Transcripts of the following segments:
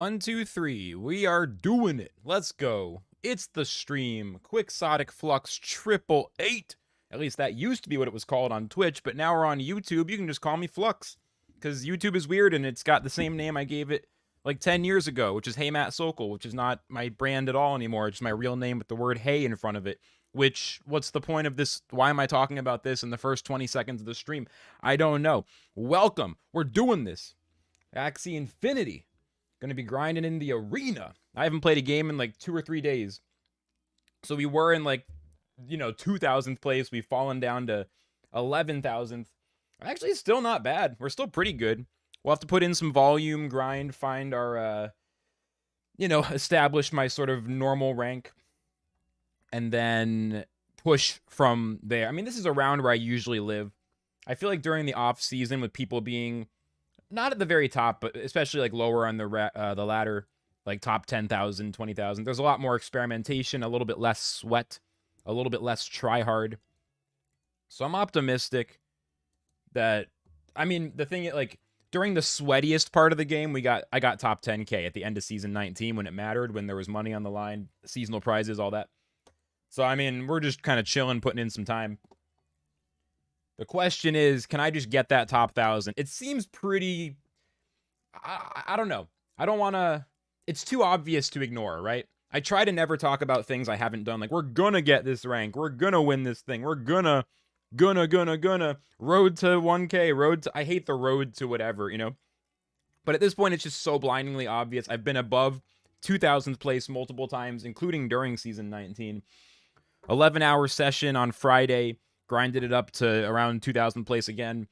One, two, three. We are doing it. Let's go. It's the stream. Quixotic Flux 888. At least that used to be what it was called on Twitch, but now we're on YouTube. You can just call me Flux. Because YouTube is weird and it's got the same name I gave it like 10 years ago, which is Hey Matt Sokol, which is not my brand at all anymore. It's just my real name with the word hey in front of it. Which, what's the point of this? Why am I talking about this in the first 20 seconds of the stream? I don't know. Welcome. We're doing this. Axie Infinity. Gonna be grinding in the arena. I haven't played a game in like 2 or 3 days. So we were in like, 2000th place. We've fallen down to 11,000th. Actually, still not bad. We're still pretty good. We'll have to put in some volume, grind, find our, establish my sort of normal rank. And then push from there. I mean, this is a round where I usually live. I feel like during the off season with people being not at the very top, but especially like lower on the ladder, like top 10,000, 20,000. There's a lot more experimentation, a little bit less sweat, a little bit less try hard. So I'm optimistic that, I mean, the thing like during the sweatiest part of the game, I got top 10K at the end of season 19 when it mattered, when there was money on the line, seasonal prizes, all that. So I mean, we're just kind of chilling, putting in some time. The question is, can I just get that top 1,000? It seems pretty... I don't know. I don't want to... It's too obvious to ignore, right? I try to never talk about things I haven't done. Like, we're gonna get this rank. We're gonna win this thing. We're gonna... Road to 1K. Road to... I hate the road to whatever, you know? But at this point, it's just so blindingly obvious. I've been above 2,000th place multiple times, including during season 19. 11-hour session on Friday. Grinded it up to around 2,000 place again.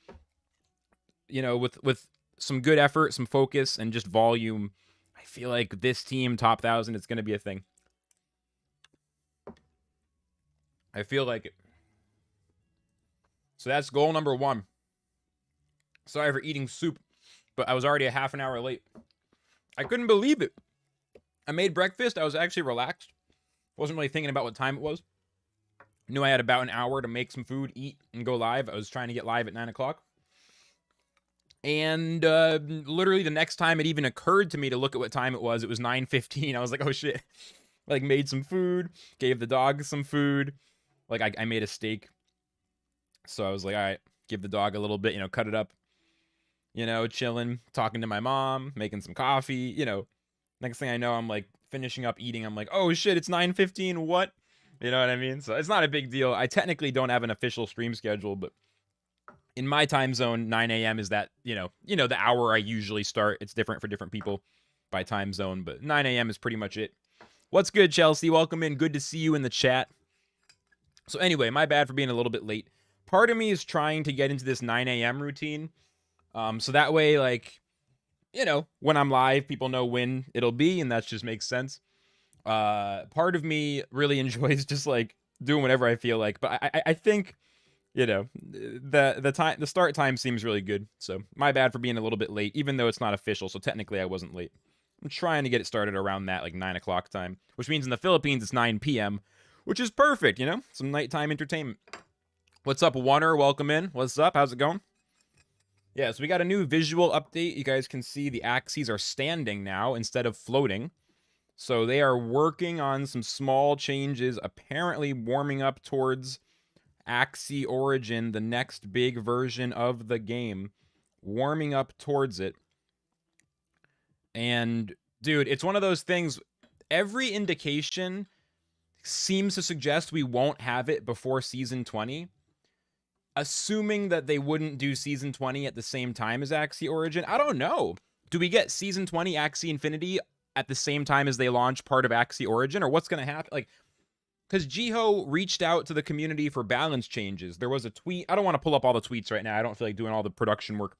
You know, with some good effort, some focus, and just volume, I feel like this team, top 1,000, it's going to be a thing. I feel like it. So that's goal number 1. Sorry for eating soup, but I was already a half an hour late. I couldn't believe it. I made breakfast. I was actually relaxed. Wasn't really thinking about what time it was. Knew I had about an hour to make some food, eat, and go live. I was trying to get live at 9 o'clock. And literally the next time it even occurred to me to look at what time it was 9:15. I was like, oh shit. Like, made some food, gave the dog some food. Like, I made a steak. So I was like, all right, give the dog a little bit, cut it up. Chilling, talking to my mom, making some coffee, Next thing I know, I'm like finishing up eating. I'm like, oh shit, it's 9:15. What? You know what I mean? So it's not a big deal. I technically don't have an official stream schedule, but in my time zone, 9 a.m. is that, the hour I usually start. It's different for different people by time zone, but 9 a.m. is pretty much it. What's good, Chelsea? Welcome in. Good to see you in the chat. So anyway, my bad for being a little bit late. Part of me is trying to get into this 9 a.m. routine. So that way, like, when I'm live, people know when it'll be, and that just makes sense. Part of me really enjoys just like doing whatever I feel like, but I think, the start time seems really good. So my bad for being a little bit late, even though it's not official. So technically I wasn't late. I'm trying to get it started around that like 9 o'clock time, which means in the Philippines it's 9 p.m., which is perfect. Some nighttime entertainment. What's up, Warner? Welcome in. What's up? How's it going? Yeah, so we got a new visual update. You guys can see the Axies are standing now instead of floating. So they are working on some small changes, apparently warming up towards Axie Origin, the next big version of the game. Warming up towards it. And, dude, it's one of those things, every indication seems to suggest we won't have it before Season 20. Assuming that they wouldn't do Season 20 at the same time as Axie Origin. I don't know. Do we get Season 20 Axie Infinity at the same time as they launch part of Axie Origin, or what's going to happen? Like, because Jiho reached out to the community for balance changes. There was a tweet. I don't want to pull up all the tweets right now. I don't feel like doing all the production work.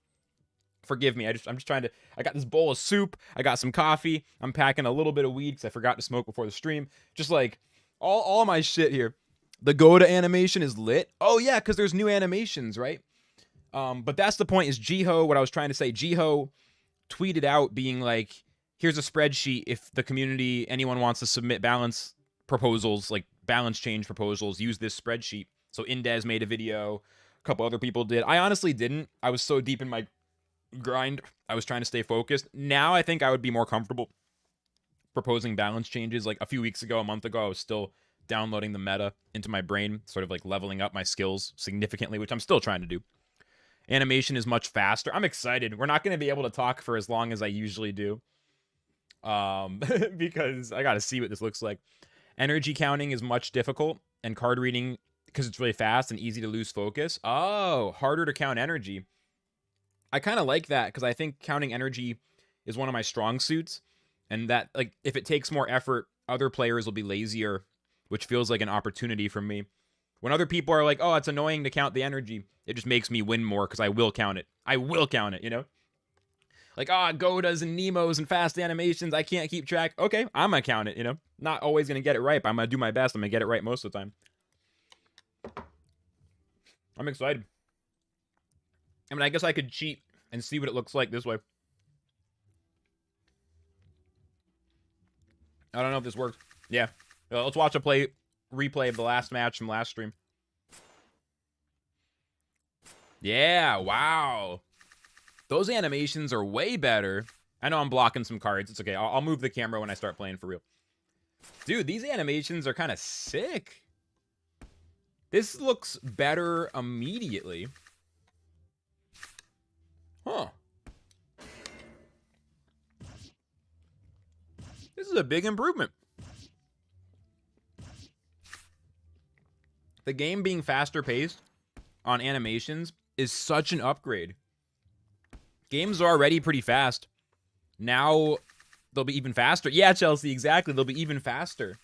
Forgive me. I'm just trying to. I got this bowl of soup. I got some coffee. I'm packing a little bit of weed because I forgot to smoke before the stream. Just like all my shit here. The Goda animation is lit. Oh yeah, because there's new animations, right? But that's the point. Is Jiho? What I was trying to say. Jiho tweeted out being like, here's a spreadsheet if the community, anyone wants to submit balance proposals, like balance change proposals, use this spreadsheet. So Indez made a video, a couple other people did. I honestly didn't. I was so deep in my grind. I was trying to stay focused. Now I think I would be more comfortable proposing balance changes. Like a few weeks ago, a month ago, I was still downloading the meta into my brain, sort of like leveling up my skills significantly, which I'm still trying to do. Animation is much faster. I'm excited. We're not going to be able to talk for as long as I usually do. Because I got to see what this looks like. Energy counting is much difficult, and card reading, because it's really fast and easy to lose focus. Oh, harder to count energy. I kind of like that, because I think counting energy is one of my strong suits, and that, like, if it takes more effort, other players will be lazier, which feels like an opportunity for me. When other people are like, oh, it's annoying to count the energy, it just makes me win more, because I will count it. I will count it, you know? Like, Godas and Nemos and fast animations, I can't keep track. Okay, I'm gonna count it, you know? Not always gonna get it right, but I'm gonna do my best. I'm gonna get it right most of the time. I'm excited. I mean, I guess I could cheat and see what it looks like this way. I don't know if this works. Yeah. Let's watch a replay of the last match from last stream. Yeah, wow. Those animations are way better. I know I'm blocking some cards. It's okay. I'll move the camera when I start playing for real. Dude, these animations are kind of sick. This looks better immediately. Huh. This is a big improvement. The game being faster paced on animations is such an upgrade. Games are already pretty fast. Now they'll be even faster. Yeah, Chelsea, exactly. They'll be even faster.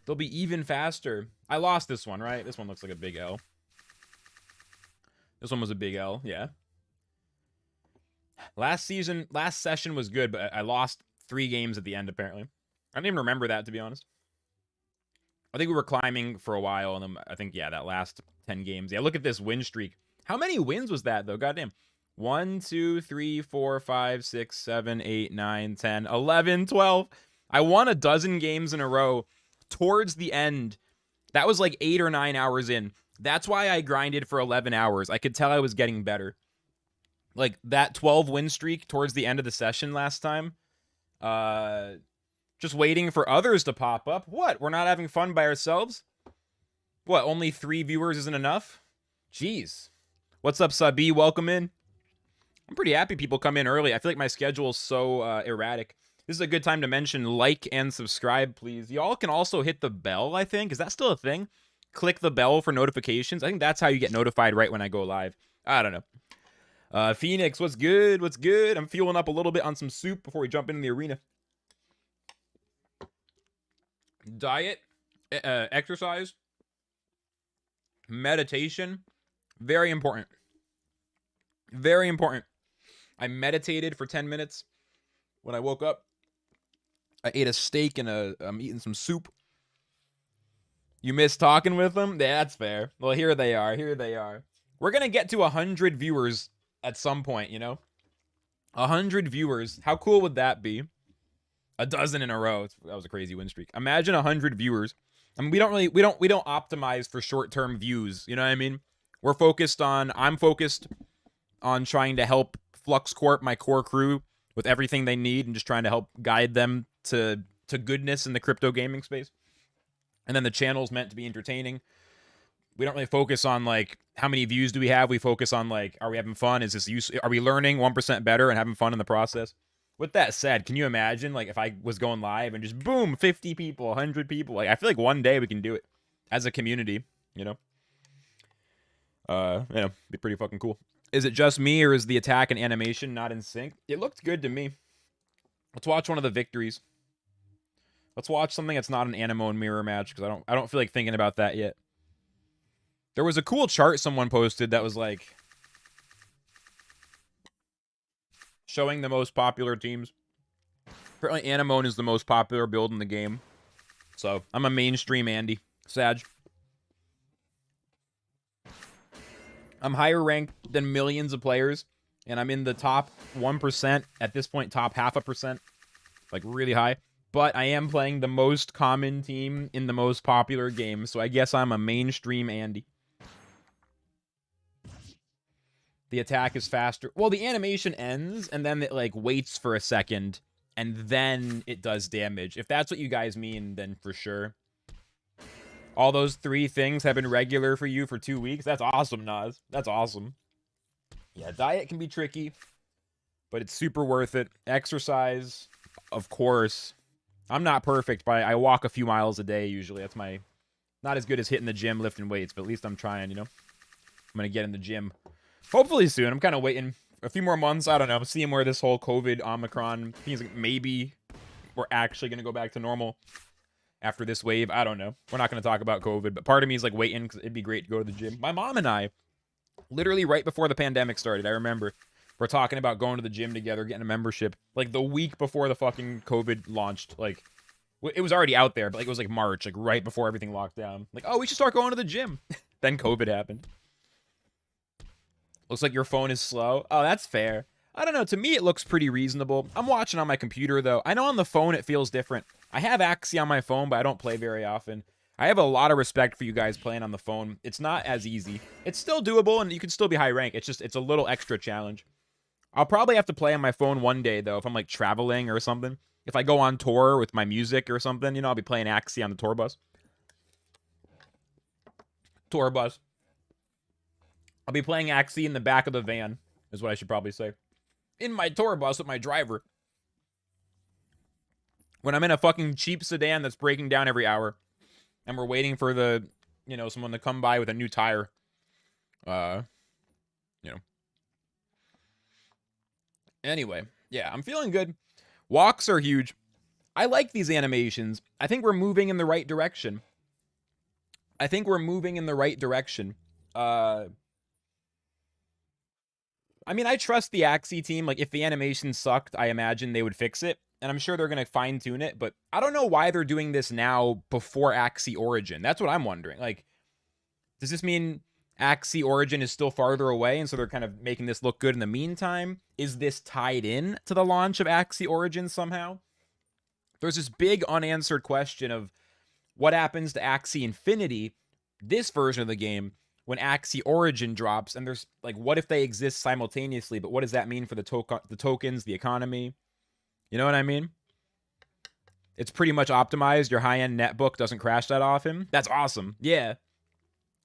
They'll be even faster. I lost this one, right? This one looks like a big L. This one was a big L, yeah. Last session was good, but I lost 3 games at the end, apparently. I didn't even remember that, to be honest. I think we were climbing for a while, and then I think, yeah, that last 10 games. Yeah, look at this win streak. How many wins was that, though? Goddamn. 1, 2, 3, 4, 5, 6, 7, 8, 9, 10, 11, 12. I won a dozen games in a row towards the end. That was like 8 or 9 hours in. That's why I grinded for 11 hours. I could tell I was getting better. Like, that 12 win streak towards the end of the session last time. Just waiting for others to pop up. What? We're not having fun by ourselves? What, only 3 viewers isn't enough? Jeez. What's up, Sabi? Welcome in. I'm pretty happy people come in early. I feel like my schedule is so erratic. This is a good time to mention like and subscribe, please. Y'all can also hit the bell, I think. Is that still a thing? Click the bell for notifications. I think that's how you get notified right when I go live. I don't know. Phoenix, what's good? What's good? I'm fueling up a little bit on some soup before we jump into the arena. Diet, exercise, meditation, very important. Very important. I meditated for 10 minutes when I woke up. I ate a steak and I'm eating some soup. You miss talking with them? Yeah, that's fair. Well, here they are. Here they are. We're going to get to 100 viewers at some point, you know? 100 viewers. How cool would that be? A dozen in a row. That was a crazy win streak. Imagine 100 viewers. I mean, we don't optimize for short-term views, you know what I mean? I'm focused on trying to help Flux Corp, my core crew, with everything they need and just trying to help guide them to goodness in the crypto gaming space. And then the channel's meant to be entertaining. We don't really focus on, like, how many views do we have? We focus on, like, are we having fun? Are we learning 1% better and having fun in the process? With that said, can you imagine, like, if I was going live and just, boom, 50 people, 100 people? Like, I feel like one day we can do it as a community, you know? Be pretty fucking cool. Is it just me, or is the attack and animation not in sync? It looked good to me. Let's watch one of the victories. Let's watch something that's not an Anemo and mirror match, because I don't feel like thinking about that yet. There was a cool chart someone posted that was like showing the most popular teams. Apparently Anemone is the most popular build in the game. So I'm a mainstream Andy. Sag. I'm higher ranked than millions of players, and I'm in the top 1%, at this point top 0.5%, like really high. But I am playing the most common team in the most popular game, so I guess I'm a mainstream Andy. The attack is faster. Well, the animation ends, and then it, like, waits for a second, and then it does damage. If that's what you guys mean, then for sure. All those 3 things have been regular for you for 2 weeks? That's awesome, Nas. That's awesome. Yeah, diet can be tricky, but it's super worth it. Exercise, of course. I'm not perfect, but I walk a few miles a day usually. That's my... Not as good as hitting the gym, lifting weights, but at least I'm trying, you know? I'm going to get in the gym. Hopefully soon. I'm kind of waiting a few more months. I don't know. Seeing where this whole COVID Omicron seems like maybe we're actually going to go back to normal after this wave. I don't know. We're not going to talk about COVID, but part of me is like waiting because it'd be great to go to the gym. My mom and I, literally right before the pandemic started, I remember we're talking about going to the gym together, getting a membership, like the week before the fucking COVID launched. Like, it was already out there, but like it was like March, like right before everything locked down. Like, oh, we should start going to the gym. Then COVID happened. Looks like your phone is slow. Oh, that's fair. I don't know. To me, it looks pretty reasonable. I'm watching on my computer, though. I know on the phone it feels different. I have Axie on my phone, but I don't play very often. I have a lot of respect for you guys playing on the phone. It's not as easy. It's still doable, and you can still be high rank. It's just, it's a little extra challenge. I'll probably have to play on my phone one day, though, if I'm, like, traveling or something. If I go on tour with my music or something, you know, I'll be playing Axie on the tour bus. Tour bus. I'll be playing Axie in the back of the van, is what I should probably say. In my tour bus with my driver. When I'm in a fucking cheap sedan that's breaking down every hour, and we're waiting for the, you know, someone to come by with a new tire. You know. Anyway, yeah, I'm feeling good. Walks are huge. I like these animations. I think we're moving in the right direction. I mean, I trust the Axie team. Like, if the animation sucked, I imagine they would fix it. And I'm sure they're going to fine-tune it. But I don't know why they're doing this now before Axie Origin. That's what I'm wondering. Like, does this mean Axie Origin is still farther away, and so they're kind of making this look good in the meantime? Is this tied in to the launch of Axie Origin somehow? There's this big unanswered question of what happens to Axie Infinity, this version of the game, when Axie Origin drops, and there's, like, what if they exist simultaneously, but what does that mean for the tokens, the economy? You know what I mean? It's pretty much optimized. Your high-end netbook doesn't crash that often. That's awesome. Yeah.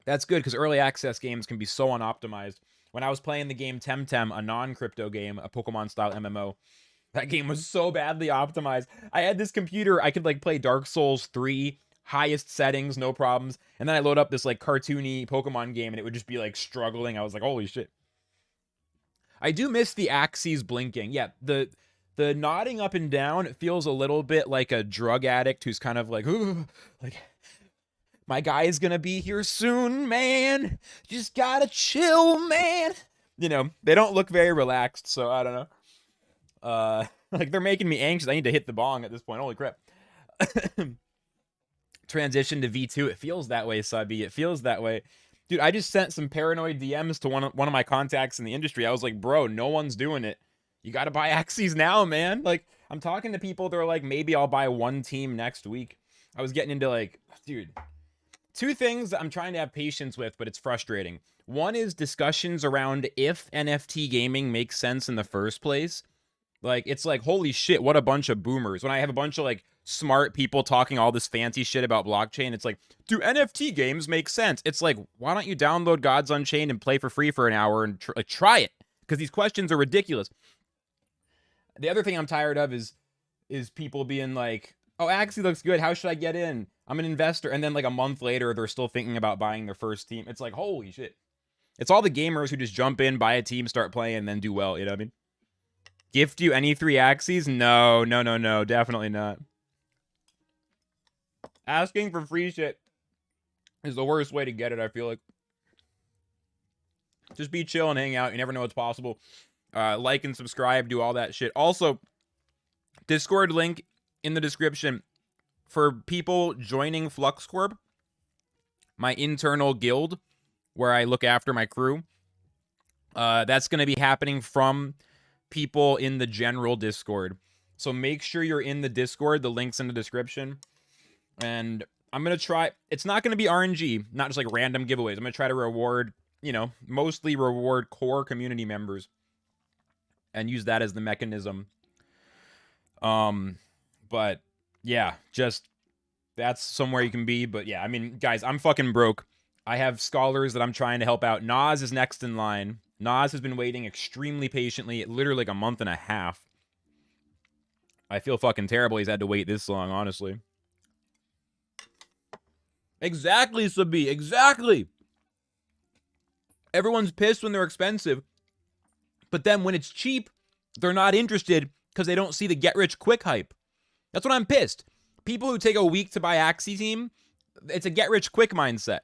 That's good, because early access games can be so unoptimized. When I was playing the game Temtem, a non-crypto game, a Pokemon-style MMO, that game was so badly optimized. I had this computer, I could, like, play Dark Souls 3, highest settings, no problems. And then I load up this, like, cartoony Pokemon game, and it would just be, like, struggling. I was like, holy shit. I do miss the Axies blinking. Yeah, the nodding up and down, it feels a little bit like a drug addict who's kind of like, ooh, like, my guy's gonna be here soon, man. Just gotta chill, man. You know, they don't look very relaxed, so I don't know. Like, they're making me anxious. I need to hit the bong at this point. Holy crap. Transition to V2. It feels that way, Subby. It feels that way. Dude, I just sent some paranoid DMs to one of my contacts in the industry. I was like, bro, no one's doing it. You gotta buy Axies now, man. Like, I'm talking to people, they're like, maybe I'll buy one team next week. I was getting into, like, dude, 2 things that I'm trying to have patience with, but it's frustrating. One is discussions around if NFT gaming makes sense in the first place. Like, it's like, holy shit, what a bunch of boomers. When I have a bunch of, like, smart people talking all this fancy shit about blockchain, it's like, do NFT games make sense? It's like, why don't you download Gods Unchained and play for free for an hour and try it? Because these questions are ridiculous. The other thing I'm tired of is people being like, oh, Axie looks good. How should I get in? I'm an investor. And then, like, a month later, they're still thinking about buying their first team. It's like, holy shit. It's all the gamers who just jump in, buy a team, start playing, and then do well. You know what I mean? Gift you any 3 Axies? No. Definitely not. Asking for free shit is the worst way to get it, I feel like. Just be chill and hang out. You never know what's possible. Like and subscribe, do all that shit. Also, Discord link in the description for people joining Flux Corp, my internal guild where I look after my crew. That's going to be happening from people in the general Discord. So make sure you're in the Discord. The link's in the description. And I'm going to try... It's not going to be RNG, not just like random giveaways. I'm going to try to reward mostly reward core community members and use that as the mechanism. But yeah, just that's somewhere you can be. But yeah, I mean, guys, I'm fucking broke. I have scholars that I'm trying to help out. Nas is next in line. Nas has been waiting extremely patiently, literally like a month and a half. I feel fucking terrible he's had to wait this long, honestly. Exactly, Sabi. Exactly. Everyone's pissed when they're expensive. But then when it's cheap, they're not interested because they don't see the get-rich-quick hype. That's what I'm pissed. People who take a week to buy Axie Team, it's a get-rich-quick mindset.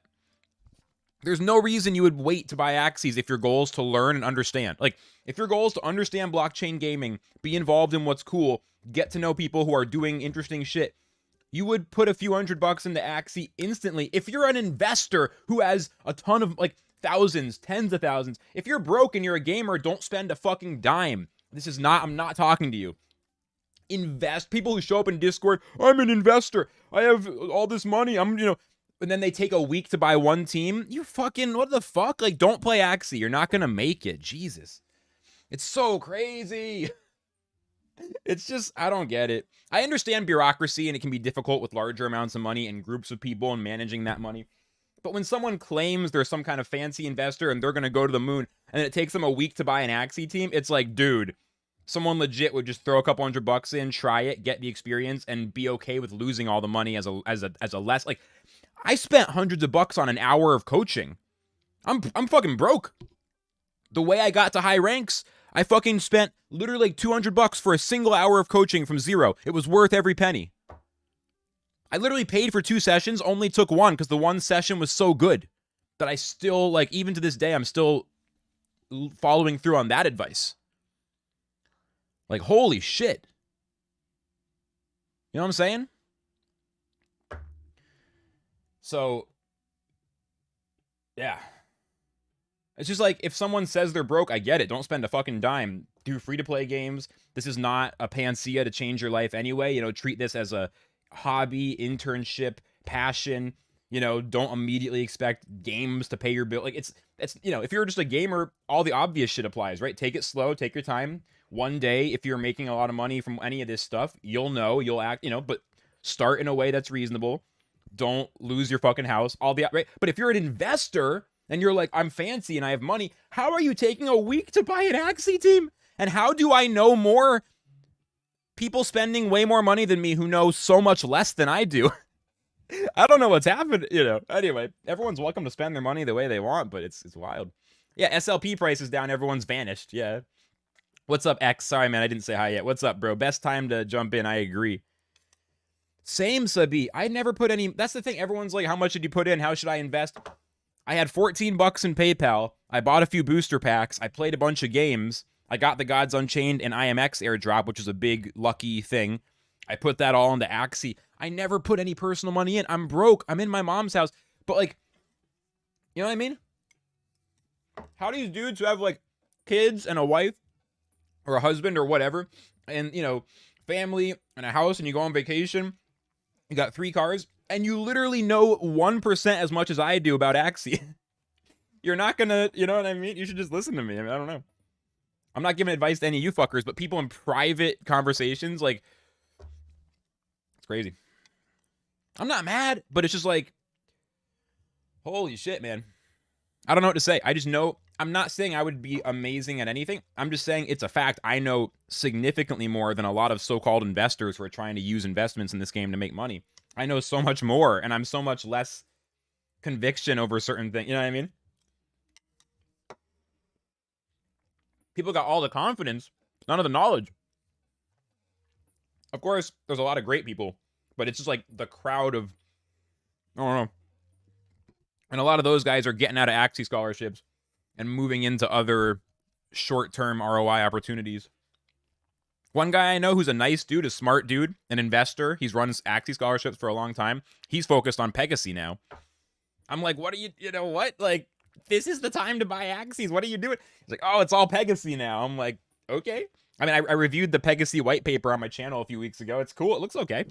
There's no reason you would wait to buy Axies if your goal is to learn and understand. Like, if your goal is to understand blockchain gaming, be involved in what's cool, get to know people who are doing interesting shit, you would put a few $100 into Axie instantly. If you're an investor who has a ton of, like, thousands, tens of thousands, if you're broke and you're a gamer, don't spend a fucking dime. I'm not talking to you. Invest. People who show up in Discord, I'm an investor. I have all this money. and then they take a week to buy one team. You fucking, what the fuck? Like, don't play Axie. You're not going to make it. Jesus. It's so crazy. It's just, I don't get it. I understand bureaucracy and it can be difficult with larger amounts of money and groups of people and managing that money. But when someone claims they're some kind of fancy investor and they're going to go to the moon and it takes them a week to buy an Axie team, it's like, dude, someone legit would just throw a couple $100 in, try it, get the experience, and be okay with losing all the money as a less, like, I spent hundreds of bucks on an hour of coaching. I'm fucking broke. The way I got to high ranks, I fucking spent literally like $200 for a single hour of coaching from zero. It was worth every penny. I literally paid for 2 sessions, only took one because the one session was so good that I still, like, even to this day, I'm still following through on that advice. Like, holy shit. You know what I'm saying? So, yeah. It's just like, if someone says they're broke, I get it. Don't spend a fucking dime. Do free-to-play games. This is not a panacea to change your life anyway. Treat this as a hobby, internship, passion. Don't immediately expect games to pay your bill. Like, it's if you're just a gamer, all the obvious shit applies, right? Take it slow, take your time. One day, if you're making a lot of money from any of this stuff, you'll act, but start in a way that's reasonable. Don't lose your fucking house. Right? But if you're an investor and you're like, I'm fancy and I have money, how are you taking a week to buy an Axie team? And how do I know more people spending way more money than me who know so much less than I do? I don't know what's happened, Anyway, everyone's welcome to spend their money the way they want, but it's wild. Yeah, SLP price is down. Everyone's vanished. Yeah. What's up, X? Sorry, man, I didn't say hi yet. What's up, bro? Best time to jump in. I agree. Same, Sabi. I never put any... That's the thing. Everyone's like, how much did you put in? How should I invest? I had $14 in PayPal. I bought a few booster packs. I played a bunch of games. I got the Gods Unchained and IMX airdrop, which is a big, lucky thing. I put that all into Axie. I never put any personal money in. I'm broke. I'm in my mom's house. But, like, you know what I mean? How do these dudes who have, like, kids and a wife or a husband or whatever, and, family and a house, and you go on vacation, you got 3 cars, and you literally know 1% as much as I do about Axie. You're not gonna, you know what I mean? You should just listen to me. I don't know. I'm not giving advice to any of you fuckers, but people in private conversations, like, it's crazy. I'm not mad, but it's just like, holy shit, man. I don't know what to say. I just know, I'm not saying I would be amazing at anything. I'm just saying it's a fact. I know significantly more than a lot of so-called investors who are trying to use investments in this game to make money. I know so much more, and I'm so much less conviction over certain things. You know what I mean? People got all the confidence, none of the knowledge. Of course, there's a lot of great people, but it's just like the crowd of, I don't know. And a lot of those guys are getting out of Axie scholarships and moving into other short-term ROI opportunities. One guy I know who's a nice dude, a smart dude, an investor. He's run Axie scholarships for a long time. He's focused on Pegasus now. I'm like, what are you know what? Like, this is the time to buy Axies. What are you doing? He's like, oh, it's all Pegasus now. I'm like, okay. I mean, I reviewed the Pegasus white paper on my channel a few weeks ago. It's cool. It looks okay.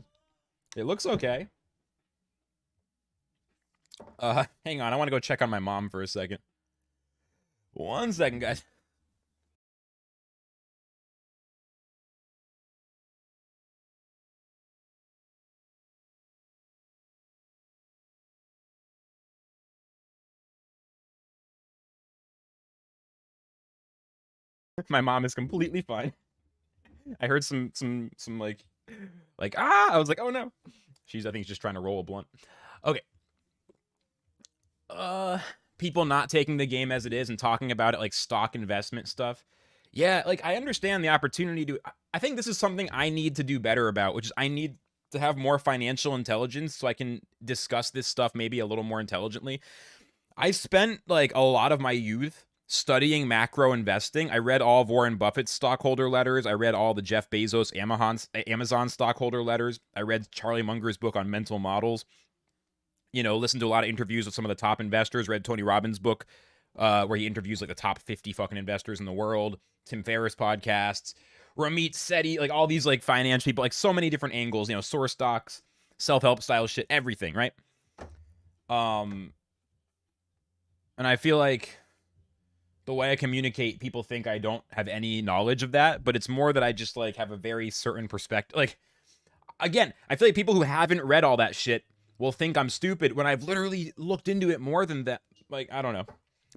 It looks okay. Hang on. I want to go check on my mom for a second. 1 second, guys. My mom is completely fine. I heard some like I was like, oh no. I think she's just trying to roll a blunt. Okay. People not taking the game as it is and talking about it like stock investment stuff. Yeah, like I understand the opportunity to. I think this is something I need to do better about, which is I need to have more financial intelligence so I can discuss this stuff maybe a little more intelligently. I spent like a lot of my youth studying macro investing. I read all of Warren Buffett's stockholder letters. I read all the Jeff Bezos Amazon stockholder letters. I read Charlie Munger's book on mental models. You know, listened to a lot of interviews with some of the top investors. Read Tony Robbins' book, where he interviews like the top 50 fucking investors in the world. Tim Ferriss podcasts, Ramit Sethi, like all these like finance people, like so many different angles. You know, source stocks, self-help style shit, everything, right? And I feel like the way I communicate, people think I don't have any knowledge of that, but it's more that I just like have a very certain perspective. Like, again, I feel like people who haven't read all that shit will think I'm stupid when I've literally looked into it more than that. Like, I don't know.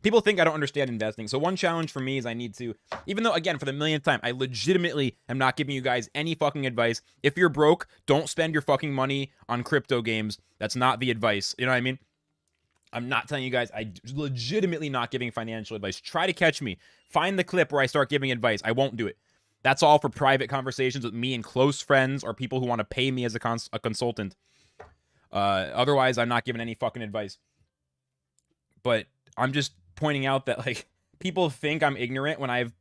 People think I don't understand investing. So one challenge for me is I need to, even though, again, for the millionth time, I legitimately am not giving you guys any fucking advice. If you're broke, don't spend your fucking money on crypto games. That's not the advice. You know what I mean? I'm not telling you guys, I legitimately not giving financial advice. Try to catch me. Find the clip where I start giving advice. I won't do it. That's all for private conversations with me and close friends or people who want to pay me as a consultant. Otherwise, I'm not giving any fucking advice. But I'm just pointing out that like people think I'm ignorant when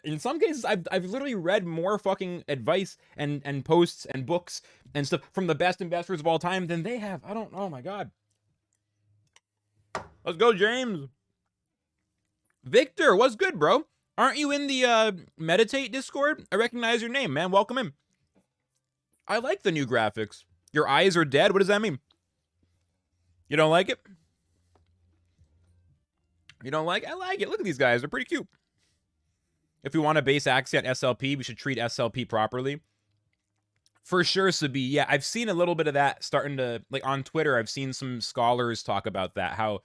in some cases I've literally read more fucking advice and posts and books and stuff from the best investors of all time than they have. I don't know. Oh my god. Let's go, James. Victor, what's good, bro? Aren't you in the Meditate Discord? I recognize your name, man. Welcome in. I like the new graphics. Your eyes are dead? What does that mean? You don't like it? You don't like it? I like it. Look at these guys. They're pretty cute. If we want to base Axie on SLP, we should treat SLP properly. For sure, Sabi. Yeah, I've seen a little bit of that starting to, like on Twitter, I've seen some scholars talk about that, how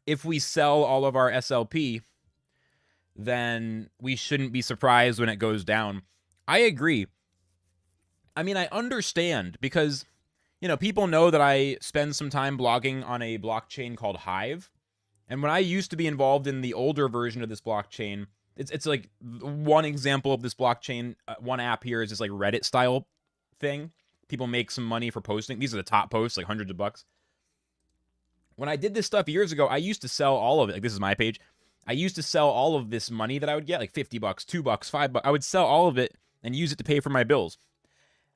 if we sell all of our SLP, then we shouldn't be surprised when it goes down. I agree. I mean, I understand because, you know, people know that I spend some time blogging on a blockchain called Hive. And when I used to be involved in the older version of this blockchain, it's like one example of this blockchain. One app here is this like Reddit style thing. People make some money for posting. These are the top posts, like hundreds of bucks. When I did this stuff years ago, I used to sell all of it. Like, this is my page. I used to sell all of this money that I would get, like $50, $2, $5. I would sell all of it and use it to pay for my bills.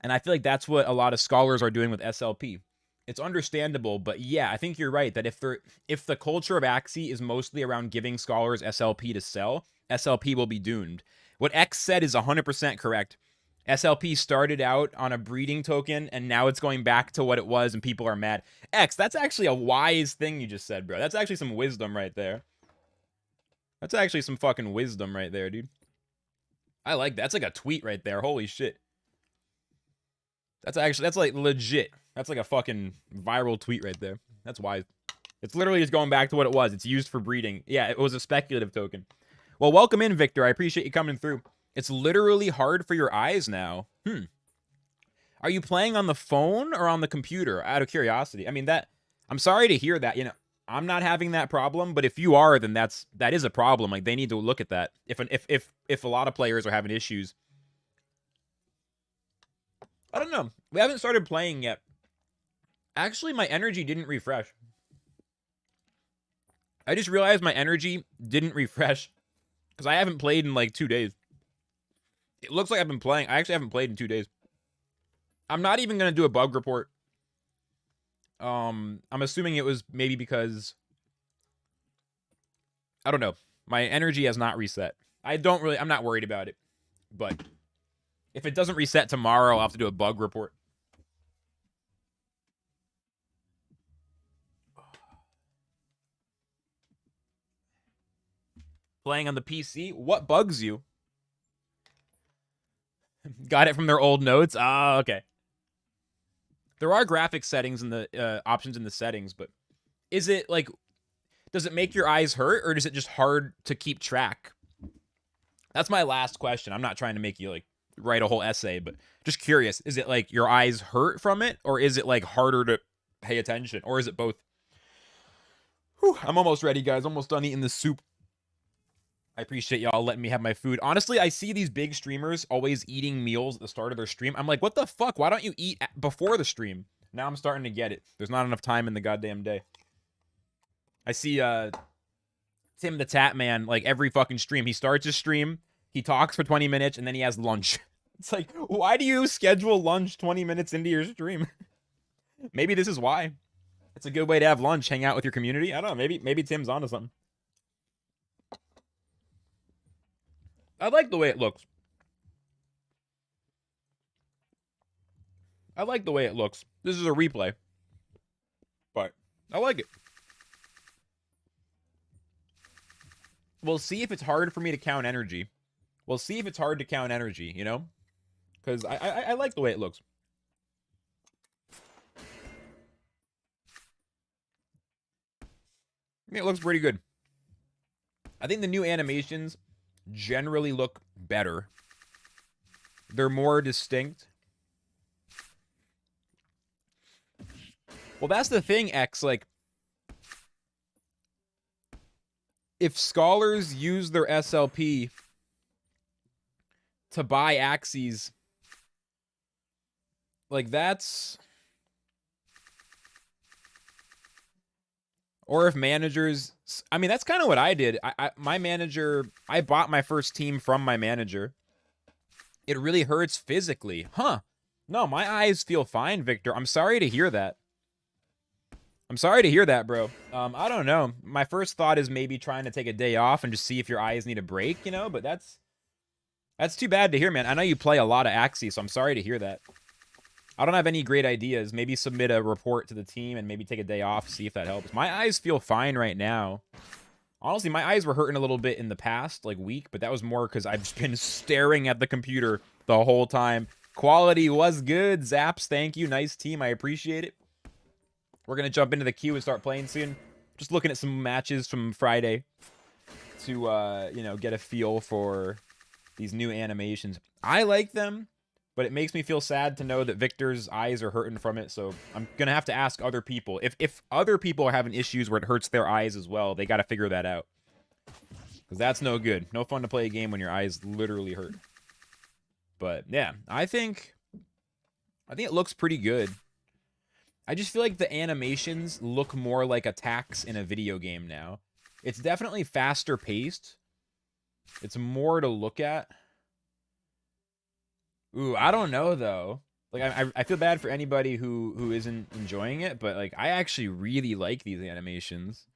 And I feel like that's what a lot of scholars are doing with SLP. It's understandable, but yeah, I think you're right that if the culture of Axie is mostly around giving scholars SLP to sell, SLP will be doomed. What X said is 100% correct. SLP started out on a breeding token, and now it's going back to what it was, and people are mad. X, that's actually a wise thing you just said, bro. That's actually some wisdom right there. That's actually some fucking wisdom right there, dude. I like that. That's like a tweet right there. Holy shit. That's like legit. That's like a fucking viral tweet right there. That's wise. It's literally just going back to what it was. It's used for breeding. Yeah, it was a speculative token. Well, welcome in, Victor. I appreciate you coming through. It's literally hard for your eyes now. Are you playing on the phone or on the computer? Out of curiosity. I mean, I'm sorry to hear that. You know, I'm not having that problem, but if you are, then that is a problem. Like, they need to look at that. If a lot of players are having issues. I don't know. We haven't started playing yet. Actually, my energy didn't refresh. I just realized my energy didn't refresh because I haven't played in like 2 days. It looks like I've been playing. I actually haven't played in 2 days. I'm not even going to do a bug report. I'm assuming it was maybe because, I don't know. My energy has not reset. I'm not worried about it. But if it doesn't reset tomorrow, I'll have to do a bug report. Playing on the PC? What bugs you? Got it from their old notes? Ah, okay. There are graphic settings in the options in the settings, but is it like, does it make your eyes hurt or is it just hard to keep track? That's my last question. I'm not trying to make you like write a whole essay, but just curious. Is it like your eyes hurt from it or is it like harder to pay attention or is it both? Whew, I'm almost ready, guys. Almost done eating the soup. I appreciate y'all letting me have my food. Honestly, I see these big streamers always eating meals at the start of their stream. I'm like, what the fuck? Why don't you eat before the stream? Now I'm starting to get it. There's not enough time in the goddamn day. I see Tim the Tat Man like every fucking stream. He starts his stream, he talks for 20 minutes, and then he has lunch. It's like, why do you schedule lunch 20 minutes into your stream? Maybe this is why. It's a good way to have lunch, hang out with your community. I don't know. Maybe Tim's onto something. I like the way it looks. I like the way it looks. This is a replay, but I like it. We'll see if it's hard for me to count energy. We'll see if it's hard to count energy, you know? Because I like the way it looks. I mean, it looks pretty good. I think the new animations generally look better. They're more distinct. Well, that's the thing, X. Like, if scholars use their SLP to buy Axies, like that's... Or if managers... I mean, that's kind of what I did. My manager... I bought my first team from my manager. It really hurts physically. Huh. No, my eyes feel fine, Victor. I'm sorry to hear that. I'm sorry to hear that, bro. I don't know. My first thought is maybe trying to take a day off and just see if your eyes need a break, you know? But that's too bad to hear, man. I know you play a lot of Axie, so I'm sorry to hear that. I don't have any great ideas. Maybe submit a report to the team and maybe take a day off, see if that helps. My eyes feel fine right now. Honestly, my eyes were hurting a little bit in the past, like, week, but that was more because I've just been staring at the computer the whole time. Quality was good. Zaps, thank you. Nice team. I appreciate it. We're going to jump into the queue and start playing soon. Just looking at some matches from Friday to, you know, get a feel for these new animations. I like them, but it makes me feel sad to know that Victor's eyes are hurting from it, so I'm going to have to ask other people. If other people are having issues where it hurts their eyes as well, they got to figure that out. Because that's no good. No fun to play a game when your eyes literally hurt. But, yeah, I think it looks pretty good. I just feel like the animations look more like attacks in a video game now. It's definitely faster paced. It's more to look at. Ooh, I don't know though. Like I feel bad for anybody who isn't enjoying it, but like I actually really like these animations.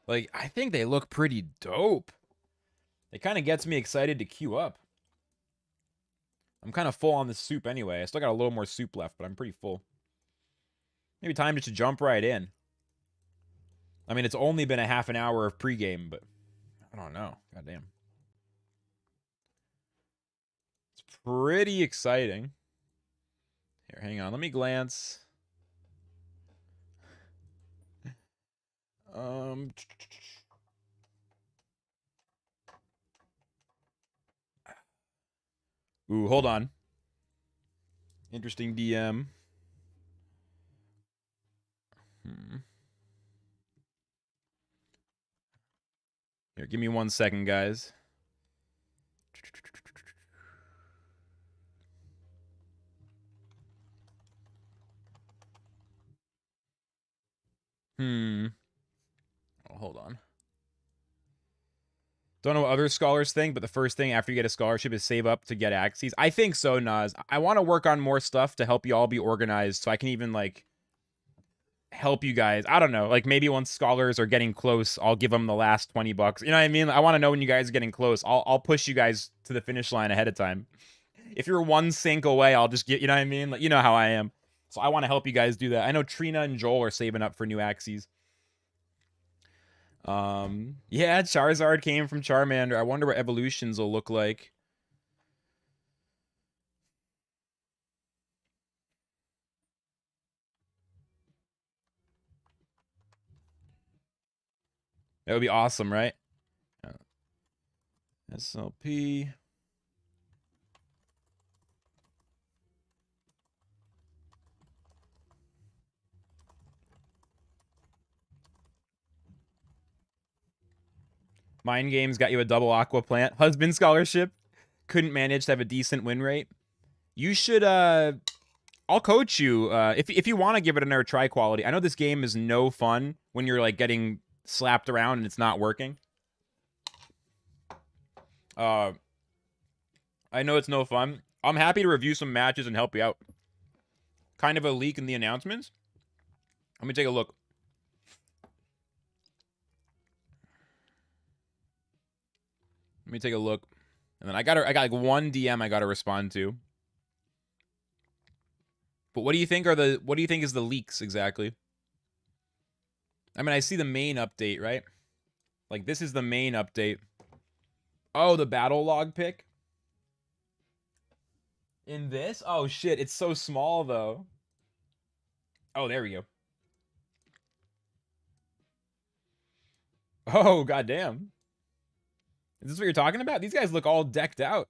Like I think they look pretty dope. It kind of gets me excited to queue up. I'm kind of full on this soup anyway. I still got a little more soup left, but I'm pretty full. Maybe time just to jump right in. I mean, it's only been a half an hour of pregame, but I don't know. Goddamn. It's pretty exciting. Here, hang on. Let me glance. Ooh, hold on. Interesting DM. Here, give me 1 second, guys. Oh, hold on. Don't know what other scholars think, but the first thing after you get a scholarship is save up to get Axies. I think so, Nas. I want to work on more stuff to help you all be organized so I can even, like, help you guys. I don't know. Like, maybe once scholars are getting close, I'll give them the last 20 bucks. You know what I mean? I want to know when you guys are getting close. I'll push you guys to the finish line ahead of time. If you're one sync away, I'll just get, you know what I mean? Like, you know how I am. So I want to help you guys do that. I know Trina and Joel are saving up for new Axies. Yeah, Charizard came from Charmander. I wonder what evolutions will look like. That would be awesome, right? SLP. Mind Games got you a double aqua plant. Husband scholarship. Couldn't manage to have a decent win rate. You should I'll coach you if you want to give it another try quality. I know this game is no fun when you're like getting slapped around and it's not working. I know it's no fun. I'm happy to review some matches and help you out. Kind of a leak in the announcements. Let me take a look. Let me take a look. And then I got like one DM I got to respond to. But what do you think is the leaks exactly? I mean, I see the main update, right? Like this is the main update. Oh, the battle log pick? In this? Oh shit, it's so small though. Oh, there we go. Oh, goddamn. Is this what you're talking about? These guys look all decked out.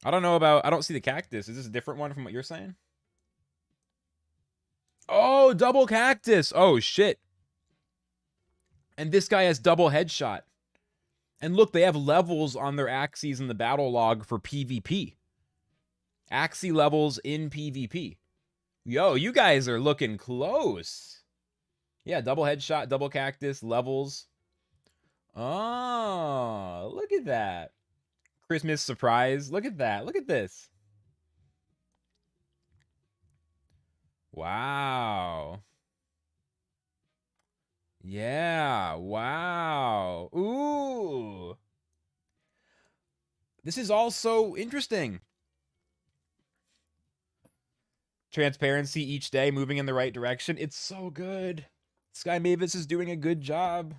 I don't see the cactus. Is this a different one from what you're saying? Oh, double cactus. Oh, shit. And this guy has double headshot. And look, they have levels on their Axies in the battle log for PvP. Axie levels in PvP. Yo, you guys are looking close. Yeah, double headshot, double cactus, levels. Oh, look at that. Christmas surprise. Look at that. Look at this. Wow. Yeah. Wow. Ooh. This is all so interesting. Transparency each day, moving in the right direction. It's so good. Sky Mavis is doing a good job.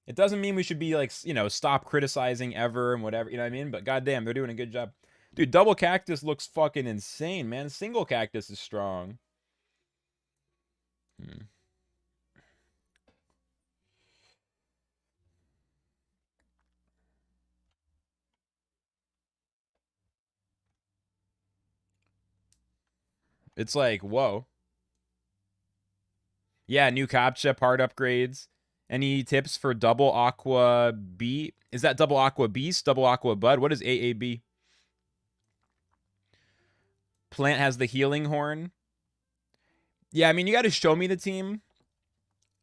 It doesn't mean we should be like, stop criticizing ever and whatever, you know what I mean? But goddamn, they're doing a good job. Dude, double cactus looks fucking insane, man. Single cactus is strong. It's like, whoa. Yeah, new captcha part upgrades. Any tips for double aqua B? Is that double aqua beast, double aqua bud? What is AAB? Plant has the healing horn. Yeah, I mean, you got to show me the team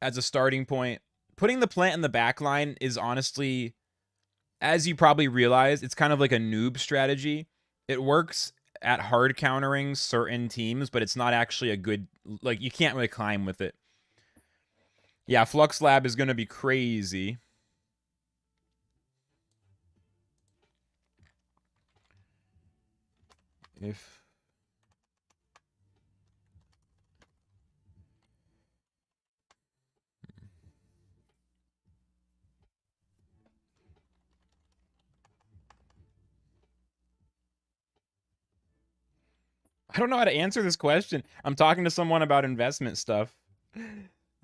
as a starting point. Putting the plant in the back line is honestly, as you probably realize, it's kind of like a noob strategy. It works at hard countering certain teams, but it's not actually a good, like, you can't really climb with it. Yeah, Flux Lab is going to be crazy. If I don't know how to answer this question. I'm talking to someone about investment stuff.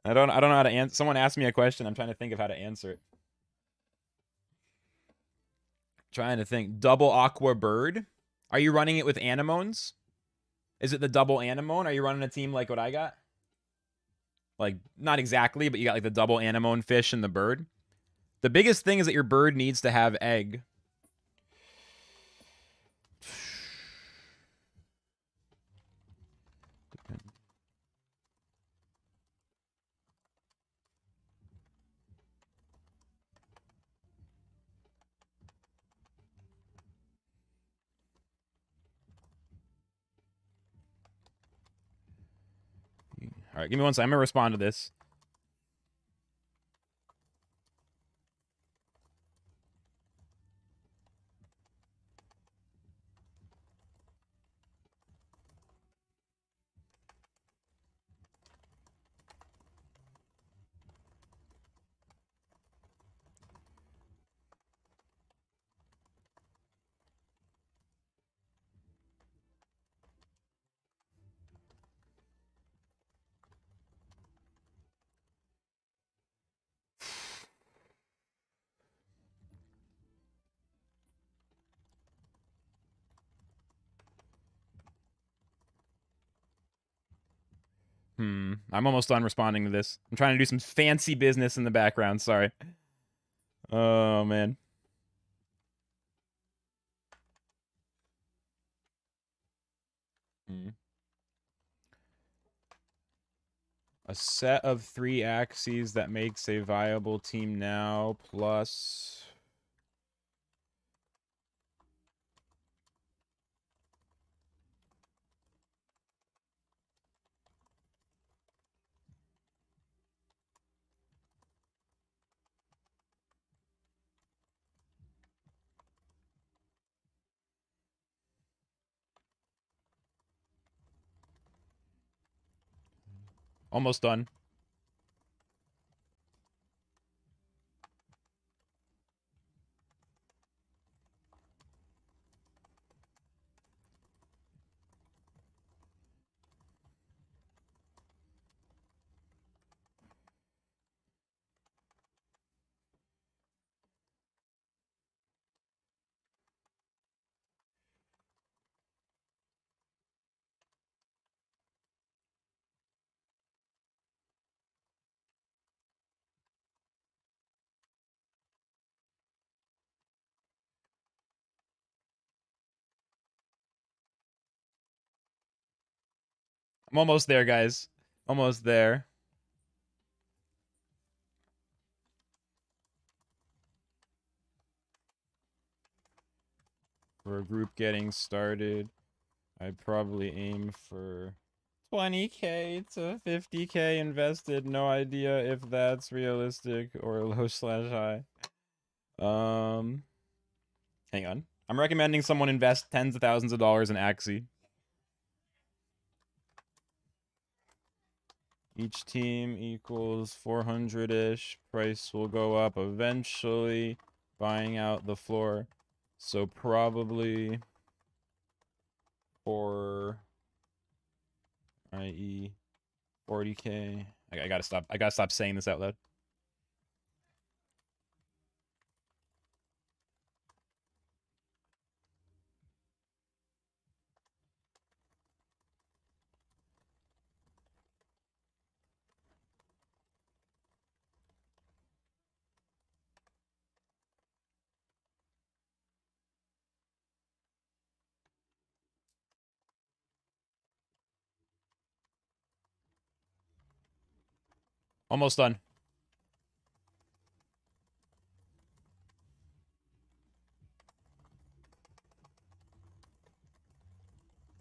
I don't know how to answer. Someone asked me a question. I'm trying to think of how to answer it. Trying to think. Double aqua bird. Are you running it with anemones? Is it the double anemone? Are you running a team like what I got? Like, not exactly, but you got like the double anemone fish and the bird. The biggest thing is that your bird needs to have egg. All right, give me one second. I'm going to respond to this. I'm almost done responding to this. I'm trying to do some fancy business in the background. Sorry. Oh, man. A set of 3 Axies that makes a viable team now, plus... Almost done. I'm almost there, guys. Almost there. For a group getting started, I'd probably aim for 20k to 50k invested. No idea if that's realistic or low/high. Hang on. I'm recommending someone invest tens of thousands of dollars in Axie. Each team equals 400-ish. Price will go up eventually, buying out the floor. So probably for, i.e., 40k. I gotta stop. I gotta stop saying this out loud. Almost done.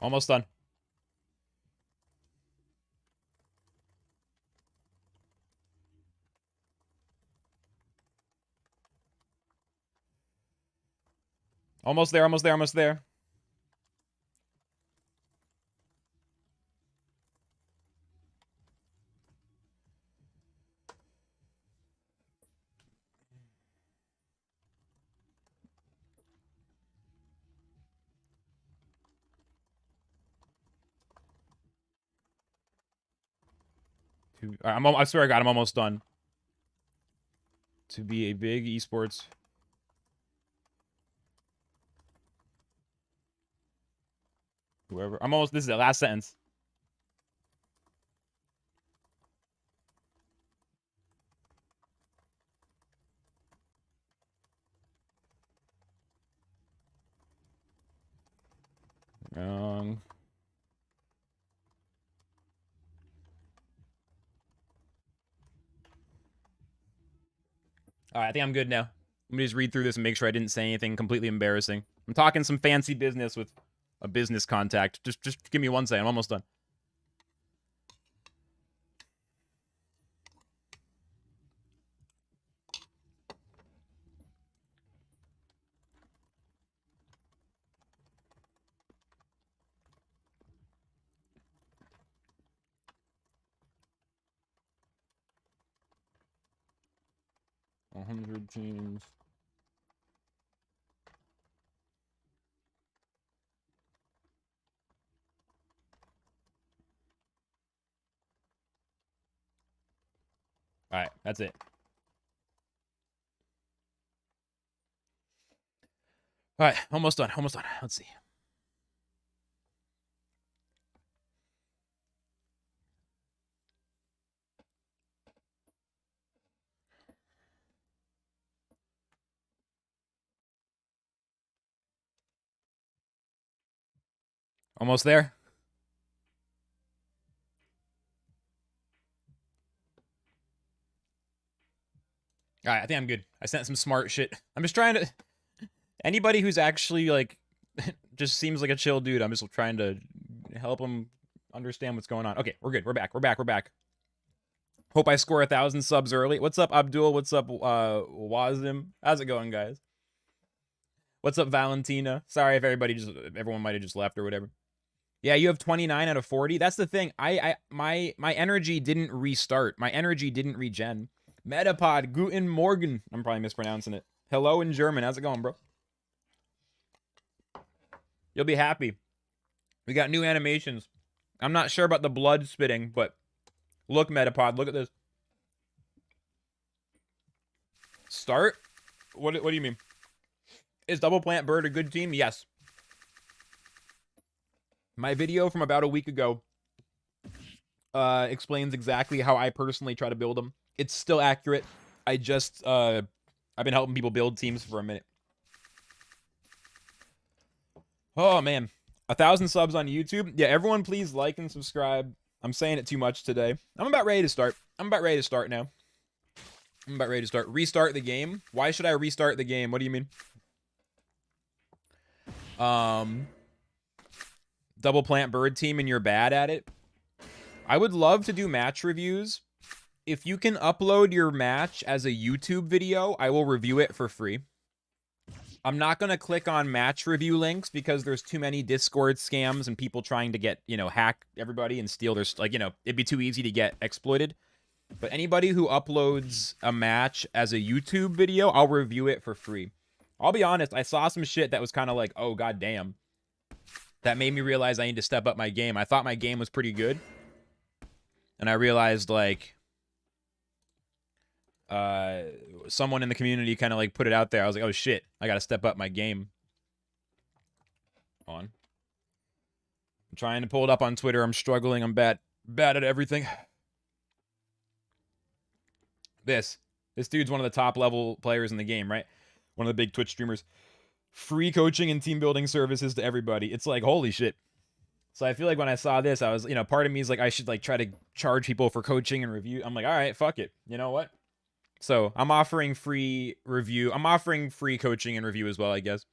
Almost done. Almost there, almost there, almost there. I swear to God, I'm almost done. To be a big esports. Whoever. I'm almost. This is the last sentence. Wrong. All right, I think I'm good now. Let me just read through this and make sure I didn't say anything completely embarrassing. I'm talking some fancy business with a business contact. Just give me 1 second. I'm almost done. $100 teams. All right, that's it. All right, almost done. Almost done. Let's see. Almost there. All right, I think I'm good. I sent some smart shit. I'm just trying to... Anybody who's actually, like, just seems like a chill dude, I'm just trying to help them understand what's going on. Okay, we're good. We're back. We're back. We're back. Hope I score 1,000 subs early. What's up, Abdul? What's up, Wazim? How's it going, guys? What's up, Valentina? Sorry if everyone might have just left or whatever. Yeah, you have 29 out of 40. That's the thing. My energy didn't restart. My energy didn't regen. Metapod, Guten Morgen. I'm probably mispronouncing it. Hello in German. How's it going, bro? You'll be happy. We got new animations. I'm not sure about the blood spitting, but look, Metapod, look at this. Start? What do you mean? Is Double Plant Bird a good team? Yes. My video from about a week ago explains exactly how I personally try to build them. It's still accurate. I've been helping people build teams for a minute. Oh, man. 1,000 subs on YouTube. Yeah, everyone please like and subscribe. I'm saying it too much today. I'm about ready to start. I'm about ready to start now. I'm about ready to start. Restart the game? Why should I restart the game? What do you mean? Double Plant Bird team and you're bad at it? I would love to do match reviews. If you can upload your match as a YouTube video, I will review it for free. I'm not going to click on match review links because there's too many Discord scams and people trying to get, hack everybody and steal their, it'd be too easy to get exploited. But anybody who uploads a match as a YouTube video, I'll review it for free. I'll be honest, I saw some shit that was kind of like, oh, goddamn. That made me realize I need to step up my game. I thought my game was pretty good. And I realized, like, someone in the community kind of, like, put it out there. I was like, oh, shit, I got to step up my game. I'm trying to pull it up on Twitter. I'm struggling. I'm bad at everything. This dude's one of the top level players in the game, right? One of the big Twitch streamers. Free coaching and team building services to everybody. It's like, holy shit. So I feel like when I saw this, I was, part of me is like, I should like try to charge people for coaching and review. I'm like, all right, fuck it. You know what? So I'm offering free review. I'm offering free coaching and review as well, I guess.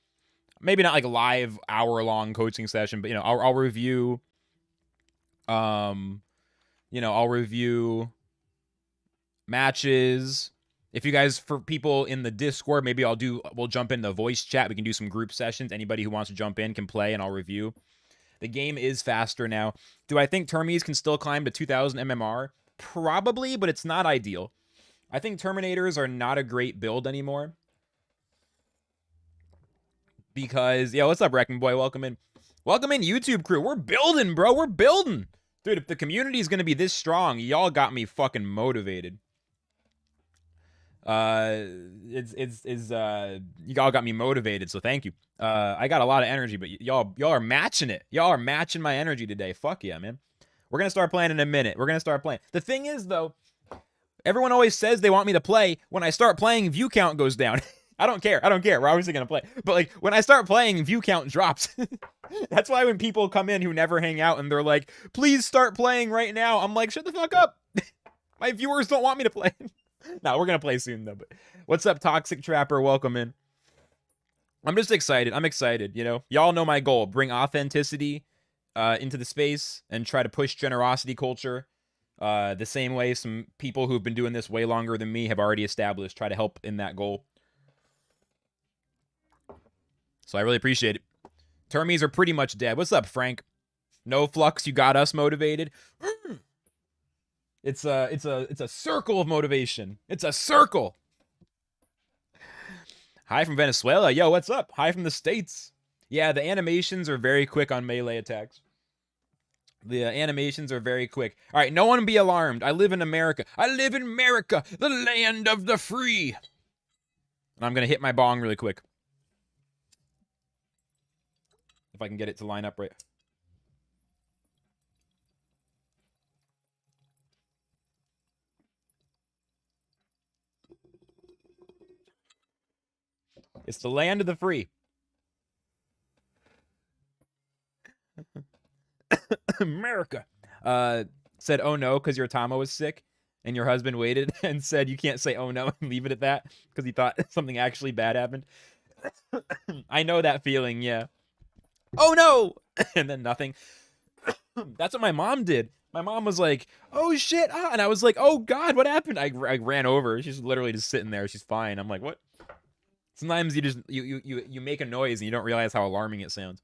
Maybe not like a live hour-long coaching session, but I'll review. I'll review matches. If you guys, for people in the Discord, maybe we'll jump in the voice chat. We can do some group sessions. Anybody who wants to jump in can play and I'll review. The game is faster now. Do I think Termies can still climb to 2,000 MMR? Probably, but it's not ideal. I think Terminators are not a great build anymore. Because, what's up, Wrecking Boy? Welcome in. Welcome in, YouTube crew. We're building, bro. We're building. Dude, if the community is going to be this strong, y'all got me fucking motivated. Y'all got me motivated, so thank you. I got a lot of energy, but y'all are matching it. Y'all are matching my energy today. Fuck yeah, man. We're gonna start playing in a minute. We're gonna start playing. The thing is, though, everyone always says they want me to play. When I start playing, view count goes down. I don't care. We're obviously gonna play. But like when I start playing, view count drops. That's why when people come in who never hang out and they're like, please start playing right now, I'm like, shut the fuck up. My viewers don't want me to play. No, we're going to play soon, though. But what's up, Toxic Trapper? Welcome in. I'm just excited. I'm excited, Y'all know my goal. Bring authenticity into the space and try to push generosity culture the same way some people who've been doing this way longer than me have already established. Try to help in that goal. So I really appreciate it. Termies are pretty much dead. What's up, Frank? No Flux, you got us motivated. It's a circle of motivation. It's a circle. Hi from Venezuela. Yo, what's up? Hi from the States. Yeah, the animations are very quick on melee attacks. The animations are very quick. All right, no one be alarmed. I live in America. I live in America, the land of the free. And I'm going to hit my bong really quick. If I can get it to line up right. It's the land of the free. America, said, oh no, because your Tama was sick and your husband waited and said you can't say oh no and leave it at that because he thought something actually bad happened. I know that feeling, yeah. Oh no! And then nothing. That's what my mom did. My mom was like, oh shit, and I was like, oh god, what happened? I ran over. She's literally just sitting there. She's fine. I'm like, what? Sometimes you just you make a noise and you don't realize how alarming it sounds.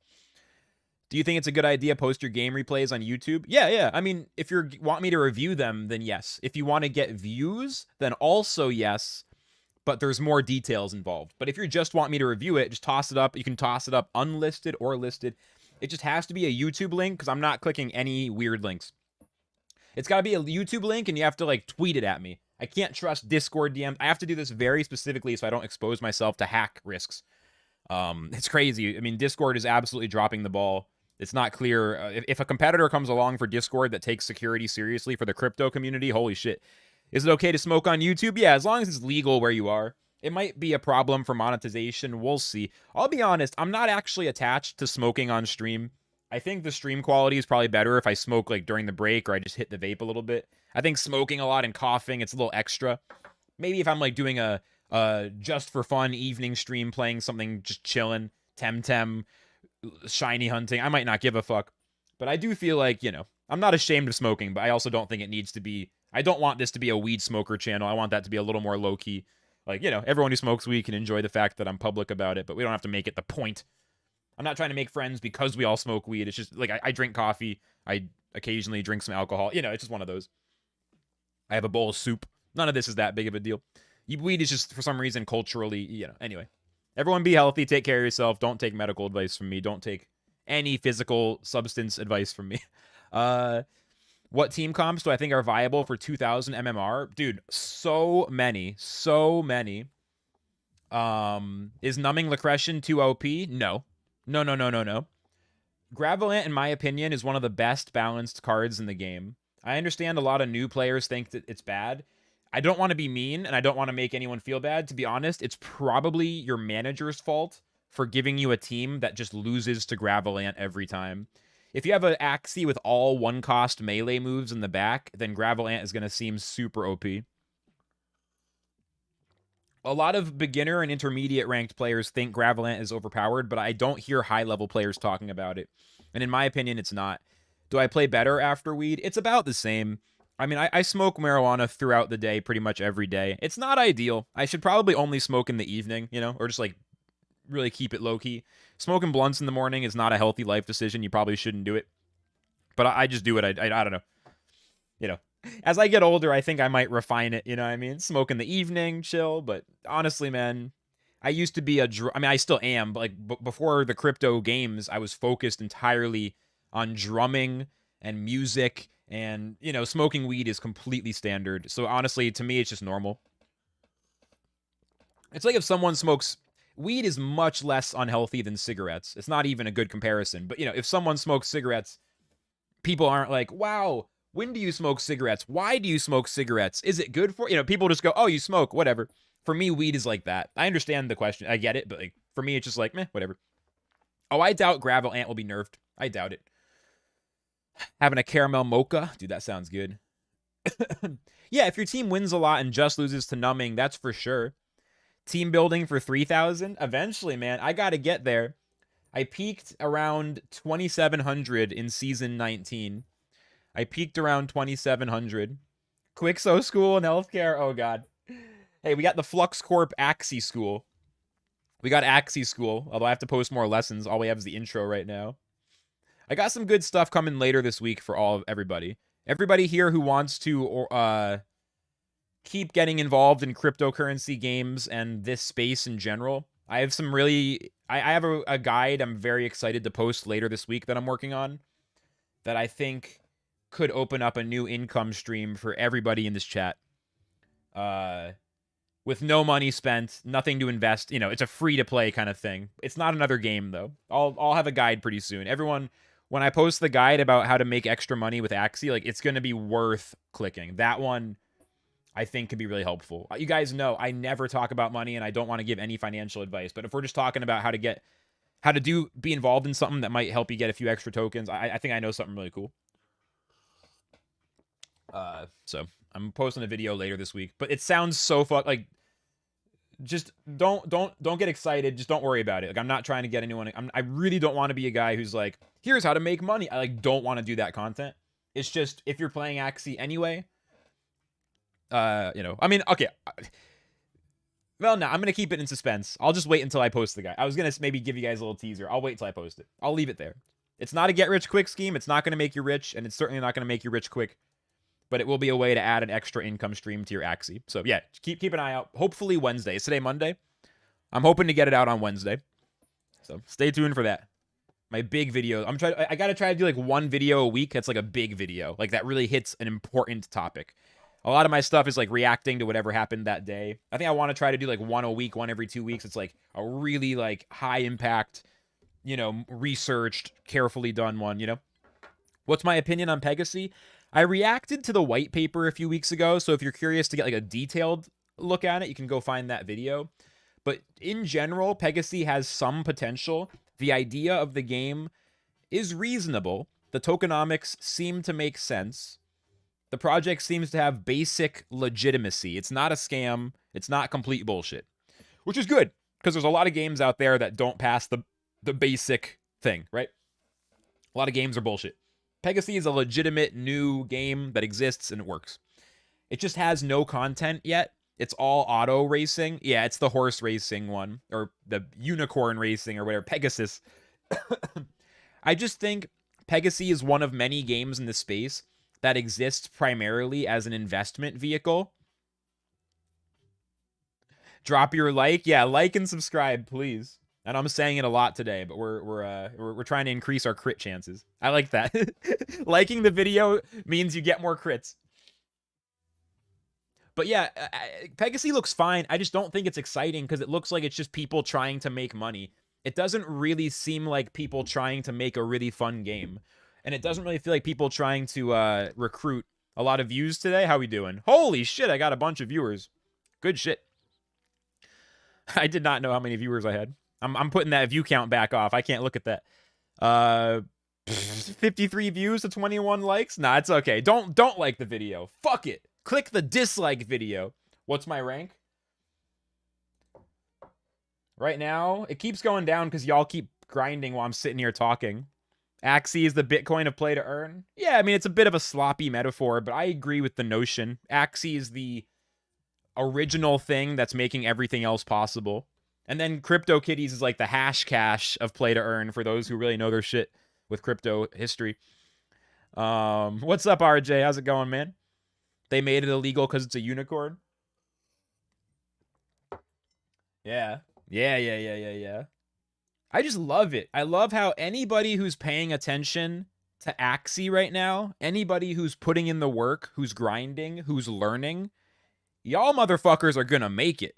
Do you think it's a good idea post your game replays on YouTube? Yeah. I mean, if you want me to review them, then yes. If you want to get views, then also yes. But there's more details involved. But if you just want me to review it, just toss it up. You can toss it up unlisted or listed. It just has to be a YouTube link because I'm not clicking any weird links. It's got to be a YouTube link and you have to like tweet it at me. I can't trust Discord DMs. I have to do this very specifically so I don't expose myself to hack risks. It's crazy. I mean, Discord is absolutely dropping the ball. It's not clear. If a competitor comes along for Discord that takes security seriously for the crypto community, holy shit. Is it okay to smoke on YouTube? Yeah, as long as it's legal where you are. It might be a problem for monetization. We'll see. I'll be honest, I'm not actually attached to smoking on stream. I think the stream quality is probably better if I smoke like during the break or I just hit the vape a little bit. I think smoking a lot and coughing, it's a little extra. Maybe if I'm like doing a just for fun evening stream playing something just chilling, Temtem, shiny hunting, I might not give a fuck. But I do feel like, you know, I'm not ashamed of smoking, but I also don't think it needs to be, I don't want this to be a weed smoker channel. I want that to be a little more low-key. Like, you know, everyone who smokes weed can enjoy the fact that I'm public about it, but we don't have to make it the point. I'm not trying to make friends because we all smoke weed. It's just, like, I drink coffee. I occasionally drink some alcohol. You know, it's just one of those. I have a bowl of soup. None of this is that big of a deal. Weed is just, for some reason, culturally, you know, anyway. Everyone be healthy. Take care of yourself. Don't take medical advice from me. Don't take any physical substance advice from me. What team comps do I think are viable for 2000 MMR? Dude, so many. Is Numbing Lacression too OP? No. Gravelant, in my opinion, is one of the best balanced cards in the game. I understand a lot of new players think that it's bad. I don't want to be mean, and I don't want to make anyone feel bad. To be honest, it's probably your manager's fault for giving you a team that just loses to Gravelant every time. If you have an Axie with all one-cost melee moves in the back, then Gravelant is going to seem super OP. A lot of beginner and intermediate ranked players think Gravelant is overpowered, but I don't hear high-level players talking about it. And in my opinion, it's not. Do I play better after weed? It's about the same. I mean, I smoke marijuana throughout the day pretty much every day. It's not ideal. I should probably only smoke in the evening, you know, or just like really keep it low-key. Smoking blunts in the morning is not a healthy life decision. You probably shouldn't do it. But I just do it. I don't know. You know, as I get older, I think I might refine it. You know what I mean? Smoke in the evening, chill. But honestly, man, I used to be I mean, I still am. But like before the crypto games, I was focused entirely on drumming and music. And, you know, smoking weed is completely standard. So honestly, to me, it's just normal. It's like if someone smokes... Weed is much less unhealthy than cigarettes. It's not even a good comparison. But, you know, if someone smokes cigarettes, people aren't like, wow, when do you smoke cigarettes? Why do you smoke cigarettes? Is it good for... You know, people just go, oh, you smoke, whatever. For me, weed is like that. I understand the question. I get it. But, like, for me, it's just like, meh, whatever. Oh, I doubt Gravelant will be nerfed. I doubt it. Having a caramel mocha? Dude, that sounds good. Yeah, if your team wins a lot and just loses to Numbing, that's for sure. Team building for 3,000? Eventually, man. I gotta get there. I peaked around 2,700 in Season 19. I peaked around 2,700. Quixo School and healthcare? Oh, God. Hey, we got the Flux Corp Axie School. We got Axie School, although I have to post more lessons. All we have is the intro right now. I got some good stuff coming later this week for everybody. Everybody here who wants to keep getting involved in cryptocurrency games and this space in general. I have some really... I have a guide I'm very excited to post later this week that I'm working on that I think could open up a new income stream for everybody in this chat. With no money spent, nothing to invest. You know, it's a free-to-play kind of thing. It's not another game, though. I'll have a guide pretty soon. Everyone... When I post the guide about how to make extra money with Axie, like, it's going to be worth clicking. That one, I think, could be really helpful. You guys know I never talk about money, and I don't want to give any financial advice. But if we're just talking about how to get how to be involved in something that might help you get a few extra tokens. I think I know something really cool. So I'm posting a video later this week, but it sounds so like, just don't get excited. Just don't worry about it. Like, I'm not trying to get anyone. I really don't want to be a guy who's like, here's how to make money. I like don't want to do that content. It's just, if you're playing Axie anyway, you know, I mean, okay. Well, no, I'm going to keep it in suspense. I'll just wait until I post the guy. I was going to maybe give you guys a little teaser. I'll wait till I post it. I'll leave it there. It's not a get rich quick scheme. It's not going to make you rich, and it's certainly not going to make you rich quick. But it will be a way to add an extra income stream to your Axie. So yeah, keep an eye out. Hopefully Wednesday. Is today Monday? I'm hoping to get it out on Wednesday. So stay tuned for that. My big video. I gotta try to do like one video a week. That's like a big video. Like that really hits an important topic. A lot of my stuff is like reacting to whatever happened that day. I think I want to try to do like one a week, one every 2 weeks. It's like a really like high impact, you know, researched, carefully done one, you know? What's my opinion on Pegasus? I reacted to the white paper a few weeks ago, so if you're curious to get like a detailed look at it, you can go find that video. But in general, Pegasus has some potential. The idea of the game is reasonable. The tokenomics seem to make sense. The project seems to have basic legitimacy. It's not a scam. It's not complete bullshit, which is good, because there's a lot of games out there that don't pass the basic thing, right? A lot of games are bullshit. Pegasus is a legitimate new game that exists, and it works. It just has no content yet. It's all auto racing. Yeah, it's the horse racing one, or the unicorn racing, or whatever. Pegasus. I just think Pegasus is one of many games in the space that exists primarily as an investment vehicle. Drop your like. Yeah, like and subscribe, please. And I'm saying it a lot today, but we're trying to increase our crit chances. I like that. Liking the video means you get more crits. But yeah, Pegasus looks fine. I just don't think it's exciting because it looks like it's just people trying to make money. It doesn't really seem like people trying to make a really fun game. And it doesn't really feel like people trying to recruit a lot of views today. How we doing? Holy shit, I got a bunch of viewers. Good shit. I did not know how many viewers I had. I'm putting that view count back off. I can't look at that. 53 views to 21 likes? Nah, it's okay. Don't like the video. Fuck it. Click the dislike video. What's my rank? Right now, it keeps going down because y'all keep grinding while I'm sitting here talking. Axie is the Bitcoin of play to earn. Yeah, I mean, it's a bit of a sloppy metaphor, but I agree with the notion. Axie is the original thing that's making everything else possible. And then CryptoKitties is like the hash cash of play to earn for those who really know their shit with crypto history. What's up, RJ? How's it going, man? They made it illegal because it's a unicorn. Yeah. I just love it. I love how anybody who's paying attention to Axie right now, anybody who's putting in the work, who's grinding, who's learning, y'all motherfuckers are gonna make it.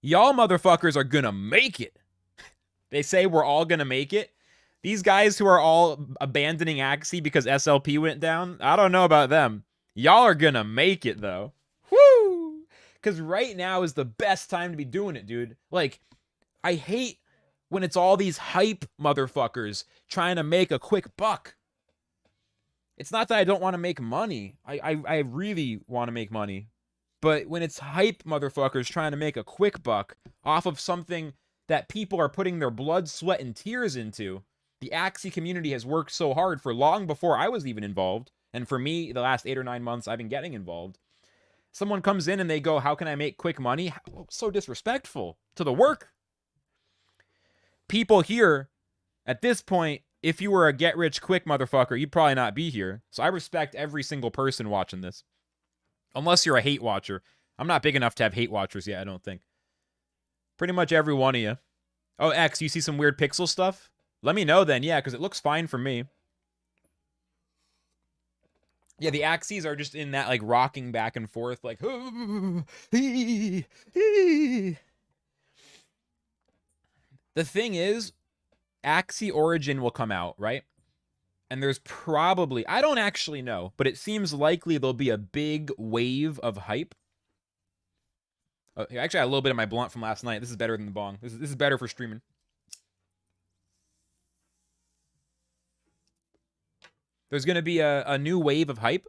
Y'all motherfuckers are gonna make it. They say we're all gonna make it. These guys who are all abandoning Axie because SLP went down, I don't know about them. Y'all are gonna make it, though. Woo! Because right now is the best time to be doing it, dude. Like, I hate when it's all these hype motherfuckers trying to make a quick buck. It's not that I don't want to make money. I really want to make money. But when it's hype motherfuckers trying to make a quick buck off of something that people are putting their blood, sweat, and tears into, the Axie community has worked so hard for long before I was even involved. And for me, the last 8 or 9 months, I've been getting involved. Someone comes in and they go, how can I make quick money? So disrespectful to the work. People here, at this point, if you were a get-rich-quick motherfucker, you'd probably not be here. So I respect every single person watching this. Unless you're a hate watcher. I'm not big enough to have hate watchers yet, I don't think. Pretty much every one of you. Oh, X, you see some weird pixel stuff? Let me know then, yeah, because it looks fine for me. Yeah, the Axies are just in that, like, rocking back and forth, like... The thing is, Axie Origin will come out, right? And there's probably... I don't actually know, but it seems likely there'll be a big wave of hype. Actually, I had a little bit of my blunt from last night. This is better than the bong. This is better for streaming. There's going to be a new wave of hype.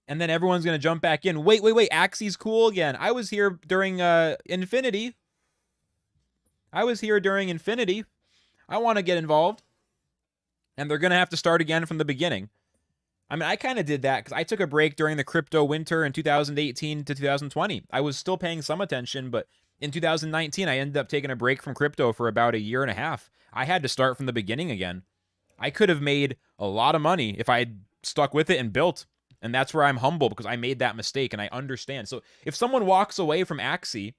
And then everyone's going to jump back in. Wait. Axie's cool again. I was here during Infinity. I want to get involved. And they're going to have to start again from the beginning. I mean, I kind of did that because I took a break during the crypto winter in 2018 to 2020. I was still paying some attention, but in 2019, I ended up taking a break from crypto for about a year and a half. I had to start from the beginning again. I could have made a lot of money if I had stuck with it and built. And that's where I'm humble, because I made that mistake and I understand. So if someone walks away from Axie,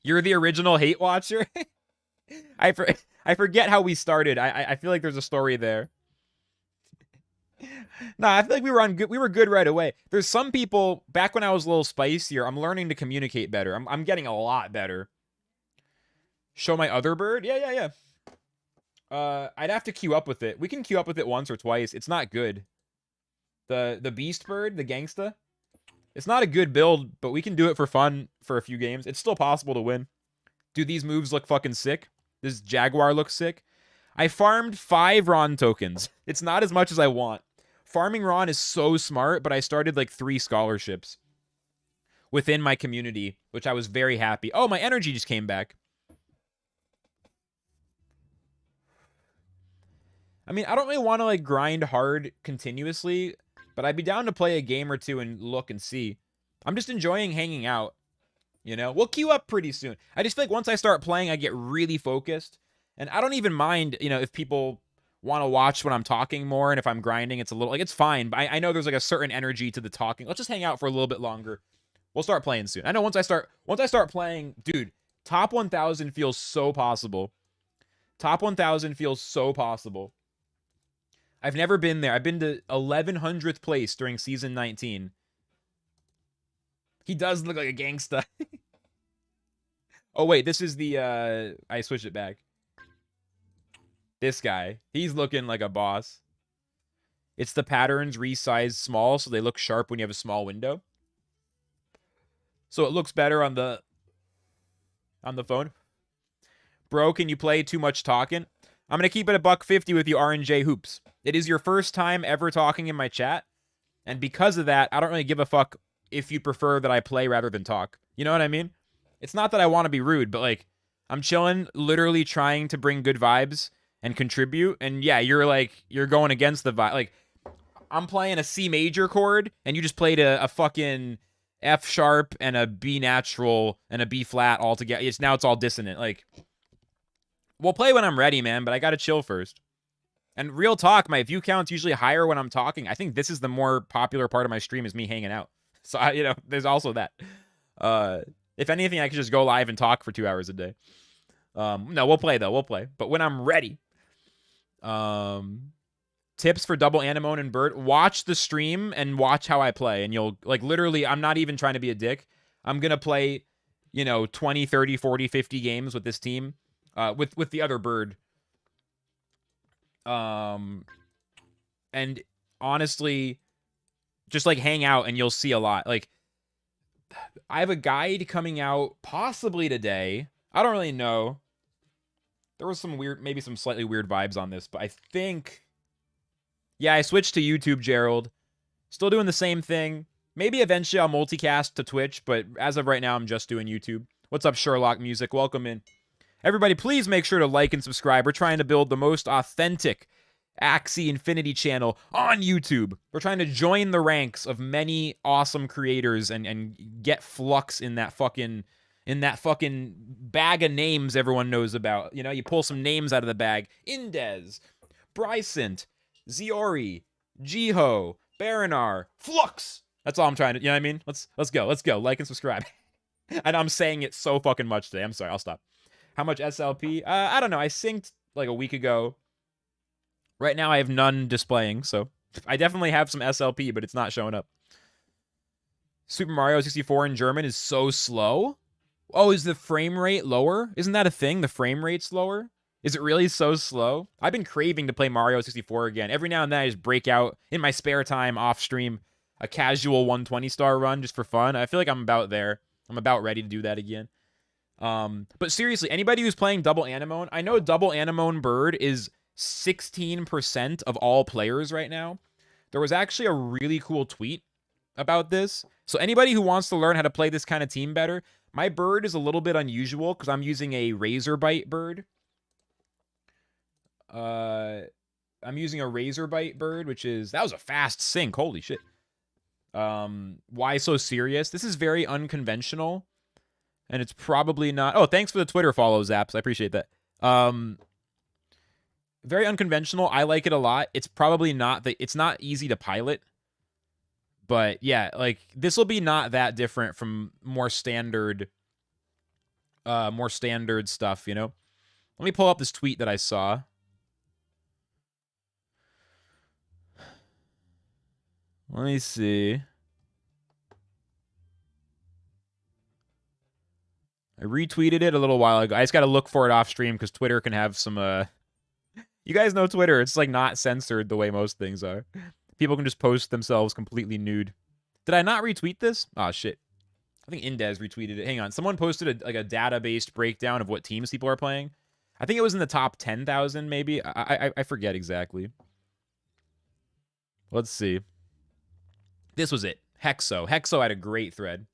you're the original hate watcher. I forget how we started. I feel like there's a story there. No, I feel like we were good right away. There's some people, back when I was a little spicier, I'm learning to communicate better. I'm getting a lot better. Show my other bird? Yeah. I'd have to queue up with it. We can queue up with it once or twice. It's not good. The beast bird, the gangsta. It's not a good build, but we can do it for fun for a few games. It's still possible to win. Do these moves look fucking sick? This Jaguar looks sick. I farmed 5 Ron tokens. It's not as much as I want. Farming Ron is so smart, but I started like 3 scholarships within my community, which I was very happy. Oh, my energy just came back. I mean, I don't really want to like grind hard continuously, but I'd be down to play a game or two and look and see. I'm just enjoying hanging out, you know? We'll queue up pretty soon. I just feel like once I start playing, I get really focused. And I don't even mind, you know, if people want to watch when I'm talking more, and if I'm grinding, it's a little, like, it's fine. But I know there's like a certain energy to the talking. Let's just hang out for a little bit longer. We'll start playing soon. I know once I start playing, dude, top 1,000 feels so possible. Top 1,000 feels so possible. I've never been there. I've been to 1100th place during season 19. He does look like a gangsta. Oh, wait, this is the, I switched it back. This guy. He's looking like a boss. It's the patterns resized small, so they look sharp when you have a small window. So it looks better on the phone. Bro, can you play too much talking? I'm going to keep it $150 with you, RNJ Hoops. It is your first time ever talking in my chat. And because of that, I don't really give a fuck if you prefer that I play rather than talk. You know what I mean? It's not that I want to be rude, but like, I'm chilling, literally trying to bring good vibes and contribute. And yeah, you're going against the vibe. Like, I'm playing a C major chord, and you just played a fucking F sharp and a B natural and a B flat all together. Now it's all dissonant. Like, we'll play when I'm ready, man, but I gotta chill first. And real talk, my view count's usually higher when I'm talking. I think this is the more popular part of my stream, is me hanging out. So, you know, there's also that. If anything, I could just go live and talk for 2 hours a day. No, we'll play, though. We'll play. But when I'm ready. Tips for double anemone and bird. Watch the stream and watch how I play. And you'll, like, literally, I'm not even trying to be a dick. I'm going to play, you know, 20, 30, 40, 50 games with this team. With the other bird. And honestly, just like hang out and you'll see a lot. Like, I have a guide coming out possibly today. I don't really know. There was some weird, maybe some slightly weird vibes on this, but I think, yeah, I switched to YouTube, Gerald. Still doing the same thing. Maybe eventually I'll multicast to Twitch, but as of right now, I'm just doing YouTube. What's up, Sherlock Music? Welcome in. Everybody, please make sure to like and subscribe. We're trying to build the most authentic Axie Infinity channel on YouTube. We're trying to join the ranks of many awesome creators and get Flux in that fucking bag of names everyone knows about. You know, you pull some names out of the bag. Indez, Brycent, Ziori, Jiho, Baranar, Flux. That's all I'm trying to, you know what I mean? Let's go. Like and subscribe. And I'm saying it so fucking much today. I'm sorry, I'll stop. How much SLP? I don't know. I synced like a week ago. Right now I have none displaying, so I definitely have some SLP, but it's not showing up. Super Mario 64 in German is so slow. Oh, is the frame rate lower? Isn't that a thing? The frame rate's lower? Is it really so slow? I've been craving to play Mario 64 again. Every now and then I just break out in my spare time off stream a casual 120 star run just for fun. I feel like I'm about there. I'm about ready to do that again. But seriously, anybody who's playing double anemone, I know double anemone bird is 16% of all players right now. There was actually a really cool tweet about this. So anybody who wants to learn how to play this kind of team better, my bird is a little bit unusual because I'm using a Razorbite bird. I'm using a Razorbite bird, which is... That was a fast sync. Holy shit. Why so serious? This is very unconventional. And it's probably not... Oh, thanks for the Twitter follow, Zaps. I appreciate that. Very unconventional. I like it a lot. It's probably not... It's not easy to pilot. But yeah, like, this will be not that different from more standard stuff, you know? Let me pull up this tweet that I saw. Let me see. I retweeted it a little while ago. I just got to look for it off stream because Twitter can have some... You guys know Twitter. It's like not censored the way most things are. People can just post themselves completely nude. Did I not retweet this? Oh, shit. I think Indez retweeted it. Hang on. Someone posted a data-based breakdown of what teams people are playing. I think it was in the top 10,000, maybe. I forget exactly. Let's see. This was it. Hexo. Hexo had a great thread.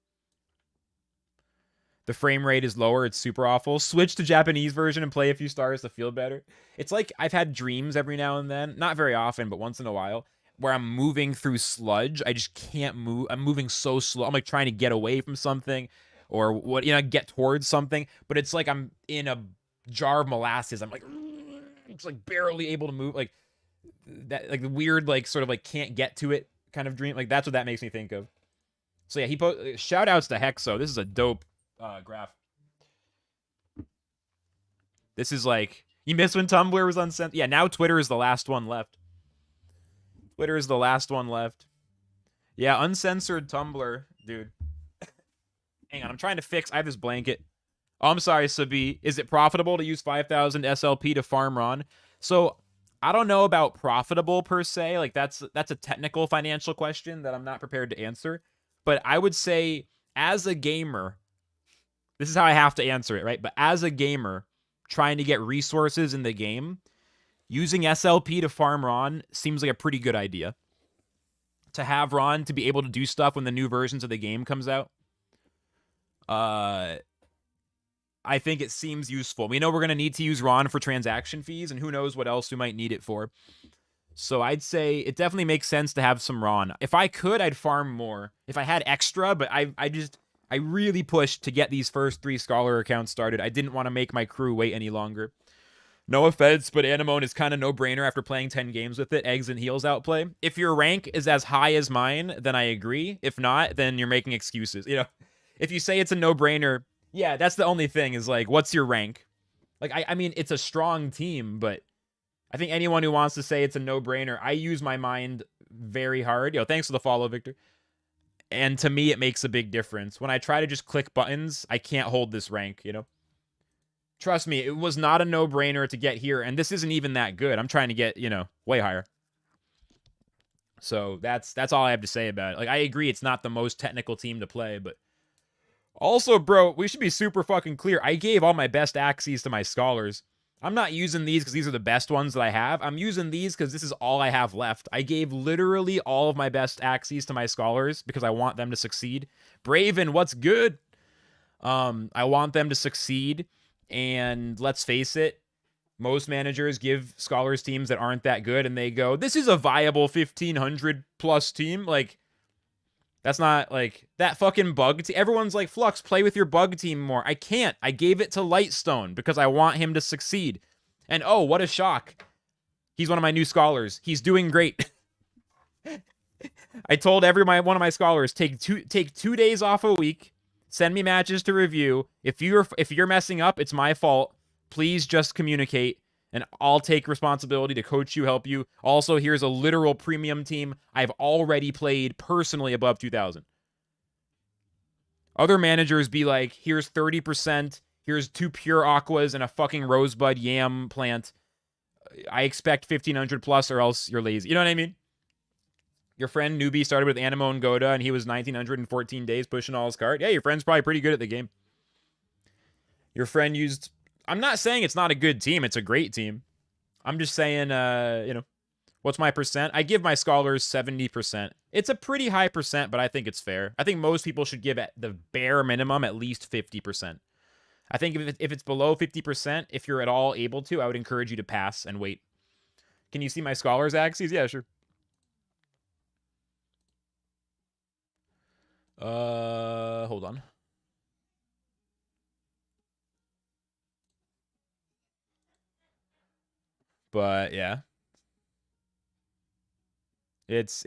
The frame rate is lower. It's super awful. Switch to Japanese version and play a few stars to feel better. It's like I've had dreams every now and then. Not very often, but once in a while. Where I'm moving through sludge. I just can't move. I'm moving so slow. I'm like trying to get away from something. Or what, get towards something. But it's like I'm in a jar of molasses. I'm like... It's like barely able to move. Like that, like the weird, like sort of like can't get to it kind of dream. Like that's what that makes me think of. So yeah, shout outs to Hexo. This is a dope graph. This is like, you missed when Tumblr was uncensored. Yeah, now Twitter is the last one left. Twitter is the last one left. Yeah, uncensored Tumblr, dude. Hang on, I'm trying to fix. I have this blanket. Oh, I'm sorry, Sabi. Is it profitable to use 5,000 SLP to farm Ron? So I don't know about profitable per se. Like that's a technical financial question that I'm not prepared to answer. But I would say as a gamer, this is how I have to answer it, right? But as a gamer trying to get resources in the game, using SLP to farm Ron seems like a pretty good idea. To have Ron to be able to do stuff when the new versions of the game comes out. I think it seems useful. We know we're going to need to use Ron for transaction fees, and who knows what else we might need it for. So I'd say it definitely makes sense to have some Ron. If I could, I'd farm more. If I had extra, but I really pushed to get these first 3 Scholar accounts started. I didn't want to make my crew wait any longer. No offense, but Anemone is kind of no-brainer after playing 10 games with it. Eggs and heals outplay. If your rank is as high as mine, then I agree. If not, then you're making excuses. If you say it's a no-brainer... Yeah, that's the only thing is, like, what's your rank? Like, I mean, it's a strong team, but I think anyone who wants to say it's a no-brainer, I use my mind very hard. Thanks for the follow, Victor. And to me, it makes a big difference. When I try to just click buttons, I can't hold this rank, Trust me, it was not a no-brainer to get here, and this isn't even that good. I'm trying to get, way higher. So that's all I have to say about it. Like, I agree it's not the most technical team to play, but... Also, bro, we should be super fucking clear. I gave all my best Axies to my Scholars. I'm not using these because these are the best ones that I have. I'm using these because this is all I have left. I gave literally all of my best Axies to my Scholars because I want them to succeed. Braven, what's good? I want them to succeed. And let's face it, most managers give Scholars teams that aren't that good and they go, this is a viable 1,500 plus team. Like... That's not, like, that fucking bug team. Everyone's like, Flux, play with your bug team more. I can't. I gave it to Lightstone because I want him to succeed. And, oh, what a shock. He's one of my new Scholars. He's doing great. I told one of my Scholars, take 2 days off a week. Send me matches to review. If you're messing up, it's my fault. Please just communicate. And I'll take responsibility to coach you, help you. Also, here's a literal premium team I've already played personally above 2,000. Other managers be like, here's 30%, here's 2 pure aquas and a fucking rosebud yam plant. I expect 1,500 plus or else you're lazy. You know what I mean? Your friend Newbie started with Animo and Goda and he was 1,914 days pushing all his cart. Yeah, your friend's probably pretty good at the game. Your friend used... I'm not saying it's not a good team. It's a great team. I'm just saying, you know, what's my percent? I give my scholars 70%. It's a pretty high percent, but I think it's fair. I think most people should give at the bare minimum at least 50%. I think if it's below 50%, if you're at all able to, I would encourage you to pass and wait. Can you see my scholars axes? Yeah, sure. Hold on. But yeah. It's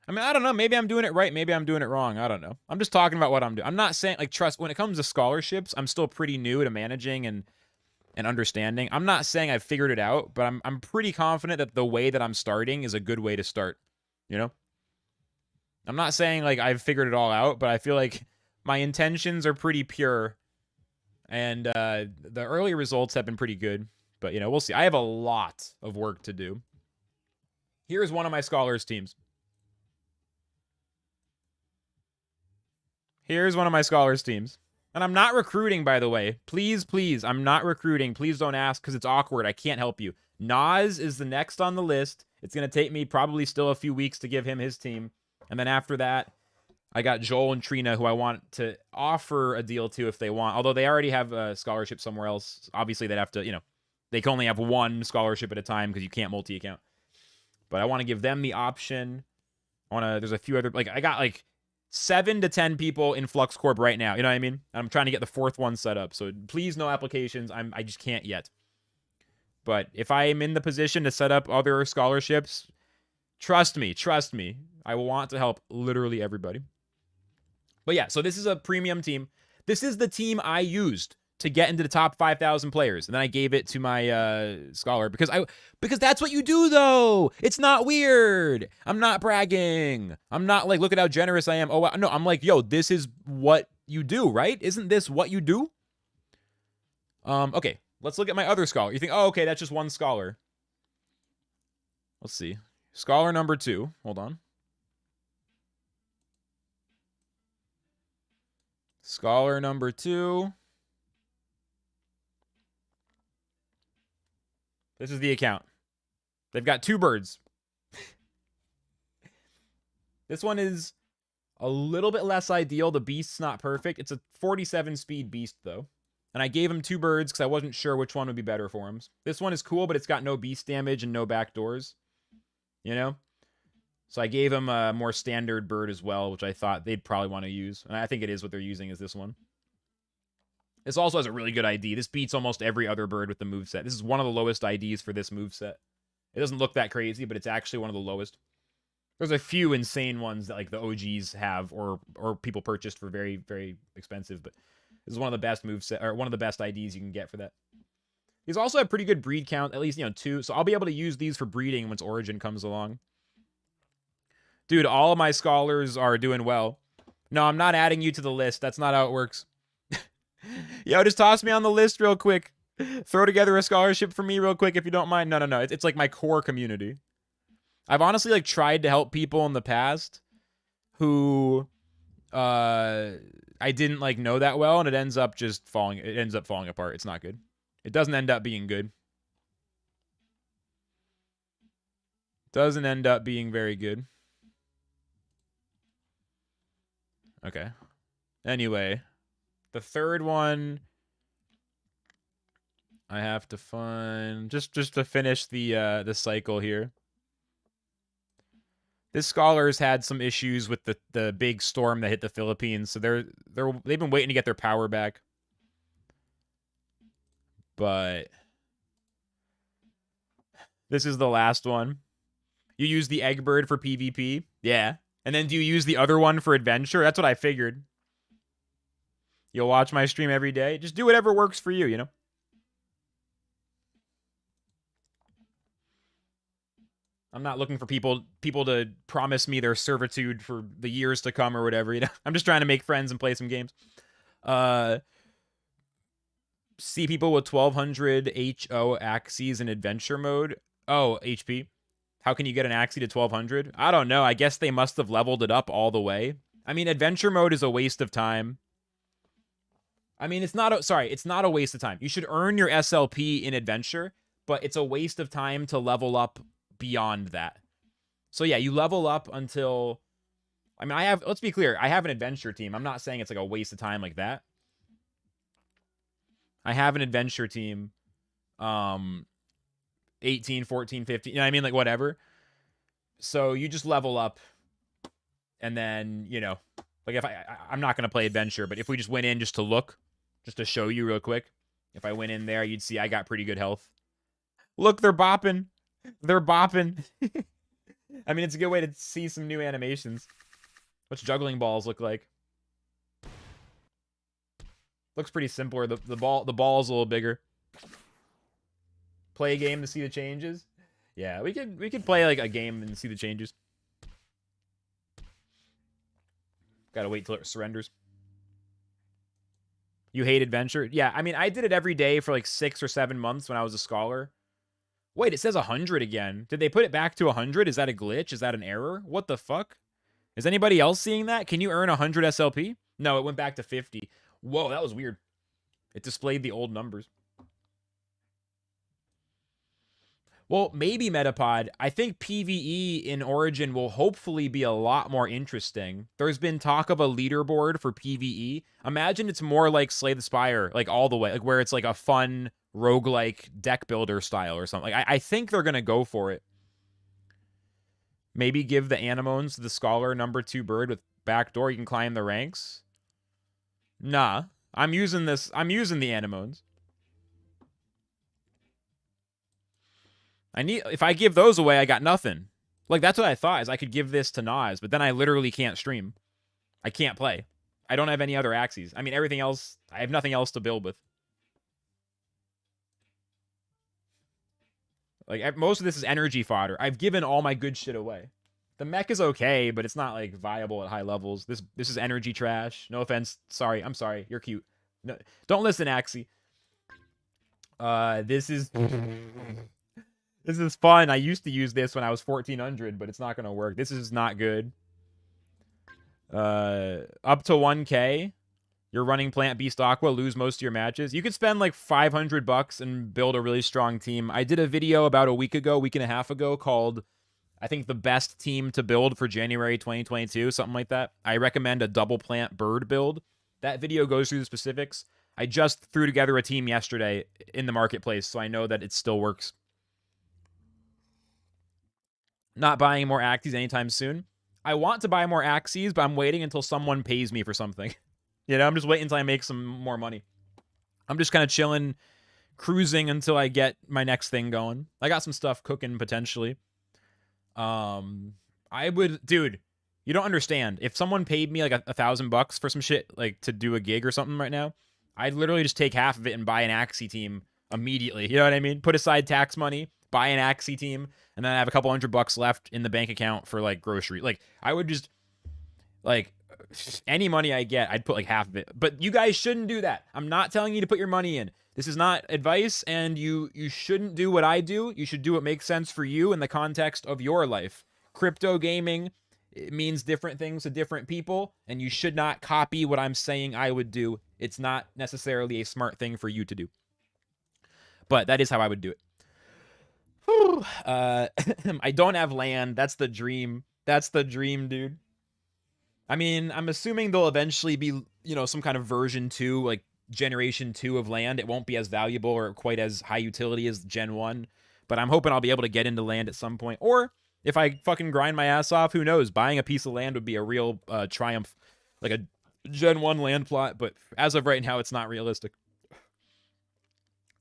I mean, I don't know. Maybe I'm doing it right. Maybe I'm doing it wrong. I don't know. I'm just talking about what I'm doing. I'm not saying, like, trust, when it comes to scholarships, I'm still pretty new to managing and understanding. I'm not saying I've figured it out, but I'm pretty confident that the way that I'm starting is a good way to start, you know? I'm not saying, like, I've figured it all out, but I feel like my intentions are pretty pure, and the early results have been pretty good. But, you know, we'll see. I have a lot of work to do. Here's one of my scholars teams. Here's one of my scholars teams. And I'm not recruiting, by the way. Please, please, I'm not recruiting. Please don't ask, because it's awkward. I can't help you. Nas is the next on the list. It's going to take me probably still a few weeks to give him his team. And then after that, I got Joel and Trina, who I want to offer a deal to if they want. Although they already have a scholarship somewhere else. Obviously, they'd have to, you know, they can only have one scholarship at a time because you can't multi-account. But I want to give them the option. There's a few other, like, I got like 7 to 10 people in Flux Corp right now. You know what I mean? I'm trying to get the 4th one set up. So please, no applications. I just can't yet. But if I am in the position to set up other scholarships, trust me, I want to help literally everybody. But yeah, so this is a premium team. This is the team I used to get into the top 5,000 players. And then I gave it to my scholar because that's what you do, though. It's not weird. I'm not bragging. I'm not like, look at how generous I am. Oh, no, I'm like, yo, this is what you do, right? Isn't this what you do? Okay, let's look at my other scholar. You think, oh, okay, that's just one scholar. Let's see. Scholar number 2. Hold on. Scholar number 2. This is the account. They've got 2 birds. This one is a little bit less ideal. The beast's not perfect. It's a 47 speed beast, though. And I gave him 2 birds because I wasn't sure which one would be better for him. This one is cool, but it's got no beast damage and no backdoors. You know? So I gave him a more standard bird as well, which I thought they'd probably want to use. And I think it is what they're using is this one. This also has a really good ID. This beats almost every other bird with the moveset. This is one of the lowest IDs for this moveset. It doesn't look that crazy, but it's actually one of the lowest. There's a few insane ones that like the OGs have or people purchased for very, very expensive, but this is one of the best moveset or one of the best IDs you can get for that. These also have pretty good breed count, at least, you know, 2. So I'll be able to use these for breeding once Origin comes along. Dude, all of my scholars are doing well. No, I'm not adding you to the list. That's not how it works. Yo, just toss me on the list real quick. Throw together a scholarship for me real quick if you don't mind. No. It's like my core community. I've honestly like tried to help people in the past who I didn't like know that well, and it ends up falling apart. It's not good. It doesn't end up being good. Doesn't end up being very good. Okay. Anyway, the third one I have to find just to finish the cycle here. This scholar's had some issues with the big storm that hit the Philippines, so they've been waiting to get their power back. But this is the last one. You use the egg bird for PvP? Yeah. And then do you use the other one for adventure? That's what I figured. You'll watch my stream every day. Just do whatever works for you, you know? I'm not looking for people to promise me their servitude for the years to come or whatever, you know? I'm just trying to make friends and play some games. See people with 1200 HO Axies in adventure mode. Oh, HP. How can you get an Axie to 1200? I don't know. I guess they must have leveled it up all the way. I mean, adventure mode is a waste of time. I mean, it's not a waste of time. You should earn your SLP in adventure, but it's a waste of time to level up beyond that. So yeah, you level up until, I mean, let's be clear, I have an adventure team. I'm not saying it's like a waste of time like that. I have an adventure team, 18, 14, 15, you know what I mean? Like, whatever. So you just level up, and then, you know, like if I'm not going to play adventure, but if we just went in just to look, just to show you real quick, if I went in there, you'd see I got pretty good health. Look, they're bopping. They're bopping. I mean, it's a good way to see some new animations. What's juggling balls look like? Looks pretty simpler. The ball's a little bigger. Play a game to see the changes. Yeah, we could play like a game and see the changes. Gotta wait till it surrenders. You hate adventure? Yeah, I mean, I did it every day for like 6 or 7 months when I was a scholar. Wait, it says 100 again. Did they put it back to 100? Is that a glitch? Is that an error? What the fuck? Is anybody else seeing that? Can you earn 100 SLP? No, it went back to 50. Whoa, that was weird. It displayed the old numbers. Well, maybe Metapod. I think PvE in Origin will hopefully be a lot more interesting. There's been talk of a leaderboard for PvE. Imagine it's more like Slay the Spire, like all the way, like where it's like a fun roguelike deck builder style or something. Like, I think they're going to go for it. Maybe give the Anemones to the Scholar #2 bird with backdoor. You can climb the ranks. Nah, I'm using this. I'm using the Anemones. If I give those away, I got nothing. Like, that's what I thought, is I could give this to Nas, but then I literally can't stream. I can't play. I don't have any other Axies. I mean, everything else, I have nothing else to build with. Like, most of this is energy fodder. I've given all my good shit away. The mech is okay, but it's not, like, viable at high levels. This is energy trash. No offense. Sorry. I'm sorry. You're cute. No, don't listen, Axie. This is... This is fun. I used to use this when I was 1400, but it's not going to work. This is not good. Up to 1K. You're running Plant Beast Aqua, lose most of your matches. You could spend like $500 and build a really strong team. I did a video about a week and a half ago called, I think, the best team to build for January 2022, something like that. I recommend a double plant bird build. That video goes through the specifics. I just threw together a team yesterday in the marketplace, so I know that it still works. Not buying more Axies anytime soon. I want to buy more Axies, but I'm waiting until someone pays me for something. You know, I'm just waiting until I make some more money. I'm just kind of chilling, cruising until I get my next thing going. I got some stuff cooking potentially. I would, dude, you don't understand. If someone paid me like $1,000 for some shit, like to do a gig or something right now, I'd literally just take half of it and buy an Axie team immediately. You know what I mean? Put aside tax money, buy an Axie team, and then I have a couple $100 left in the bank account for like grocery. Like, I would just, like, any money I get, I'd put like half of it. But you guys shouldn't do that. I'm not telling you to put your money in. This is not advice, and you shouldn't do what I do. You should do what makes sense for you in the context of your life. Crypto gaming, it means different things to different people, and you should not copy what I'm saying I would do. It's not necessarily a smart thing for you to do. But that is how I would do it. I don't have land. That's the dream. That's the dream, dude. I mean, I'm assuming there'll eventually be, you know, some kind of version 2, like generation 2 of land. It won't be as valuable or quite as high utility as Gen 1, but I'm hoping I'll be able to get into land at some point. Or if I fucking grind my ass off, who knows? Buying a piece of land would be a real triumph, like a Gen 1 land plot, but as of right now, it's not realistic.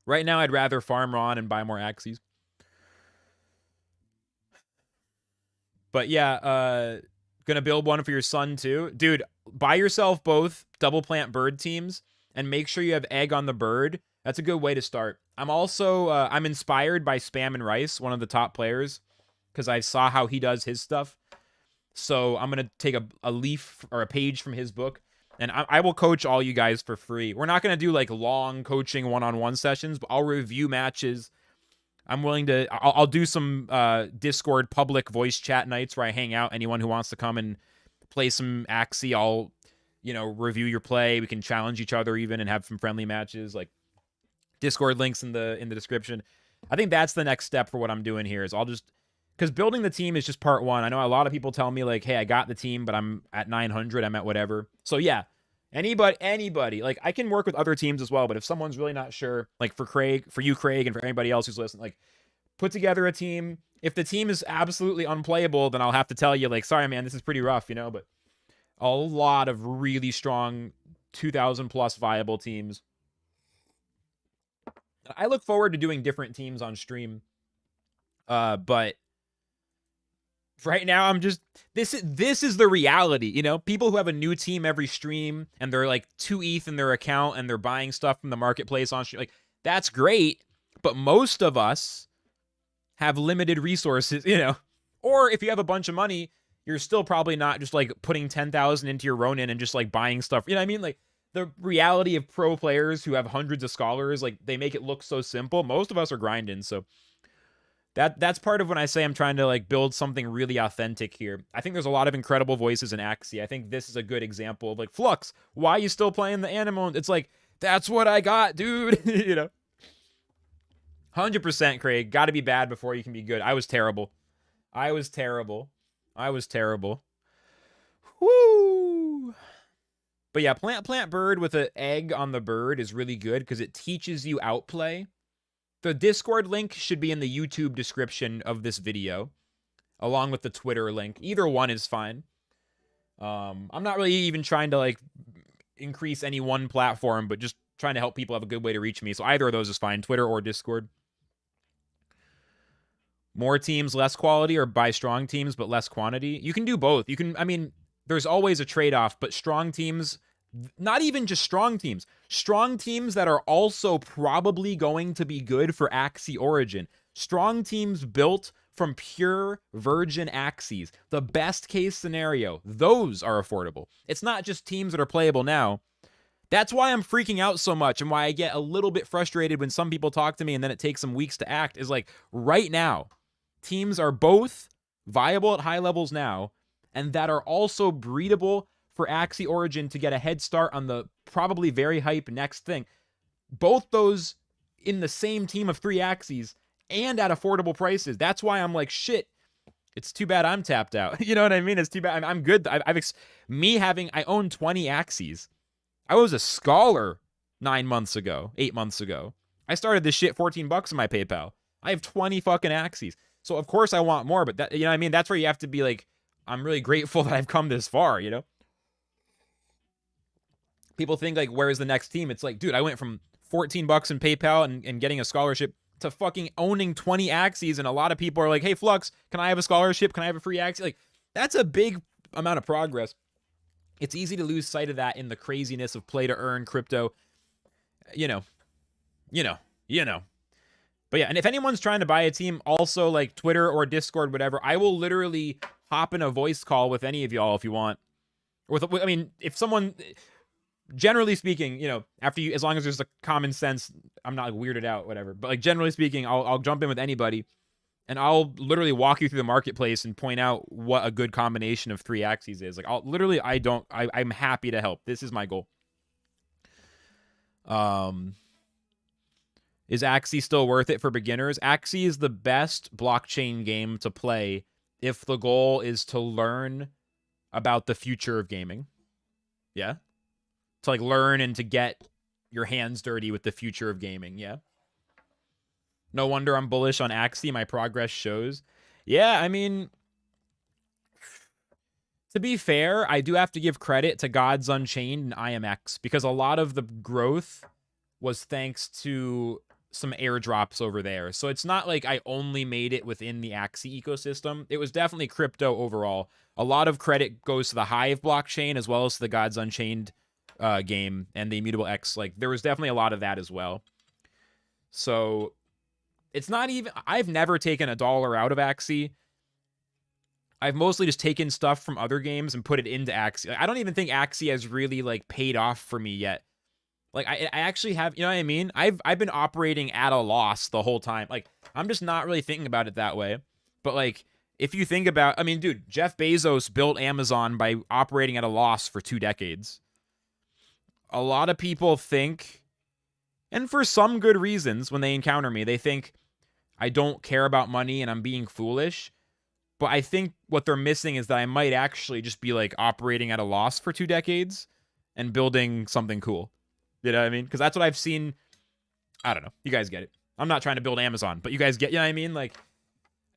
Right now, I'd rather farm on and buy more Axies. But yeah, gonna build one for your son too. Dude, buy yourself both double plant bird teams and make sure you have egg on the bird. That's a good way to start. I'm also, I'm inspired by Spam and Rice, one of the top players, because I saw how he does his stuff. So I'm gonna take a leaf or a page from his book, and I will coach all you guys for free. We're not gonna do like long coaching one-on-one sessions, but I'll review matches. I'm willing to, I'll do some Discord public voice chat nights where I hang out. Anyone who wants to come and play some Axie, I'll, you know, review your play. We can challenge each other even and have some friendly matches. Like, Discord links in the description. I think that's the next step for what I'm doing here is I'll just, because building the team is just part one. I know a lot of people tell me like, hey, I got the team, but I'm at 900, I'm at whatever. So yeah, anybody, like I can work with other teams as well, but if someone's really not sure, like for Craig, and for anybody else who's listening, like put together a team. If the team is absolutely unplayable, then I'll have to tell you like, sorry, man, this is pretty rough, you know, but a lot of really strong 2,000 plus viable teams. I look forward to doing different teams on stream. But right now I'm just this is the reality, you know? People who have a new team every stream and they're like 2 ETH in their account and they're buying stuff from the marketplace on stream, like that's great, but most of us have limited resources, you know. Or if you have a bunch of money, you're still probably not just like putting 10,000 into your Ronin and just like buying stuff. You know what I mean? Like the reality of pro players who have hundreds of scholars, like they make it look so simple. Most of us are grinding, so that's part of when I say I'm trying to like build something really authentic here. I think there's a lot of incredible voices in Axie. I think this is a good example of like, Flux, why are you still playing the animal? It's like, that's what I got, dude. You know, 100% Craig, got to be bad before you can be good. I was terrible. Woo. But yeah, plant bird with an egg on the bird is really good because it teaches you outplay. The Discord link should be in the YouTube description of this video, along with the Twitter link. Either one is fine. I'm not really even trying to like increase any one platform, but just trying to help people have a good way to reach me. So either of those is fine, Twitter or Discord. More teams, less quality, or buy strong teams but less quantity. You can do both. You can, I mean, there's always a trade-off, but strong teams, not even just strong teams that are also probably going to be good for Axie Origin. Strong teams built from pure virgin Axies. The best case scenario, those are affordable. It's not just teams that are playable now. That's why I'm freaking out so much and why I get a little bit frustrated when some people talk to me and then it takes some weeks to act, is like right now, teams are both viable at high levels now and that are also breedable for Axie Origin to get a head start on the probably very hype next thing. Both those in the same team of 3 Axies and at affordable prices. That's why I'm like, shit, it's too bad I'm tapped out. You know what I mean? It's too bad. I'm good. I own 20 Axies. I was a scholar 8 months ago. I started this shit $14 in my PayPal. I have 20 fucking Axies. So of course I want more, but that, you know what I mean? That's where you have to be like, I'm really grateful that I've come this far, you know? People think like, where's the next team? It's like, dude, I went from $14 in PayPal and getting a scholarship to fucking owning 20 Axies. And a lot of people are like, hey, Flux, can I have a scholarship? Can I have a free Axie? Like, that's a big amount of progress. It's easy to lose sight of that in the craziness of play to earn crypto. You know. But yeah, and if anyone's trying to buy a team, also like Twitter or Discord, whatever, I will literally hop in a voice call with any of y'all if you want. I mean, if someone, generally speaking, you know, after you, as long as there's a common sense, I'm not weirded out, whatever. But like generally speaking, I'll jump in with anybody, and I'll literally walk you through the marketplace and point out what a good combination of 3 Axies is. Like I'm happy to help. This is my goal. Is Axie still worth it for beginners? Axie is the best blockchain game to play if the goal is to learn about the future of gaming. Yeah? To like learn and to get your hands dirty with the future of gaming. Yeah? No wonder I'm bullish on Axie. My progress shows. Yeah, I mean, to be fair, I do have to give credit to Gods Unchained and IMX because a lot of the growth was thanks to some airdrops over there. So it's not like I only made it within the Axie ecosystem. It was definitely crypto overall. A lot of credit goes to the Hive blockchain as well as to the Gods Unchained game and the Immutable X. Like there was definitely a lot of that as well. So it's not even, I've never taken $1 out of Axie. I've mostly just taken stuff from other games and put it into Axie. I don't even think Axie has really like paid off for me yet. Like I actually have, you know what I mean? I've been operating at a loss the whole time. Like I'm just not really thinking about it that way. But like if you think about, I mean, dude, Jeff Bezos built Amazon by operating at a loss for 2 decades. A lot of people think, and for some good reasons, when they encounter me, they think, I don't care about money and I'm being foolish. But I think what they're missing is that I might actually just be like operating at a loss for 2 decades and building something cool. You know what I mean? Because that's what I've seen. I don't know. You guys get it. I'm not trying to build Amazon, but you guys get, you know what I mean? Like,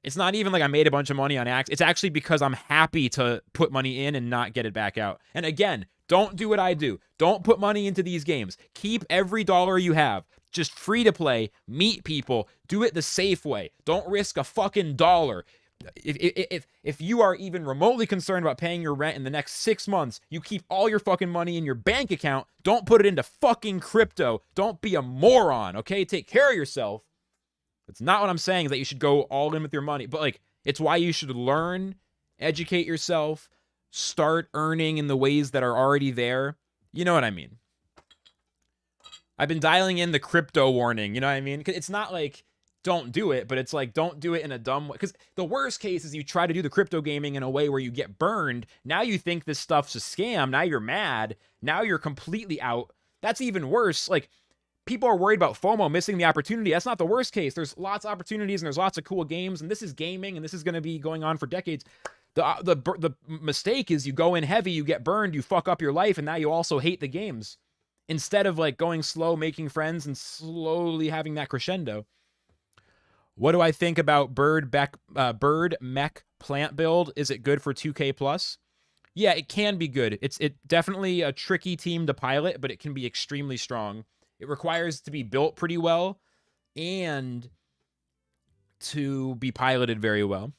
it's not even like I made a bunch of money on Axie. It's actually because I'm happy to put money in and not get it back out. And again, don't do what I do. Don't put money into these games. Keep every dollar you have. Just free to play, meet people, do it the safe way. Don't risk a fucking dollar. If you are even remotely concerned about paying your rent in the next 6 months, you keep all your fucking money in your bank account. Don't put it into fucking crypto. Don't be a moron, okay? Take care of yourself. It's not what I'm saying is that you should go all in with your money, but like, it's why you should learn, educate yourself, start earning in the ways that are already there. You know what I mean? I've been dialing in the crypto warning, you know what I mean? It's not like don't do it, but it's like don't do it in a dumb way. Because the worst case is you try to do the crypto gaming in a way where you get burned. Now you think this stuff's a scam. Now you're mad. Now you're completely out. That's even worse. Like, people are worried about FOMO, missing the opportunity. That's not the worst case. There's lots of opportunities and there's lots of cool games, and this is gaming, and this is going to be going on for decades. The mistake is you go in heavy, you get burned, you fuck up your life, and now you also hate the games. Instead of like going slow, making friends, and slowly having that crescendo. What do I think about Bird Mech plant build? Is it good for 2K plus? Yeah, it can be good. It's definitely a tricky team to pilot, but it can be extremely strong. It requires to be built pretty well and to be piloted very well.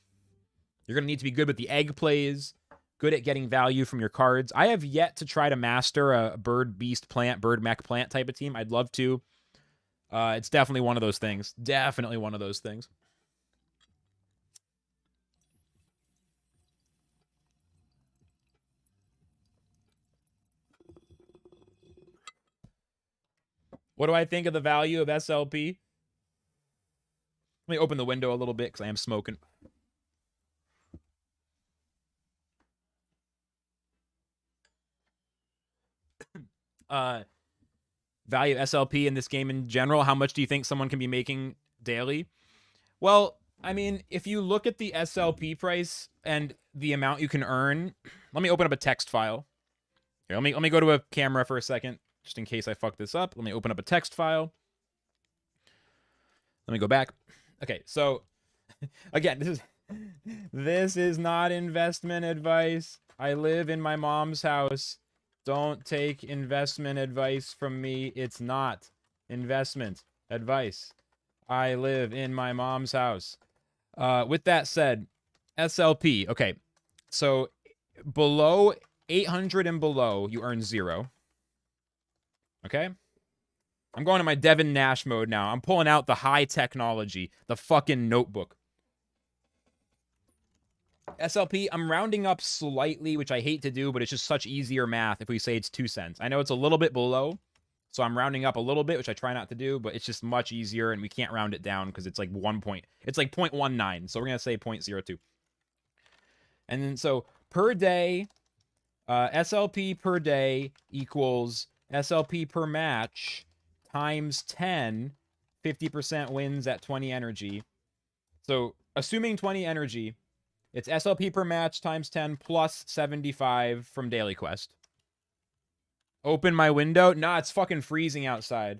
You're going to need to be good with the egg plays, good at getting value from your cards. I have yet to try to master a bird beast plant, bird mech plant type of team. I'd love to. It's definitely one of those things. Definitely one of those things. What do I think of the value of SLP? Let me open the window a little bit because I am smoking. Value SLP in this game in general. How much do you think someone can be making daily? Well, I mean, if you look at the SLP price and the amount you can earn, let me open up a text file. Here, let me go to a camera for a second, just in case I fuck this up. Let me open up a text file. Let me go back. Okay, so again, this is not investment advice. I live in my mom's house. Don't take investment advice from me. It's not investment advice. I live in my mom's house. With that said, SLP. Okay, so below 800 and below, you earn 0. Okay? I'm going to my Devin Nash mode now. I'm pulling out the high technology, the fucking notebook. SLP, I'm rounding up slightly, which I hate to do, but it's just such easier math if we say it's 2 cents. I know it's a little bit below, so I'm rounding up a little bit, which I try not to do, but it's just much easier, and we can't round it down because it's like 1 point. It's like 0.19, so we're going to say 0.02. And then, so per day, SLP per day equals SLP per match times 10, 50% wins at 20 energy. So, assuming 20 energy, it's SLP per match times 10 plus 75 from Daily Quest. Open my window? Nah, it's fucking freezing outside.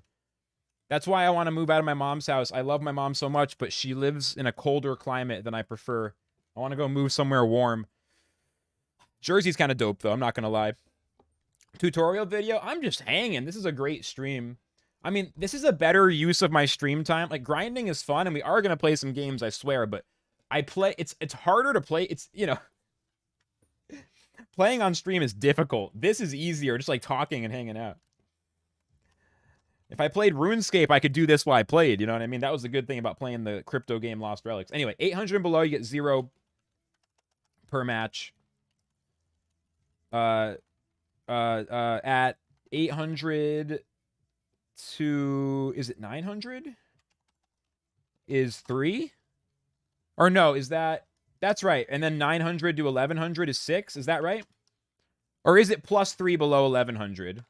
That's why I want to move out of my mom's house. I love my mom so much, but she lives in a colder climate than I prefer. I want to go move somewhere warm. Jersey's kind of dope, though. I'm not going to lie. Tutorial video? I'm just hanging. This is a great stream. I mean, this is a better use of my stream time. Like, grinding is fun, and we are going to play some games, I swear, but I play, it's harder to play. It's, you know, playing on stream is difficult. This is easier, just like talking and hanging out. If I played RuneScape, I could do this while I played, you know what I mean? That was the good thing about playing the crypto game Lost Relics. Anyway, 800 and below, you get 0 per match. At 800 to, is it 900? Is 3? Or no, is that... That's right. And then 900 to 1100 is 6. Is that right? Or is it plus 3 below 1100?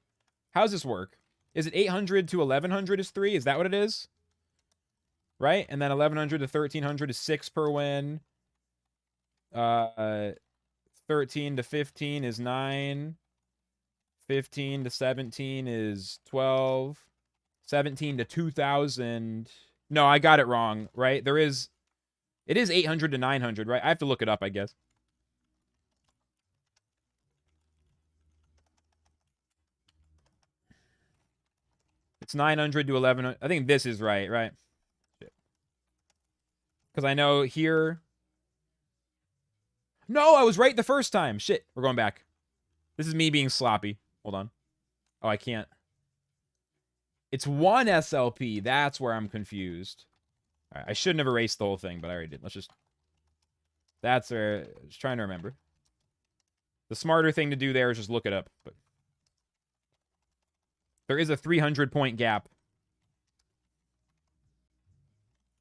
How does this work? Is it 800 to 1100 is 3? Is that what it is? right? And then 1100 to 1300 is 6 per win. 13 to 15 is 9. 15 to 17 is 12. 17 to 2000. No, I got it wrong, right? It is 800 to 900, right? I have to look it up, I guess. It's 900 to 1100. I think this is right? Because I know here. No, I was right the first time. Shit, we're going back. This is me being sloppy. Hold on. Oh, I can't. It's 1 SLP. That's where I'm confused. All right, I shouldn't have erased the whole thing, but I already did. Let's just... That's where... Just trying to remember. The smarter thing to do there is just look it up. But there is a 300-point gap.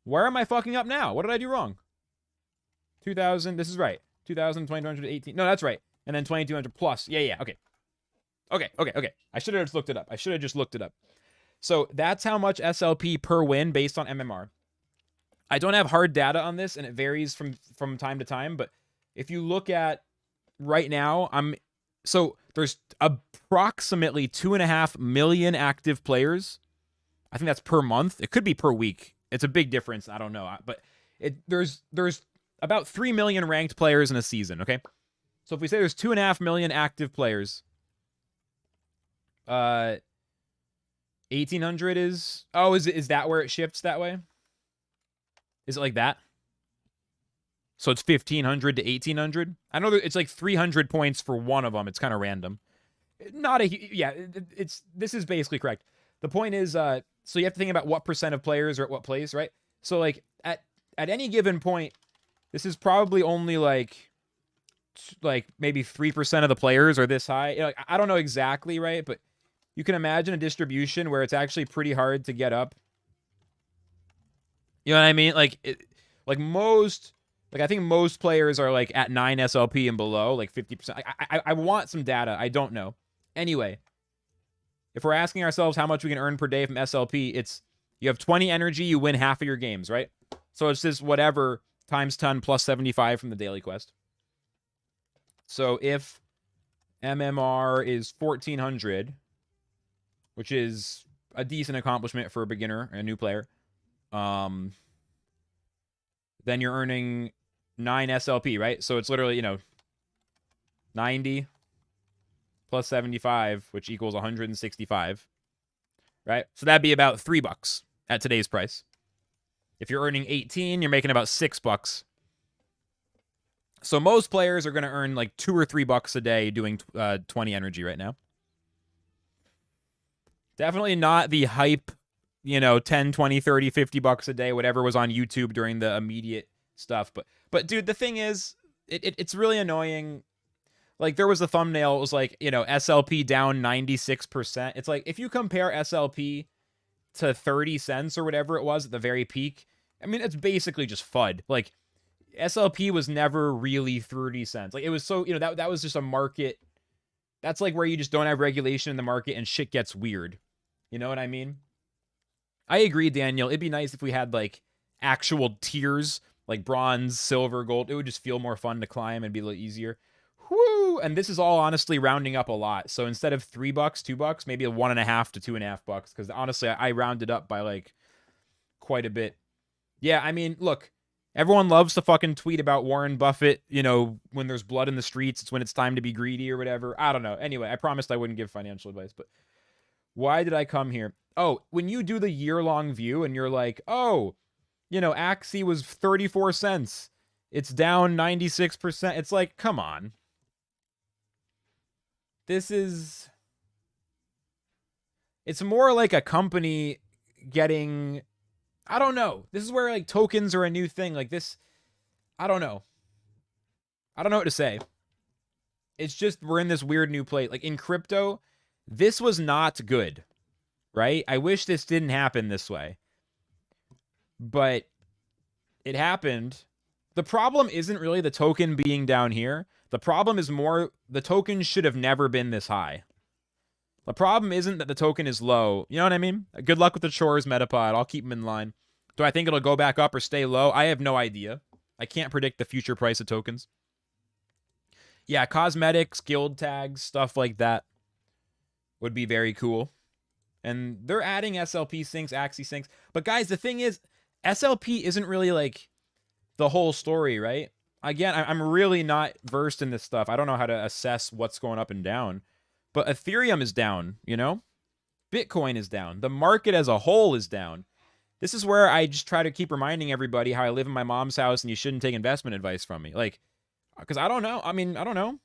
Where am I fucking up now? What did I do wrong? 2,000. This is right. 2,000, 2,218. No, that's right. And then 2,200 plus. Yeah. Okay. Okay. I should have just looked it up. So that's how much SLP per win based on MMR. I don't have hard data on this, and it varies from time to time. But if you look at right now, so there's approximately 2.5 million active players. I think that's per month. It could be per week. It's a big difference. I don't know. But there's about 3 million ranked players in a season, okay? So if we say there's 2.5 million active players, 1,800 is... Oh, is that where it shifts that way? Is it like that? So it's 1,500 to 1,800? I know that it's like 300 points for one of them. It's kind of random. Not a... Yeah, this is basically correct. The point is, so you have to think about what percent of players are at what place, right? So like at any given point, this is probably only like maybe 3% of the players are this high. You know, I don't know exactly, right? But you can imagine a distribution where it's actually pretty hard to get up. You know what I mean? I think most players are like at 9 SLP and below, like 50%. I want some data. I don't know. Anyway, if we're asking ourselves how much we can earn per day from SLP, it's you have 20 energy, you win half of your games, right? So it's just whatever times 10 plus 75 from the daily quest. So if MMR is 1,400, which is a decent accomplishment for a beginner, a new player, then you're earning 9 SLP, right? So it's literally, 90 plus 75, which equals 165, right? So that'd be about $3 at today's price. If you're earning 18, you're making about $6. So most players are going to earn like $2 or $3 a day doing 20 energy right now. Definitely not the hype, 10, 20, 30, $50 a day, whatever was on YouTube during the immediate stuff. But dude, the thing is, it's really annoying. Like, there was a thumbnail, it was like, SLP down 96%. It's like, if you compare SLP to 30 cents or whatever it was at the very peak, I mean, it's basically just FUD. Like, SLP was never really 30 cents. Like, it was so, that was just a market. That's like where you just don't have regulation in the market and shit gets weird. You know what I mean? I agree, Daniel. It'd be nice if we had, like, actual tiers, like bronze, silver, gold. It would just feel more fun to climb and be a little easier. Woo! And this is all honestly rounding up a lot. So instead of $3, $2, maybe a $1.50 to $2.50. Because honestly, I rounded up by like quite a bit. Yeah, I mean, look, everyone loves to fucking tweet about Warren Buffett. When there's blood in the streets, it's when it's time to be greedy or whatever. I don't know. Anyway, I promised I wouldn't give financial advice, but why did I come here? Oh, when you do the year-long view and you're like, oh, Axie was 34 cents. It's down 96%. It's like, come on. It's more like a company getting, I don't know. This is where like tokens are a new thing. Like this, I don't know. I don't know what to say. It's just, we're in this weird new place. Like in crypto, this was not good, right? I wish this didn't happen this way, but it happened. The problem isn't really the token being down here. The problem is more, the token should have never been this high. The problem isn't that the token is low. You know what I mean? Good luck with the chores, Metapod. I'll keep them in line. Do I think it'll go back up or stay low? I have no idea. I can't predict the future price of tokens. Yeah, cosmetics, guild tags, stuff like that would be very cool. And they're adding SLP syncs, Axie syncs. But guys, the thing is, SLP isn't really like the whole story, right? Again, I'm really not versed in this stuff. I don't know how to assess what's going up and down. But Ethereum is down, you know? Bitcoin is down. The market as a whole is down. This is where I just try to keep reminding everybody how I live in my mom's house and you shouldn't take investment advice from me. Like, because I don't know. I mean, I don't know.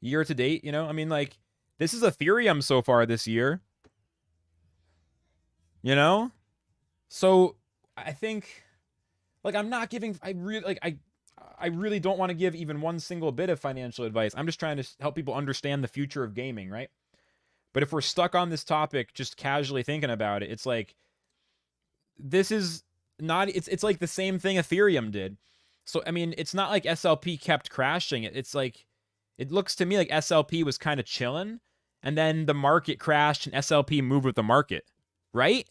Year to date, you know? I mean, like, this is Ethereum so far this year. You know? So, I think, like, I'm not giving, I really don't want to give even one single bit of financial advice. I'm just trying to help people understand the future of gaming, right? But if we're stuck on this topic, just casually thinking about it, it's like, this is not, it's like the same thing Ethereum did. So, I mean, it's not like SLP kept crashing. It's like, it looks to me like SLP was kind of chilling, and then the market crashed and SLP moved with the market, right?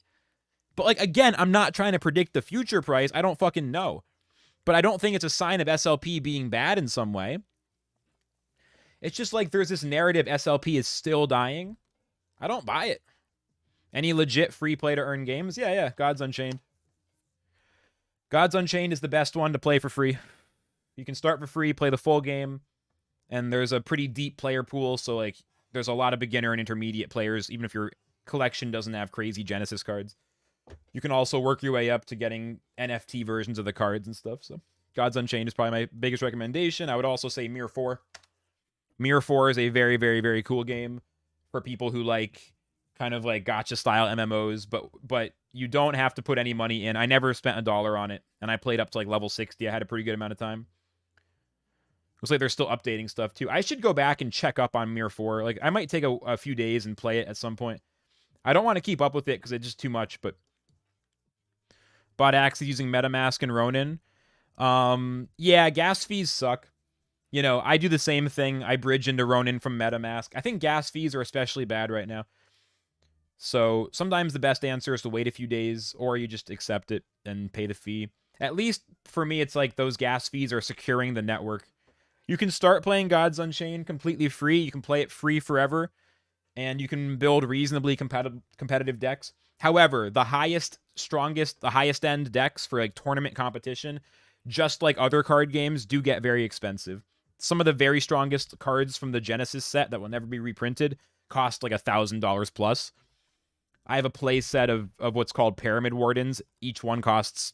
But like, again, I'm not trying to predict the future price. I don't fucking know. But I don't think it's a sign of SLP being bad in some way. It's just like there's this narrative SLP is still dying. I don't buy it. Any legit free play to earn games? Yeah. Gods Unchained. Gods Unchained is the best one to play for free. You can start for free, play the full game, and there's a pretty deep player pool, so like there's a lot of beginner and intermediate players, even if your collection doesn't have crazy Genesis cards. You can also work your way up to getting NFT versions of the cards and stuff. So Gods Unchained is probably my biggest recommendation. I would also say Mirror 4. Mirror 4 is a very, very, very cool game for people who like kind of like gotcha style MMOs, but you don't have to put any money in. I never spent $1 on it, and I played up to like level 60. I had a pretty good amount of time. Looks like they're still updating stuff too. I should go back and check up on Mirror 4. Like, I might take a few days and play it at some point. I don't want to keep up with it because it's just too much, but bought Axie using MetaMask and Ronin. Yeah, gas fees suck. You know, I do the same thing. I bridge into Ronin from MetaMask. I think gas fees are especially bad right now. So sometimes the best answer is to wait a few days, or you just accept it and pay the fee. At least for me, it's like those gas fees are securing the network. You can start playing Gods Unchained completely free. You can play it free forever, and you can build reasonably competitive decks. However, the highest, strongest, the highest end decks for like tournament competition, just like other card games, do get very expensive. Some of the very strongest cards from the Genesis set that will never be reprinted cost like $1,000 plus. I have a play set of what's called Pyramid Wardens. Each one costs,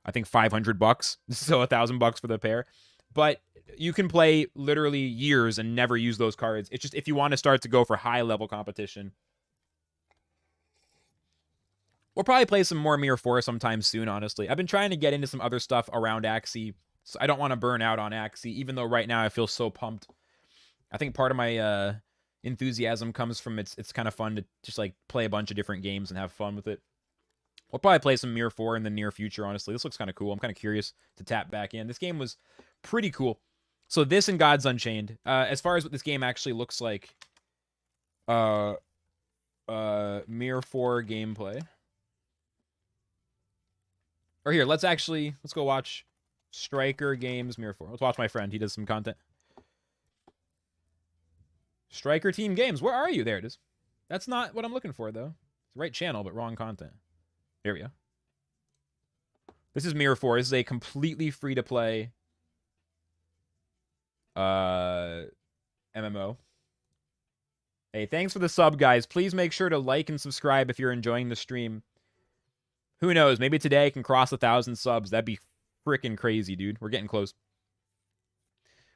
I think, $500. So $1,000 for the pair. But you can play literally years and never use those cards. It's just if you want to start to go for high level competition. We'll probably play some more Mirror 4 sometime soon, honestly. I've been trying to get into some other stuff around Axie, so I don't want to burn out on Axie, even though right now I feel so pumped. I think part of my enthusiasm comes from it's kind of fun to just like play a bunch of different games and have fun with it. We'll probably play some Mirror 4 in the near future, honestly. This looks kind of cool. I'm kind of curious to tap back in. This game was pretty cool. So this and Gods Unchained. As far as what this game actually looks like, Mirror 4 gameplay. Or here, let's go watch Striker Games Mirror 4. Let's watch my friend. He does some content. Striker Team Games. Where are you? There it is. That's not what I'm looking for, though. It's the right channel, but wrong content. There we go. This is Mirror 4. This is a completely free-to-play MMO. Hey, thanks for the sub, guys. Please make sure to like and subscribe if you're enjoying the stream. Who knows? Maybe today I can cross 1,000 subs. That'd be freaking crazy, dude. We're getting close.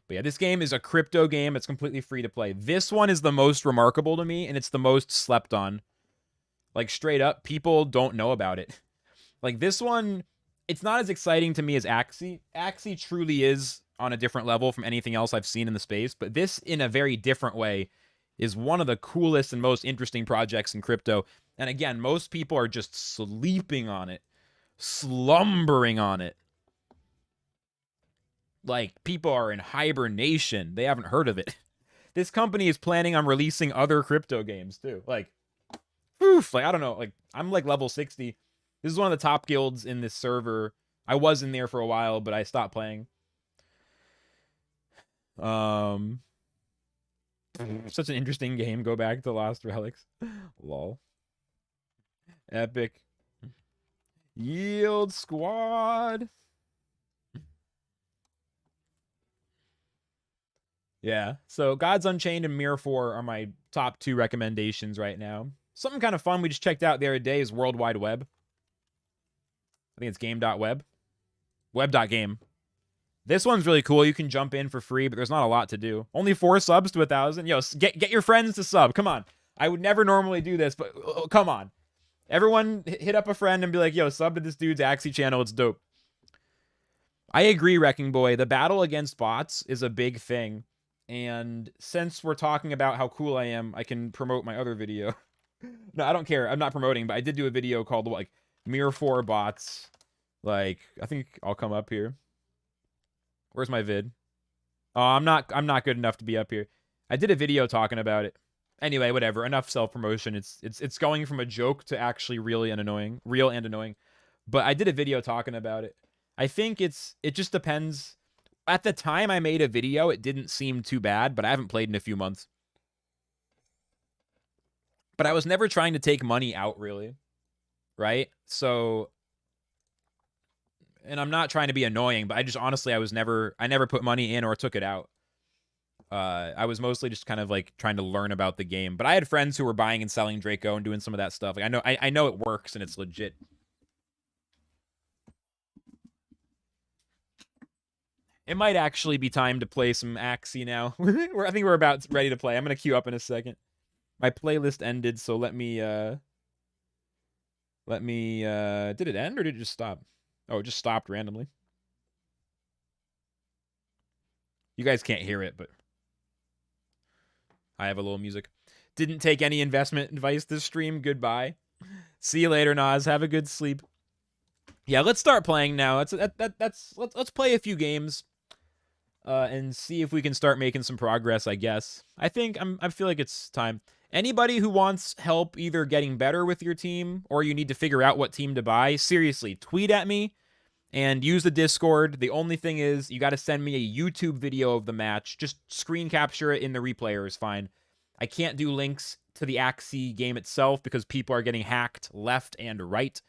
But yeah, this game is a crypto game. It's completely free to play. This one is the most remarkable to me, and it's the most slept on. Like, straight up, people don't know about it. Like, this one, it's not as exciting to me as Axie. Axie truly is on a different level from anything else I've seen in the space, but this, in a very different way, is one of the coolest and most interesting projects in crypto. And again, most people are just sleeping on it, slumbering on it. Like, people are in hibernation. They haven't heard of it. This company is planning on releasing other crypto games, too. Like, oof, like, I don't know. Like, I'm like level 60. This is one of the top guilds in this server. I was in there for a while, but I stopped playing. Such an interesting game. Go back to Lost Relics. Lol. Epic. Yield Squad. Yeah. So Gods Unchained and Mirror 4 are my top 2 recommendations right now. Something kind of fun we just checked out the other day is World Wide Web. I think it's game.web. Web.game. This one's really cool. You can jump in for free, but there's not a lot to do. Only 4 subs to 1,000. Yo, get your friends to sub. Come on. I would never normally do this, but come on. Everyone hit up a friend and be like, yo, sub to this dude's Axie channel. It's dope. I agree, Wrecking Boy. The battle against bots is a big thing. And since we're talking about how cool I am, I can promote my other video. No, I don't care. I'm not promoting, but I did do a video called, like, Mirror 4 bots. Like, I think I'll come up here. Where's my vid? Oh, I'm not good enough to be up here. I did a video talking about it. Anyway, whatever. Enough self-promotion. It's going from a joke to actually real and annoying. But I did a video talking about it. I think it just depends. At the time I made a video, it didn't seem too bad, but I haven't played in a few months. But I was never trying to take money out, really. Right? So, and I'm not trying to be annoying, but I just honestly, I never put money in or took it out. I was mostly just kind of like trying to learn about the game. But I had friends who were buying and selling Draco and doing some of that stuff. Like I know it works and it's legit. It might actually be time to play some Axie now. I think we're about ready to play. I'm gonna queue up in a second. My playlist ended, so let me did it end or did it just stop? Oh, it just stopped randomly. You guys can't hear it, but I have a little music. Didn't take any investment advice this stream. Goodbye. See you later, Nas. Have a good sleep. Yeah, let's start playing now. Let's play a few games. And see if we can start making some progress, I guess. I feel like it's time. Anybody who wants help either getting better with your team or you need to figure out what team to buy, seriously, tweet at me and use the Discord. The only thing is you got to send me a YouTube video of the match. Just screen capture it in the replayer is fine. I can't do links to the Axie game itself because people are getting hacked left and right.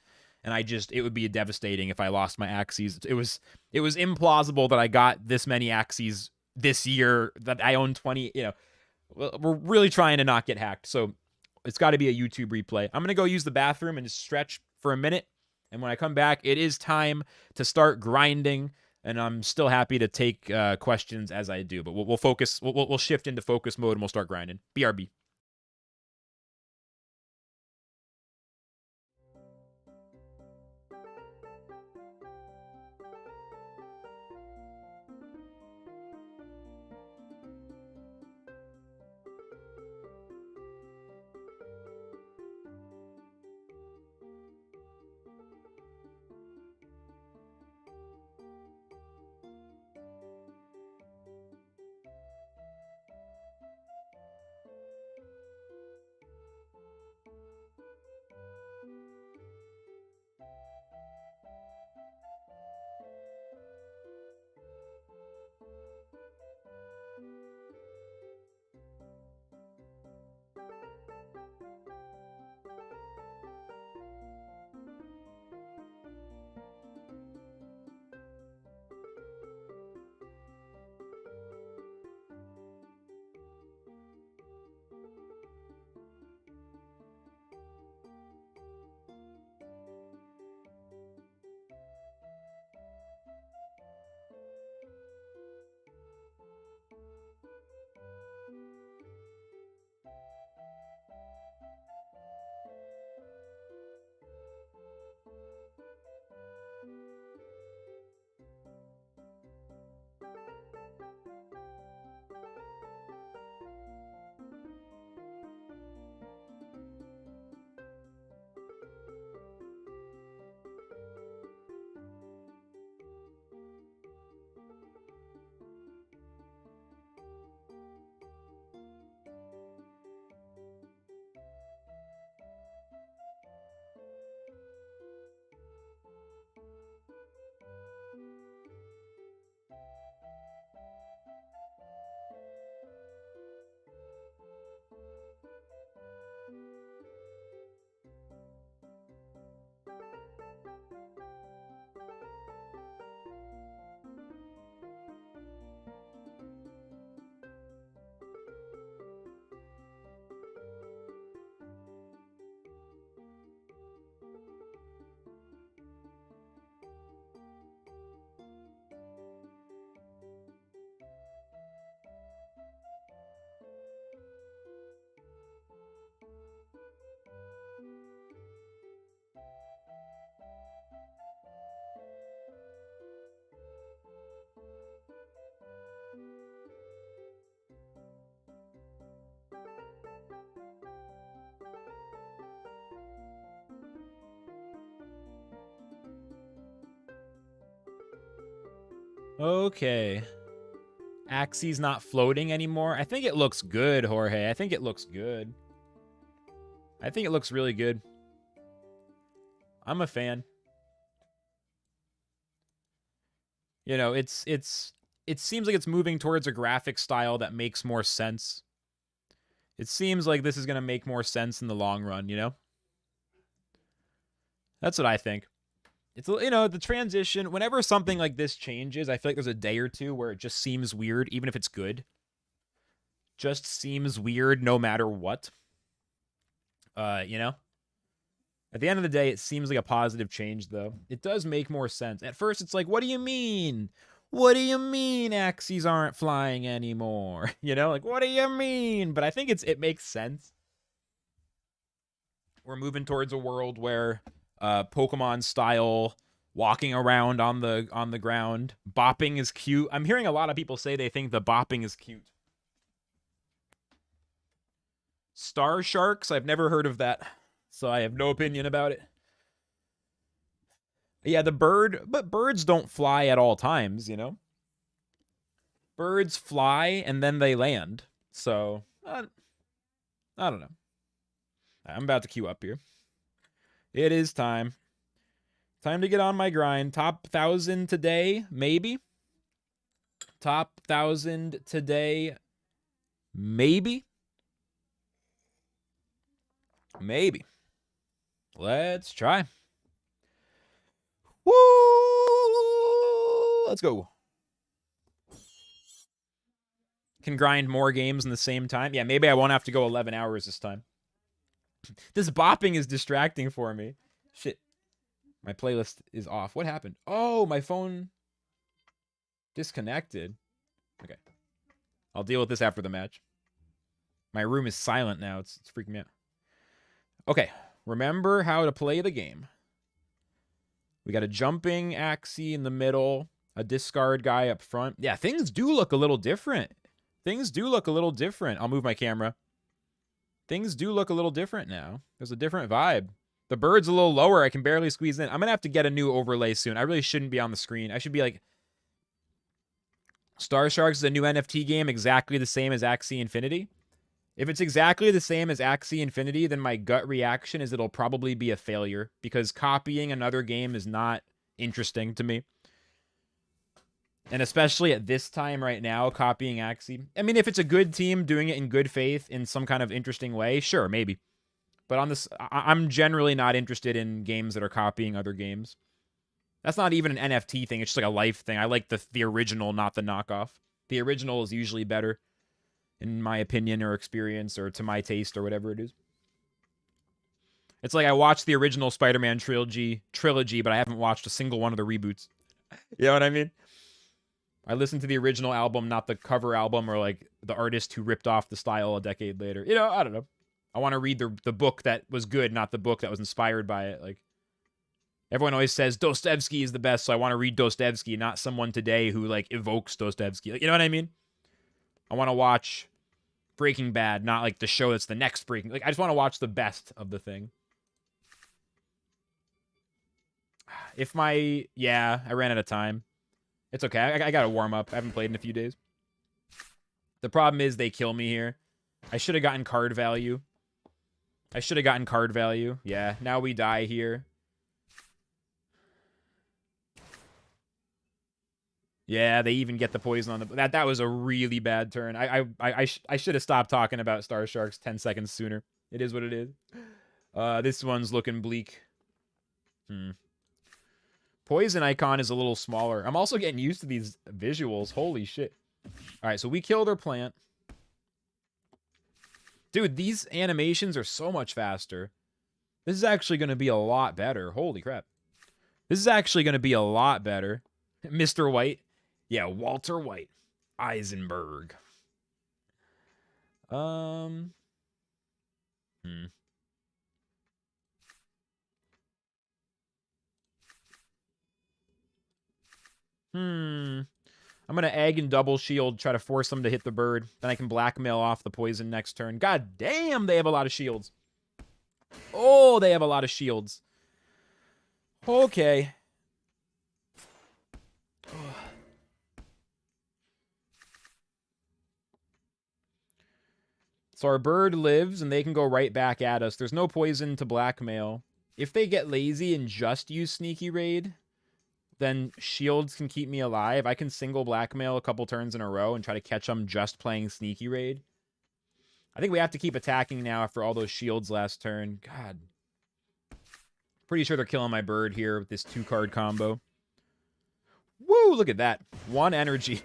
And it would be devastating if I lost my Axies. It was implausible that I got this many Axies this year, that I own 20, we're really trying to not get hacked. So it's got to be a YouTube replay. I'm going to go use the bathroom and just stretch for a minute. And when I come back, it is time to start grinding. And I'm still happy to take questions as I do. But we'll focus. We'll shift into focus mode and we'll start grinding. BRB. Okay. Axie's not floating anymore. I think it looks good, Jorge. I think it looks good. I think it looks really good. I'm a fan. You know, it seems like it's moving towards a graphic style that makes more sense. It seems like this is going to make more sense in the long run, you know? That's what I think. It's, you know, the transition, whenever something like this changes, I feel like there's a day or two where it just seems weird, even if it's good. Just seems weird no matter what. You know? At the end of the day, it seems like a positive change, though. It does make more sense. At first, it's like, what do you mean? What do you mean Axies aren't flying anymore? You know, like, what do you mean? But I think it makes sense. We're moving towards a world where Pokemon style walking around on the ground, bopping is cute. I'm hearing a lot of people say they think the bopping is cute. Star Sharks, I've never heard of that, so I have no opinion about it. Yeah, but birds don't fly at all times, you know? Birds fly and then they land. So, I don't know. I'm about to queue up here. It is time. Time to get on my grind. Top 1,000 today, maybe. Top 1,000 today, maybe. Maybe. Let's try. Woo! Let's go. Can grind more games in the same time. Yeah, maybe I won't have to go 11 hours this time. This bopping is distracting for me. Shit. My playlist is off. What happened? Oh, my phone disconnected. Okay. I'll deal with this after the match. My room is silent now. It's freaking me out. Okay. Remember how to play the game. We got a jumping Axie in the middle. A discard guy up front. Yeah, things do look a little different. Things do look a little different. I'll move my camera. Things do look a little different now. There's a different vibe. The bird's a little lower. I can barely squeeze in. I'm going to have to get a new overlay soon. I really shouldn't be on the screen. I should be like... Star Sharks is a new NFT game exactly the same as Axie Infinity. If it's exactly the same as Axie Infinity, then my gut reaction is it'll probably be a failure because copying another game is not interesting to me. And especially at this time right now, copying Axie. I mean, if it's a good team doing it in good faith in some kind of interesting way, sure, maybe. But on this, I'm generally not interested in games that are copying other games. That's not even an NFT thing. It's just like a life thing. I like the original, not the knockoff. The original is usually better, in my opinion or experience, or to my taste, or whatever it is. It's like I watched the original Spider-Man trilogy, but I haven't watched a single one of the reboots. You know what I mean? I listened to the original album, not the cover album, or like the artist who ripped off the style a decade later. You know, I don't know. I want to read the book that was good, not the book that was inspired by it. Like, everyone always says Dostoevsky is the best, so I want to read Dostoevsky, not someone today who, like, evokes Dostoevsky. Like, you know what I mean? I want to watch Breaking Bad, not, like, the show that's the next Breaking... Like, I just want to watch the best of the thing. If my... Yeah, I ran out of time. It's okay. I got to warm up. I haven't played in a few days. The problem is they kill me here. I should have gotten card value. Yeah, now we die here. Yeah, they even get the poison on the... That was a really bad turn. I should have stopped talking about Star Sharks 10 seconds sooner. It is what it is. This one's looking bleak. Poison icon is a little smaller. I'm also getting used to these visuals. Holy shit. All right, so we kill their plant. Dude, these animations are so much faster. This is actually going to be a lot better. Holy crap. This is actually going to be a lot better. Mr. White. Yeah, Walter White. Eisenberg. I'm going to egg and double shield, try to force them to hit the bird. Then I can blackmail off the poison next turn. God damn, they have a lot of shields. Oh, they have a lot of shields. Okay. So our bird lives, and they can go right back at us. There's no poison to blackmail. If they get lazy and just use Sneaky Raid, then shields can keep me alive. I can single blackmail a couple turns in a row and try to catch them just playing Sneaky Raid. I think we have to keep attacking now after all those shields last turn. God. Pretty sure they're killing my bird here with this 2-card combo. Woo, look at that. 1 energy.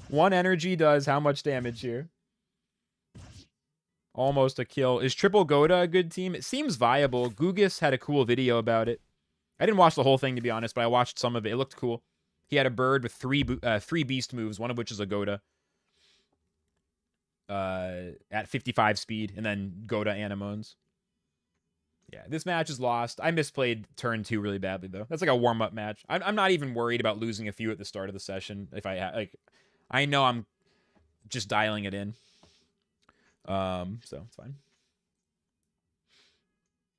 1 energy does how much damage here? Almost a kill. Is Triple Goda a good team? It seems viable. Gugus had a cool video about it. I didn't watch the whole thing, to be honest, but I watched some of it. It looked cool. He had a bird with 3 beast moves, one of which is a Goda. At 55 speed, and then Goda Anemones. Yeah, this match is lost. I misplayed turn 2 really badly, though. That's like a warm-up match. I'm not even worried about losing a few at the start of the session. If I know I'm just dialing it in. So it's fine.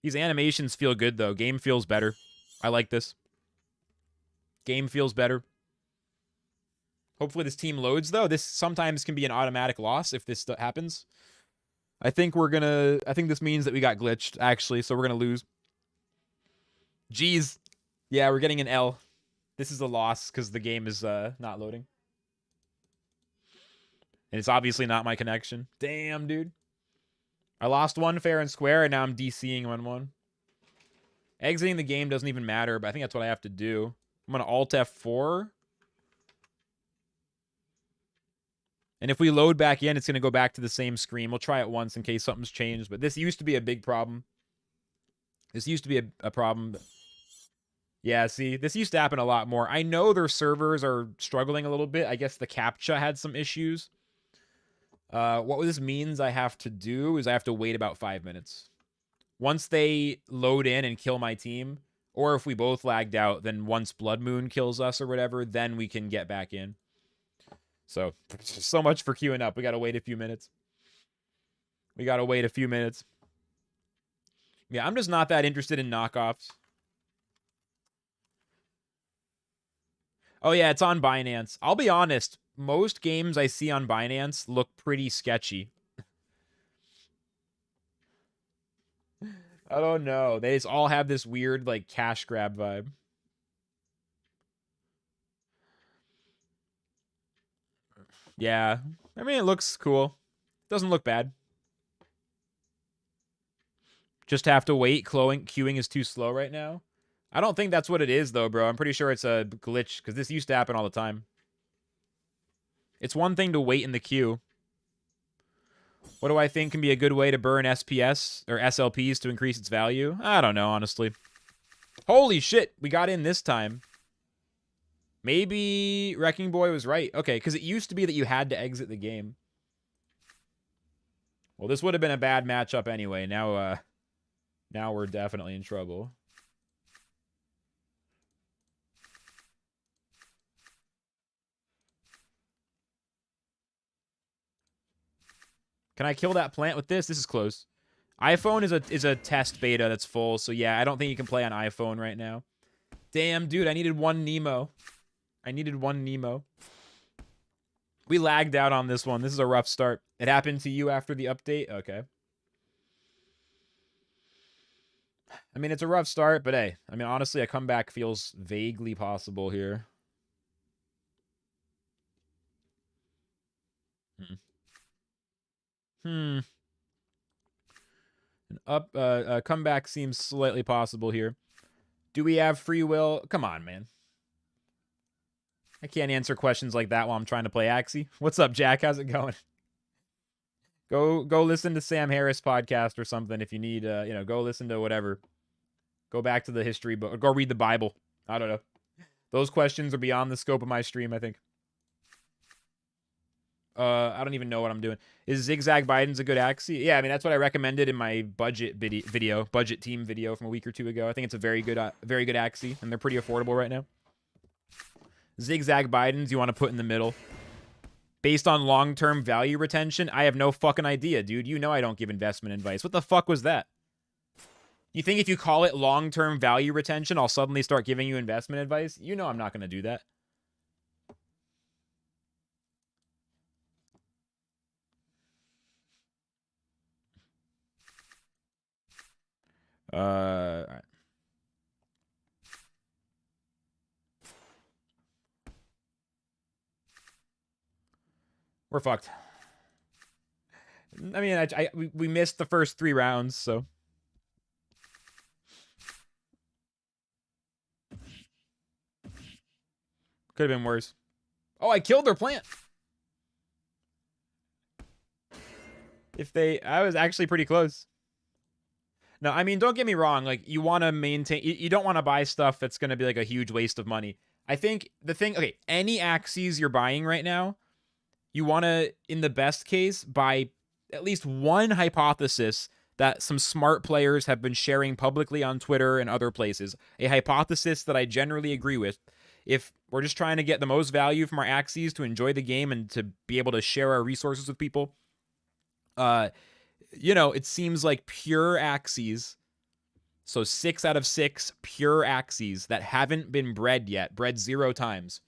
These animations feel good, though. Game feels better. I like this. Game feels better. Hopefully this team loads, though. This sometimes can be an automatic loss if this happens. I think this means that we got glitched, actually, so we're gonna lose. Jeez. Yeah, we're getting an L. This is a loss because the game is not loading. And it's obviously not my connection. Damn, dude. I lost 1 fair and square, and now I'm DCing 1-1. Exiting the game doesn't even matter, but I think that's what I have to do. I'm gonna Alt F4. And if we load back in, it's going to go back to the same screen. We'll try it once in case something's changed. But this used to be a big problem. This used to be a problem. Yeah, see, this used to happen a lot more. I know their servers are struggling a little bit. I guess the CAPTCHA had some issues. What this means I have to do is I have to wait about 5 minutes. Once they load in and kill my team, or if we both lagged out, then once Blood Moon kills us or whatever, then we can get back in. So much for queuing up. We got to wait a few minutes. Yeah, I'm just not that interested in knockoffs. Oh, yeah, it's on Binance. I'll be honest. Most games I see on Binance look pretty sketchy. I don't know. They just all have this weird, like, cash grab vibe. Yeah. I mean, it looks cool. Doesn't look bad. Just have to wait. Queuing is too slow right now. I don't think that's what it is, though, bro. I'm pretty sure it's a glitch, because this used to happen all the time. It's one thing to wait in the queue. What do I think can be a good way to burn SPS or SLPs to increase its value? I don't know, honestly. Holy shit, we got in this time. Maybe Wrecking Boy was right. Okay, because it used to be that you had to exit the game. Well, this would have been a bad matchup anyway. Now we're definitely in trouble. Can I kill that plant with this? This is close. iPhone is a test beta that's full, so yeah, I don't think you can play on iPhone right now. Damn, dude, I needed 1 Nemo. We lagged out on this one. This is a rough start. It happened to you after the update? Okay. I mean, it's a rough start, but hey. I mean, honestly, a comeback feels vaguely possible here. An comeback seems slightly possible here. Do we have free will? Come on, man. I can't answer questions like that while I'm trying to play Axie. What's up, Jack? How's it going? Go listen to Sam Harris podcast or something if you need, go listen to whatever. Go back to the history book. Or go read the Bible. I don't know. Those questions are beyond the scope of my stream, I think. I don't even know what I'm doing. Is Zigzag Biden's a good Axie? Yeah, I mean, that's what I recommended in my budget team video from a week or 2 ago. I think it's a very good Axie, and they're pretty affordable right now. Zigzag Bidens you want to put in the middle. Based on long-term value retention, I have no fucking idea, dude. You know I don't give investment advice. What the fuck was that? You think if you call it long-term value retention, I'll suddenly start giving you investment advice? You know I'm not going to do that. All right. We're fucked. I mean, we missed the first 3 rounds, so. Could have been worse. Oh, I killed their plant. I was actually pretty close. No, I mean, don't get me wrong. Like, you want to maintain, you don't want to buy stuff that's going to be like a huge waste of money. I think okay, any Axies you're buying right now, you want to, in the best case, buy at least one hypothesis that some smart players have been sharing publicly on Twitter and other places. A hypothesis that I generally agree with. If we're just trying to get the most value from our Axies to enjoy the game and to be able to share our resources with people, it seems like pure Axies, so 6 out of 6 pure Axies that haven't been bred yet, bred 0 times,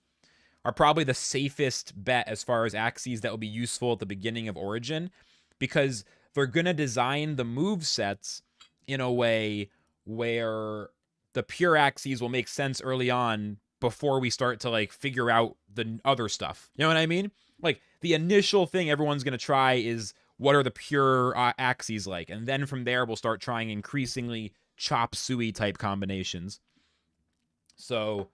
are probably the safest bet as far as Axies that will be useful at the beginning of Origin, because they're going to design the move sets in a way where the pure Axies will make sense early on before we start to like figure out the other stuff. You know what I mean? Like the initial thing everyone's going to try is what are the pure Axies like? And then from there, we'll start trying increasingly chop suey type combinations. So,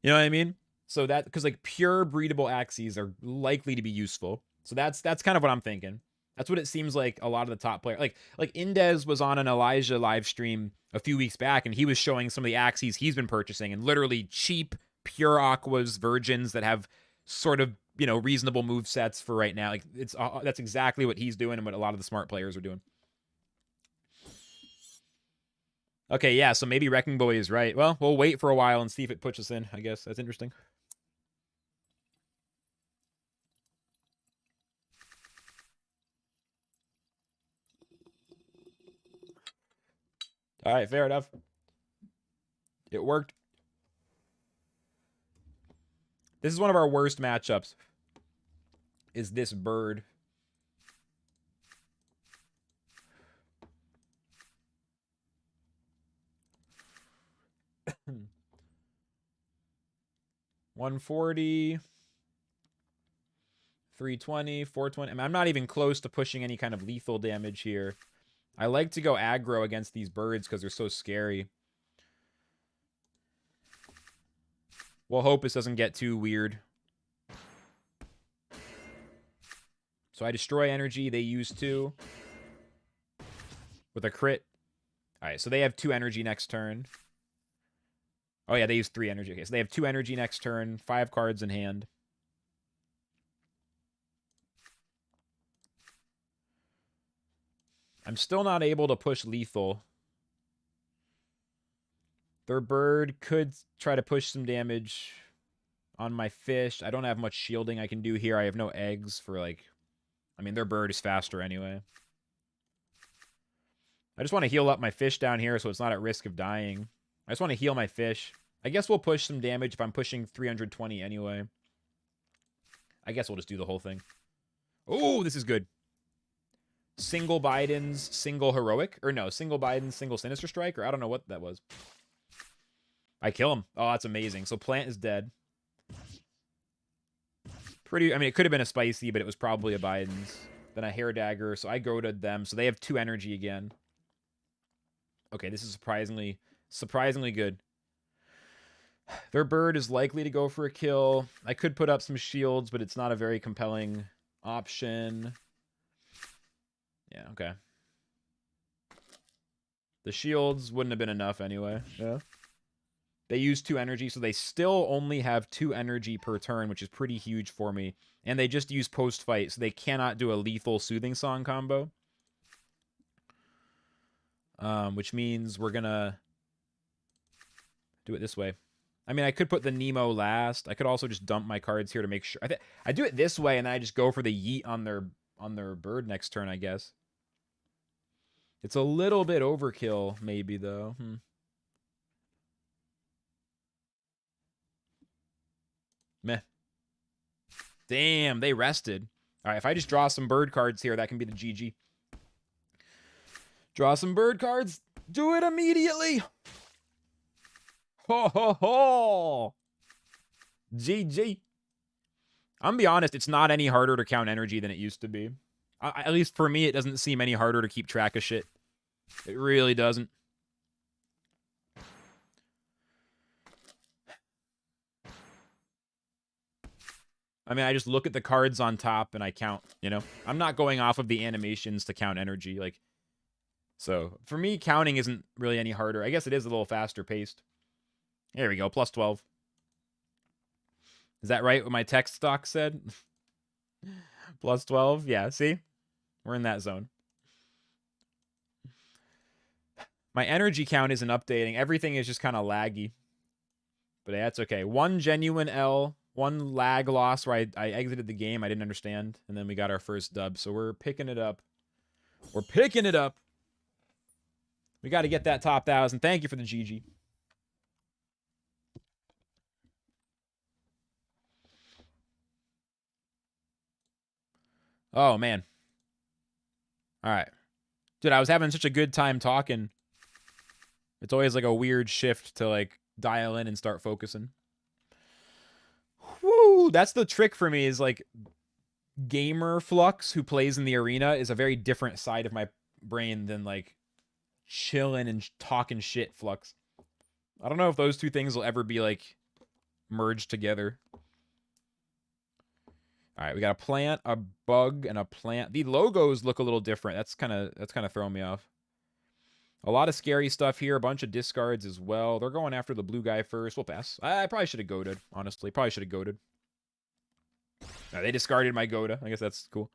you know what I mean? So that, because like pure breedable Axies are likely to be useful. So that's kind of what I'm thinking. That's what it seems like a lot of the top players, like Indez was on an Elijah live stream a few weeks back, and he was showing some of the Axies he's been purchasing, and literally cheap pure Aquas virgins that have sort of reasonable move sets for right now. Like that's exactly what he's doing and what a lot of the smart players are doing. Okay, yeah, so maybe Wrecking Boy is right. Well, we'll wait for a while and see if it puts us in, I guess. That's interesting. All right, fair enough. It worked. This is one of our worst matchups. Is this bird. $140, $320, $420. I mean, I'm not even close to pushing any kind of lethal damage here. I like to go aggro against these birds because they're so scary. We'll hope this doesn't get too weird. So I destroy energy. They use 2. With a crit. Alright, so they have 2 energy next turn. Oh yeah, they use 3 energy. Okay, so they have 2 energy next turn. 5 cards in hand. I'm still not able to push lethal. Their bird could try to push some damage on my fish. I don't have much shielding I can do here. I have no eggs for like... I mean, their bird is faster anyway. I just want to heal up my fish down here so it's not at risk of dying. I just want to heal my fish. I guess we'll push some damage if I'm pushing 320 anyway. I guess we'll just do the whole thing. Oh, this is good. Single Biden's, single Heroic. Or no, single Biden's, single Sinister Strike. Or I don't know what that was. I kill him. Oh, that's amazing. So Plant is dead. I mean, it could have been a Spicy, but it was probably a Biden's. Then a Hair Dagger. So I go to them. So they have 2 energy again. Okay, this is surprisingly good. Their bird is likely to go for a kill. I could put up some shields, but it's not a very compelling option. Yeah, okay. The shields wouldn't have been enough anyway. Yeah. They use 2 energy, so they still only have 2 energy per turn, which is pretty huge for me. And they just use post-fight, so they cannot do a lethal Soothing Song combo. Which means we're gonna do it this way. I mean, I could put the Nemo last. I could also just dump my cards here to make sure. I do it this way, and then I just go for the yeet on their bird next turn, I guess. It's a little bit overkill, maybe, though. Meh. Damn, they rested. All right, if I just draw some bird cards here, that can be the GG. Draw some bird cards. Do it immediately. Ho, ho, ho. GG. I'm gonna be honest, it's not any harder to count energy than it used to be. At least for me, it doesn't seem any harder to keep track of shit. It really doesn't. I mean, I just look at the cards on top and I count, you know? I'm not going off of the animations to count energy, like... So, for me, counting isn't really any harder. I guess it is a little faster paced. There we go, plus 12. Is that right what my text stock said? Plus 12? Yeah, see? We're in that zone. My energy count isn't updating. Everything is just kind of laggy. But yeah, that's okay. One genuine L, one lag loss where I exited the game. I didn't understand. And then we got our first dub. So we're picking it up. We're picking it up. We got to get that top 1,000. Thank you for the GG. Oh, man. All right. Dude, I was having such a good time talking. It's always like a weird shift to like dial in and start focusing. Woo! That's the trick for me is like gamer Flux who plays in the arena is a very different side of my brain than like chilling and talking shit Flux. I don't know if those two things will ever be like merged together. All right, we got a plant, a bug, and a plant. The logos look a little different. That's kind of throwing me off. A lot of scary stuff here. A bunch of discards as well. They're going after the blue guy first. We'll pass. I probably should have goated, honestly. Probably should have goated. They discarded my Goda. I guess that's cool.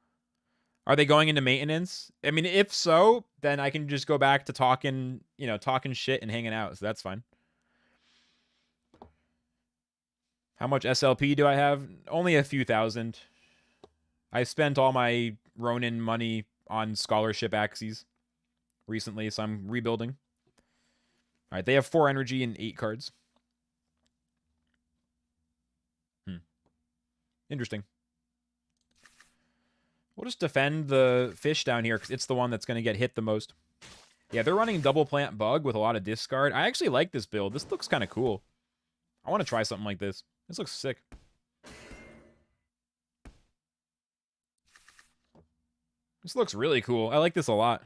Are they going into maintenance? I mean, if so, then I can just go back to talking, you know, talking shit and hanging out. So that's fine. How much SLP do I have? Only a few thousand. I spent all my Ronin money on scholarship Axies recently, so I'm rebuilding. All right, they have 4 energy and 8 cards. Interesting. We'll just defend the fish down here because it's the one that's going to get hit the most. Yeah, they're running double plant bug with a lot of discard. I actually like this build. This looks kind of cool. I want to try something like this. This looks sick. This looks really cool. I like this a lot.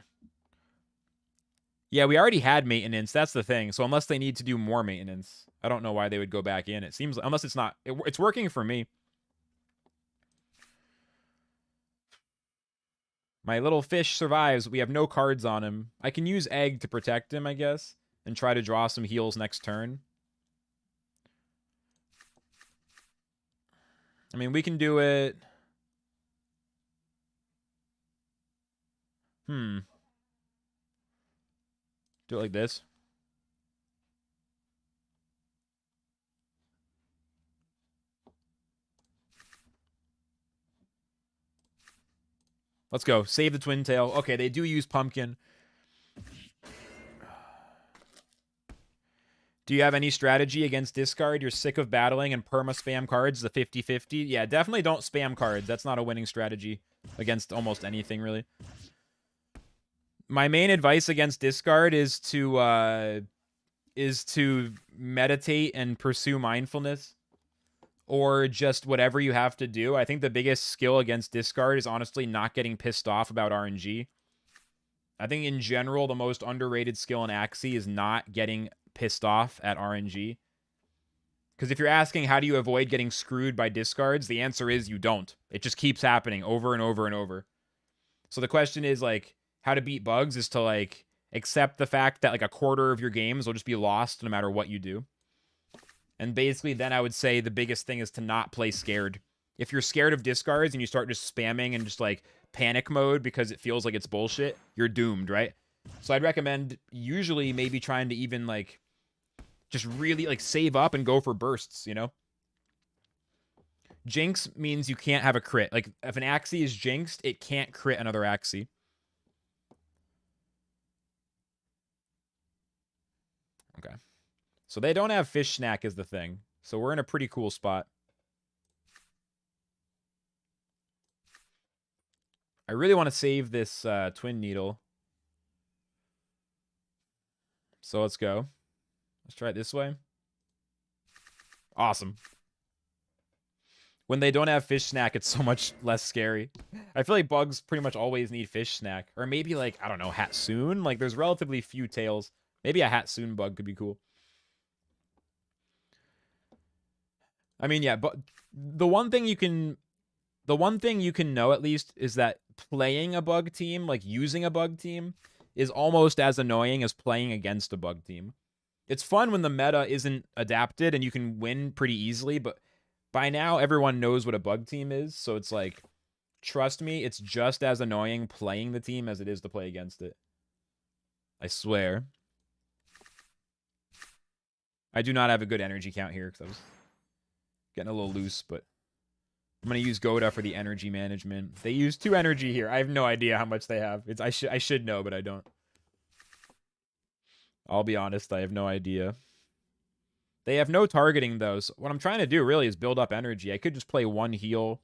Yeah, we already had maintenance. That's the thing. So unless they need to do more maintenance, I don't know why they would go back in. It seems, unless it's not, it's working for me. My little fish survives. We have no cards on him. I can use egg to protect him, I guess, and try to draw some heals next turn. I mean, we can do it. Do it like this. Let's go. Save the twin tail. Okay, they do use pumpkin. Do you have any strategy against discard? You're sick of battling and perma-spam cards, the 50-50? Yeah, definitely don't spam cards. That's not a winning strategy against almost anything, really. My main advice against discard is to meditate and pursue mindfulness. Or just whatever you have to do. I think the biggest skill against discard is honestly not getting pissed off about RNG. I think in general, the most underrated skill in Axie is not getting pissed off at RNG. Because if you're asking how do you avoid getting screwed by discards, the answer is you don't. It just keeps happening over and over and over. So the question is, like, how to beat bugs is to, like, accept the fact that, like, a quarter of your games will just be lost no matter what you do. And basically, then I would say the biggest thing is to not play scared. If you're scared of discards and you start just spamming and just, like, panic mode because it feels like it's bullshit, you're doomed, right? So I'd recommend usually maybe trying to even, like, just really, like, save up and go for bursts, you know? Jinx means you can't have a crit. Like, if an Axie is jinxed, it can't crit another Axie. Okay. So they don't have fish snack as the thing. So we're in a pretty cool spot. I really want to save this twin needle. So let's go. Let's try it this way. Awesome. When they don't have fish snack, it's so much less scary. I feel like bugs pretty much always need fish snack. Or maybe like, I don't know, Hatsoon? Like there's relatively few tails. Maybe a Hatsoon bug could be cool. I mean, yeah, but the one thing you can know at least is that playing a bug team, like using a bug team, is almost as annoying as playing against a bug team. It's fun when the meta isn't adapted and you can win pretty easily, but by now everyone knows what a bug team is, so it's like, trust me, it's just as annoying playing the team as it is to play against it. I swear. I do not have a good energy count here because I was getting a little loose, but I'm going to use Goda for the energy management. They use 2 energy here. I have no idea how much they have. I should know, but I don't. I'll be honest, I have no idea. They have no targeting, though. So what I'm trying to do, really, is build up energy. I could just play 1 heal.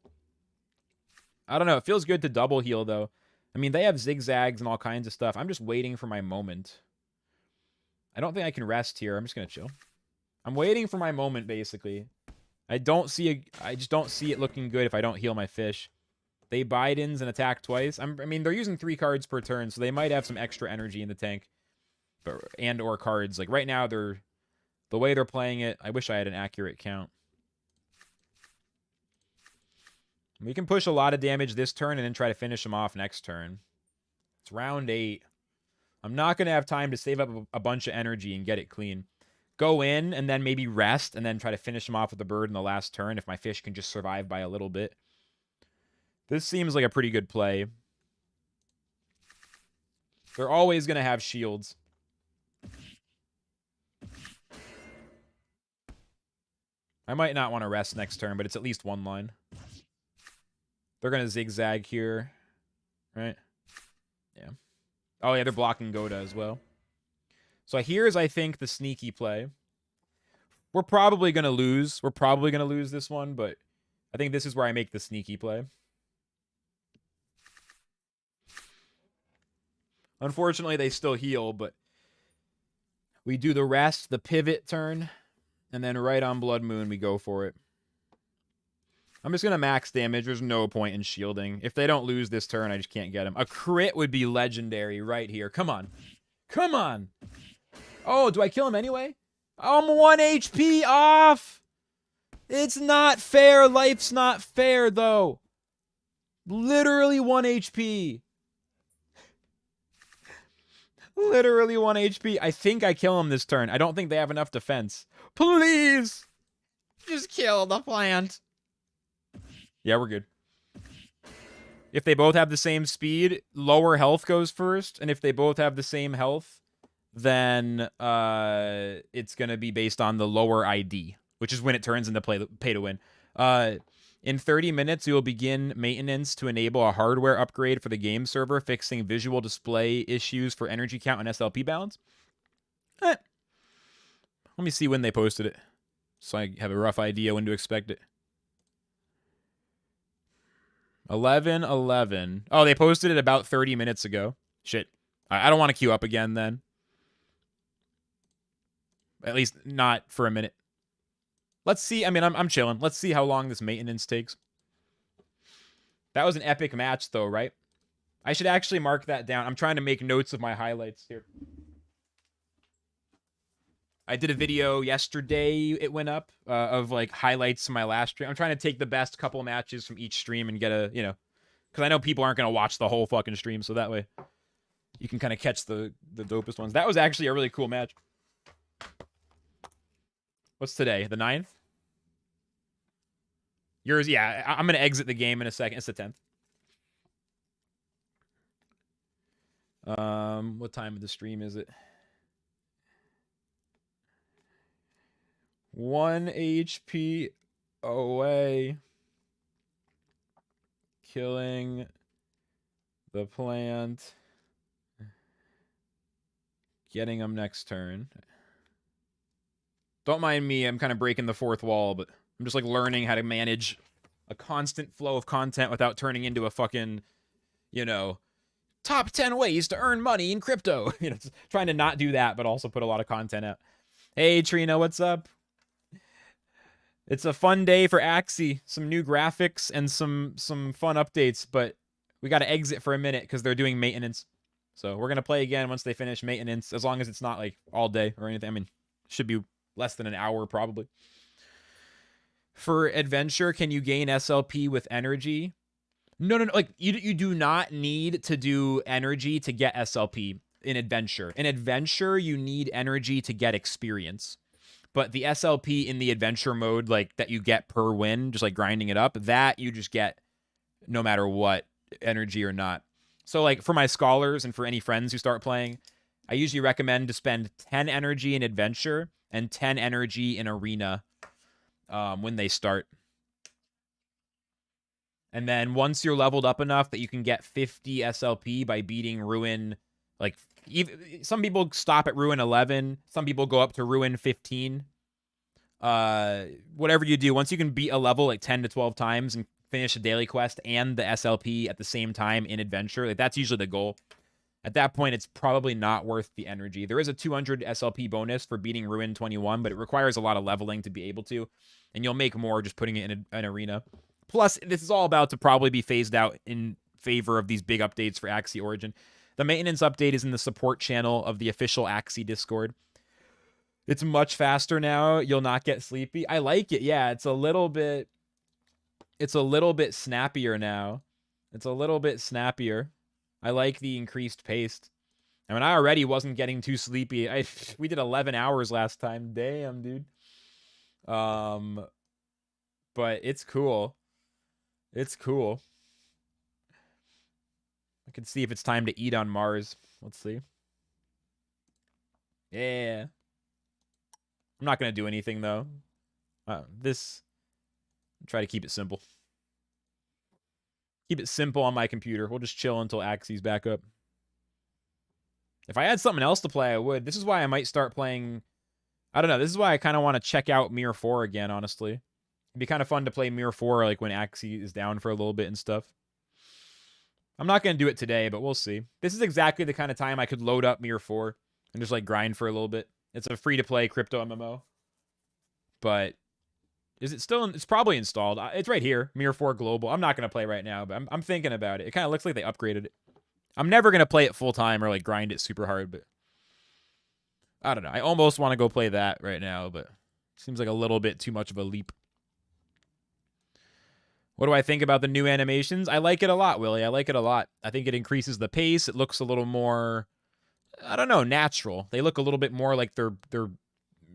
I don't know. It feels good to double heal, though. I mean, they have zigzags and all kinds of stuff. I'm just waiting for my moment. I don't think I can rest here. I'm just going to chill. I'm waiting for my moment, basically. I just don't see it looking good if I don't heal my fish. They Bidens and attack twice. I mean, they're using 3 cards per turn, so they might have some extra energy in the tank. And/or cards. Like, right now, the way they're playing it, I wish I had an accurate count. We can push a lot of damage this turn and then try to finish them off next turn. It's round 8. I'm not going to have time to save up a bunch of energy and get it clean. Go in and then maybe rest and then try to finish them off with the bird in the last turn if my fish can just survive by a little bit. This seems like a pretty good play. They're always going to have shields. I might not want to rest next turn, but it's at least 1 line. They're going to zigzag here. Right? Yeah. Oh, yeah, they're blocking Goda as well. So here's, I think, the sneaky play. We're probably going to lose. We're probably going to lose this one, but I think this is where I make the sneaky play. Unfortunately, they still heal, but we do the rest, the pivot turn, and then right on Blood Moon, we go for it. I'm just going to max damage. There's no point in shielding. If they don't lose this turn, I just can't get them. A crit would be legendary right here. Come on. Come on. Oh, do I kill him anyway? I'm 1 HP off. It's not fair. Life's not fair, though. Literally 1 HP. Literally 1 HP. I think I kill him this turn. I don't think they have enough defense. Please. Just kill the plant. Yeah, we're good. If they both have the same speed, lower health goes first. And if they both have the same health, then it's going to be based on the lower ID, which is when it turns into pay to win. In 30 minutes, you will begin maintenance to enable a hardware upgrade for the game server, fixing visual display issues for energy count and SLP balance. Let me see when they posted it, so I have a rough idea when to expect it. 11:11. Oh, they posted it about 30 minutes ago. Shit. I don't want to queue up again then. At least not for a minute. Let's see. I mean, I'm chilling. Let's see how long this maintenance takes. That was an epic match, though, right? I should actually mark that down. I'm trying to make notes of my highlights here. I did a video yesterday, it went up, of, like, highlights from my last stream. I'm trying to take the best couple matches from each stream and get a, you know... Because I know people aren't going to watch the whole fucking stream, so that way you can kind of catch the dopest ones. That was actually a really cool match. What's today? The 9th? Yours, yeah. I'm going to exit the game in a second. It's the 10th. What time of the stream is it? 1 HP away. Killing the plant. Getting them next turn. Don't mind me, I'm kind of breaking the fourth wall, but I'm just like learning how to manage a constant flow of content without turning into a fucking, you know, top 10 ways to earn money in crypto. You know, trying to not do that, but also put a lot of content out. Hey, Trina, what's up? It's a fun day for Axie. Some new graphics and some fun updates, but we got to exit for a minute because they're doing maintenance. So we're going to play again once they finish maintenance, as long as it's not like all day or anything. I mean, should be less than an hour probably. For adventure, can you gain SLP with energy? No. Like, you do not need to do energy to get SLP in adventure. In adventure, you need energy to get experience. But the SLP in the adventure mode, like, that you get per win, just like grinding it up, that you just get no matter what, energy or not. So, like, for my scholars and for any friends who start playing, I usually recommend to spend 10 energy in adventure and 10 energy in arena when they start. And then once you're leveled up enough that you can get 50 SLP by beating Ruin, like, some people stop at Ruin 11. Some people go up to Ruin 15. Whatever you do, once you can beat a level like 10 to 12 times and finish a daily quest and the SLP at the same time in adventure, like, that's usually the goal. At that point, it's probably not worth the energy. There is a 200 SLP bonus for beating Ruin 21, but it requires a lot of leveling to be able to. And you'll make more just putting it in an arena. Plus, this is all about to probably be phased out in favor of these big updates for Axie Origin. The maintenance update is in the support channel of the official Axie Discord. It's much faster now. You'll not get sleepy. I like it. Yeah, it's a little bit snappier now. It's a little bit snappier. I like the increased pace. I mean, I already wasn't getting too sleepy. We did 11 hours last time. Damn, dude. But it's cool. It's cool. I can see if it's time to eat on Mars. Let's see. Yeah. I'm not going to do anything, though. Try to keep it simple. Keep it simple on my computer. We'll just chill until Axie's back up. If I had something else to play, I would. This is why I might start playing... I don't know. This is why I kind of want to check out Mirror 4 again, honestly. It'd be kind of fun to play Mirror 4 like when Axie is down for a little bit and stuff. I'm not going to do it today, but we'll see. This is exactly the kind of time I could load up Mirror 4 and just like grind for a little bit. It's a free-to-play crypto MMO. But is it still... It's probably installed. It's right here. Mirror 4 Global. I'm not going to play right now, but I'm thinking about it. It kind of looks like they upgraded it. I'm never going to play it full-time or like grind it super hard, but... I don't know. I almost want to go play that right now, but... Seems like a little bit too much of a leap. What do I think about the new animations? I like it a lot, Willie. I like it a lot. I think it increases the pace. It looks a little more, I don't know, natural. They look a little bit more like they're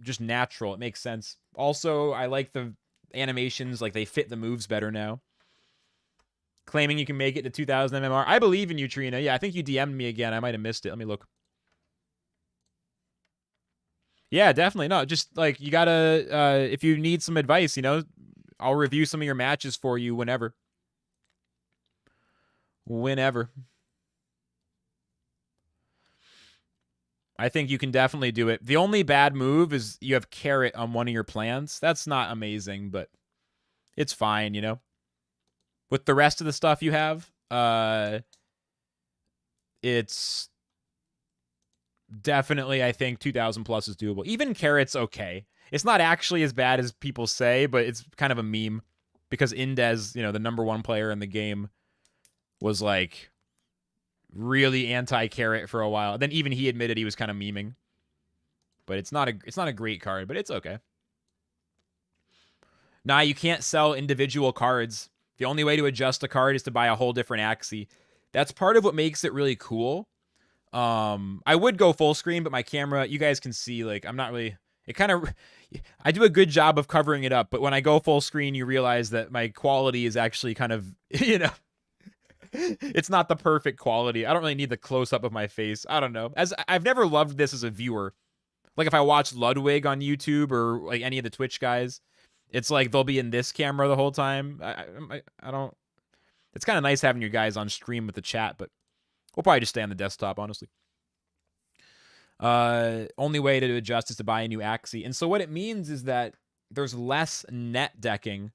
just natural. It makes sense. Also, I like the animations. Like, they fit the moves better now. Claiming you can make it to 2,000 MMR. I believe in you, Trina. Yeah, I think you DM'd me again. I might have missed it. Let me look. Yeah, definitely. No, just, like, you gotta, if you need some advice, you know, I'll review some of your matches for you whenever. Whenever. I think you can definitely do it. The only bad move is you have carrot on one of your plants. That's not amazing, but it's fine, you know? With the rest of the stuff you have, it's definitely, I think, 2,000 plus is doable. Even carrot's okay. It's not actually as bad as people say, but it's kind of a meme because Indez, you know, the #1 player in the game, was like really anti-carrot for a while. Then even he admitted he was kind of memeing. But it's not a great card, but it's okay. Nah, you can't sell individual cards. The only way to adjust a card is to buy a whole different Axie. That's part of what makes it really cool. I would go full screen, but my camera, you guys can see, like, I'm not really... I do a good job of covering it up, but when I go full screen, you realize that my quality is actually kind of, you know, it's not the perfect quality. I don't really need the close-up of my face. I don't know. I've never loved this as a viewer. Like, if I watch Ludwig on YouTube or, like, any of the Twitch guys, it's like they'll be in this camera the whole time. I don't... It's kind of nice having you guys on stream with the chat, but we'll probably just stay on the desktop, honestly. Only way to adjust is to buy a new Axie. And so what it means is that there's less net decking.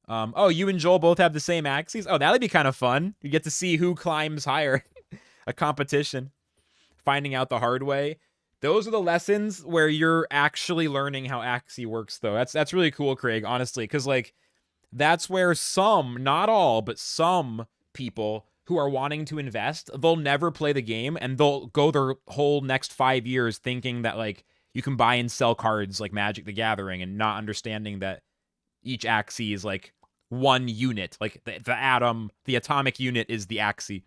Oh, you and Joel both have the same Axies? Oh, that'd be kind of fun. You get to see who climbs higher. a competition, finding out the hard way. Those are the lessons where you're actually learning how Axie works, though. That's really cool, Craig, honestly, because like that's where some, not all, but some people who are wanting to invest, they'll never play the game and they'll go their whole next 5 years thinking that like you can buy and sell cards like Magic the Gathering and not understanding that each Axie is like one unit, like the atom, the atomic unit is the Axie.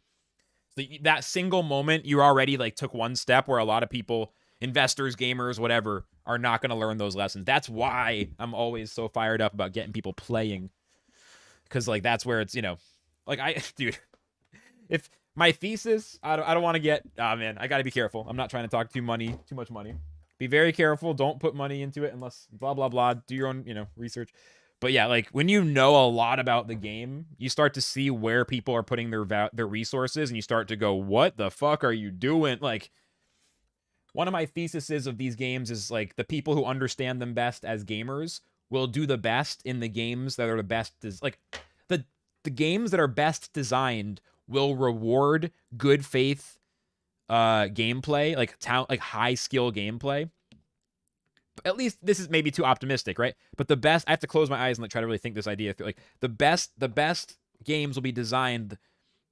That single moment, you already like took one step where a lot of people, investors, gamers, whatever, are not going to learn those lessons. That's why I'm always so fired up about getting people playing, because like that's where it's, you know, like dude, if my thesis, I don't want to get, man, I got to be careful. I'm not trying to talk too much money. Be very careful. Don't put money into it unless blah blah blah. Do your own, you know, research. But yeah, like when you know a lot about the game, you start to see where people are putting their resources, and you start to go, "What the fuck are you doing?" Like, one of my theses of these games is like the people who understand them best as gamers will do the best in the games that are the best. Like the games that are best designed will reward good faith gameplay, like high skill gameplay. At least this is maybe too optimistic, right? But the best, I have to close my eyes and like try to really think this idea through. Like the best games will be designed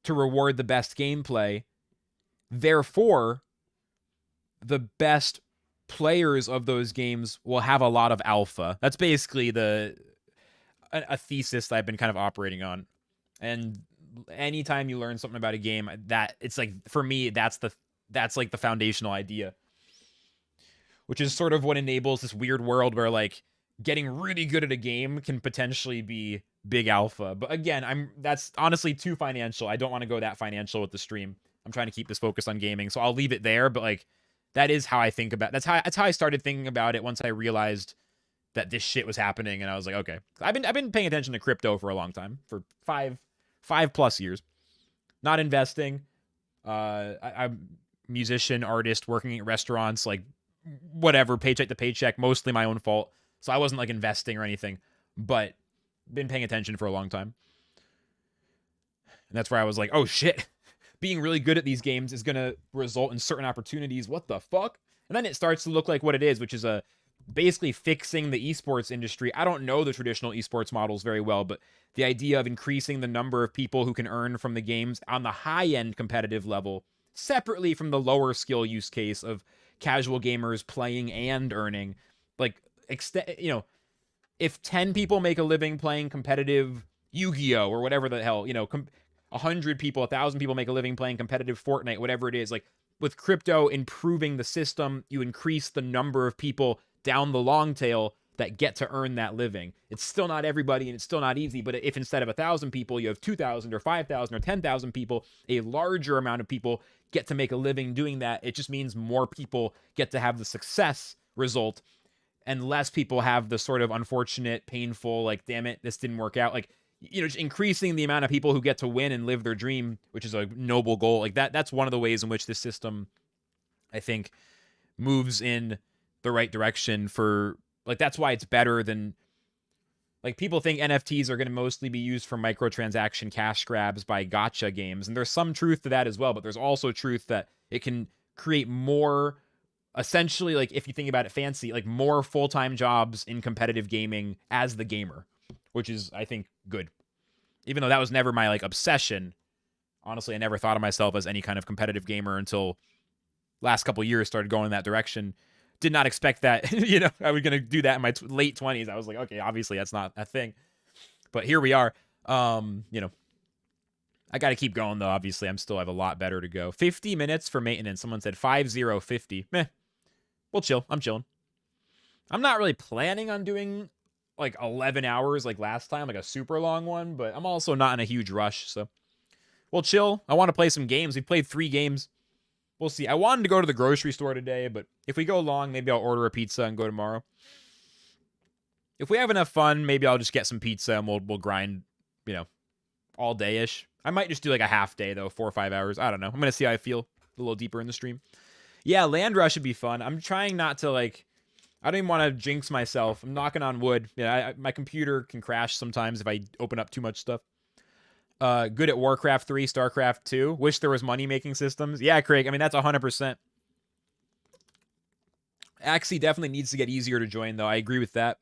to reward the best gameplay. Therefore, the best players of those games will have a lot of alpha. That's basically a thesis that I've been kind of operating on. And anytime you learn something about a game, that it's like, for me, that's like the foundational idea, which is sort of what enables this weird world where like getting really good at a game can potentially be big alpha. But again, that's honestly too financial. I don't want to go that financial with the stream. I'm trying to keep this focused on gaming, so I'll leave it there. But like, that is how I think about. That's how I started thinking about it once I realized that this shit was happening, and I was like, okay. I've been paying attention to crypto for a long time, for five plus years, not investing. I'm musician, artist, working at restaurants, like whatever, paycheck to paycheck, mostly my own fault. So I wasn't like investing or anything, but been paying attention for a long time. And that's where I was like, oh shit, being really good at these games is going to result in certain opportunities. What the fuck? And then it starts to look like what it is, which is basically fixing the esports industry. I don't know the traditional esports models very well, but the idea of increasing the number of people who can earn from the games on the high-end competitive level, separately from the lower skill use case of casual gamers playing and earning. Like, you know, if 10 people make a living playing competitive Yu-Gi-Oh! Or whatever the hell, you know, 100 people, 1,000 people make a living playing competitive Fortnite, whatever it is. Like, with crypto improving the system, you increase the number of people down the long tail that get to earn that living. It's still not everybody, and it's still not easy, but if instead of 1,000 people, you have 2,000 or 5,000 or 10,000 people, a larger amount of people get to make a living doing that, it just means more people get to have the success result, and less people have the sort of unfortunate, painful, like, damn it, this didn't work out. Like, you know, just increasing the amount of people who get to win and live their dream, which is a noble goal. Like, that's one of the ways in which this system, I think, moves in the right direction for, like, that's why it's better than, like, people think NFTs are going to mostly be used for microtransaction cash grabs by gacha games, and there's some truth to that as well, but there's also truth that it can create more, essentially, like, if you think about it fancy, like, more full-time jobs in competitive gaming as the gamer, which is, I think, good. Even though that was never my, like, obsession. Honestly, I never thought of myself as any kind of competitive gamer until last couple years started going in that direction. Did not expect that, you know, I was going to do that in my late 20s. I was like, okay, obviously that's not a thing. But here we are. You know, I got to keep going, though. Obviously, I have a lot better to go. 50 minutes for maintenance. Someone said 50. Meh. We'll chill. I'm chilling. I'm not really planning on doing like 11 hours like last time, like a super long one, but I'm also not in a huge rush, so we'll chill. I want to play some games. We played 3 games. We'll see. I wanted to go to the grocery store today, but if we go long, maybe I'll order a pizza and go tomorrow. If we have enough fun, maybe I'll just get some pizza and we'll grind, you know, all day-ish. I might just do like a half day, though, 4 or 5 hours. I don't know. I'm going to see how I feel a little deeper in the stream. Yeah, Land Rush would be fun. I'm trying not to, like, I don't even want to jinx myself. I'm knocking on wood. Yeah, my computer can crash sometimes if I open up too much stuff. Good at Warcraft 3, StarCraft 2. Wish there was money-making systems. Yeah, Craig, I mean, that's 100%. Axie definitely needs to get easier to join, though. I agree with that.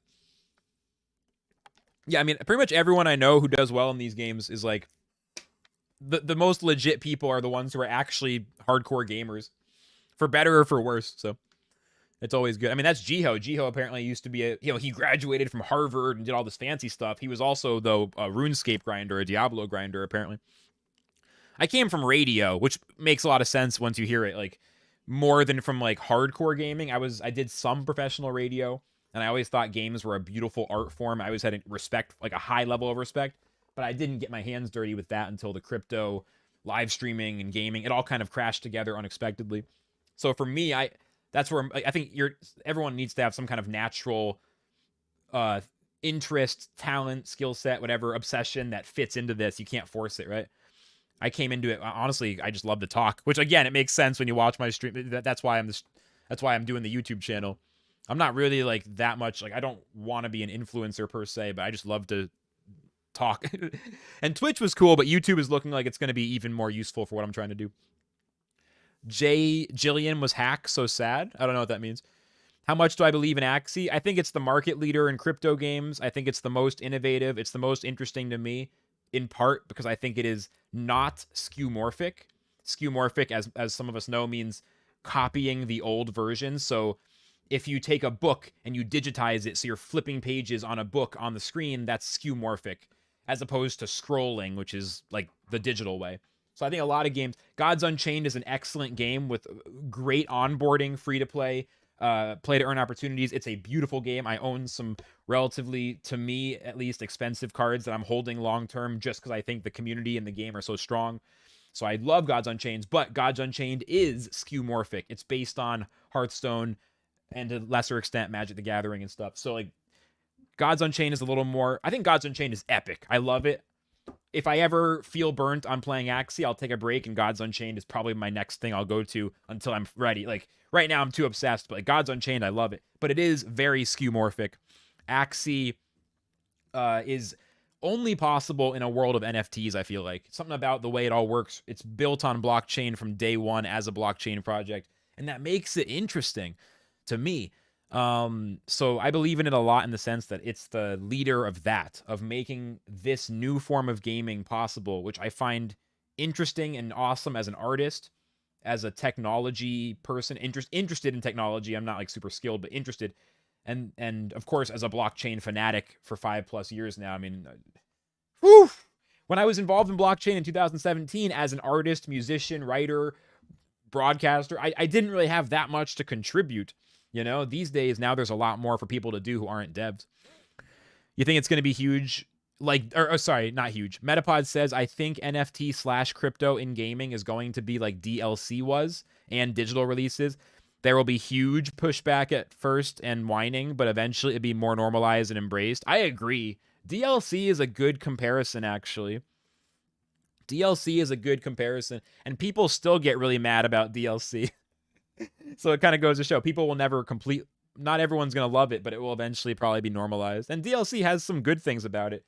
Yeah, I mean, pretty much everyone I know who does well in these games is like, the most legit people are the ones who are actually hardcore gamers, for better or for worse. So it's always good. I mean, that's Jiho. Jiho apparently used to be he graduated from Harvard and did all this fancy stuff. He was also, though, a RuneScape grinder, a Diablo grinder, apparently. I came from radio, which makes a lot of sense once you hear it, like, more than from, like, hardcore gaming. I did some professional radio, and I always thought games were a beautiful art form. I always had respect, like a high level of respect, but I didn't get my hands dirty with that until the crypto live streaming and gaming. It all kind of crashed together unexpectedly. So for me, that's where I think everyone needs to have some kind of natural interest, talent, skill set, whatever, obsession that fits into this. You can't force it, right? I came into it, honestly, I just love to talk, which again, it makes sense when you watch my stream. That's why I'm doing the YouTube channel. I'm not really like that much, like I don't want to be an influencer per se, but I just love to talk. And Twitch was cool, but YouTube is looking like it's going to be even more useful for what I'm trying to do. Jillian was hacked, so sad. I don't know what that means. How much do I believe in Axie? I think it's the market leader in crypto games. I think it's the most innovative. It's the most interesting to me, in part because I think it is not skeuomorphic. Skeuomorphic, as some of us know, means copying the old version. So if you take a book and you digitize it, so you're flipping pages on a book on the screen, that's skeuomorphic, as opposed to scrolling, which is like the digital way. So I think a lot of games, Gods Unchained is an excellent game with great onboarding, free to play, play to earn opportunities. It's a beautiful game. I own some relatively, to me at least, expensive cards that I'm holding long term just because I think the community and the game are so strong. So I love Gods Unchained, but Gods Unchained is skeuomorphic. It's based on Hearthstone and to a lesser extent Magic the Gathering and stuff. So like Gods Unchained is a little more, I think Gods Unchained is epic. I love it. If I ever feel burnt on playing Axie, I'll take a break, and Gods Unchained is probably my next thing I'll go to until I'm ready. Like, right now I'm too obsessed, but like Gods Unchained, I love it. But it is very skeuomorphic. Axie is only possible in a world of NFTs, I feel like. Something about the way it all works. It's built on blockchain from day one as a blockchain project, and that makes it interesting to me. So I believe in it a lot in the sense that it's the leader of that, of making this new form of gaming possible, which I find interesting and awesome as an artist, as a technology person, interested in technology. I'm not like super skilled, but interested. And of course, as a blockchain fanatic for 5+ years now. I mean, whew, when I was involved in blockchain in 2017 as an artist, musician, writer, broadcaster, I didn't really have that much to contribute. You know, these days, now there's a lot more for people to do who aren't devs. You think it's going to be huge? Like, or sorry, not huge. Metapod says, I think NFT/crypto in gaming is going to be like DLC was and digital releases. There will be huge pushback at first and whining, but eventually it'll be more normalized and embraced. I agree. DLC is a good comparison, actually. DLC is a good comparison, and people still get really mad about DLC. So it kind of goes to show people will never complete. Not everyone's going to love it, but it will eventually probably be normalized. And DLC has some good things about it.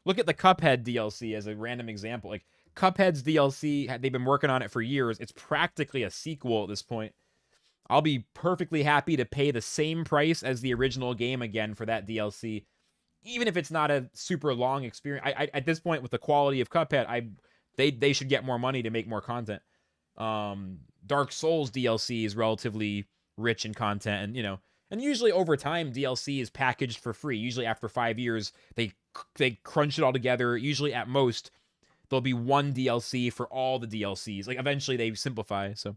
Look at the Cuphead DLC as a random example. Like Cuphead's DLC, they've been working on it for years. It's practically a sequel at this point. I'll be perfectly happy to pay the same price as the original game again for that DLC, even if it's not a super long experience. I at this point, with the quality of Cuphead, they should get more money to make more content. Dark Souls DLC is relatively rich in content, and and usually over time DLC is packaged for free. Usually after 5 years, they crunch it all together. Usually at most there'll be one DLC for all the DLCs. Like eventually they simplify. So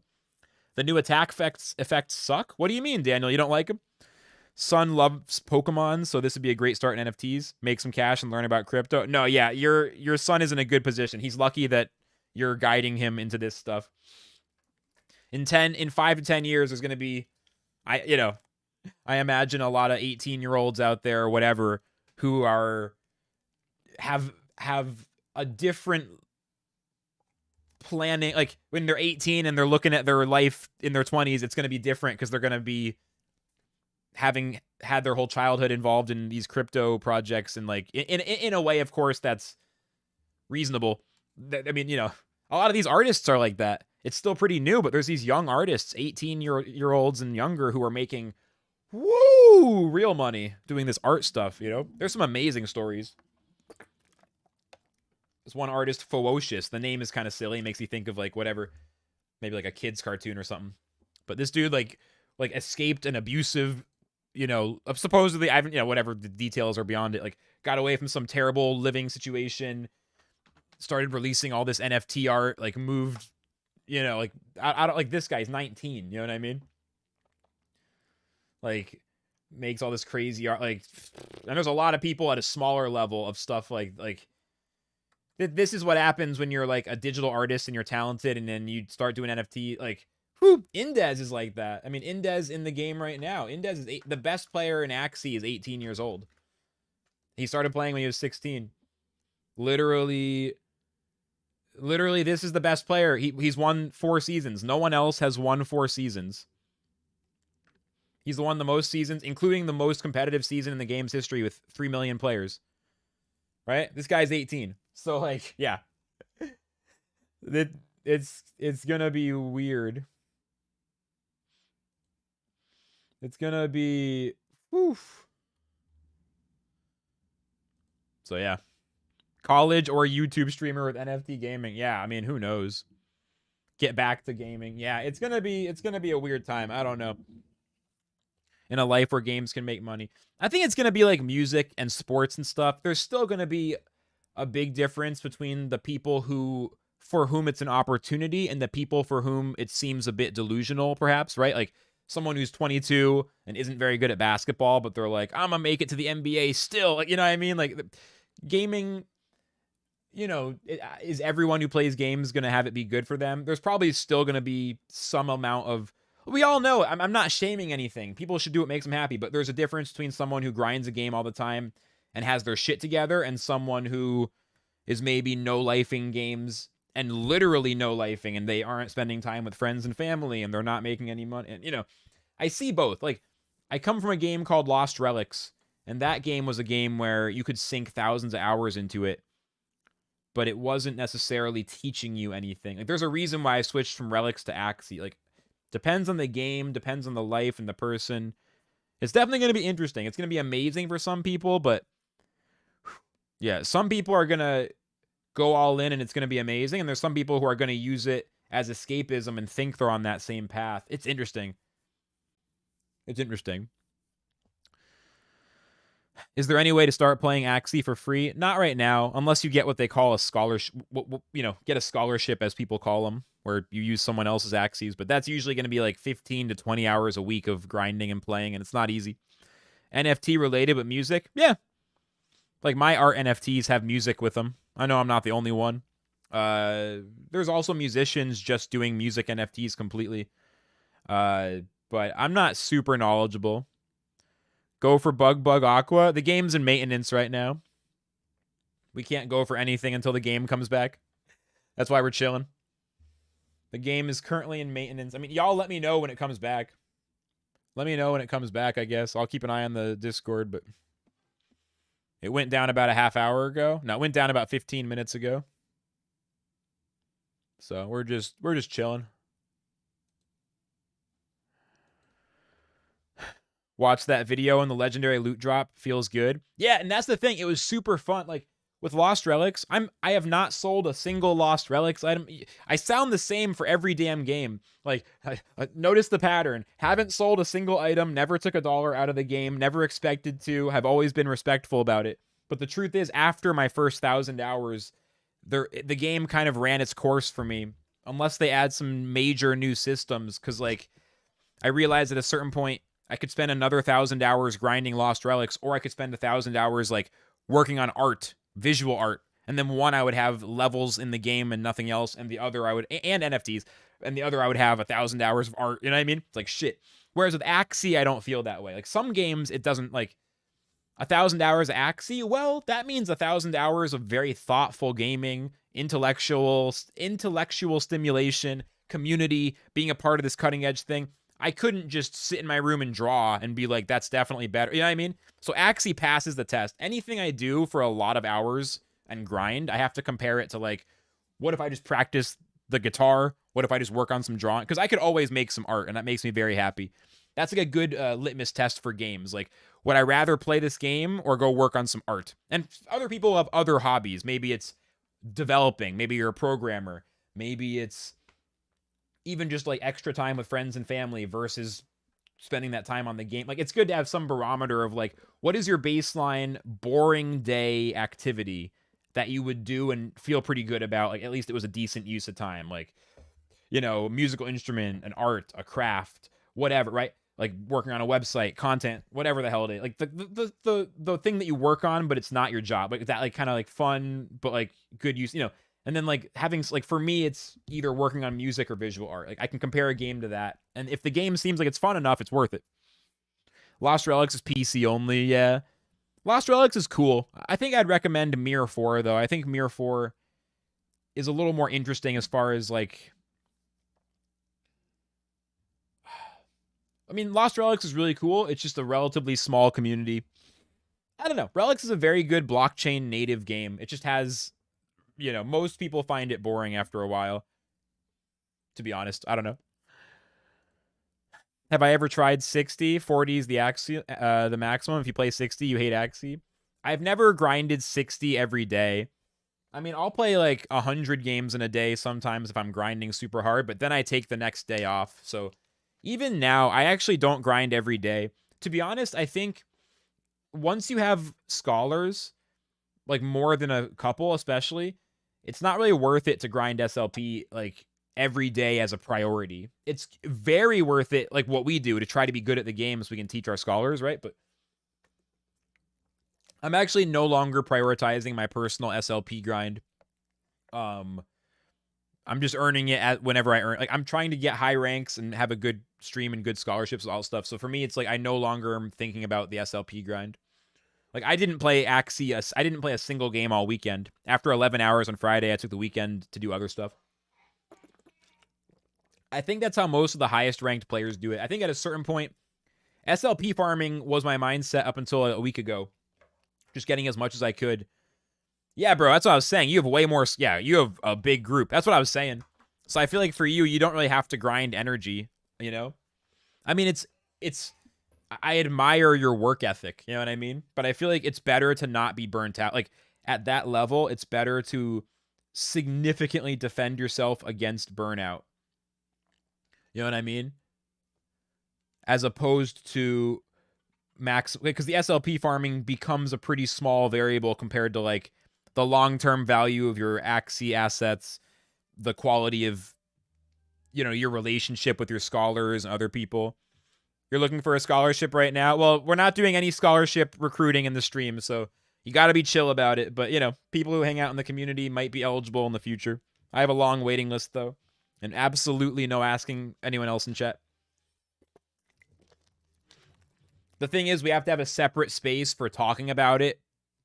the new attack effects suck. What do you mean, Daniel? You don't like them? Son loves Pokemon, so this would be a great start in NFTs. Make some cash and learn about crypto. No, yeah, your son is in a good position. He's lucky that you're guiding him into this stuff. In 5 to 10 years, there's going to be, I imagine a lot of 18-year-olds out there or whatever who have a different planning. Like when they're 18 and they're looking at their life in their 20s, it's going to be different because they're going to be having had their whole childhood involved in these crypto projects, and like in a way, of course, that's reasonable. I mean, you know, a lot of these artists are like that. It's still pretty new, but there's these young artists, 18-year-olds and younger, who are making real money doing this art stuff, you know? There's some amazing stories. This one artist, Ferocious, the name is kind of silly, makes you think of like whatever, maybe like a kid's cartoon or something. But this dude like escaped an abusive, you know, supposedly, I haven't, you know, whatever the details are beyond it, like got away from some terrible living situation, started releasing all this NFT art, like moved, you know, like I don't, like, this guy's 19, you know what I mean? Like makes all this crazy art, like, and there's a lot of people at a smaller level of stuff like this is what happens when you're like a digital artist and you're talented and then you start doing NFT. Like, whew, Indez is like that. I mean, Indez in the game right now. Indez is the best player in Axie is 18 years old. He started playing when he was 16. Literally, this is the best player. He's won 4 seasons. No one else has won 4 seasons. He's won the most seasons, including the most competitive season in the game's history with 3 million players. Right? This guy's 18. So, like, yeah. It's gonna be weird. It's gonna be... Oof. So, yeah. College or YouTube streamer with NFT gaming. Yeah, I mean, who knows? Get back to gaming. Yeah, it's gonna be a weird time. I don't know. In a life where games can make money. I think it's gonna be like music and sports and stuff. There's still gonna be a big difference between the people for whom it's an opportunity and the people for whom it seems a bit delusional, perhaps, right? Like someone who's 22 and isn't very good at basketball, but they're like, I'm gonna make it to the NBA still. Like, you know what I mean? Like, gaming, you know, is everyone who plays games gonna have it be good for them? There's probably still gonna be some amount of... We all know, I'm not shaming anything. People should do what makes them happy, but there's a difference between someone who grinds a game all the time and has their shit together and someone who is maybe no-lifing games and literally no-lifing, and they aren't spending time with friends and family and they're not making any money. And, you know, I see both. Like, I come from a game called Lost Relics, and that game was a game where you could sink thousands of hours into it, but it wasn't necessarily teaching you anything. Like, there's a reason why I switched from Relics to Axie. Like, depends on the game, depends on the life and the person. It's definitely going to be interesting. It's going to be amazing for some people, but yeah, some people are going to go all in and it's going to be amazing. And there's some people who are going to use it as escapism and think they're on that same path. It's interesting. It's interesting. Is there any way to start playing Axie for free? Not right now, unless you get what they call a scholarship, you know, get a scholarship, as people call them, where you use someone else's Axies. But that's usually going to be like 15 to 20 hours a week of grinding and playing, and it's not easy. NFT related with music? Yeah. Like, my art NFTs have music with them. I know I'm not the only one. There's also musicians just doing music NFTs completely. But I'm not super knowledgeable. Go for Bug Aqua. The game's in maintenance right now. We can't go for anything until the game comes back. That's why we're chilling. The game is currently in maintenance. I mean, y'all let me know when it comes back. Let me know when it comes back, I guess. I'll keep an eye on the Discord, but it went down about a half hour ago. No, it went down about 15 minutes ago. So we're just chilling. Watch that video and the legendary loot drop. Feels good. Yeah, and that's the thing. It was super fun. Like, with Lost Relics, I have not sold a single Lost Relics item. I sound the same for every damn game. Like, notice the pattern. Haven't sold a single item, never took $1 out of the game, never expected to, have always been respectful about it. But the truth is, after my first 1,000 hours, the game kind of ran its course for me. Unless they add some major new systems. Because, like, I realized at a certain point, I could spend another 1,000 hours grinding Lost Relics, or I could spend 1,000 hours, like, working on art, visual art. And then one, I would have levels in the game and nothing else, and the other I would, and NFTs, and the other I would have 1,000 hours of art. You know what I mean? It's like shit. Whereas with Axie, I don't feel that way. Like, some games, it doesn't, like, 1,000 hours of Axie, well, that means 1,000 hours of very thoughtful gaming, intellectual stimulation, community, being a part of this cutting edge thing. I couldn't just sit in my room and draw and be like, that's definitely better. You know what I mean? So Axie passes the test. Anything I do for a lot of hours and grind, I have to compare it to, like, What if I just practice the guitar? What if I just work on some drawing? Because I could always make some art, and that makes me very happy. That's like a good litmus test for games. Like, would I rather play this game or go work on some art? And other people have other hobbies. Maybe it's developing. Maybe you're a programmer. Maybe it's even just like extra time with friends and family versus spending that time on the game. Like, it's good to have some barometer of like, what is your baseline boring day activity that you would do and feel pretty good about? Like, at least it was a decent use of time. Like, you know, musical instrument, an art, a craft, whatever, right? Like working on a website, content, whatever the hell it is. Like the thing that you work on, but it's not your job. Like that, like kind of like fun, but like good use, you know. And then like having like for me, it's either working on music or visual art. Like I can compare a game to that, and if the game seems like it's fun enough, it's worth it. Lost Relics is PC only, yeah. Lost Relics is cool. I think I'd recommend Mirror 4 though. I think Mirror 4 is a little more interesting as far as like. I mean, Lost Relics is really cool. It's just a relatively small community. I don't know. Relics is a very good blockchain native game. It just has, you know, most people find it boring after a while. To be honest, I don't know. Have I ever tried 60? 40 is the Axie, the maximum. If you play 60, you hate Axie. I've never grinded 60 every day. I mean, I'll play like 100 games in a day sometimes if I'm grinding super hard, but then I take the next day off. So even now, I actually don't grind every day. To be honest, I think once you have scholars, like more than a couple especially, it's not really worth it to grind SLP like every day as a priority. It's very worth it, like what we do, to try to be good at the game so we can teach our scholars, right? But I'm actually no longer prioritizing my personal SLP grind. I'm just earning it at whenever I earn. Like I'm trying to get high ranks and have a good stream and good scholarships and all stuff. So for me, it's like I no longer am thinking about the SLP grind. Like I didn't play Axie. I didn't play a single game all weekend. After 11 hours on Friday, I took the weekend to do other stuff. I think that's how most of the highest ranked players do it. I think at a certain point, SLP farming was my mindset up until a week ago. Just getting as much as I could. Yeah, bro, that's what I was saying. You have way more. Yeah, you have a big group. That's what I was saying. So I feel like for you, you don't really have to grind energy, you know? I mean, I admire your work ethic, you know what I mean? But I feel like it's better to not be burnt out. Like at that level, it's better to significantly defend yourself against burnout. You know what I mean? As opposed to max, because the SLP farming becomes a pretty small variable compared to like the long-term value of your Axie assets, the quality of, you know, your relationship with your scholars and other people. You're looking for a scholarship right now? Well, we're not doing any scholarship recruiting in the stream, so you got to be chill about it. But, you know, people who hang out in the community might be eligible in the future. I have a long waiting list, though, and absolutely no asking anyone else in chat. The thing is, we have to have a separate space for talking about it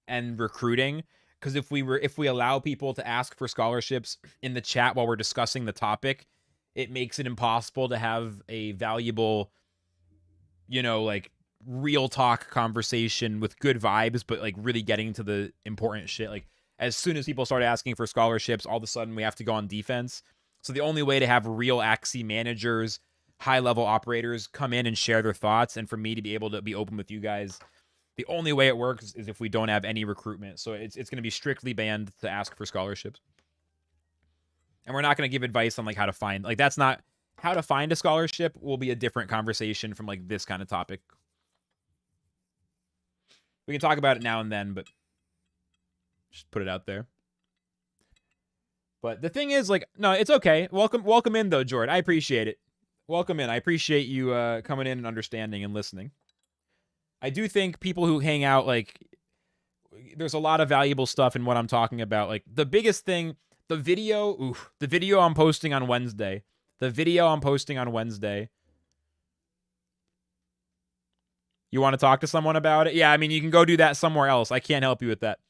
and recruiting. Because if we allow people to ask for scholarships in the chat while we're discussing the topic, it makes it impossible to have a valuable, you know, like real talk conversation with good vibes, but like really getting to the important shit. Like as soon as people start asking for scholarships, all of a sudden we have to go on defense. So the only way to have real Axie managers, high level operators come in and share their thoughts, and for me to be able to be open with you guys, the only way it works is if we don't have any recruitment. So it's going to be strictly banned to ask for scholarships. And we're not going to give advice on like how to find, like that's not, how to find a scholarship will be a different conversation from like this kind of topic. We can talk about it now and then, but just put it out there. But the thing is, like, no, it's okay. Welcome in though, Jordan. I appreciate it. Welcome in. I appreciate you coming in and understanding and listening. I do think people who hang out, like, there's a lot of valuable stuff in what I'm talking about. Like, the biggest thing, the video I'm posting on Wednesday. You want to talk to someone about it? Yeah, I mean, you can go do that somewhere else. I can't help you with that.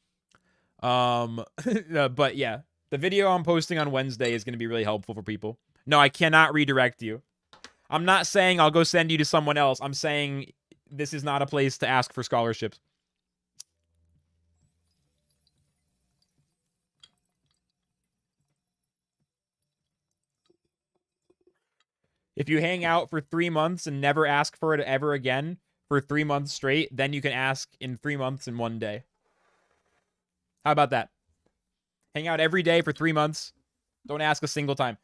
But yeah, the video I'm posting on Wednesday is going to be really helpful for people. No, I cannot redirect you. I'm not saying I'll go send you to someone else. I'm saying this is not a place to ask for scholarships. If you hang out for 3 months and never ask for it ever again for 3 months straight, then you can ask in 3 months in 1 day. How about that? Hang out every day for 3 months. Don't ask a single time.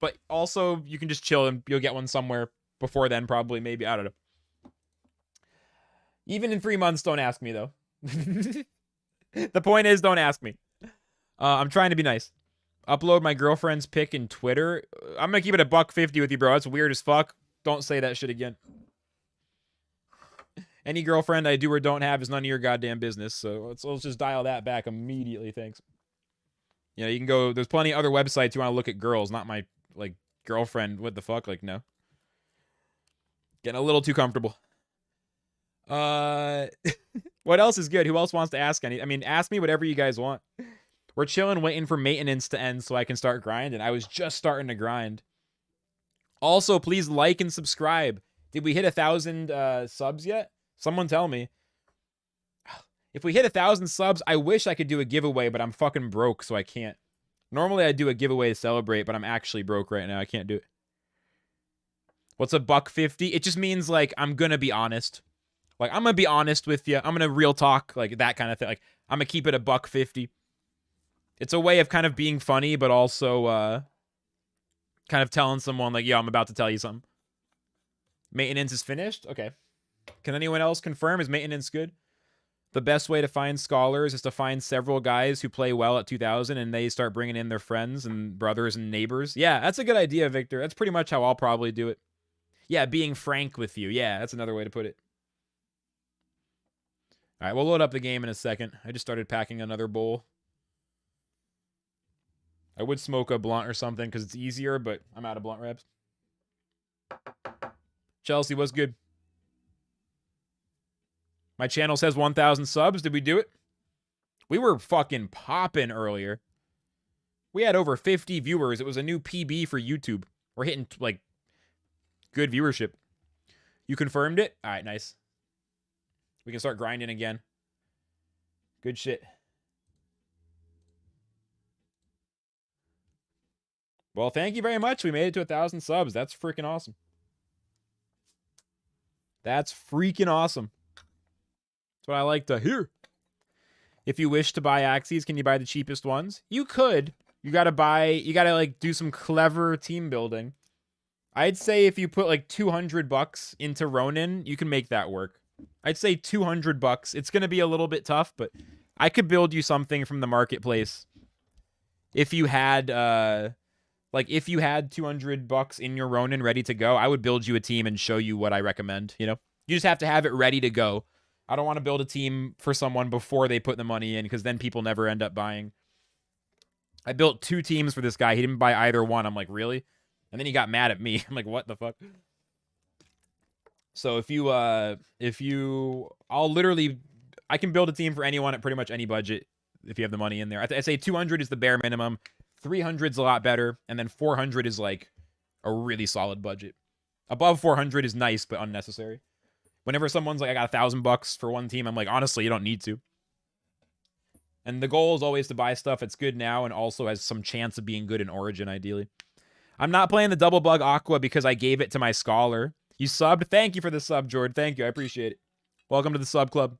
But also, you can just chill and you'll get one somewhere before then, probably, maybe. I don't know. Even in 3 months, don't ask me, though. The point is, don't ask me. I'm trying to be nice. Upload my girlfriend's pic in Twitter. I'm gonna keep it $1.50 with you, bro. That's weird as fuck. Don't say that shit again. Any girlfriend I do or don't have is none of your goddamn business. So let's just dial that back immediately. Thanks. You know, you can go. There's plenty of other websites you want to look at girls, not my like girlfriend. What the fuck? Like, no. Getting a little too comfortable. What else is good? Who else wants to ask any? I mean, ask me whatever you guys want. We're chilling, waiting for maintenance to end so I can start grinding. I was just starting to grind. Also, please like and subscribe. Did we hit 1,000 subs yet? Someone tell me. If we hit 1,000 subs, I wish I could do a giveaway, but I'm fucking broke, so I can't. Normally, I'd do a giveaway to celebrate, but I'm actually broke right now. I can't do it. What's $1.50? It just means, like, I'm gonna be honest. Like, I'm gonna be honest with you. I'm gonna real talk, like, that kind of thing. Like, I'm gonna keep it $1.50. It's a way of kind of being funny, but also kind of telling someone, like, yo, I'm about to tell you something. Maintenance is finished? Okay. Can anyone else confirm? Is maintenance good? The best way to find scholars is to find several guys who play well at 2000 and they start bringing in their friends and brothers and neighbors. Yeah, that's a good idea, Victor. That's pretty much how I'll probably do it. Yeah, being frank with you. Yeah, that's another way to put it. All right, we'll load up the game in a second. I just started packing another bowl. I would smoke a blunt or something because it's easier, but I'm out of blunt wraps. Chelsea, what's good? My channel says 1,000 subs. Did we do it? We were fucking popping earlier. We had over 50 viewers. It was a new PB for YouTube. We're hitting, like, good viewership. You confirmed it? All right, nice. We can start grinding again. Good shit. Well, thank you very much. We made it to 1,000 subs. That's freaking awesome. That's freaking awesome. That's what I like to hear. If you wish to buy Axies, can you buy the cheapest ones? You could. You gotta like do some clever team building. I'd say if you put like $200 into Ronin, you can make that work. I'd say $200. It's gonna be a little bit tough, but I could build you something from the marketplace. If you had if you had $200 in your Ronin ready to go, I would build you a team and show you what I recommend, you know? You just have to have it ready to go. I don't want to build a team for someone before they put the money in, because then people never end up buying. I built 2 teams for this guy. He didn't buy either one. I'm like, really? And then he got mad at me. I'm like, what the fuck? So I can build a team for anyone at pretty much any budget if you have the money in there. I say 200 is the bare minimum. 300's a lot better, and then 400 is like a really solid budget. Above 400 is nice but unnecessary. Whenever someone's like, I got $1,000 for one team, I'm like, honestly, you don't need to. And the goal is always to buy stuff that's good now and also has some chance of being good in Origin, ideally. I'm not playing the Double Bug Aqua because I gave it to my scholar. You subbed? Thank you for the sub, Jordan. Thank you. I appreciate it. Welcome to the sub club.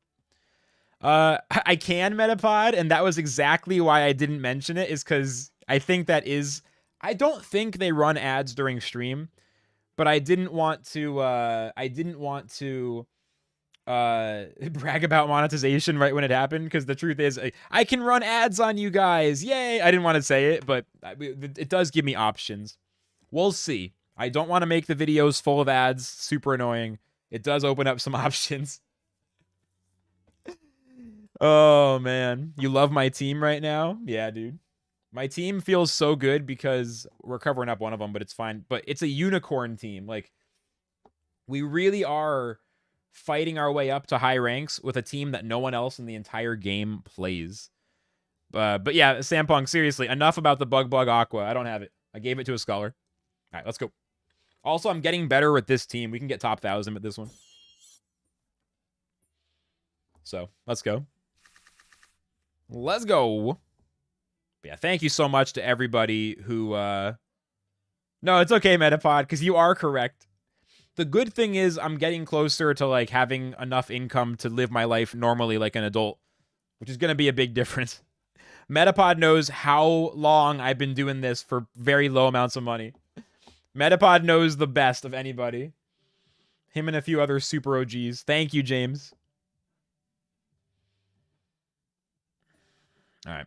I can Metapod, and that was exactly why I didn't mention it, is because I think that is... I don't think they run ads during stream, but I didn't want to brag about monetization right when it happened, because the truth is I can run ads on you guys. Yay! I didn't want to say it, but it does give me options. We'll see. I don't want to make the videos full of ads. Super annoying. It does open up some options. Oh, man. You love my team right now? Yeah, dude. My team feels so good because we're covering up one of them, but it's fine. But it's a unicorn team. Like, we really are fighting our way up to high ranks with a team that no one else in the entire game plays. But yeah, Sampong, seriously, enough about the Bug Aqua. I don't have it. I gave it to a scholar. All right, let's go. Also, I'm getting better with this team. We can get top 1,000 with this one. So, let's go. Let's go. Yeah, thank you so much to everybody who No, it's okay, Metapod, because you are correct. The good thing is I'm getting closer to like having enough income to live my life normally like an adult, which is going to be a big difference. Metapod knows how long I've been doing this for very low amounts of money. Metapod knows the best of anybody. Him and a few other super OGs. Thank you, James. All right.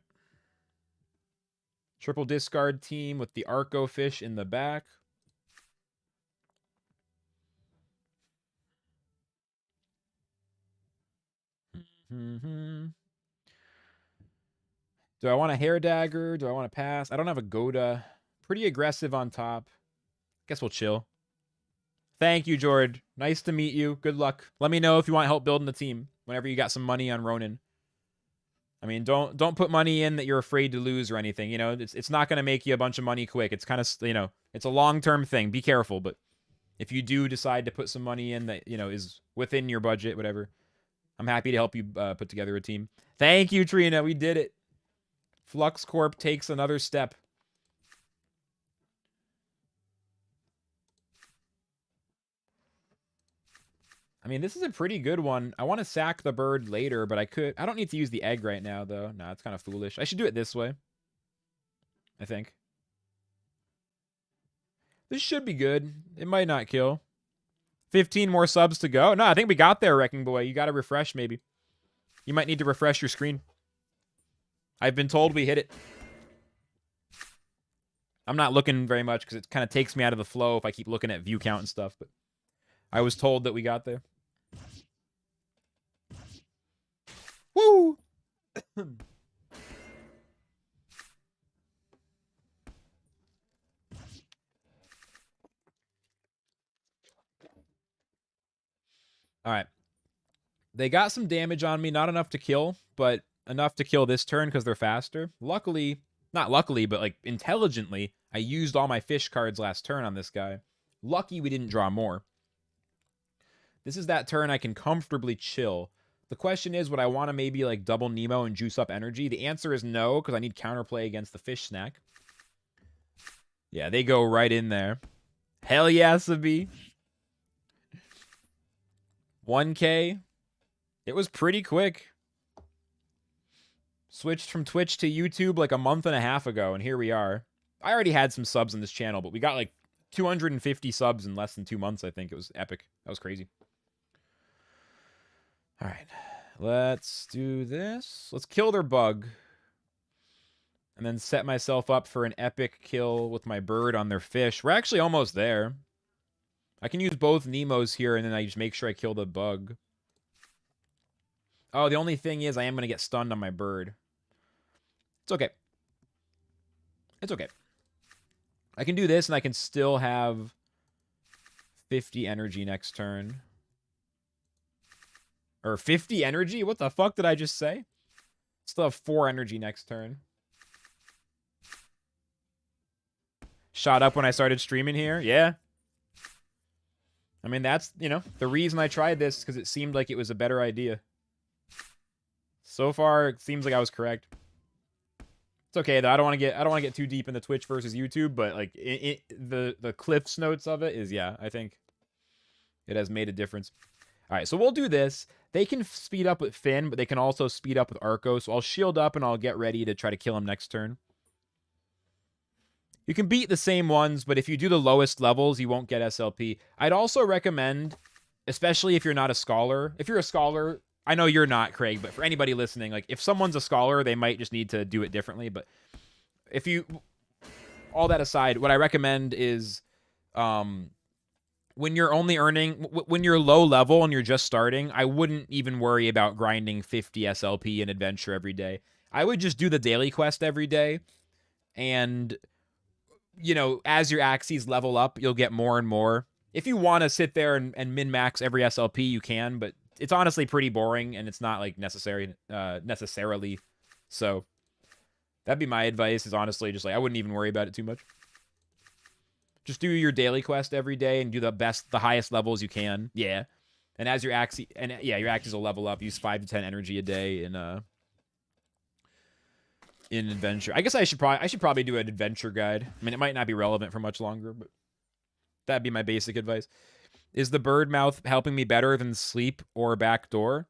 Triple discard team with the Arco fish in the back. Do I want a hair dagger? Do I want to pass? I don't have a Goda. Pretty aggressive on top. Guess we'll chill. Thank you, George. Nice to meet you. Good luck. Let me know if you want help building the team whenever you got some money on Ronin. I mean, don't put money in that you're afraid to lose or anything. You know, it's not going to make you a bunch of money quick. It's kind of, you know, it's a long-term thing. Be careful. But if you do decide to put some money in that, you know, is within your budget, whatever, I'm happy to help you put together a team. Thank you, Trina. We did it. Flux Corp takes another step. I mean, this is a pretty good one. I want to sack the bird later, but I don't need to use the egg right now, though. Nah, it's kind of foolish. I should do it this way, I think. This should be good. It might not kill. 15 more subs to go. No, I think we got there, Wrecking Boy. You got to refresh, maybe. You might need to refresh your screen. I've been told we hit it. I'm not looking very much because it kind of takes me out of the flow if I keep looking at view count and stuff, but I was told that we got there. Woo! All right. They got some damage on me. Not enough to kill, but enough to kill this turn because they're faster. Luckily, not luckily, but like intelligently, I used all my fish cards last turn on this guy. Lucky we didn't draw more. This is that turn I can comfortably chill. The question is, would I want to maybe like double Nemo and juice up energy? The answer is no, because I need counterplay against the fish snack. Yeah, they go right in there. Hell yeah, Sabi. 1K. It was pretty quick. Switched from Twitch to YouTube like a month and a half ago, and here we are. I already had some subs on this channel, but we got like 250 subs in less than 2 months, I think. It was epic. That was crazy. All right. Let's do this. Let's kill their bug. And then set myself up for an epic kill with my bird on their fish. We're actually almost there. I can use both Nemos here, and then I just make sure I kill the bug. Oh, the only thing is I am going to get stunned on my bird. It's okay. It's okay. I can do this, and I can still have 50 energy next turn. Or 50 energy? What the fuck did I just say? Still have 4 energy next turn. Shot up when I started streaming here. Yeah. I mean, that's, you know, the reason I tried this because it seemed like it was a better idea. So far, it seems like I was correct. It's okay though. I don't want to get too deep into Twitch versus YouTube, but like the Cliff's notes of it is, yeah, I think it has made a difference. All right, so we'll do this. They can speed up with Finn, but they can also speed up with Arco. So I'll shield up and I'll get ready to try to kill him next turn. You can beat the same ones, but if you do the lowest levels, you won't get SLP. I'd also recommend, especially if you're not a scholar. If you're a scholar, I know you're not, Craig, but for anybody listening, like if someone's a scholar, they might just need to do it differently. But if you, all that aside, what I recommend is when you're only earning, when you're low level and you're just starting, I wouldn't even worry about grinding 50 SLP in Adventure every day. I would just do the daily quest every day. And, you know, as your Axies level up, you'll get more and more. If you want to sit there and min-max every SLP, you can, but it's honestly pretty boring, and it's not, like, necessarily. So, that'd be my advice, is honestly just, like, I wouldn't even worry about it too much. Just do your daily quest every day and do the highest levels you can. Yeah. And as your Axie, and yeah, your Axies will level up. Use 5 to 10 energy a day, and in adventure. I guess I should probably do an adventure guide. I mean, it might not be relevant for much longer, but that'd be my basic advice. Is the bird mouth helping me better than sleep or backdoor?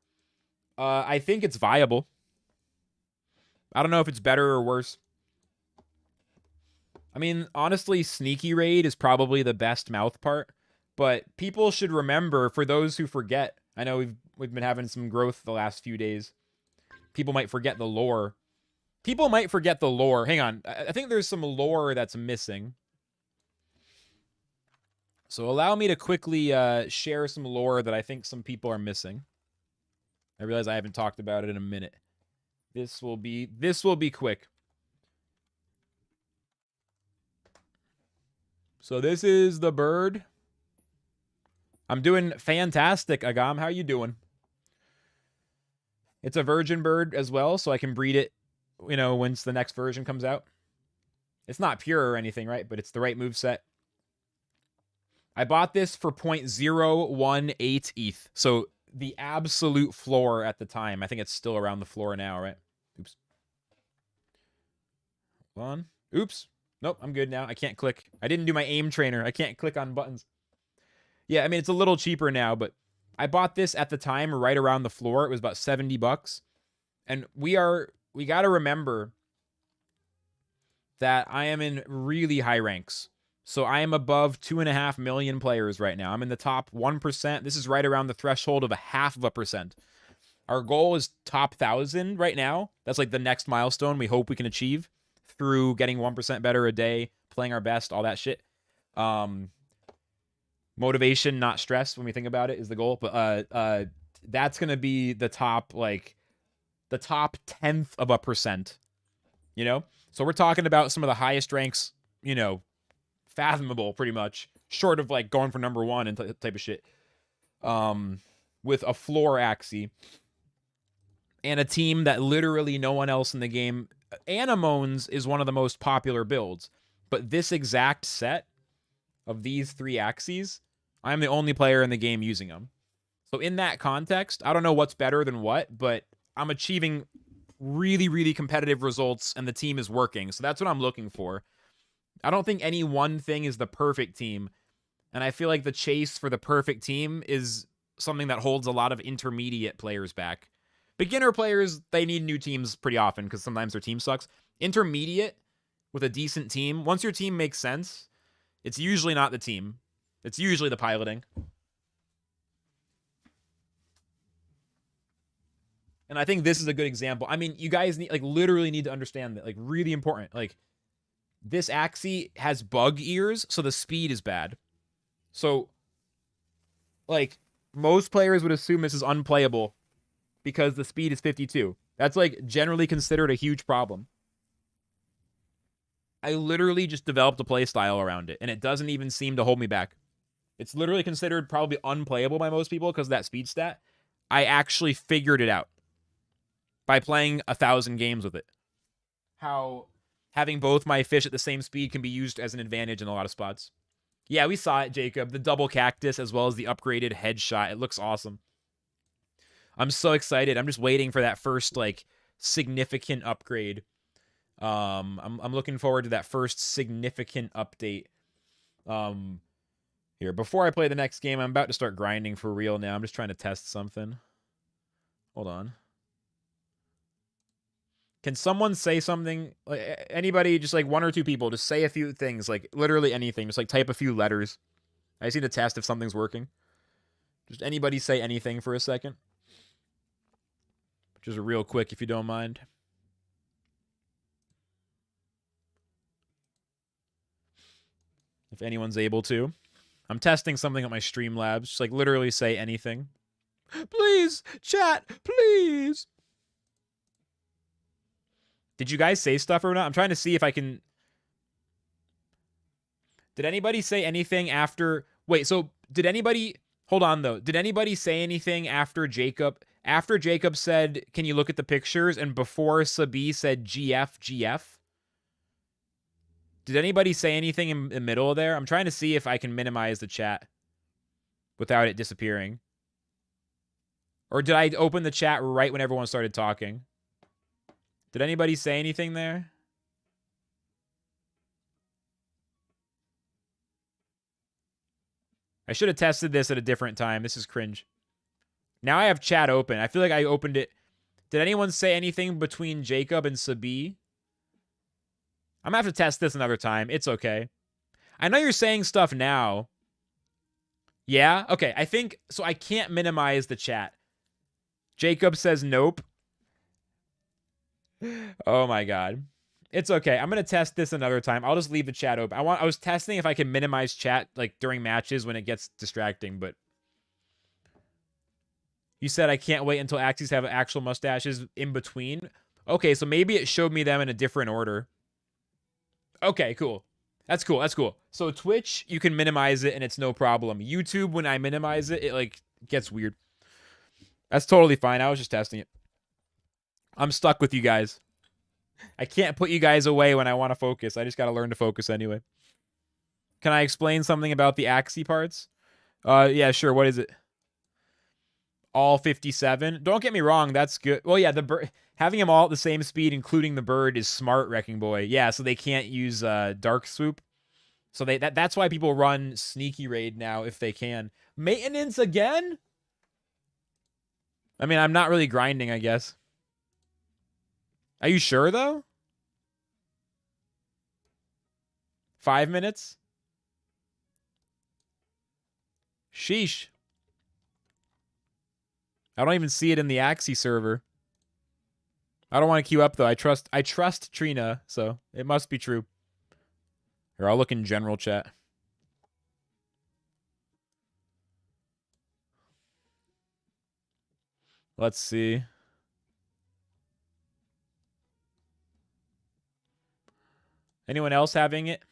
I think it's viable. I don't know if it's better or worse. I mean, honestly, sneaky raid is probably the best mouth part, but people should remember, for those who forget, I know we've been having some growth the last few days. People might forget the lore. People might forget the lore. Hang on. I think there's some lore that's missing. So allow me to quickly share some lore that I think some people are missing. I realize I haven't talked about it in a minute. This will be quick. So this is the bird. I'm doing fantastic, Agam. How you doing? It's a virgin bird as well, so I can breed it, you know, once the next version comes out. It's not pure or anything, right? But it's the right moveset. I bought this for 0.018 ETH. So the absolute floor at the time. I think it's still around the floor now, right? Oops. Hold on. Oops. Nope, I'm good now. I can't click. I didn't do my aim trainer. I can't click on buttons. Yeah, I mean, it's a little cheaper now, but I bought this at the time right around the floor. It was about 70 bucks. And we got to remember that I am in really high ranks. So I am above 2.5 million players right now. I'm in the top 1%. This is right around the threshold of 0.5%. Our goal is top 1,000 right now. That's like the next milestone we hope we can achieve through getting 1% better a day, playing our best, all that shit. Motivation, not stress, when we think about it, is the goal. But that's going to be the top, like, the top 10th of a percent, you know? So we're talking about some of the highest ranks, you know, fathomable, pretty much, short of like going for number one and type of shit. With a floor Axie and a team that literally no one else in the game. Anemones is one of the most popular builds, but this exact set of these 3 Axies, I'm the only player in the game using them. So in that context, I don't know what's better than what, but I'm achieving really, really competitive results and the team is working. So that's what I'm looking for. I don't think any one thing is the perfect team. And I feel like the chase for the perfect team is something that holds a lot of intermediate players back. Beginner players, they need new teams pretty often because sometimes their team sucks. Intermediate with a decent team, once your team makes sense, it's usually not the team. It's usually the piloting. And I think this is a good example. I mean, you guys need, like, literally need to understand that, like, really important. Like, this Axie has bug ears, so the speed is bad. So, like, most players would assume this is unplayable because the speed is 52. That's, like, generally considered a huge problem. I literally just developed a play style around it, and it doesn't even seem to hold me back. It's literally considered probably unplayable by most people because of that speed stat. I actually figured it out by playing 1,000 games with it. How having both my fish at the same speed can be used as an advantage in a lot of spots. Yeah, we saw it, Jacob. The double cactus as well as the upgraded headshot. It looks awesome. I'm so excited. I'm just waiting for that first, like, significant upgrade. I'm looking forward to that first significant update. Here, before I play the next game, I'm about to start grinding for real now. I'm just trying to test something. Hold on. Can someone say something? Like, anybody, just like 1 or 2 people, just say a few things, like literally anything. Just like type a few letters. I just need to test if something's working. Just anybody say anything for a second. Just real quick, if you don't mind. If anyone's able to. I'm testing something at my Streamlabs. Just like literally say anything. Please, chat, please. Did you guys say stuff or not? I'm trying to see if I can... Did anybody say anything after... Wait, so did anybody... Hold on, though. Did anybody say anything after Jacob... After Jacob said, can you look at the pictures? And before Sabi said GF, GF? Did anybody say anything in the middle there? I'm trying to see if I can minimize the chat without it disappearing. Or did I open the chat right when everyone started talking? Did anybody say anything there? I should have tested this at a different time. This is cringe. Now I have chat open. I feel like I opened it. Did anyone say anything between Jacob and Sabi? I'm going to have to test this another time. It's okay. I know you're saying stuff now. Yeah? Okay, I think... So I can't minimize the chat. Jacob says nope. Oh my god. It's okay. I'm going to test this another time. I'll just leave the chat open. I was testing if I can minimize chat like during matches when it gets distracting, but... You said I can't wait until Axies have actual mustaches in between. Okay, so maybe it showed me them in a different order. Okay, cool. That's cool. That's cool. So Twitch, you can minimize it and it's no problem. YouTube, when I minimize it, it like gets weird. That's totally fine. I was just testing it. I'm stuck with you guys. I can't put you guys away when I want to focus. I just got to learn to focus anyway. Can I explain something about the Axie parts? Yeah, sure. What is it? All 57. Don't get me wrong, that's good. Well, yeah, the bird, having them all at the same speed, including the bird, is smart, Wrecking Boy. Yeah, so they can't use Dark Swoop. So that's why people run Sneaky Raid now if they can. Maintenance again? I mean, I'm not really grinding, I guess. Are you sure, though? 5 minutes? Sheesh. I don't even see it in the Axie server. I don't want to queue up, though. I trust Trina, so it must be true. Here, I'll look in general chat. Let's see. Anyone else having it?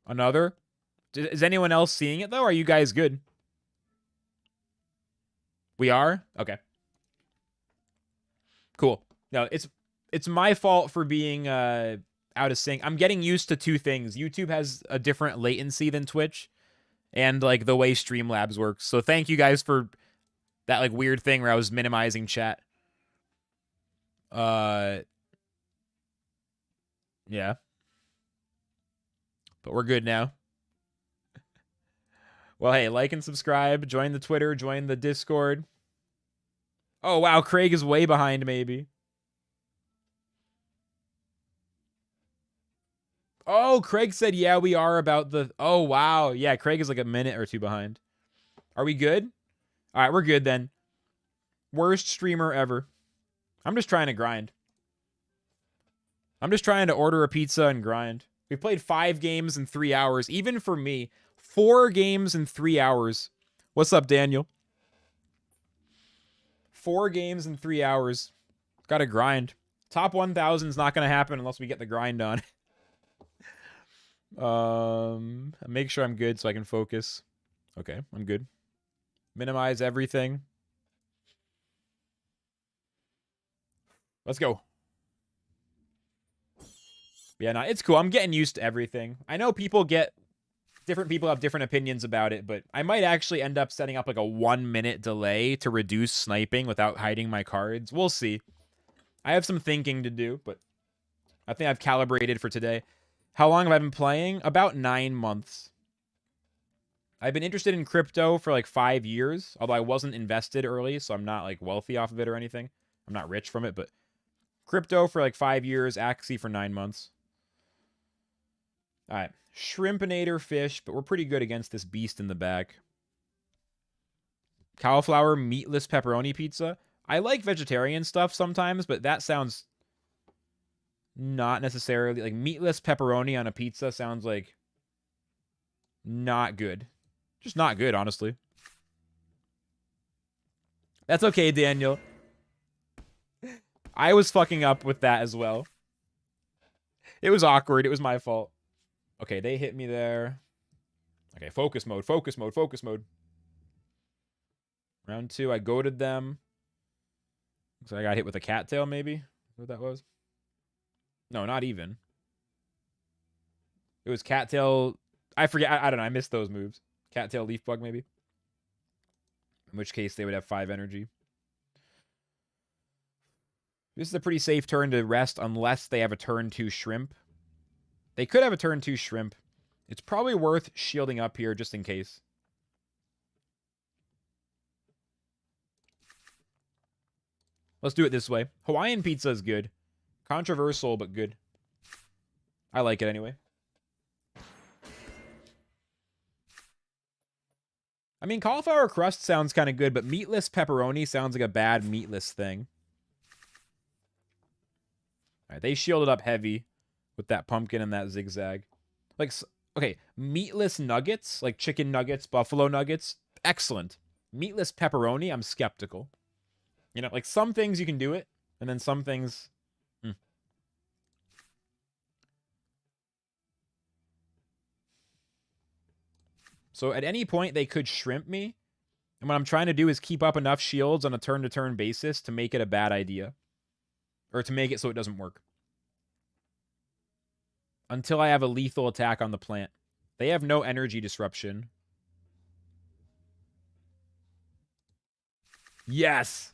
Another? Is anyone else seeing it, though? Or are you guys good? We are? Okay. Cool. No, it's my fault for being out of sync. I'm getting used to two things. YouTube has a different latency than Twitch, and like the way Streamlabs works. So thank you guys for that like weird thing where I was minimizing chat. Yeah. But we're good now. Well, hey, like and subscribe, join the Twitter, join the Discord. Oh, wow, Craig is way behind, maybe. Oh, Craig said, yeah, we are about the... Oh, wow. Yeah, Craig is like a minute or two behind. Are we good? All right, we're good then. Worst streamer ever. I'm just trying to grind. I'm just trying to order a pizza and grind. We played 5 games in 3 hours. Even for me, 4 games in 3 hours. What's up, Daniel? 4 games in 3 hours. Gotta grind. Top 1,000 is not gonna happen unless we get the grind on. Make sure I'm good so I can focus. Okay, I'm good. Minimize everything. Let's go. Yeah, no, it's cool. I'm getting used to everything. I know different people have different opinions about it, but I might actually end up setting up like a 1-minute delay to reduce sniping without hiding my cards. We'll see. I have some thinking to do, but I think I've calibrated for today. How long have I been playing? About 9 months. I've been interested in crypto for like 5 years, although I wasn't invested early, so I'm not like wealthy off of it or anything. I'm not rich from it, but crypto for like 5 years, Axie for 9 months. All right, Shrimpinator fish, but we're pretty good against this beast in the back. Cauliflower meatless pepperoni pizza. I like vegetarian stuff sometimes, but that sounds not necessarily... Like, meatless pepperoni on a pizza sounds like not good. Just not good, honestly. That's okay, Daniel. I was fucking up with that as well. It was awkward. It was my fault. Okay, they hit me there. Okay, focus mode, focus mode, focus mode. Round 2, I goaded them. Looks like I got hit with a cattail, maybe? What that was? No, not even. It was cattail. I forget. I don't know. I missed those moves. Cattail leaf bug, maybe. In which case, they would have 5 energy. This is a pretty safe turn to rest unless they have a turn 2 shrimp. They could have a turn 2 shrimp. It's probably worth shielding up here just in case. Let's do it this way. Hawaiian pizza is good. Controversial, but good. I like it anyway. I mean, cauliflower crust sounds kind of good, but meatless pepperoni sounds like a bad meatless thing. All right, they shielded up heavy with that pumpkin and that zigzag. Like, okay, meatless nuggets, like chicken nuggets, buffalo nuggets, excellent. Meatless pepperoni, I'm skeptical. You know, like some things you can do it, and then some things... So at any point, they could shrimp me. And what I'm trying to do is keep up enough shields on a turn-to-turn basis to make it a bad idea. Or to make it so it doesn't work. Until I have a lethal attack on the plant. They have no energy disruption. Yes!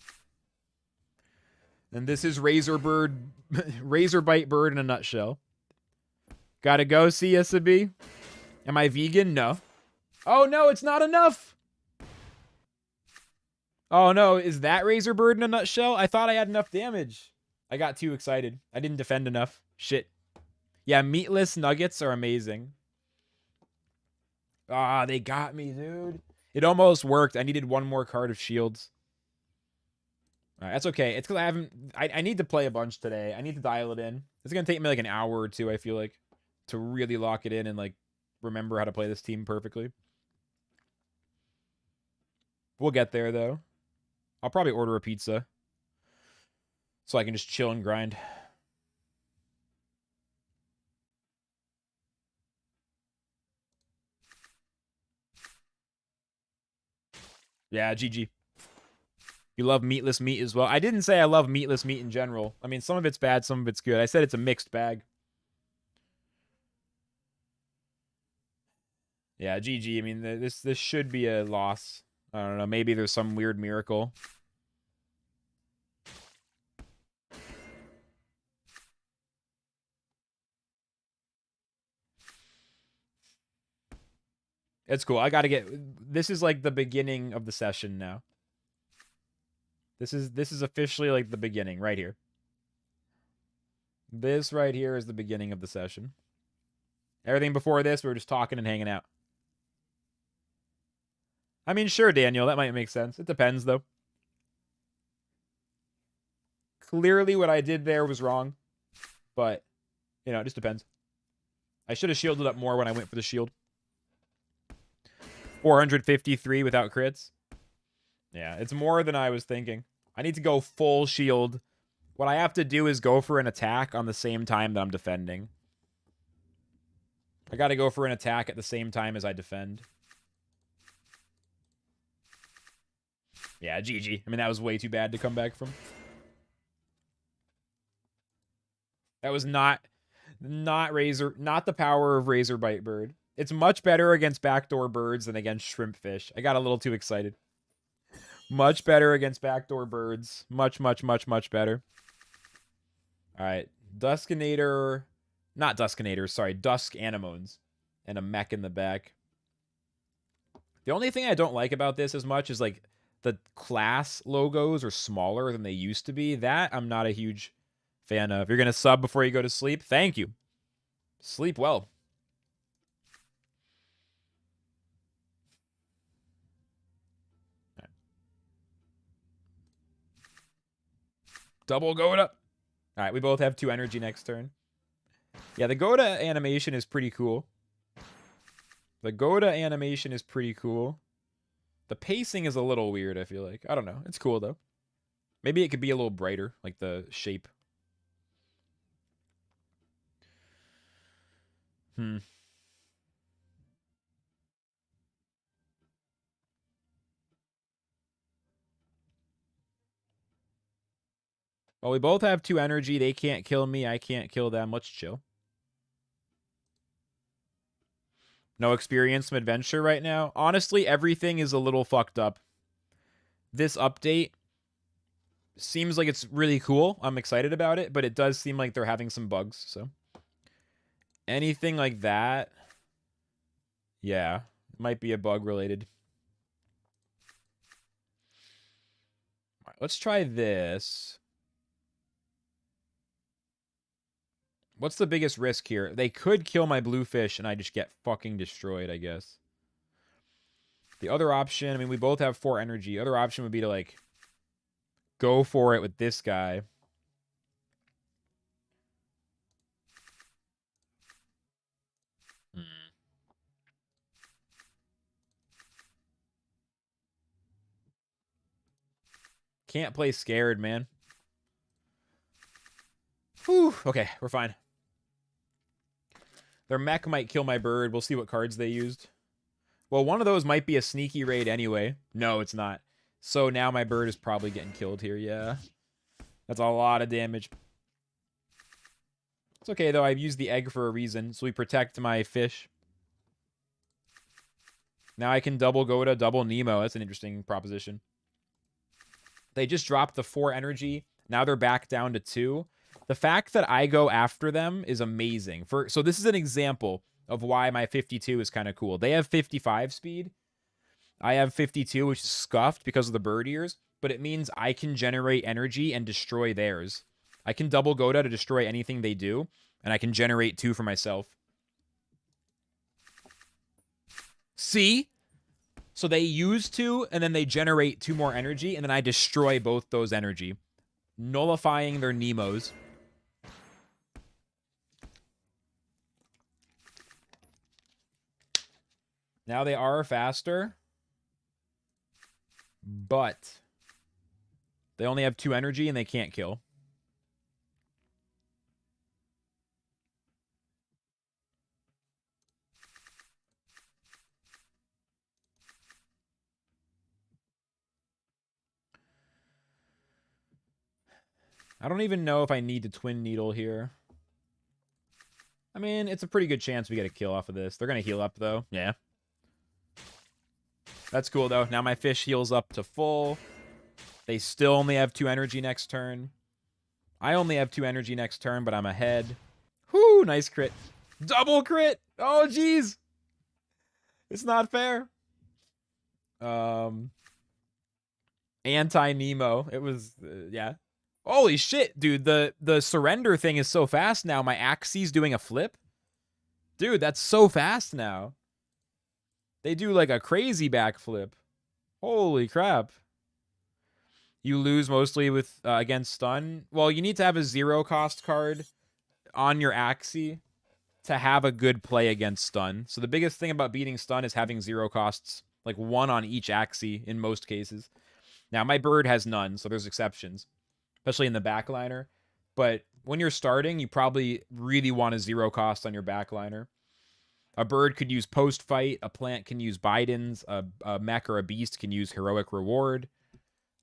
And this is Razorbite Bird in a nutshell. Gotta go, CSB. Am I vegan? No. Oh, no, it's not enough. Oh, no, is that Razorbird in a nutshell? I thought I had enough damage. I got too excited. I didn't defend enough. Shit. Yeah, meatless nuggets are amazing. Ah, they got me, dude. It almost worked. I needed one more card of shields. All right, that's okay. It's because I haven't... I need to play a bunch today. I need to dial it in. It's going to take me like an hour or two, I feel like, to really lock it in and like remember how to play this team perfectly. We'll get there, though. I'll probably order a pizza so I can just chill and grind. Yeah, GG. You love meatless meat as well. I didn't say I love meatless meat in general. I mean, some of it's bad, some of it's good. I said it's a mixed bag. Yeah, GG. I mean, this should be a loss. I don't know. Maybe there's some weird miracle. It's cool. I got to get... This is like the beginning of the session now. This is officially like the beginning right here. This right here is the beginning of the session. Everything before this, we were just talking and hanging out. I mean, sure, Daniel, that might make sense. It depends, though. Clearly, what I did there was wrong. But, you know, it just depends. I should have shielded up more when I went for the shield. 453 without crits. Yeah, it's more than I was thinking. I need to go full shield. What I have to do is go for an attack on the same time that I'm defending. I got to go for an attack at the same time as I defend. Yeah, GG. I mean, that was way too bad to come back from. That was not the power of Razorbite Bird. It's much better against backdoor birds than against shrimp fish. I got a little too excited. Much better against backdoor birds. Much, much, much, much better. All right. Duskinator. Not Duskinator, sorry. Dusk Anemones. And a mech in the back. The only thing I don't like about this as much is, like, the class logos are smaller than they used to be. That I'm not a huge fan of. You're going to sub before you go to sleep? Thank you. Sleep well. Double Goda. All right, we both have 2 energy next turn. Yeah, the Goda animation is pretty cool. The Goda animation is pretty cool. The pacing is a little weird, I feel like. I don't know. It's cool, though. Maybe it could be a little brighter, like the shape. Well, we both have 2 energy. They can't kill me. I can't kill them. Let's chill. No experience, some adventure right now. Honestly, everything is a little fucked up. This update seems like it's really cool. I'm excited about it, but it does seem like they're having some bugs. So anything like that, yeah, might be a bug related. All right, let's try this. What's the biggest risk here? They could kill my bluefish and I just get fucking destroyed, I guess. The other option, I mean, we both have 4 energy. Other option would be to, like, go for it with this guy. Can't play scared, man. Whew. Okay, we're fine. Their mech might kill my bird. We'll see what cards they used. Well, one of those might be a sneaky raid anyway. No, it's not. So now my bird is probably getting killed here. Yeah. That's a lot of damage. It's okay, though. I've used the egg for a reason. So we protect my fish. Now I can double Goda, double Nemo. That's an interesting proposition. They just dropped the 4 energy. Now they're back down to 2. The fact that I go after them is amazing. So this is an example of why my 52 is kind of cool. They have 55 speed. I have 52, which is scuffed because of the bird ears. But it means I can generate energy and destroy theirs. I can double Goda to destroy anything they do. And I can generate 2 for myself. See? So they use 2, and then they generate 2 more energy, and then I destroy both those energy, nullifying their Nemos. Now they are faster, but they only have 2 energy, and they can't kill. I don't even know if I need to Twin Needle here. I mean, it's a pretty good chance we get a kill off of this. They're going to heal up, though. Yeah. That's cool, though. Now my fish heals up to full. They still only have 2 energy next turn. I only have 2 energy next turn, but I'm ahead. Whoo, nice crit. Double crit! Oh, jeez! It's not fair. Anti-Nemo. It was, yeah. Holy shit, dude. The surrender thing is so fast now. My Axie's doing a flip. Dude, that's so fast now. They do like a crazy backflip. Holy crap. You lose mostly with against stun. Well, you need to have a 0 cost card on your Axie to have a good play against stun. So the biggest thing about beating stun is having 0 costs. Like 1 on each Axie in most cases. Now, my bird has none, so there's exceptions. Especially in the backliner. But when you're starting, you probably really want a 0 cost on your backliner. A bird could use post-fight. A plant can use Bidens. A mech or a beast can use heroic reward.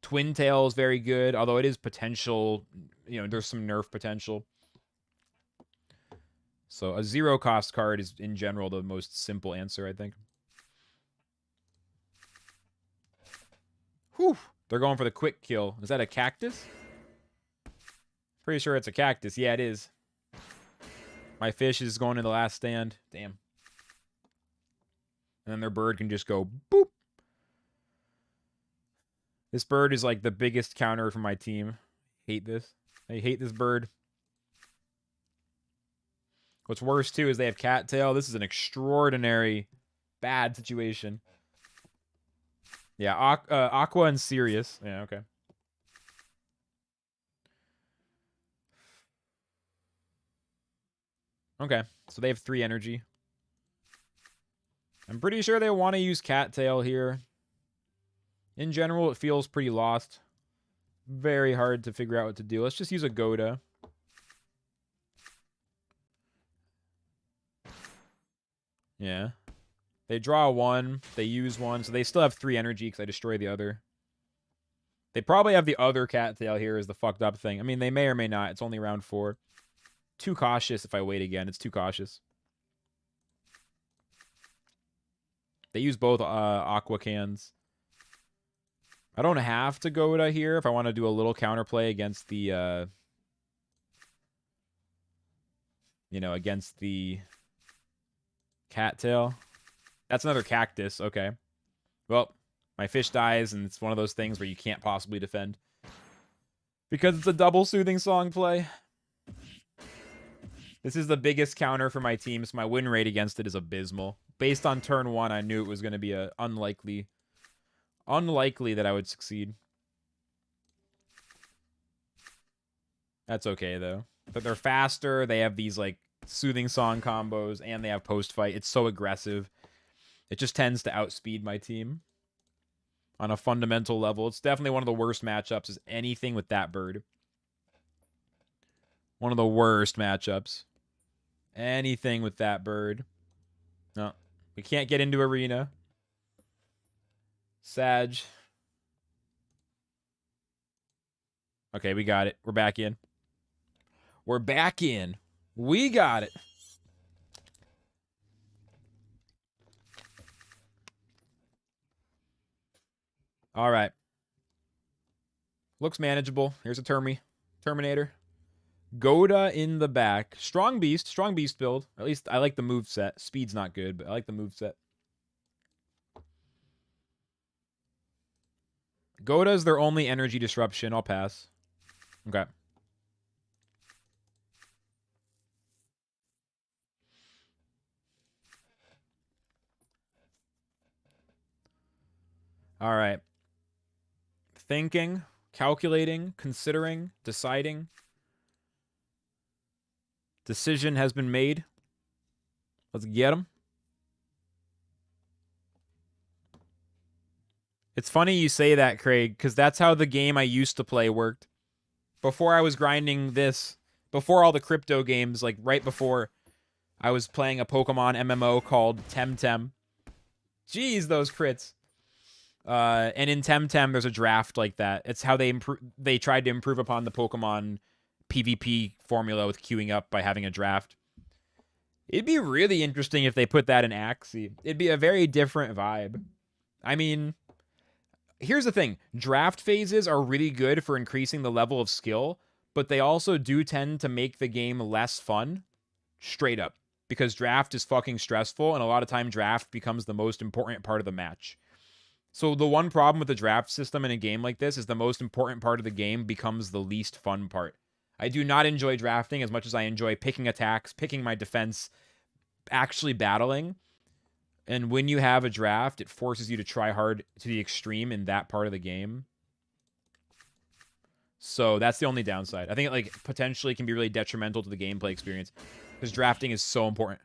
Twin Tail is very good, although it is potential. You know, there's some nerf potential. So a 0 cost card is, in general, the most simple answer, I think. Whew. They're going for the quick kill. Is that a cactus? Pretty sure it's a cactus. Yeah, it is. My fish is going to the last stand. Damn. And then their bird can just go boop. This bird is like the biggest counter for my team. Hate this. I hate this bird. What's worse, too, is they have cattail. This is an extraordinary bad situation. Yeah, Aqua and Sirius. Yeah, okay. Okay, so they have 3 energy. I'm pretty sure they want to use cattail here. In general, it feels pretty lost. Very hard to figure out what to do. Let's just use a Goda. Yeah. They draw 1. They use 1. So they still have 3 energy because I destroy the other. They probably have the other cattail here is the fucked up thing. I mean, they may or may not. It's only round 4. Too cautious if I wait again. It's too cautious. They use both aqua cans. I don't have to go to here if I want to do a little counterplay against the, against the cattail. That's another cactus. Okay. Well, my fish dies, and it's one of those things where you can't possibly defend. Because it's a double Soothing Song play. This is the biggest counter for my team, so my win rate against it is abysmal. Based on turn 1, I knew it was going to be a unlikely that I would succeed. That's okay, though. But they're faster, they have these, like, Soothing Song combos, and they have post-fight. It's so aggressive. It just tends to outspeed my team on a fundamental level. It's definitely one of the worst matchups is anything with that bird. One of the worst matchups. Anything with that bird. No. We can't get into arena. Sag. Okay, we got it. We're back in. We're back in. We got it. All right. Looks manageable. Here's a Terminator. Goda in the back. Strong beast build. At least I like the move set. Speed's not good, but I like the move set. Goda is their only energy disruption. I'll pass. Okay. All right. Thinking, calculating, considering, deciding. Decision has been made. Let's get him. It's funny you say that, Craig, because that's how the game I used to play worked. Before I was grinding this, before all the crypto games, like right before I was playing a Pokemon MMO called Temtem. Jeez, those crits. And in Temtem, there's a draft like that. It's how they tried to improve upon the Pokemon PvP formula with queuing up by having a draft. It'd be really interesting if they put that in Axie. It'd be a very different vibe. I mean, here's the thing. Draft phases are really good for increasing the level of skill, but they also do tend to make the game less fun. Straight up. Because draft is fucking stressful, and a lot of time draft becomes the most important part of the match. So the one problem with the draft system in a game like this is the most important part of the game becomes the least fun part. I do not enjoy drafting as much as I enjoy picking attacks, picking my defense, actually battling. And when you have a draft, it forces you to try hard to the extreme in that part of the game. So that's the only downside. I think it like potentially can be really detrimental to the gameplay experience because drafting is so important.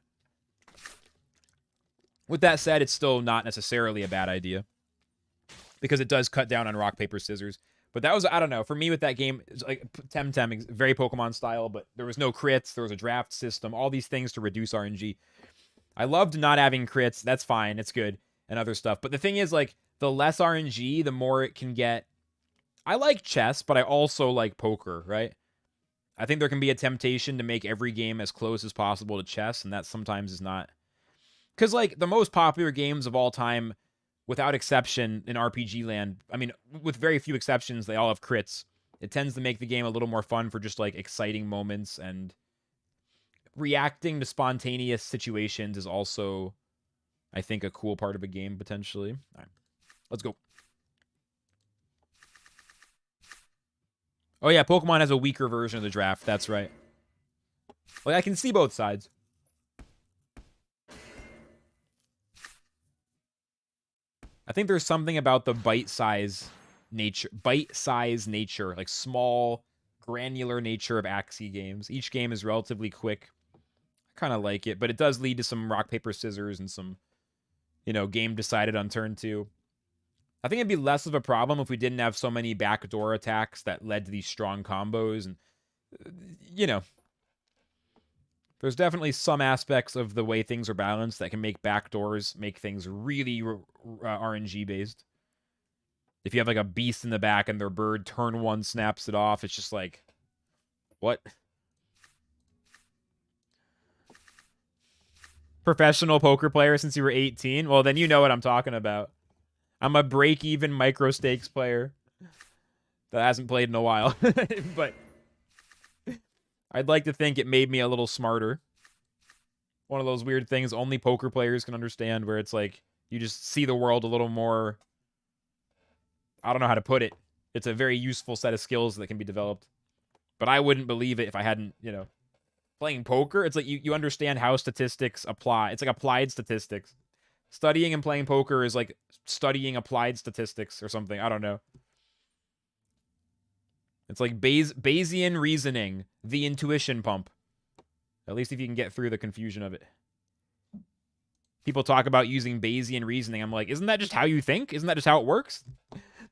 With that said, it's still not necessarily a bad idea because it does cut down on rock, paper, scissors. But that was, I don't know, for me with that game, it's like Temtem, very Pokemon style, but there was no crits, there was a draft system, all these things to reduce RNG. I loved not having crits, that's fine, it's good, and other stuff. But the thing is, like, the less RNG, the more it can get. I like chess, but I also like poker, right? I think there can be a temptation to make every game as close as possible to chess, and that sometimes is not. Because, like, the most popular games of all time, without exception, in RPG land, I mean, with very few exceptions, they all have crits. It tends to make the game a little more fun for just, like, exciting moments, and reacting to spontaneous situations is also, I think, a cool part of a game, potentially. All right, let's go. Oh, yeah, Pokemon has a weaker version of the draft. That's right. Like, I can see both sides. I think there's something about the bite-size nature, like small, granular nature of Axie games. Each game is relatively quick. I kind of like it, but it does lead to some rock, paper, scissors and some, game decided on turn 2. I think it'd be less of a problem if we didn't have so many backdoor attacks that led to these strong combos. And, there's definitely some aspects of the way things are balanced that can make backdoors make things really RNG based. If you have like a beast in the back and their bird turn 1 snaps it off, it's just like, what? Professional poker player since you were 18? Well, then you know what I'm talking about. I'm a break-even micro stakes player that hasn't played in a while. But I'd like to think it made me a little smarter. One of those weird things only poker players can understand, where it's like you just see the world a little more. I don't know how to put it. It's a very useful set of skills that can be developed. But I wouldn't believe it if I hadn't, playing poker. It's like you understand how statistics apply. It's like applied statistics. Studying and playing poker is like studying applied statistics or something. I don't know. It's like Bayesian reasoning, the intuition pump. At least if you can get through the confusion of it. People talk about using Bayesian reasoning. I'm like, isn't that just how you think? Isn't that just how it works?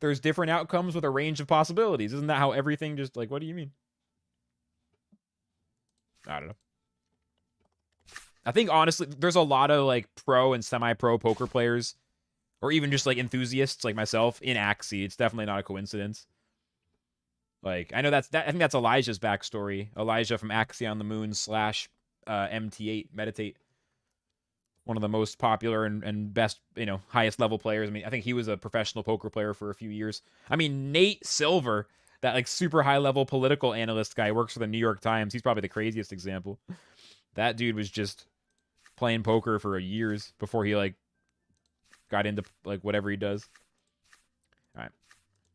There's different outcomes with a range of possibilities. Isn't that how everything just, like, what do you mean? I don't know. I think, honestly, there's a lot of, like, pro and semi-pro poker players, or even just, like, enthusiasts like myself in Axie. It's definitely not a coincidence. Like, I know I think that's Elijah's backstory. Elijah from Axie on the Moon / MT8, Meditate. One of the most popular and best, highest level players. I mean, I think he was a professional poker player for a few years. I mean, Nate Silver, that, like, super high level political analyst guy, works for the New York Times. He's probably the craziest example. That dude was just playing poker for years before he, like, got into, like, whatever he does. All right.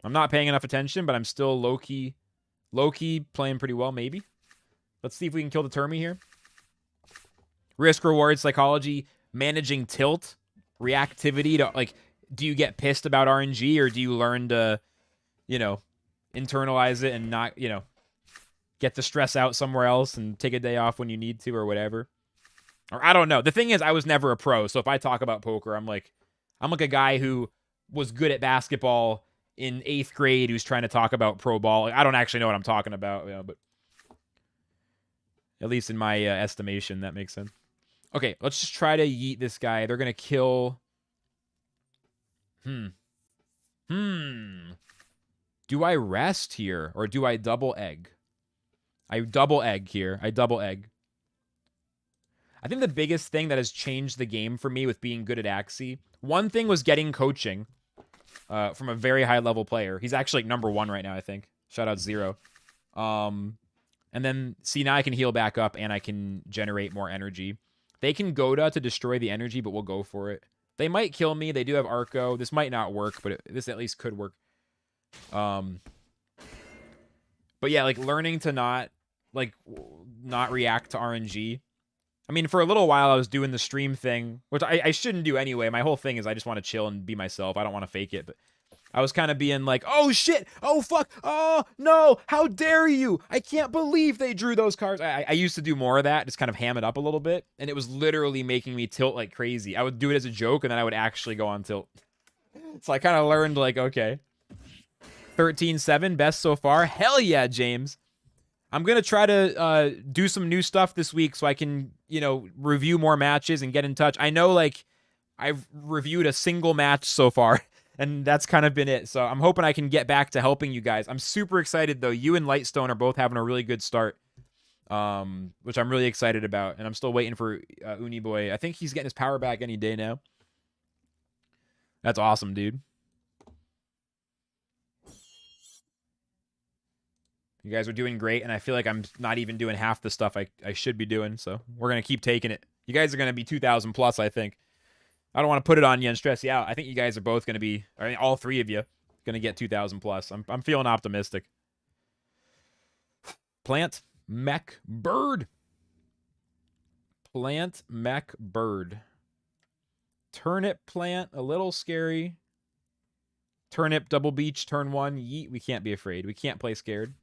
I'm not paying enough attention, but I'm still low-key playing pretty well, maybe. Let's see if we can kill the Termi here. Risk, reward, psychology, managing tilt, reactivity to, like, do you get pissed about RNG, or do you learn to, internalize it and not, get the stress out somewhere else and take a day off when you need to or whatever. Or I don't know. The thing is, I was never a pro, so if I talk about poker, I'm like a guy who was good at basketball in 8th grade who's trying to talk about pro ball. Like, I don't actually know what I'm talking about, but at least in my estimation, that makes sense. Okay, let's just try to yeet this guy. They're going to kill... Do I rest here, or do I double egg? I double egg here. I think the biggest thing that has changed the game for me with being good at Axie, one thing was getting coaching from a very high-level player. He's actually, like, #1 right now, I think. Shout out Zero. And then, see, now I can heal back up, and I can generate more energy. They can Goda to destroy the energy, but we'll go for it. They might kill me. They do have Arco. This might not work, but this at least could work. But yeah, like, learning to not react to RNG. I mean, for a little while, I was doing the stream thing, which I shouldn't do anyway. My whole thing is I just want to chill and be myself. I don't want to fake it, but I was kind of being like, oh, shit, oh, fuck, oh, no, how dare you? I can't believe they drew those cards. I used to do more of that, just kind of ham it up a little bit, and it was literally making me tilt like crazy. I would do it as a joke, and then I would actually go on tilt. So I kind of learned, like, okay. 13-7, best so far. Hell yeah, James. I'm going to try to do some new stuff this week so I can, review more matches and get in touch. I know, like, I've reviewed a single match so far, and that's kind of been it. So I'm hoping I can get back to helping you guys. I'm super excited, though. You and Lightstone are both having a really good start, which I'm really excited about. And I'm still waiting for Uniboy. I think he's getting his power back any day now. That's awesome, dude. You guys are doing great, and I feel like I'm not even doing half the stuff I should be doing, so we're going to keep taking it. You guys are going to be 2,000 plus, I think. I don't want to put it on you and stress you out. I think you guys are both going to be, I mean, all three of you, going to get 2,000 plus. I'm feeling optimistic. Plant, mech, bird. Plant, mech, bird. Turnip plant, a little scary. Turnip, double beach, turn 1. Yeet, we can't be afraid. We can't play scared.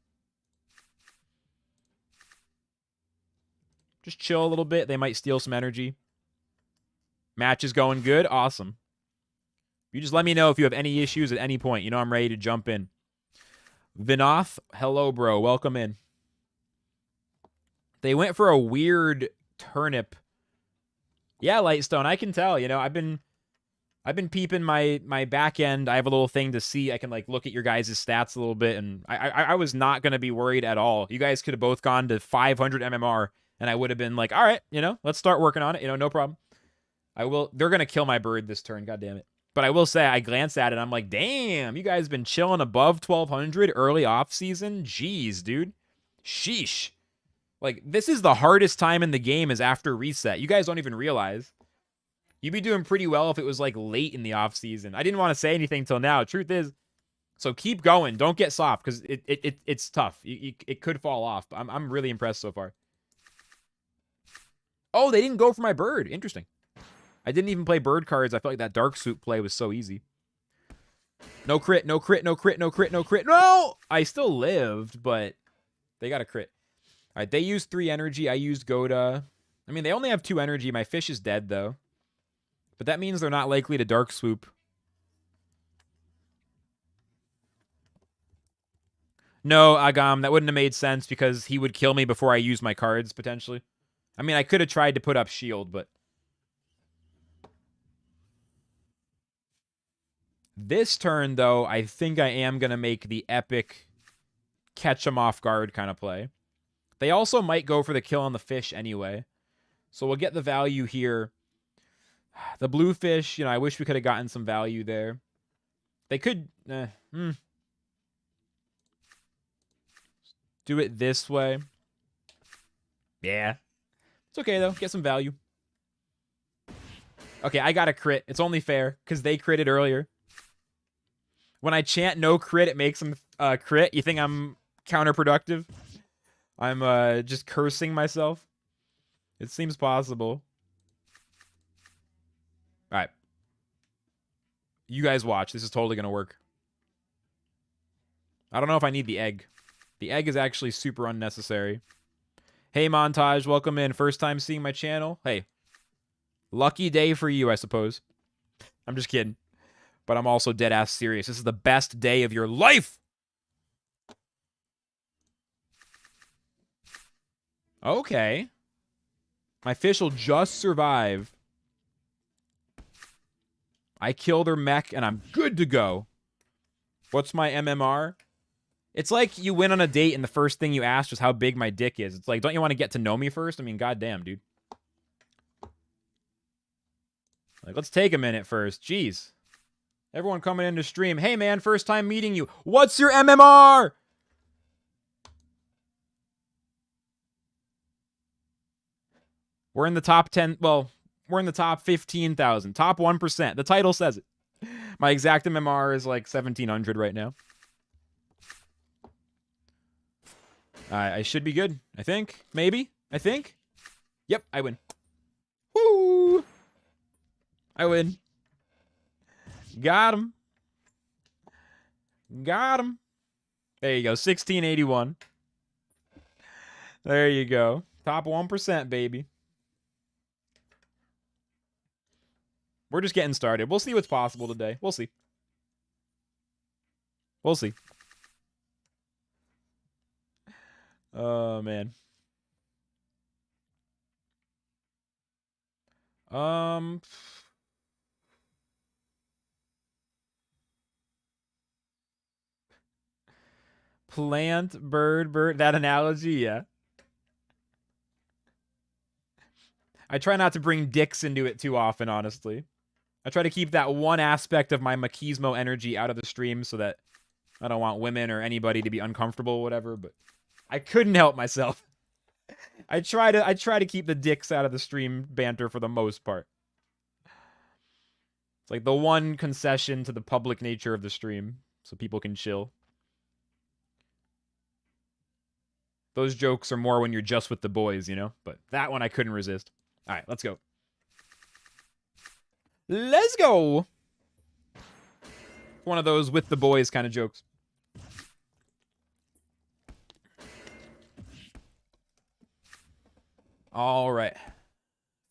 Just chill a little bit. They might steal some energy. Match is going good. Awesome. You just let me know if you have any issues at any point. I'm ready to jump in. Vinoth, hello, bro. Welcome in. They went for a weird turnip. Yeah, Lightstone, I can tell. I've been peeping my back end. I have a little thing to see. I can, like, look at your guys' stats a little bit, and I was not going to be worried at all. You guys could have both gone to 500 MMR, and I would have been like, all right, let's start working on it. No problem. I will. They're going to kill my bird this turn. God damn it. But I will say, I glanced at it, and I'm like, damn, you guys been chilling above 1,200 early off-season? Jeez, dude. Sheesh. Like, this is the hardest time in the game is after reset. You guys don't even realize. You'd be doing pretty well if it was, like, late in the off-season. I didn't want to say anything till now. Truth is, so keep going. Don't get soft, because it's tough. It could fall off. But I'm really impressed so far. Oh, they didn't go for my bird. Interesting. I didn't even play bird cards. I felt like that dark soup play was so easy. No crit, no crit, no crit, no crit, no crit. No! I still lived, but they got a crit. All right, they used 3 energy. I used Goda. I mean, they only have 2 energy. My fish is dead, though. But that means they're not likely to dark swoop. No, Agam, that wouldn't have made sense because he would kill me before I use my cards, potentially. I mean, I could have tried to put up shield, but... This turn, though, I think I am going to make the epic catch him off guard kind of play. They also might go for the kill on the fish anyway. So we'll get the value here. The blue fish, you know, I wish we could have gotten some value there. They could... Do it this way. Yeah. It's okay, though. Get some value. Okay, I got a crit. It's only fair, because they critted earlier. When I chant no crit, it makes them crit. You think I'm counterproductive? I'm just cursing myself? It seems possible. Alright. You guys watch. This is totally going to work. I don't know if I need the egg. The egg is actually super unnecessary. Hey, Montage. Welcome in. First time seeing my channel. Hey. Lucky day for you, I suppose. I'm just kidding. But I'm also dead-ass serious. This is the best day of your life! Okay. My fish will just survive. I kill their mech, and I'm good to go. What's my MMR? It's like you went on a date, and the first thing you asked was how big my dick is. It's like, don't you want to get to know me first? I mean, goddamn, dude. Like, let's take a minute first. Jeez. Everyone coming into stream. Hey, man, first time meeting you. What's your MMR? We're in the top 10. Well, we're in the top 15,000. Top 1%. The title says it. My exact MMR is like 1,700 right now. I should be good. I think. Maybe. I think. Yep, I win. Woo! I win. Got him. Got him. There you go. 1681. There you go. Top 1%, baby. We're just getting started. We'll see what's possible today. We'll see. We'll see. Oh, man. Plant, bird. That analogy, yeah. I try not to bring dicks into it too often, honestly. I try to keep that one aspect of my machismo energy out of the stream so that I don't want women or anybody to be uncomfortable or whatever, but I couldn't help myself. I try to keep the dicks out of the stream banter for the most part. It's like the one concession to the public nature of the stream so people can chill. Those jokes are more when you're just with the boys, you know? But that one I couldn't resist. All right, let's go. Let's go! One of those with the boys kind of jokes. All right.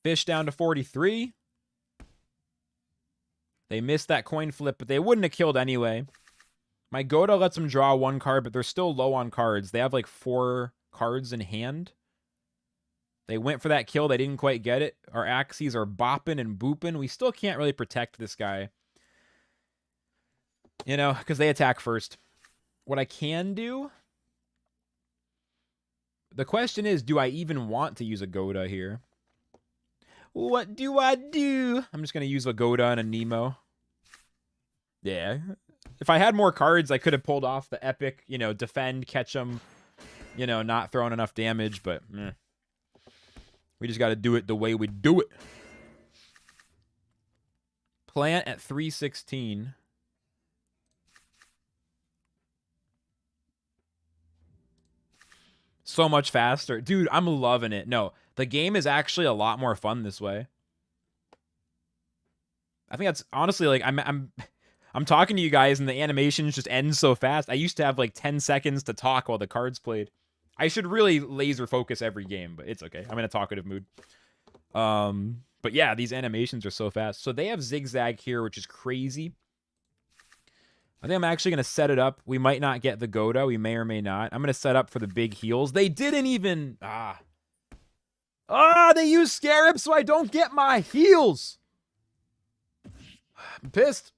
Fish down to 43. They missed that coin flip, but they wouldn't have killed anyway. My Goda lets them draw 1 card, but they're still low on cards. They have like 4 cards in hand. They went for that kill. They didn't quite get it. Our Axies are bopping and booping. We still can't really protect this guy. You know, because they attack first. What I can do... The question is, do I even want to use a Goda here? What do I do? I'm just going to use a Goda and a Nemo. Yeah. If I had more cards, I could have pulled off the epic, you know, defend, catch them, you know, not throwing enough damage, but we just got to do it the way we do it. Plant at 316. So much faster. Dude, I'm loving it. No, the game is actually a lot more fun this way. I think that's honestly like I'm talking to you guys and the animations just end so fast. I used to have like 10 seconds to talk while the cards played. I should really laser focus every game, but it's okay. I'm in a talkative mood. But yeah, these animations are so fast. So they have zigzag here, which is crazy. I think I'm actually going to set it up. We might not get the Goda. We may or may not. I'm going to set up for the big heals. They didn't even... they use Scarab so I don't get my heals. I'm pissed.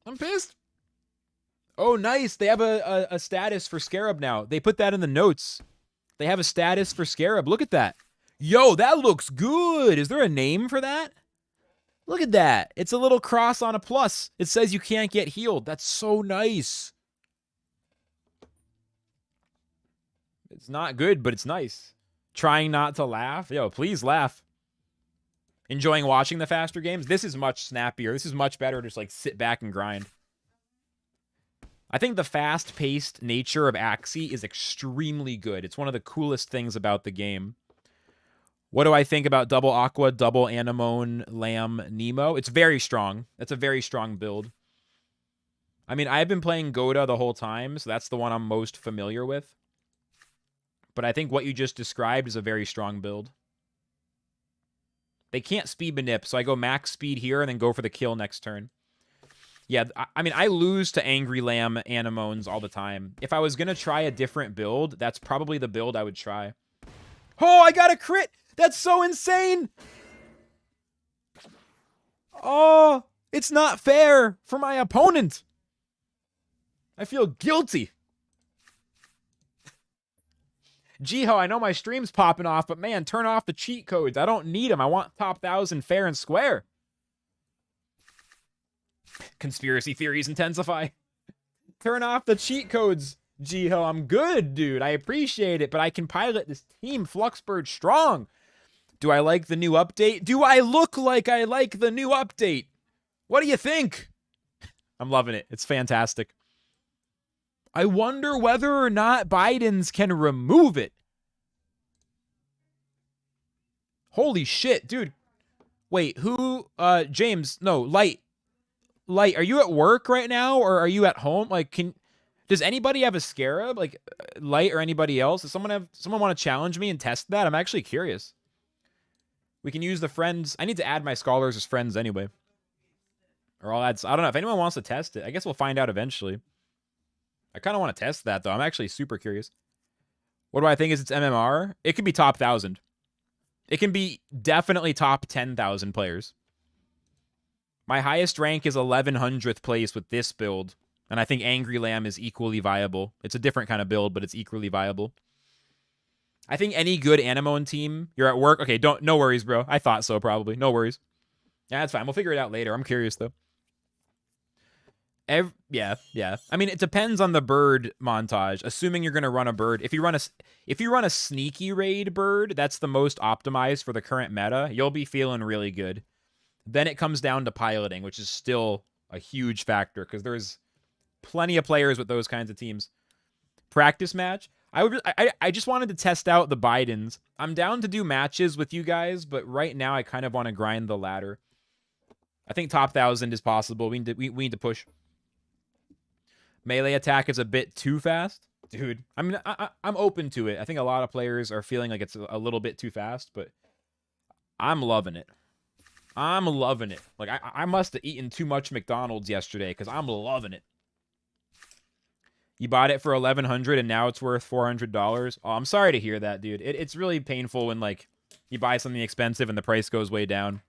I'm pissed. Oh, nice. They have a status for Scarab now. They put that in the notes. They have a status for Scarab. Look at that. Yo, that looks good. Is there a name for that? Look at that. It's a little cross on a plus. It says you can't get healed. That's so nice. It's not good, but it's nice. Trying not to laugh. Yo, please laugh. Enjoying watching the faster games. This is much snappier. This is much better to just like sit back and grind. I think the fast-paced nature of Axie is extremely good. It's one of the coolest things about the game. What do I think about double Aqua, double Anemone, Lamb, Nemo? It's very strong. That's a very strong build. I mean, I've been playing Goda the whole time, so that's the one I'm most familiar with. But I think what you just described is a very strong build. They can't speed manip, so I go max speed here and then go for the kill next turn. Yeah, I mean, I lose to Angry Lamb Anemones all the time. If I was going to try a different build, that's probably the build I would try. Oh, I got a crit! That's so insane! Oh, it's not fair for my opponent. I feel guilty. Jiho, I know my stream's popping off, but man, turn off the cheat codes. I don't need them. I want top 1,000 fair and square. Conspiracy theories intensify. Turn off the cheat codes, Jiho. I'm good, dude. I appreciate it, but I can pilot this team Fluxbird strong. Do I like the new update? Do I look like I like the new update? What do you think? I'm loving it. It's fantastic. I wonder whether or not Biden's can remove it. Holy shit, dude. Wait, who? James, no, Light, are you at work right now or are you at home? Like, does anybody have a Scarab? Like, Light or anybody else? Does someone want to challenge me and test that? I'm actually curious. We can use the friends. I need to add my scholars as friends anyway. Or I'll add, I don't know if anyone wants to test it. I guess we'll find out eventually. I kind of want to test that though. I'm actually super curious. What do I think is its MMR? It could be top 1,000. It can be definitely top 10,000 players. My highest rank is 1100th place with this build, and I think Angry Lamb is equally viable. It's a different kind of build, but it's equally viable. I think any good Anemone team, you're at work. Okay, no worries, bro. I thought so, probably. No worries. Yeah, that's fine. We'll figure it out later. I'm curious, though. Yeah. I mean, it depends on the bird montage. Assuming you're going to run a bird. If you run a sneaky raid bird, that's the most optimized for the current meta, you'll be feeling really good. Then it comes down to piloting, which is still a huge factor because there's plenty of players with those kinds of teams. Practice match. I just wanted to test out the Bidens. I'm down to do matches with you guys, but right now I kind of want to grind the ladder. I think top 1,000 is possible. We need to push. Melee attack is a bit too fast. Dude, I mean, I'm open to it. I think a lot of players are feeling like it's a little bit too fast, but I'm loving it. I'm loving it. Like, I must have eaten too much McDonald's yesterday because I'm loving it. You bought it for $1,100 and now it's worth $400. Oh, I'm sorry to hear that, dude. It's really painful when, like, you buy something expensive and the price goes way down.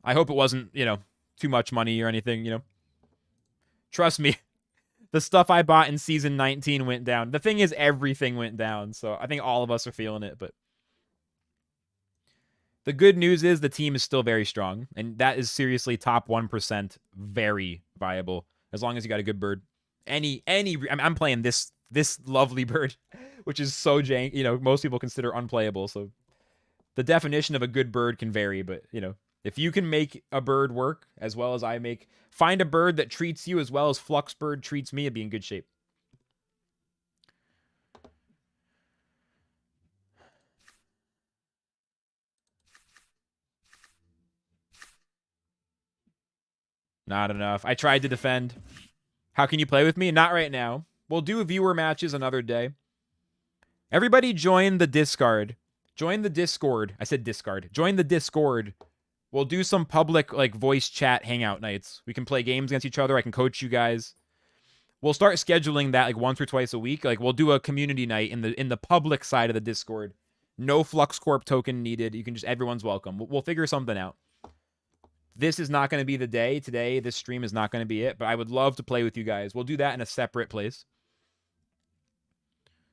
I hope it wasn't, too much money or anything, Trust me, the stuff I bought in Season 19 went down. The thing is, everything went down, so I think all of us are feeling it, but... The good news is the team is still very strong, and that is seriously top 1% very, viable as long as you got a good bird. I'm playing this lovely bird, which is so jank. You know, most people consider unplayable. So the definition of a good bird can vary, but you know, if you can make a bird work as well as find a bird that treats you as well as Flux Bird treats me, it'd be in good shape. Not enough. I tried to defend. How can you play with me? Not right now. We'll do viewer matches another day. Everybody join the Discord. Join the Discord. I said Discord. Join the Discord. We'll do some public like voice chat hangout nights. We can play games against each other. I can coach you guys. We'll start scheduling that like once or twice a week. Like we'll do a community night in the public side of the Discord. No Flux Corp token needed. You can just everyone's welcome. We'll figure something out. This is not going to be the day. Today, this stream is not going to be it, but I would love to play with you guys. We'll do that in a separate place.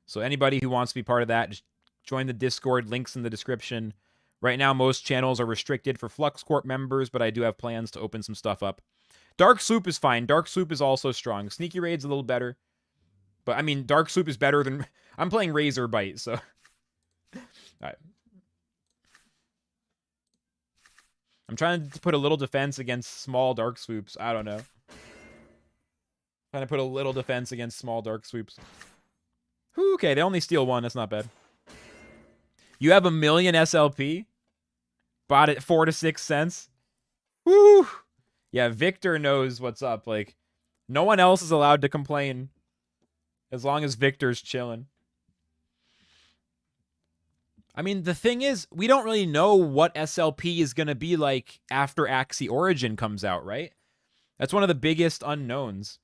So anybody who wants to be part of that, just join the Discord. Links in the description. Right now, most channels are restricted for Flux Corp members, but I do have plans to open some stuff up. Dark Swoop is fine. Dark Swoop is also strong. Sneaky Raid's a little better. But, I mean, Dark Swoop is better than... I'm playing Razor Bite, so... All right. I'm trying to put a little defense against small Dark Swoops. I don't know. Trying to put a little defense against small Dark Swoops. Whew, okay, they only steal one. That's not bad. You have 1 million SLP? Bought it 4 to 6 cents? Woo! Yeah, Victor knows what's up. Like, no one else is allowed to complain as long as Victor's chilling. I mean, the thing is, we don't really know what SLP is going to be like after Axie Origin comes out, right? That's one of the biggest unknowns.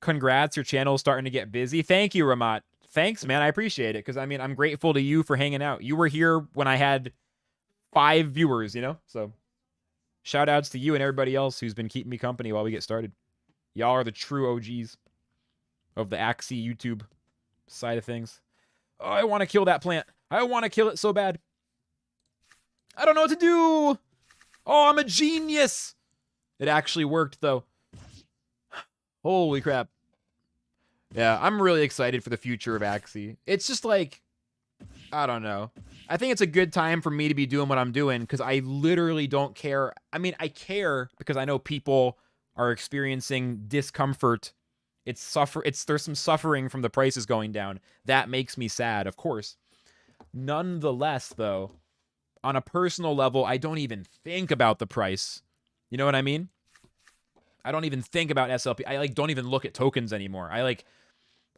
Congrats, your channel is starting to get busy. Thank you, Ramat. Thanks, man. I appreciate it, because, I mean, I'm grateful to you for hanging out. You were here when I had 5 viewers, you know? So, shout-outs to you and everybody else who's been keeping me company while we get started. Y'all are the true OGs of the Axie YouTube side of things. Oh, I want to kill that plant. I want to kill it so bad. I don't know what to do. Oh, I'm a genius. It actually worked, though. Holy crap. Yeah, I'm really excited for the future of Axie. It's just like, I don't know. I think it's a good time for me to be doing what I'm doing because I literally don't care. I mean, I care because I know people are experiencing discomfort. There's some suffering from the prices going down. That makes me sad, of course. Nonetheless, though, on a personal level, I don't even think about the price. You know what I mean? I don't even think about SLP. I don't even look at tokens anymore. I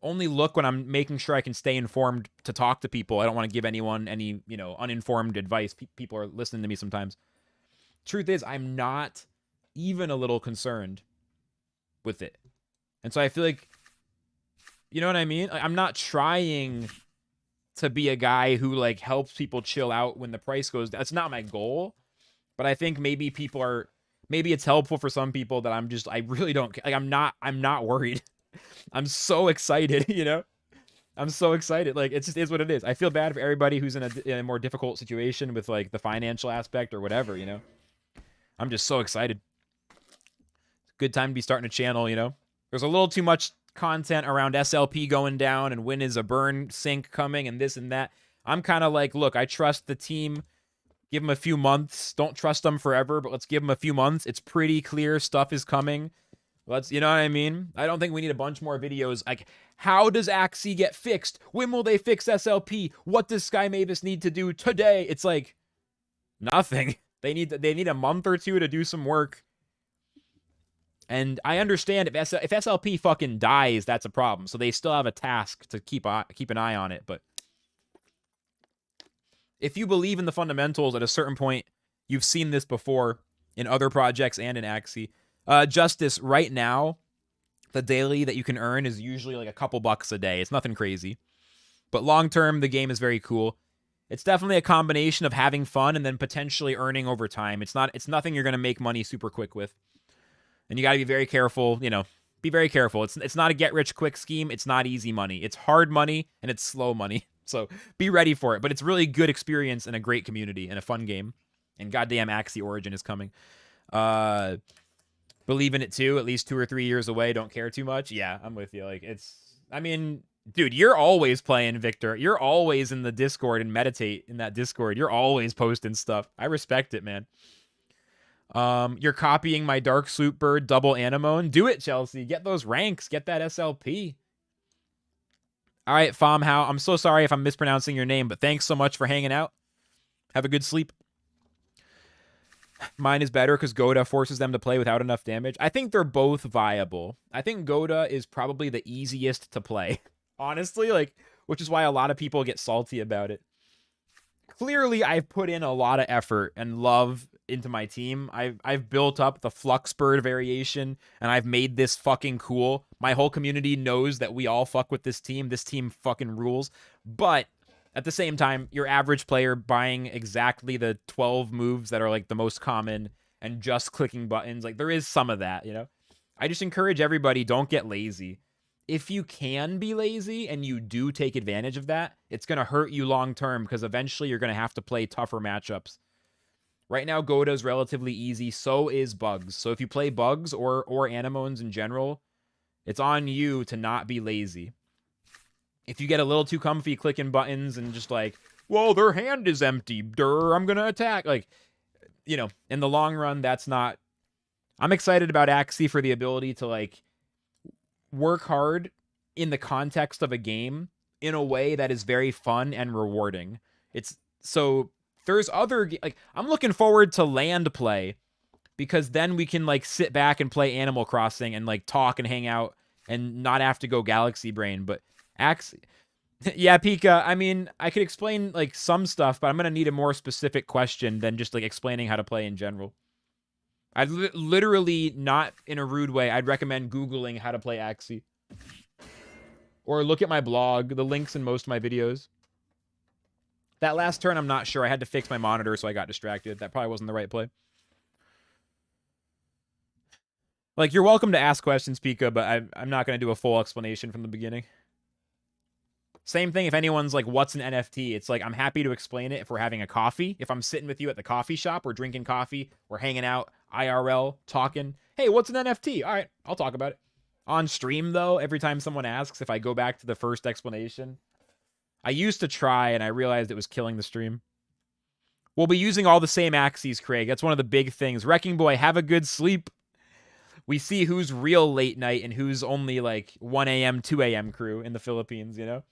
only look when I'm making sure I can stay informed to talk to people. I don't want to give anyone any, uninformed advice. People are listening to me sometimes. Truth is, I'm not even a little concerned with it. And so I feel like, you know what I mean? I'm not trying to be a guy who helps people chill out when the price goes down. That's not my goal. But I think maybe maybe it's helpful for some people that I really don't, I'm not worried. I'm so excited, I'm so excited. It just is what it is. I feel bad for everybody who's in a more difficult situation with the financial aspect or whatever, I'm just so excited. Good time to be starting a channel, There's a little too much content around SLP going down and when is a burn sync coming and this and that. I'm kind of look, I trust the team. Give them a few months. Don't trust them forever, but let's give them a few months. It's pretty clear stuff is coming. You know what I mean? I don't think we need a bunch more videos. How does Axie get fixed? When will they fix SLP? What does Sky Mavis need to do today? It's nothing. They need a month or two to do some work. And I understand if SLP fucking dies, that's a problem. So they still have a task to keep an eye on it. But if you believe in the fundamentals at a certain point, you've seen this before in other projects and in Axie. Justice, right now, the daily that you can earn is usually a couple bucks a day. It's nothing crazy. But long term, the game is very cool. It's definitely a combination of having fun and then potentially earning over time. It's nothing you're going to make money super quick with. And you got to be very careful, be very careful. It's not a get-rich-quick scheme. It's not easy money. It's hard money, and it's slow money. So be ready for it. But it's really good experience and a great community and a fun game. And goddamn Axie Origin is coming. believe in it too, at least 2 or 3 years away, don't care too much. Yeah, I'm with you. Like, I mean, dude, you're always playing, Victor. You're always in the Discord and meditate in that Discord. You're always posting stuff. I respect it, man. You're copying my Dark Swoop Bird double Anemone. Do it, Chelsea. Get those ranks. Get that SLP. All right, Famhao. I'm so sorry if I'm mispronouncing your name, but thanks so much for hanging out. Have a good sleep. Mine is better because Goda forces them to play without enough damage. I think they're both viable. I think Goda is probably the easiest to play. Honestly, like, which is why a lot of people get salty about it. Clearly, I've put in a lot of effort and love into my team. I've built up the Flux Bird variation, and I've made this fucking cool. My whole community knows that we all fuck with this team. This team fucking rules. But at the same time, your average player buying exactly the 12 moves that are like the most common and just clicking buttons, like there is some of that, you know? I just encourage everybody, don't get lazy. If you can be lazy and you do take advantage of that, it's going to hurt you long term because eventually you're going to have to play tougher matchups. Right now, Goda is relatively easy. So is Bugs. So if you play Bugs or Anemones in general, it's on you to not be lazy. If you get a little too comfy clicking buttons and just like, whoa, their hand is empty. Durr, I'm going to attack. Like, you know, in the long run, that's not... I'm excited about Axie for the ability to, like, work hard in the context of a game in a way that is very fun and rewarding. It's so there's other like I'm looking forward to land play because then we can like sit back and play Animal Crossing and like talk and hang out and not have to go Galaxy Brain. But Axie, yeah, Pika. I mean, I could explain like some stuff, but I'm gonna need a more specific question than just like explaining how to play in general. I'd literally, not in a rude way, I'd recommend Googling how to play Axie. Or look at my blog, the links in most of my videos. That last turn, I'm not sure. I had to fix my monitor, so I got distracted. That probably wasn't the right play. Like, you're welcome to ask questions, Pika, but I'm not going to do a full explanation from the beginning. Same thing if anyone's like, what's an NFT? It's like, I'm happy to explain it if we're having a coffee. If I'm sitting with you at the coffee shop, we're drinking coffee, we're hanging out, IRL, talking. Hey, what's an NFT? All right, I'll talk about it. On stream, though, every time someone asks, if I go back to the first explanation, I used to try, and I realized it was killing the stream. We'll be using all the same Axies, Craig. That's one of the big things. Wrecking Boy, have a good sleep. We see who's real late night and who's only like 1 a.m., 2 a.m. crew in the Philippines, you know?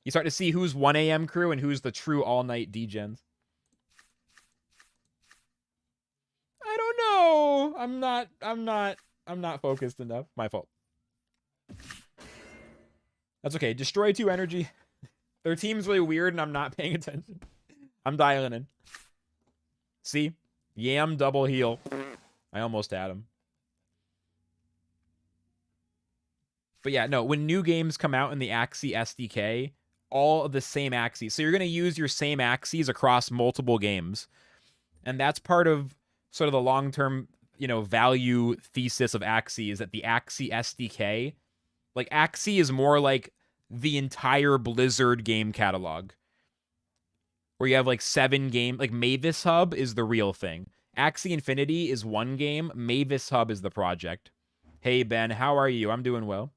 You start to see who's 1 a.m. crew and who's the true all-night degens. I don't know. I'm not focused enough. My fault. That's okay. Destroy 2 energy. Their team's really weird and I'm not paying attention. I'm dialing in. See? Yam double heal. I almost had him. But yeah, no, when new games come out in the Axie SDK, all of the same Axies. So you're going to use your same Axies across multiple games. And that's part of sort of the long-term, you know, value thesis of Axie is that the Axie SDK, like Axie is more like the entire Blizzard game catalog. Where you have like 7 games, like Mavis Hub is the real thing. Axie Infinity is one game, Mavis Hub is the project. Hey Ben, how are you? I'm doing well.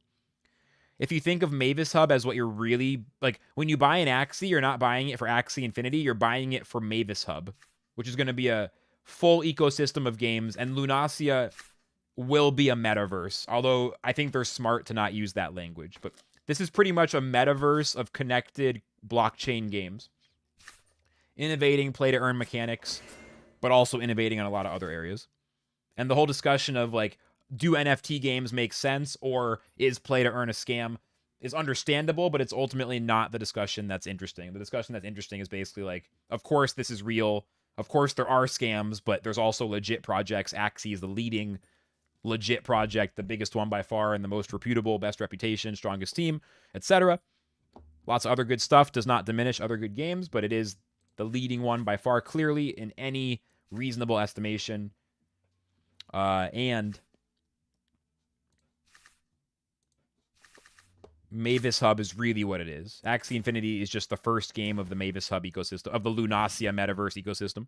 If you think of Mavis Hub as what you're really, like, when you buy an Axie, you're not buying it for Axie Infinity, you're buying it for Mavis Hub, which is going to be a full ecosystem of games, and Lunacia will be a metaverse, although I think they're smart to not use that language. But this is pretty much a metaverse of connected blockchain games. Innovating play-to-earn mechanics, but also innovating in a lot of other areas. And the whole discussion of, like, do NFT games make sense, or is play to earn a scam, is understandable, but it's ultimately not the discussion that's interesting. The discussion that's interesting is basically like, of course this is real, of course there are scams, but there's also legit projects. Axie is the leading legit project, the biggest one by far, and the most reputable, best reputation, strongest team, etc. Lots of other good stuff, does not diminish other good games, but it is the leading one by far, clearly, in any reasonable estimation. And Mavis Hub is really what it is. Axie Infinity is just the first game of the Mavis Hub ecosystem, of the Lunacia metaverse ecosystem.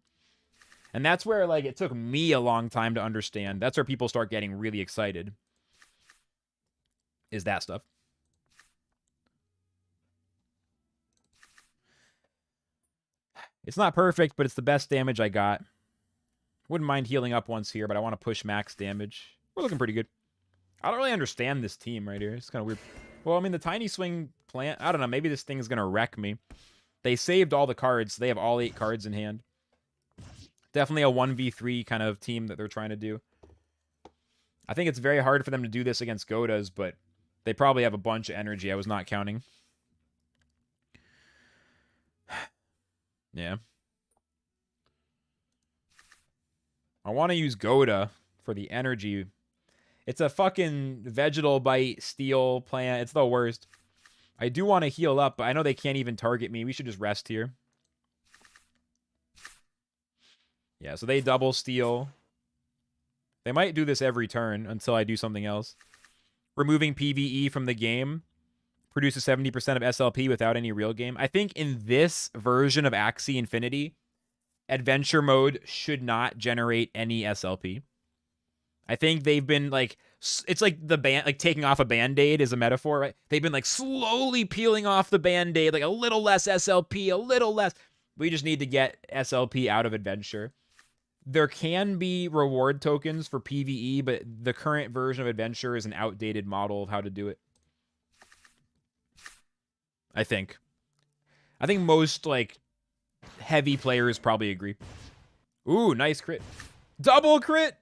And that's where, like, it took me a long time to understand. That's where people start getting really excited. Is that stuff. It's not perfect, but it's the best damage I got. Wouldn't mind healing up once here, but I want to push max damage. We're looking pretty good. I don't really understand this team right here. It's kind of weird. Well, I mean, the tiny swing plant, I don't know. Maybe this thing is going to wreck me. They saved all the cards. They have all 8 cards in hand. Definitely a 1v3 kind of team that they're trying to do. I think it's very hard for them to do this against Godas, but they probably have a bunch of energy I was not counting. Yeah. I want to use Goda for the energy. It's a fucking vegetal bite steel plant. It's the worst. I do want to heal up, but I know they can't even target me. We should just rest here. Yeah, so they double steal. They might do this every turn until I do something else. Removing PvE from the game produces 70% of SLP without any real game. I think in this version of Axie Infinity, adventure mode should not generate any SLP. I think they've been like, it's like the band, like taking off a band-aid is a metaphor, right? They've been like slowly peeling off the band-aid, like a little less SLP, a little less. We just need to get SLP out of adventure. There can be reward tokens for PvE, but the current version of adventure is an outdated model of how to do it. I think most like heavy players probably agree. Ooh, nice crit. Double crit!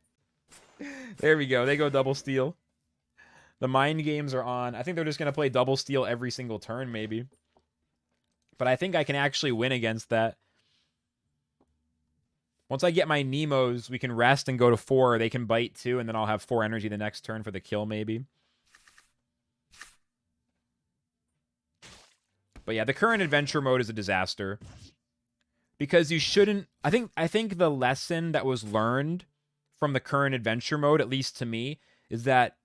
There we go. They go double steal. The mind games are on. I think they're just going to play double steal every single turn, maybe. But I think I can actually win against that. Once I get my Nemos, we can rest and go to 4. They can bite too, and then I'll have 4 energy the next turn for the kill, maybe. But yeah, the current adventure mode is a disaster. Because you shouldn't... I think the lesson that was learned from the current adventure mode, at least to me, is that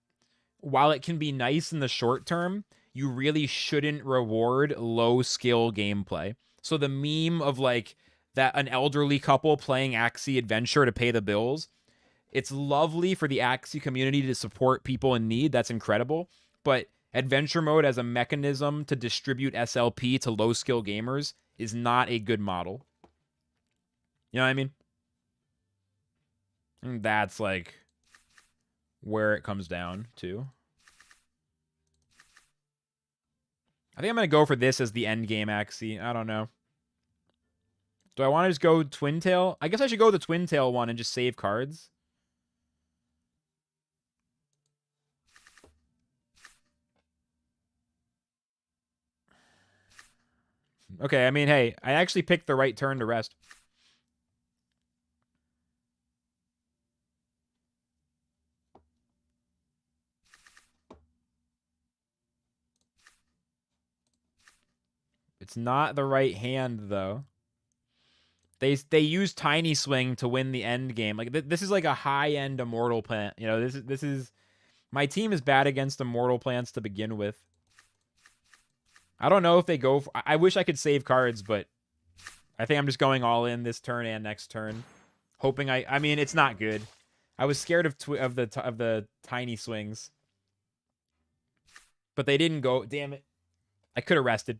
while it can be nice in the short term, you really shouldn't reward low-skill gameplay. So the meme of, like, that an elderly couple playing Axie Adventure to pay the bills, it's lovely for the Axie community to support people in need. That's incredible. But adventure mode as a mechanism to distribute SLP to low-skill gamers is not a good model. You know what I mean? And that's, like, where it comes down to. I think I'm going to go for this as the end game Axie. I don't know. Do I want to just go Twin Tail? I guess I should go the Twin Tail one and just save cards. Okay, I mean, hey, I actually picked the right turn to rest. It's not the right hand, though. They use Tiny Swing to win the end game. Like this is like a high-end Immortal plant. You know, this is my team is bad against Immortal plants to begin with. I don't know if they go for, I wish I could save cards, but I think I'm just going all in this turn and next turn, hoping I mean, it's not good. I was scared of the Tiny Swings. But they didn't go. Damn it. I could have rested.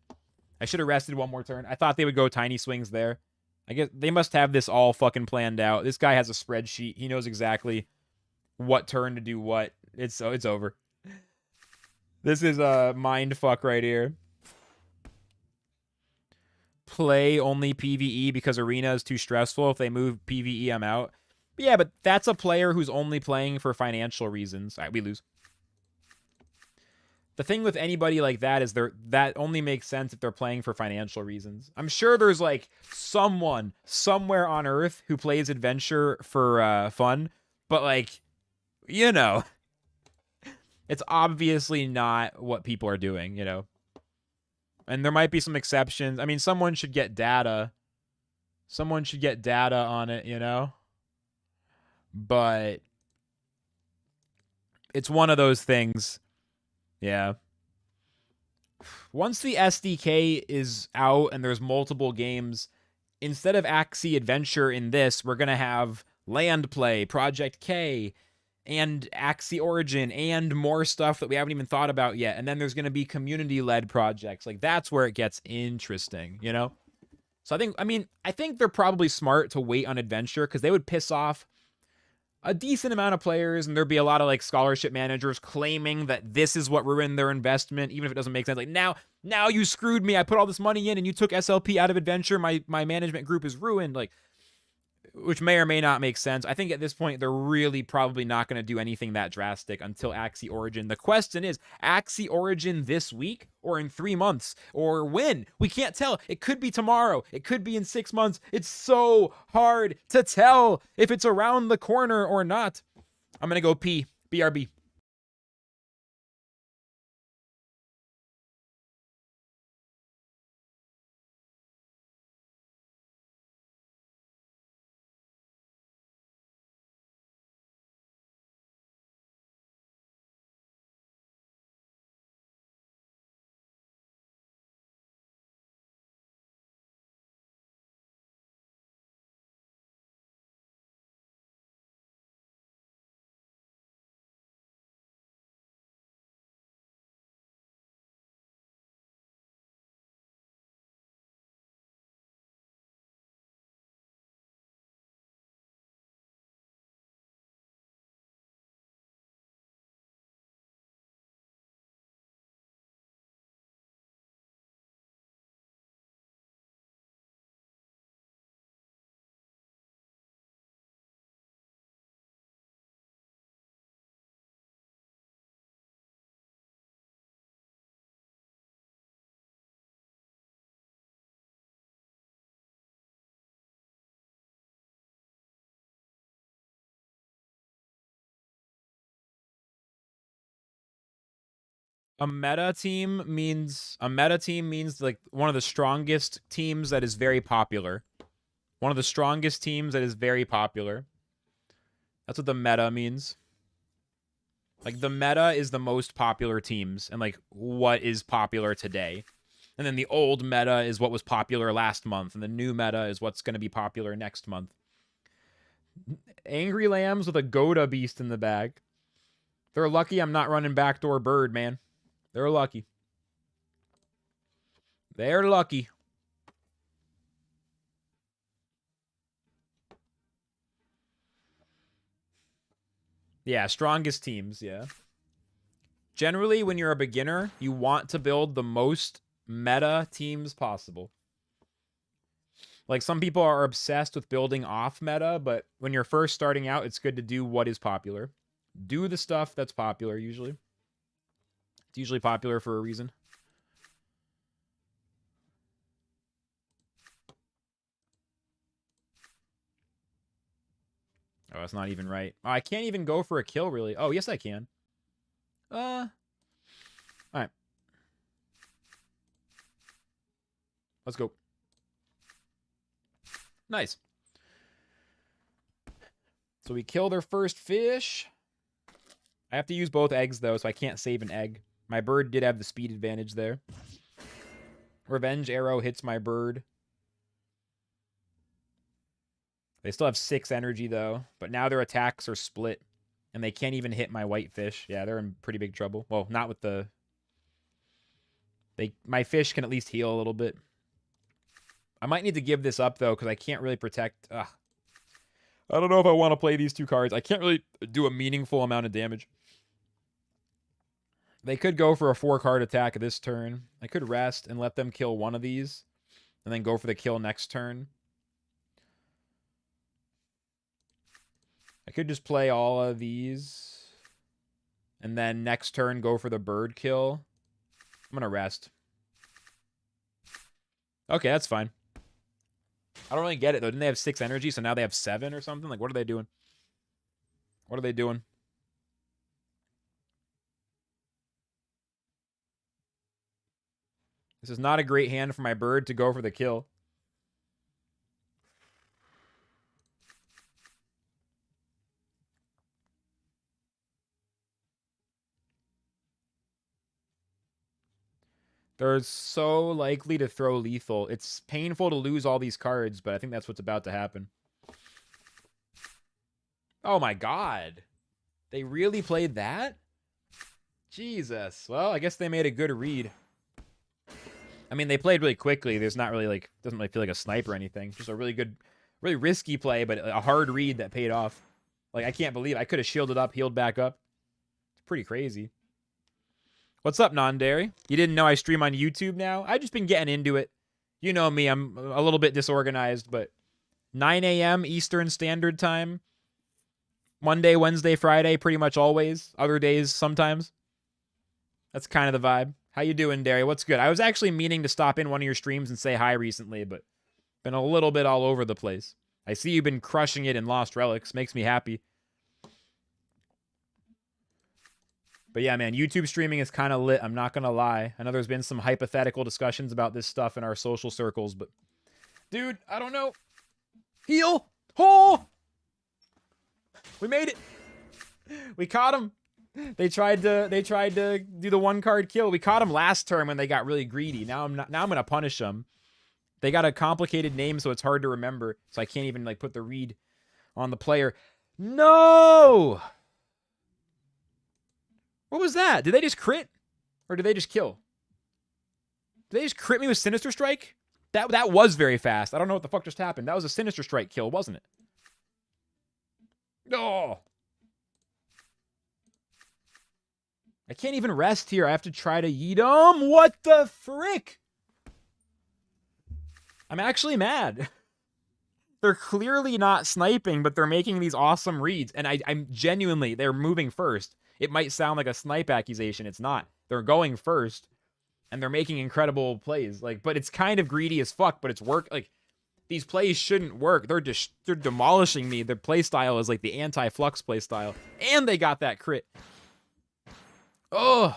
I should have rested one more turn. I thought they would go Tiny Swings there. I guess they must have this all fucking planned out. This guy has a spreadsheet. He knows exactly what turn to do what. It's over. This is a mind fuck right here. Play only PvE because Arena is too stressful. If they move PvE, I'm out. But yeah, but that's a player who's only playing for financial reasons. All right, we lose. The thing with anybody like that is that only makes sense if they're playing for financial reasons. I'm sure there's like someone somewhere on Earth who plays adventure for fun, but like, you know, it's obviously not what people are doing, you know. And there might be some exceptions. I mean, someone should get data. Someone should get data on it, you know. But it's one of those things. Yeah. Once the SDK is out and there's multiple games instead of Axie Adventure in this, we're going to have Land Play, Project K, and Axie Origin, and more stuff that we haven't even thought about yet. And then there's going to be community-led projects. Like, that's where it gets interesting, you know? So I think they're probably smart to wait on Adventure, because they would piss off a decent amount of players, and there'd be a lot of like scholarship managers claiming that this is what ruined their investment, even if it doesn't make sense. Like, now you screwed me. I put all this money in and you took SLP out of Adventure. My management group is ruined. Like, which may or may not make sense. I think at this point, they're really probably not going to do anything that drastic until Axie Origin. The question is, Axie Origin this week or in 3 months or when? We can't tell. It could be tomorrow. It could be in 6 months. It's so hard to tell if it's around the corner or not. I'm going to go pee. BRB. A meta team means like one of the strongest teams that is very popular. One of the strongest teams that is very popular. That's what the meta means. Like, the meta is the most popular teams and like what is popular today. And then the old meta is what was popular last month, and the new meta is what's going to be popular next month. Angry Lambs with a Goda beast in the bag. They're lucky I'm not running backdoor bird, man. They're lucky. They're lucky. Yeah, strongest teams, yeah. Generally, when you're a beginner, you want to build the most meta teams possible. Like, some people are obsessed with building off meta, but when you're first starting out, it's good to do what is popular. Do the stuff that's popular, usually. It's usually popular for a reason. Oh, that's not even right. Oh, I can't even go for a kill, really. Oh, yes, I can. All right. Let's go. Nice. So we kill their first fish. I have to use both eggs, though, so I can't save an egg. My bird did have the speed advantage there. Revenge arrow hits my bird. They still have 6 energy, though. But now their attacks are split. And they can't even hit my white fish. Yeah, they're in pretty big trouble. Well, not with the... My fish can at least heal a little bit. I might need to give this up, though, because I can't really protect... Ugh. I don't know if I want to play these 2 cards. I can't really do a meaningful amount of damage. They could go for a 4-card attack this turn. I could rest and let them kill one of these. And then go for the kill next turn. I could just play all of these. And then next turn go for the bird kill. I'm going to rest. Okay, that's fine. I don't really get it, though. Didn't they have 6 energy, so now they have 7 or something? Like, what are they doing? What are they doing? This is not a great hand for my bird to go for the kill. They're so likely to throw lethal. It's painful to lose all these cards, but I think that's what's about to happen. Oh my god. They really played that? Jesus. Well, I guess they made a good read. I mean, they played really quickly. There's not really like, doesn't really feel like a snipe or anything. Just a really good, really risky play, but a hard read that paid off. Like, I can't believe I could have shielded up, healed back up. It's pretty crazy. What's up, Non-Dairy? You didn't know I stream on YouTube now? I've just been getting into it. You know me, I'm a little bit disorganized, but 9 a.m. Eastern Standard Time. Monday, Wednesday, Friday, pretty much always. Other days, sometimes. That's kind of the vibe. How you doing, Derry? What's good? I was actually meaning to stop in one of your streams and say hi recently, but been a little bit all over the place. I see you've been crushing it in Lost Relics. Makes me happy. But yeah, man, YouTube streaming is kind of lit. I'm not going to lie. I know there's been some hypothetical discussions about this stuff in our social circles, but dude, I don't know. Heal! Oh! We made it. We caught him. They tried to do the one card kill. We caught them last turn when they got really greedy. Now I'm going to punish them. They got a complicated name, so it's hard to remember. So I can't even like put the read on the player. No! What was that? Did they just crit? Or did they just kill? Did they just crit me with Sinister Strike? That was very fast. I don't know what the fuck just happened. That was a Sinister Strike kill, wasn't it? Oh! I can't even rest here. I have to try to yeet him. What the frick? I'm actually mad. They're clearly not sniping, but they're making these awesome reads. And I'm genuinely, they're moving first. It might sound like a snipe accusation. It's not. They're going first, and they're making incredible plays. Like, but it's kind of greedy as fuck, but it's work. Like, these plays shouldn't work. They're demolishing me. Their play style is like the anti-flux play style. And they got that crit. Oh.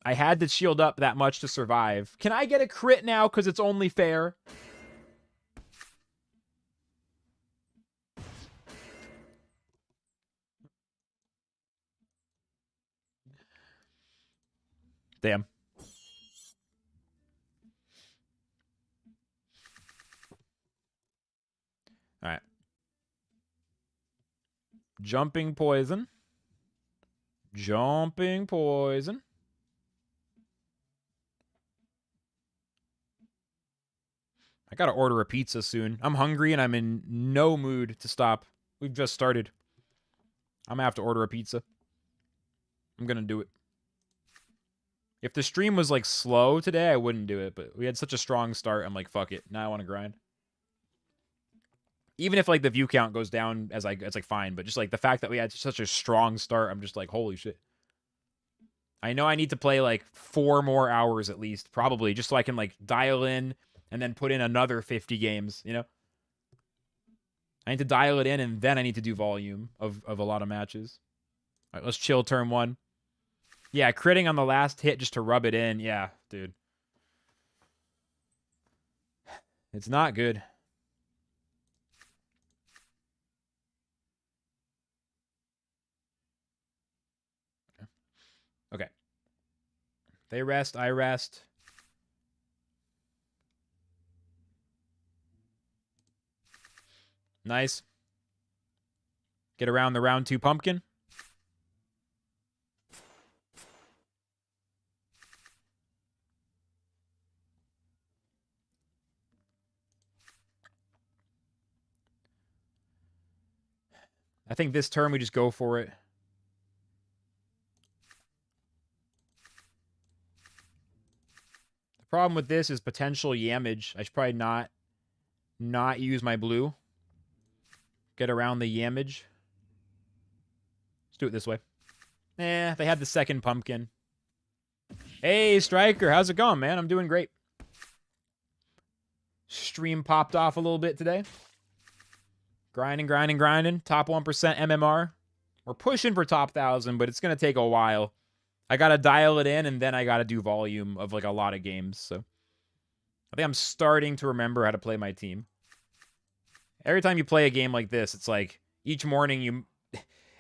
I had to shield up that much to survive. Can I get a crit now because it's only fair? Damn. All right. Jumping poison. Jumping poison. I gotta order a pizza soon. I'm hungry and I'm in no mood to stop. We've just started. I'm gonna have to order a pizza. I'm gonna do it. If the stream was like slow today, I wouldn't do it, but we had such a strong start. I'm like, fuck it. Now I want to grind. Even if like the view count goes down as it's like fine, but just like the fact that we had such a strong start, I'm just like, holy shit. I know I need to play like 4 more hours at least, probably, just so I can like dial in and then put in another 50 games, you know? I need to dial it in and then I need to do volume of a lot of matches. All right, let's chill turn 1. Yeah, critting on the last hit just to rub it in. Yeah, dude. It's not good. Okay. They rest, I rest. Nice. Get around the round 2 pumpkin. I think this turn we just go for it. The problem with this is potential yamage. I should probably not use my blue. Get around the yamage. Let's do it this way. Eh, they had the second pumpkin. Hey, Striker, how's it going, man? I'm doing great. Stream popped off a little bit today. Grinding, grinding, grinding. Top 1% MMR. We're pushing for top 1,000, but it's going to take a while. I got to dial it in, and then I got to do volume of, like, a lot of games. So I think I'm starting to remember how to play my team. Every time you play a game like this, it's like each morning you...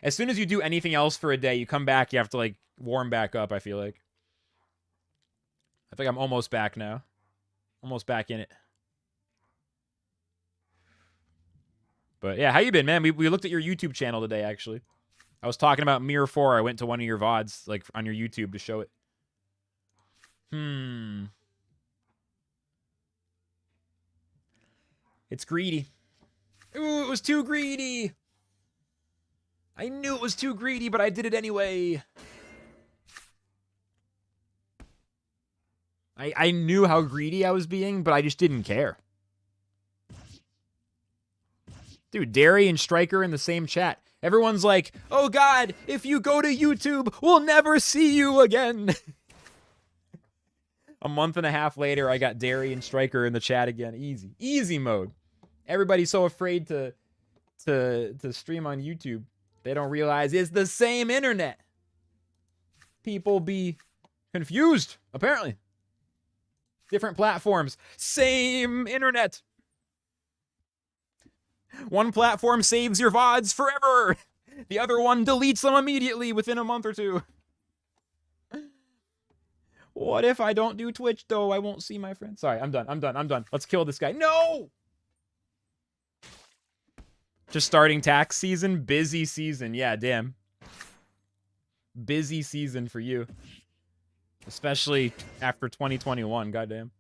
As soon as you do anything else for a day, you come back, you have to, like, warm back up, I feel like. I think I'm almost back now. Almost back in it. But yeah, how you been, man? We looked at your YouTube channel today, actually. I was talking about Mirror 4. I went to one of your VODs, like, on your YouTube to show it. It's greedy. Ooh, it was too greedy. I knew it was too greedy, but I did it anyway. I knew how greedy I was being, but I just didn't care. Dude, Derry and Striker in the same chat. Everyone's like, oh God, if you go to YouTube, we'll never see you again. A month and a half later, I got Derry and Striker in the chat again. Easy. Easy mode. Everybody's so afraid to stream on YouTube. They don't realize it's the same internet. People be confused, apparently. Different platforms. Same internet. One platform saves your VODs forever. The other one deletes them immediately within a month or two. What if I don't do Twitch, though? I won't see my friends. Sorry, I'm done. Let's kill this guy. No! Just starting tax season. Busy season. Yeah, damn. Busy season for you. Especially after 2021. Goddamn.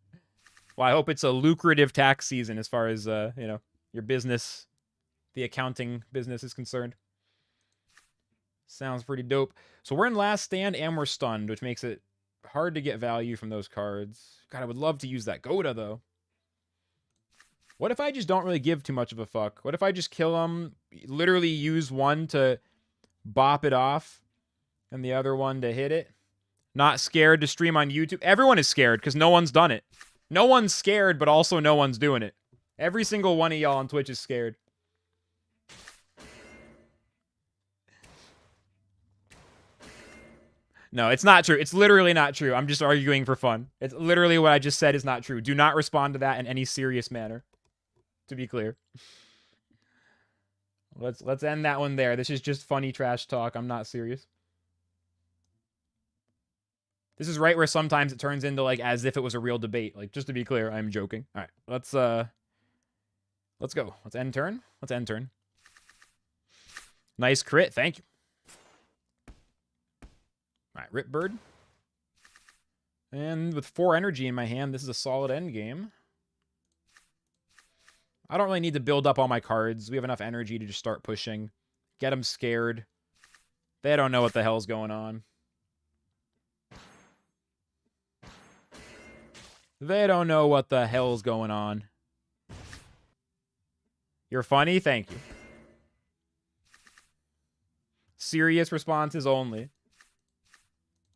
Well, I hope it's a lucrative tax season as far as, you know, your business, the accounting business is concerned. Sounds pretty dope. So we're in Last Stand and we're stunned, which makes it hard to get value from those cards. God, I would love to use that Goda, though. What if I just don't really give too much of a fuck? What if I just kill him, literally use one to bop it off, and the other one to hit it? Not scared to stream on YouTube? Everyone is scared, because no one's done it. No one's scared, but also no one's doing it. Every single one of y'all on Twitch is scared. No, it's not true. It's literally not true. I'm just arguing for fun. It's literally what I just said is not true. Do not respond to that in any serious manner. To be clear. Let's end that one there. This is just funny trash talk. I'm not serious. This is right where sometimes it turns into like as if it was a real debate. Like, just to be clear, I'm joking. All right, let's go. Let's end turn. Let's end turn. Nice crit. Thank you. All right, Rip Bird. And with 4 energy in my hand, this is a solid end game. I don't really need to build up all my cards. We have enough energy to just start pushing. Get them scared. They don't know what the hell's going on. They don't know what the hell's going on. You're funny? Thank you. Serious responses only.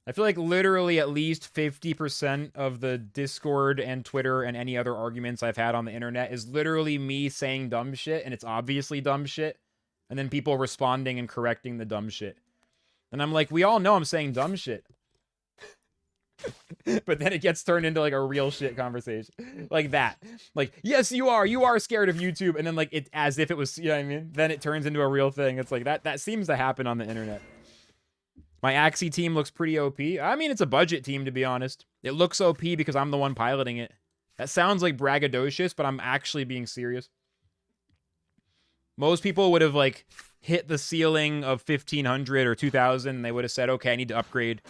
I feel like literally at least 50% of the Discord and Twitter and any other arguments I've had on the internet is literally me saying dumb shit, and it's obviously dumb shit, and then people responding and correcting the dumb shit. And I'm like, we all know I'm saying dumb shit. But then it gets turned into like a real shit conversation. Like that. Like, yes, you are scared of YouTube, and then like it as if it was, you know what I mean? Then it turns into a real thing. It's like that seems to happen on the internet. My Axie team looks pretty OP. I mean, it's a budget team, to be honest. It looks OP because I'm the one piloting it. That sounds like braggadocious, but I'm actually being serious. Most people would have, like, hit the ceiling of 1,500 or 2,000, and they would have said, okay, I need to upgrade.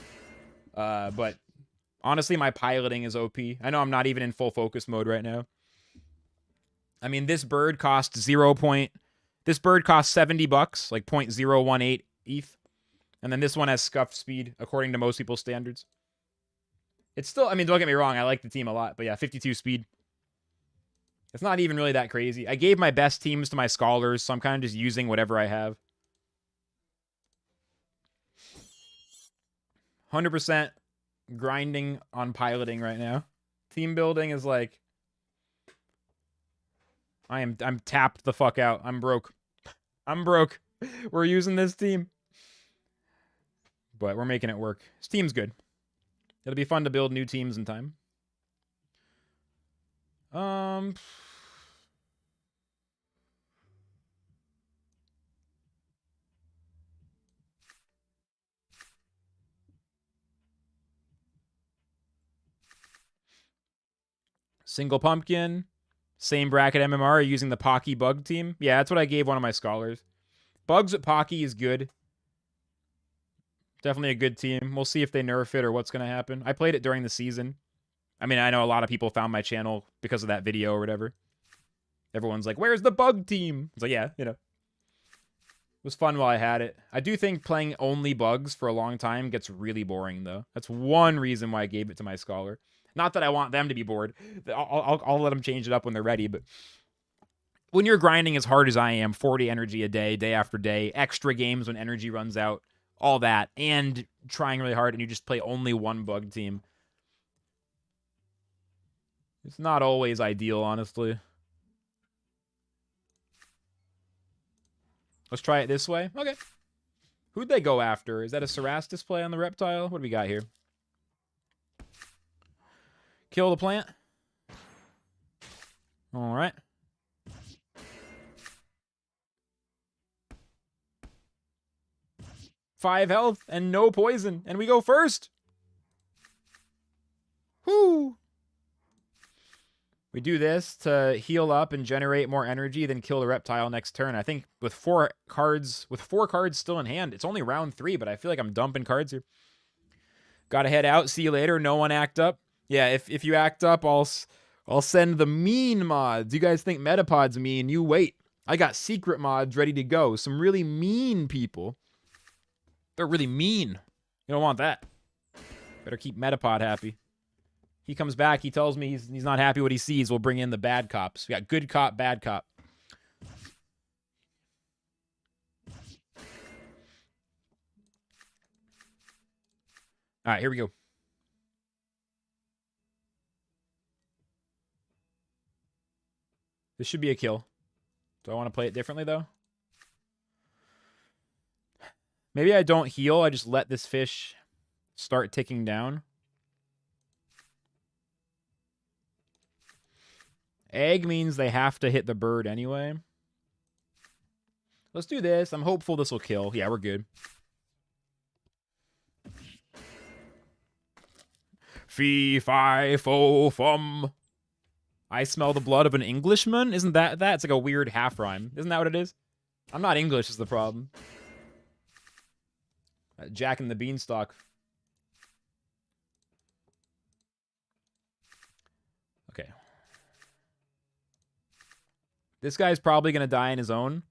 But honestly, my piloting is OP. I know I'm not even in full focus mode right now. I mean, this bird costs This bird costs $70, like 0.018 ETH. And then this one has scuffed speed, according to most people's standards. It's still, I mean, don't get me wrong, I like the team a lot. But yeah, 52 speed. It's not even really that crazy. I gave my best teams to my scholars, so I'm kind of just using whatever I have. 100% grinding on piloting right now. Team building is like... I'm tapped the fuck out. I'm broke. I'm broke. We're using this team. But we're making it work. This team's good. It'll be fun to build new teams in time. Single pumpkin. Same bracket MMR using the Pocky bug team. Yeah, that's what I gave one of my scholars. Bugs with Pocky is good. Definitely a good team. We'll see if they nerf it or what's going to happen. I played it during the season. I mean, I know a lot of people found my channel because of that video or whatever. Everyone's like, where's the bug team? It's like, yeah, you know. It was fun while I had it. I do think playing only bugs for a long time gets really boring, though. That's one reason why I gave it to my scholar. Not that I want them to be bored. I'll let them change it up when they're ready, but when you're grinding as hard as I am, 40 energy a day, day after day, extra games when energy runs out, all that, and trying really hard, and you just play only one bug team, it's not always ideal, honestly. Let's try it this way. Okay. Who'd they go after? Is that a Saras display on the reptile? What do we got here? Kill the plant. All right. Five health and no poison. And we go first. Whoo! We do this to heal up and generate more energy, then kill the reptile next turn. I think with four cards still in hand, it's only round 3, but I feel like I'm dumping cards here. Gotta head out. See you later. No one act up. Yeah, if you act up, I'll send the mean mods. You guys think Metapod's mean? You wait. I got secret mods ready to go. Some really mean people. They're really mean. You don't want that. Better keep Metapod happy. He comes back. He tells me he's not happy what he sees. We'll bring in the bad cops. We got good cop, bad cop. All right, here we go. This should be a kill. Do I want to play it differently, though? Maybe I don't heal. I just let this fish start ticking down. Egg means they have to hit the bird anyway. Let's do this. I'm hopeful this will kill. Yeah, we're good. Fee, fi, fo, fum. I smell the blood of an Englishman? Isn't that? It's like a weird half rhyme. Isn't that what it is? I'm not English is the problem. Jack and the Beanstalk. Okay. This guy's probably going to die in his own.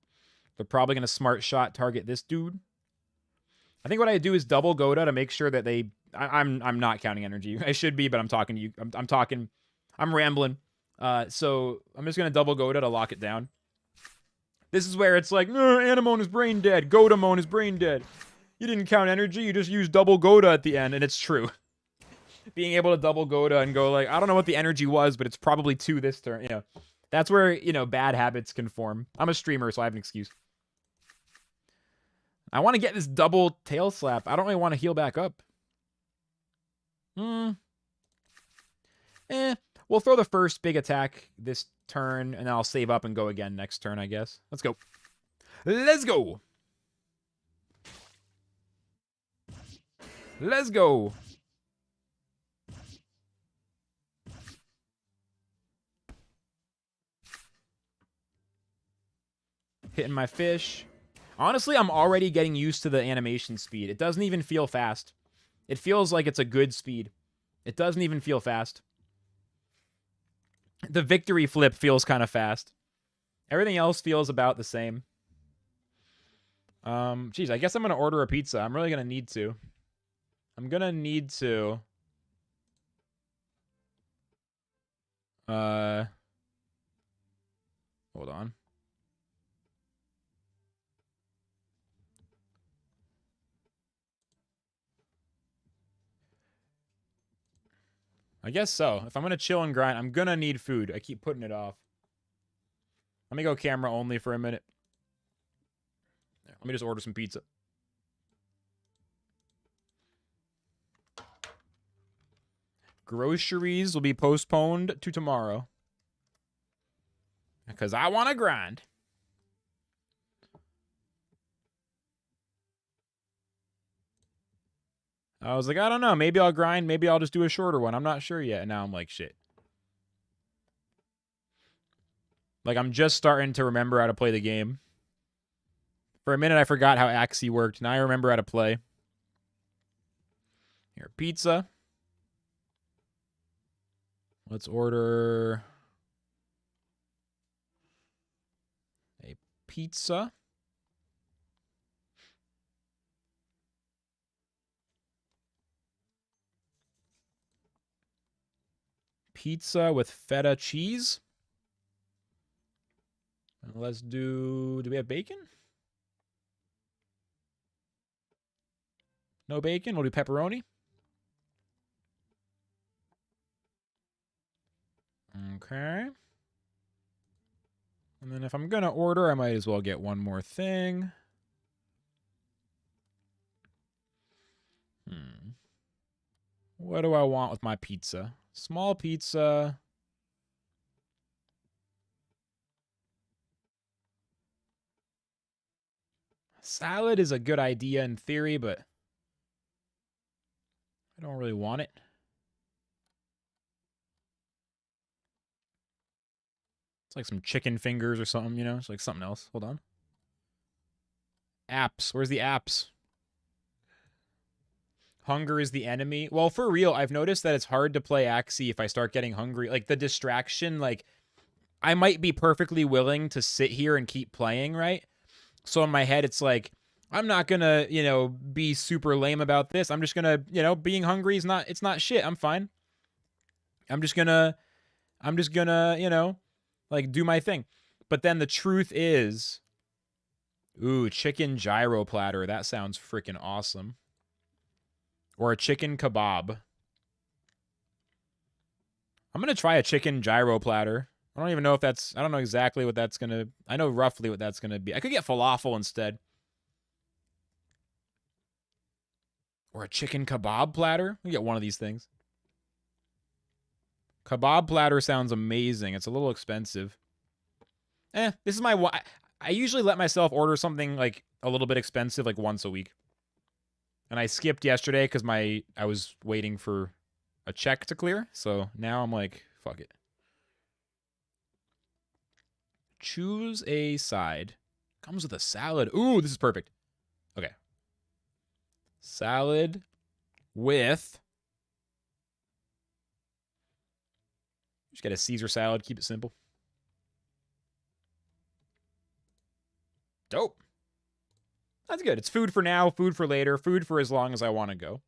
They're probably going to smart shot target this dude. I think what I do is double Goda to make sure that they... I'm not counting energy. I should be, but I'm talking to you. I'm talking... I'm rambling. So I'm just going to double Goda to lock it down. This is where it's like, Anemone is brain dead. Godamone is brain dead. You didn't count energy. You just used double Goda at the end, and it's true. Being able to double Goda and go like, I don't know what the energy was, but it's probably 2 this turn. You know, that's where, you know, bad habits can form. I'm a streamer, so I have an excuse. I want to get this double tail slap. I don't really want to heal back up. We'll throw the first big attack this turn, and then I'll save up and go again next turn, I guess. Let's go. Let's go. Let's go. Hitting my fish. Honestly, I'm already getting used to the animation speed. It doesn't even feel fast. It feels like it's a good speed. It doesn't even feel fast. The victory flip feels kind of fast. Everything else feels about the same. Geez, I guess I'm going to order a pizza. I'm really going to need to. I'm going to need to. Hold on. I guess so. If I'm going to chill and grind, I'm going to need food. I keep putting it off. Let me go camera only for a minute. Let me just order some pizza. Groceries will be postponed to tomorrow. Because I want to grind. I was like, I don't know. Maybe I'll grind. Maybe I'll just do a shorter one. I'm not sure yet. And now I'm like, shit. Like, I'm just starting to remember how to play the game. For a minute, I forgot how Axie worked. Now I remember how to play. Here, pizza. Let's order a pizza. Pizza with feta cheese. And let's do we have bacon? No bacon. We'll do pepperoni. Okay. And then if I'm going to order, I might as well get one more thing. What do I want with my pizza? Small pizza. Salad is a good idea in theory, but I don't really want it. It's like some chicken fingers or something, you know? It's like something else. Hold on. Apps. Where's the apps? Hunger is the enemy. Well, for real, I've noticed that it's hard to play Axie if I start getting hungry. Like, the distraction, like, I might be perfectly willing to sit here and keep playing, right? So in my head, it's like, I'm not gonna, you know, be super lame about this. I'm just gonna, you know, being hungry is not, it's not shit. I'm fine. I'm just gonna, you know, like, do my thing. But then the truth is, ooh, chicken gyro platter. That sounds freaking awesome. Or a chicken kebab. I'm going to try a chicken gyro platter. I don't even know if that's... I don't know exactly what that's going to... I know roughly what that's going to be. I could get falafel instead. Or a chicken kebab platter. We get one of these things. Kebab platter sounds amazing. It's a little expensive. This is my... I usually let myself order something, like, a little bit expensive, like, once a week. And I skipped yesterday because I was waiting for a check to clear. So now I'm like, fuck it. Choose a side. Comes with a salad. Ooh, this is perfect. Okay. Salad with... Just get a Caesar salad. Keep it simple. Dope. That's good. It's food for now, food for later, food for as long as I want to go.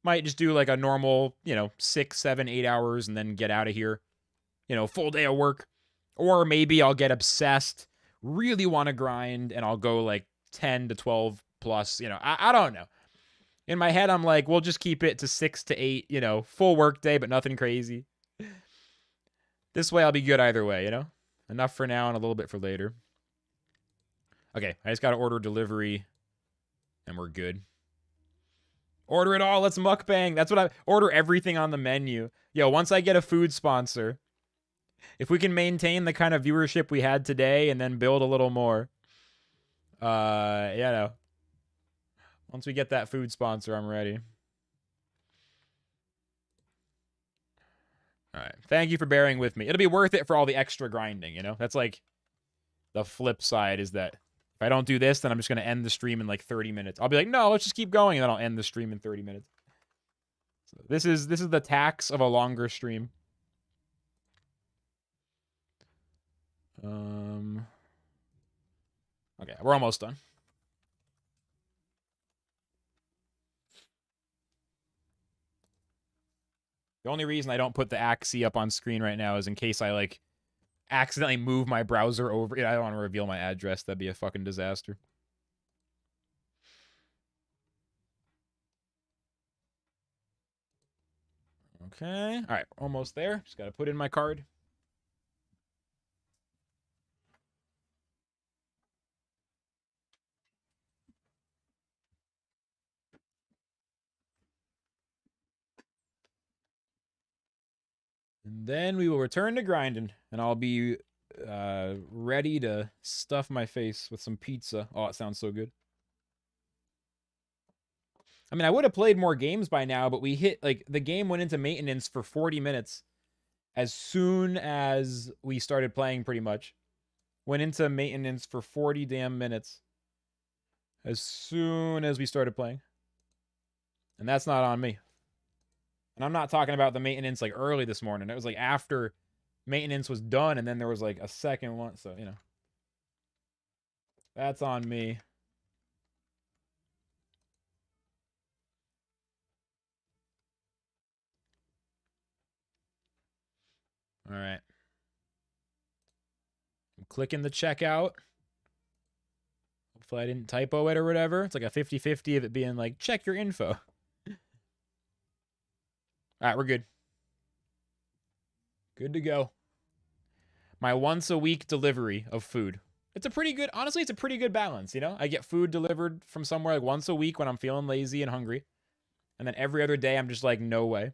Might just do like a normal, you know, 6, 7, 8 hours and then get out of here. You know, full day of work. Or maybe I'll get obsessed, really want to grind, and I'll go like 10 to 12 plus. You know, I don't know. In my head, I'm like, we'll just keep it to 6 to 8, you know, full work day, but nothing crazy. This way I'll be good either way, you know? Enough for now and a little bit for later. Okay, I just got to order delivery, and we're good. Order it all. Let's mukbang. That's what I... Order everything on the menu. Yo, once I get a food sponsor, if we can maintain the kind of viewership we had today and then build a little more, you know. Once we get that food sponsor, I'm ready. All right. Thank you for bearing with me. It'll be worth it for all the extra grinding, you know? That's like the flip side is that if I don't do this, then I'm just going to end the stream in like 30 minutes. I'll be like, no, let's just keep going, and then I'll end the stream in 30 minutes. So this is the tax of a longer stream. Okay, we're almost done. The only reason I don't put the Axie up on screen right now is in case I, like, accidentally move my browser over. I don't want to reveal my address. That'd be a fucking disaster. Okay. All right, almost there. Just got to put in my card. And then we will return to grinding, and I'll be ready to stuff my face with some pizza. Oh, it sounds so good. I mean, I would have played more games by now, but we hit, like, the game went into maintenance for 40 minutes. as soon as we started playing, pretty much. Went into maintenance for 40 damn minutes as soon as we started playing. And that's not on me. And I'm not talking about the maintenance like early this morning. It was like after maintenance was done, and then there was like a second one. So, you know, that's on me. All right. I'm clicking the checkout. Hopefully I didn't typo it or whatever. It's like a 50-50 of it being like, check your info. All right, we're good. Good to go. My once a week delivery of food. It's a pretty good, honestly, it's a pretty good balance, you know? I get food delivered from somewhere like once a week when I'm feeling lazy and hungry. And then every other day I'm just like, no way.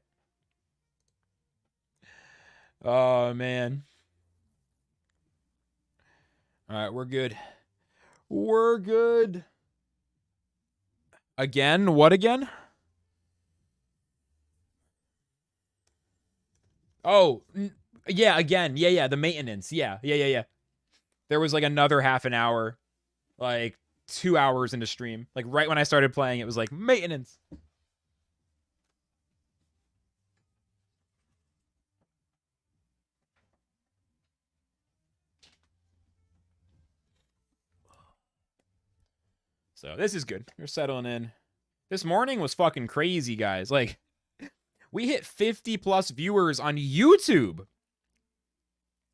Oh, man. All right, we're good. We're good. Again? What again? Oh, yeah, again. Yeah, the maintenance. Yeah. There was like another half an hour, like 2 hours into stream. Like right when I started playing, it was like maintenance. So this is good. We're settling in. This morning was fucking crazy, guys. Like, we hit 50 plus viewers on YouTube.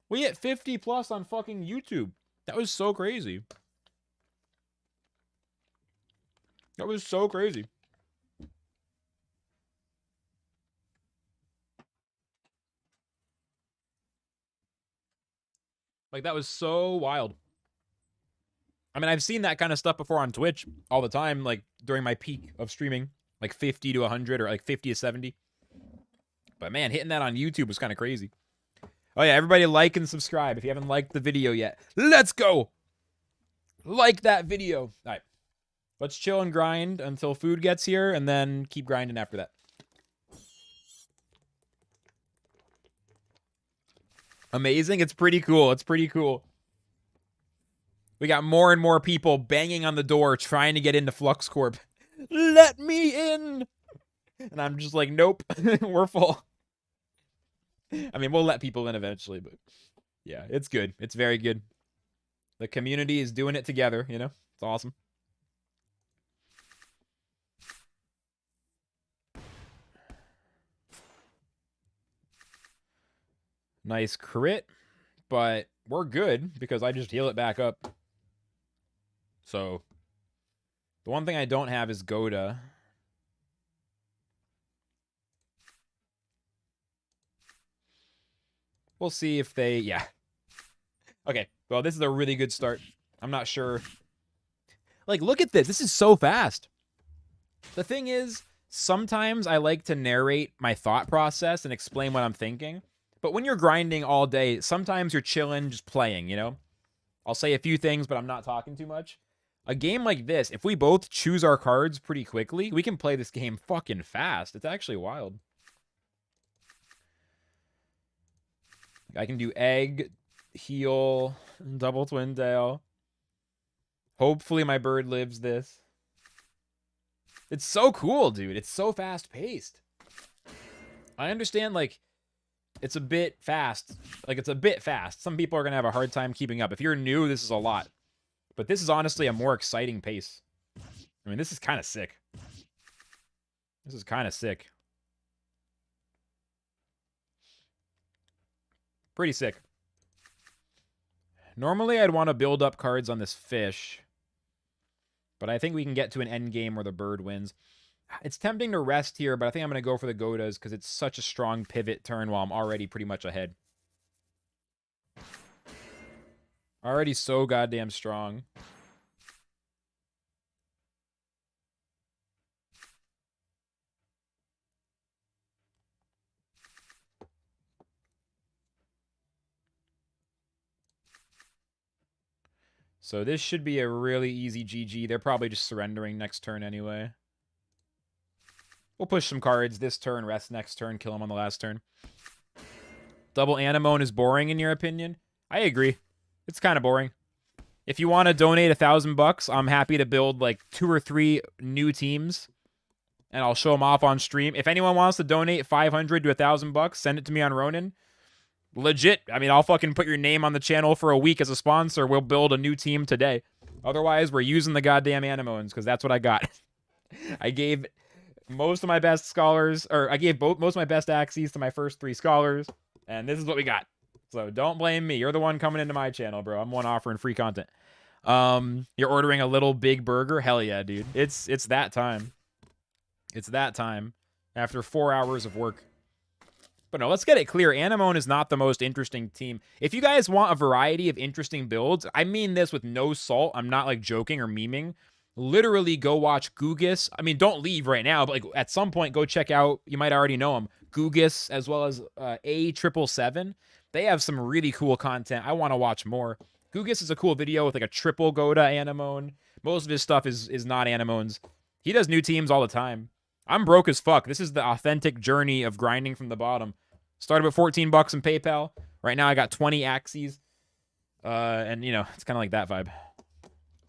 We hit 50 plus on fucking YouTube. That was so crazy. That was so crazy. Like, that was so wild. I mean, I've seen that kind of stuff before on Twitch all the time, like during my peak of streaming, like 50 to 100 or like 50 to 70. But man, hitting that on YouTube was kind of crazy. Oh yeah, everybody like and subscribe if you haven't liked the video yet. Let's go! Like that video. All right. Let's chill and grind until food gets here, and then keep grinding after that. Amazing. It's pretty cool. It's pretty cool. We got more and more people banging on the door trying to get into Flux Corp. Let me in! And I'm just like, nope, we're full. I mean, we'll let people in eventually, but yeah, it's good. It's very good. The community is doing it together, you know? It's awesome. Nice crit, but we're good because I just heal it back up. So, the one thing I don't have is Goda. We'll see if they, yeah. Okay, well, this is a really good start. I'm not sure. Like, look at this. This is so fast. The thing is, sometimes I like to narrate my thought process and explain what I'm thinking. But when you're grinding all day, sometimes you're chilling, just playing, you know? I'll say a few things, but I'm not talking too much. A game like this, if we both choose our cards pretty quickly, we can play this game fucking fast. It's actually wild. I can do egg, heal, double twin tail. Hopefully my bird lives this. It's so cool, dude. It's so fast-paced. I understand, like, it's a bit fast. Like, it's a bit fast. Some people are going to have a hard time keeping up. If you're new, this is a lot. But this is honestly a more exciting pace. I mean, this is kind of sick. This is kind of sick. Pretty sick. Normally, I'd want to build up cards on this fish. But I think we can get to an end game where the bird wins. It's tempting to rest here, but I think I'm going to go for the Godas because it's such a strong pivot turn while I'm already pretty much ahead. Already so goddamn strong. So this should be a really easy GG. They're probably just surrendering next turn anyway. We'll push some cards this turn, rest next turn, kill them on the last turn. Double Anemone is boring in your opinion? I agree. It's kind of boring. If you want to donate $1,000, I'm happy to build like 2 or 3 new teams, and I'll show them off on stream. If anyone wants to donate $500 to $1,000, send it to me on Ronin. Legit. I mean, I'll fucking put your name on the channel for a week as a sponsor. We'll build a new team today. Otherwise, we're using the goddamn Anemones because that's what I got. I gave most of my best scholars, or I gave most of my best Axies to my first 3 scholars, and this is what we got. So don't blame me. You're the one coming into my channel, bro. I'm one offering free content. You're ordering a little big burger? Hell yeah, dude. It's that time. It's that time after 4 hours of work. But no, let's get it clear. Anemone is not the most interesting team. If you guys want a variety of interesting builds, I mean this with no salt. I'm not like joking or memeing. Literally go watch Gugus. I mean, don't leave right now, but like at some point go check out, you might already know him, Gugus as well as A777. They have some really cool content. I want to watch more. Gugus is a cool video with like a triple Goda Anemone. Most of his stuff is not Anemones. He does new teams all the time. I'm broke as fuck. This is the authentic journey of grinding from the bottom. Started with $14 in PayPal. Right now I got 20 Axies. And, you know, it's kind of like that vibe.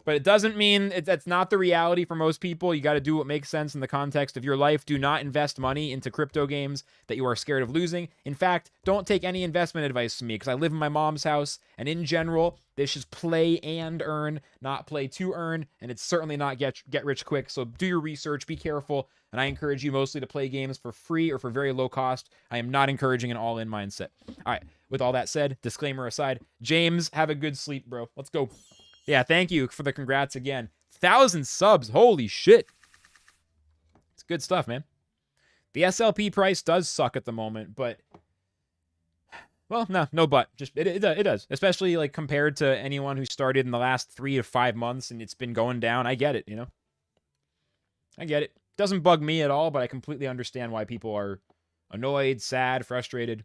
But it doesn't mean that's not the reality for most people. You got to do what makes sense in the context of your life. Do not invest money into crypto games that you are scared of losing. In fact, don't take any investment advice from me because I live in my mom's house. And in general, this is play and earn, not play to earn. And it's certainly not get rich quick. So do your research. Be careful. And I encourage you mostly to play games for free or for very low cost. I am not encouraging an all-in mindset. All right. With all that said, disclaimer aside, James, have a good sleep, bro. Let's go. Yeah, thank you for the congrats again. 1,000 subs. Holy shit. It's good stuff, man. The SLP price does suck at the moment, but... Well, no but. Just it does. Especially, like, compared to anyone who started in the last 3 to 5 months and it's been going down. I get it, you know? I get it. Doesn't bug me at all, but I completely understand why people are annoyed, sad, frustrated.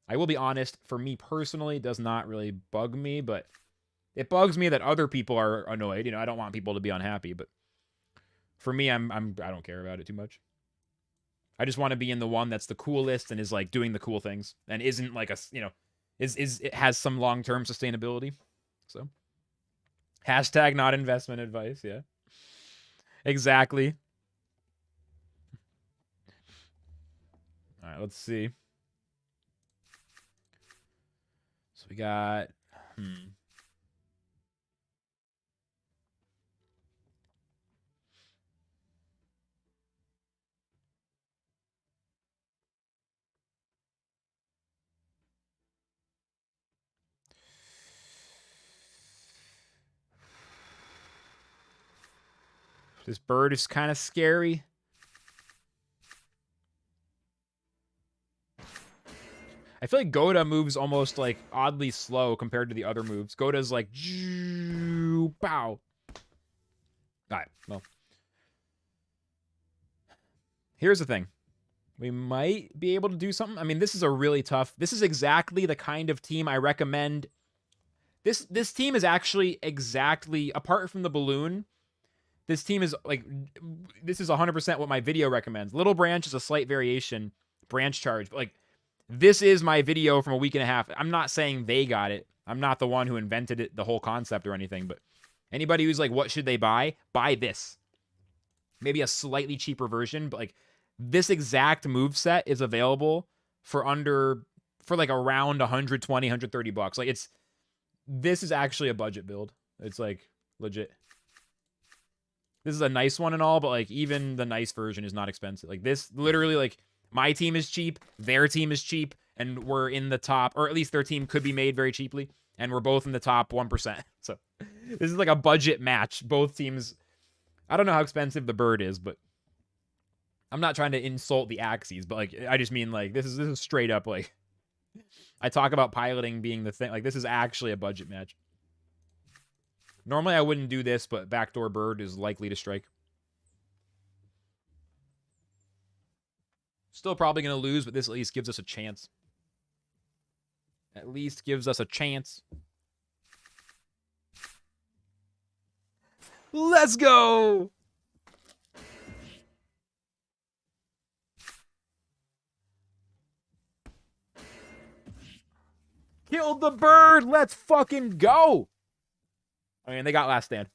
I will be honest, for me personally, it does not really bug me, but... It bugs me that other people are annoyed. You know, I don't want people to be unhappy, but for me, I don't care about it too much. I just want to be in the one that's the coolest and is like doing the cool things and isn't like a, you know, it has some long-term sustainability. So hashtag not investment advice. Yeah, exactly. All right, let's see. So we got, This bird is kind of scary. I feel like Goda moves almost like oddly slow compared to the other moves. Goda's like, pow. All right, well. Here's the thing. We might be able to do something. I mean, this is a really tough... This is exactly the kind of team I recommend. This team is actually exactly... Apart from the balloon, this team is like... This is 100% what my video recommends. Little branch is a slight variation. Branch charge. But like, this is my video from a week and a half. I'm not saying they got it. I'm not the one who invented it, the whole concept or anything. But anybody who's like, what should they buy? Buy this. Maybe a slightly cheaper version, but like... This exact moveset is available for like around 120, 130 bucks. Like this is actually a budget build. It's like legit. This is a nice one and all, but like even the nice version is not expensive. Like this literally, like my team is cheap, their team is cheap, and we're in the top, or at least their team could be made very cheaply, and we're both in the top 1%. So this is like a budget match. Both teams, I don't know how expensive the bird is, but I'm not trying to insult the Axies, but like I just mean like this is straight up like I talk about piloting being the thing. Like this is actually a budget match. Normally I wouldn't do this, but backdoor bird is likely to strike. Still probably gonna lose, but this at least gives us a chance. At least gives us a chance. Let's go! Killed the bird. Let's fucking go. I mean, they got last stand.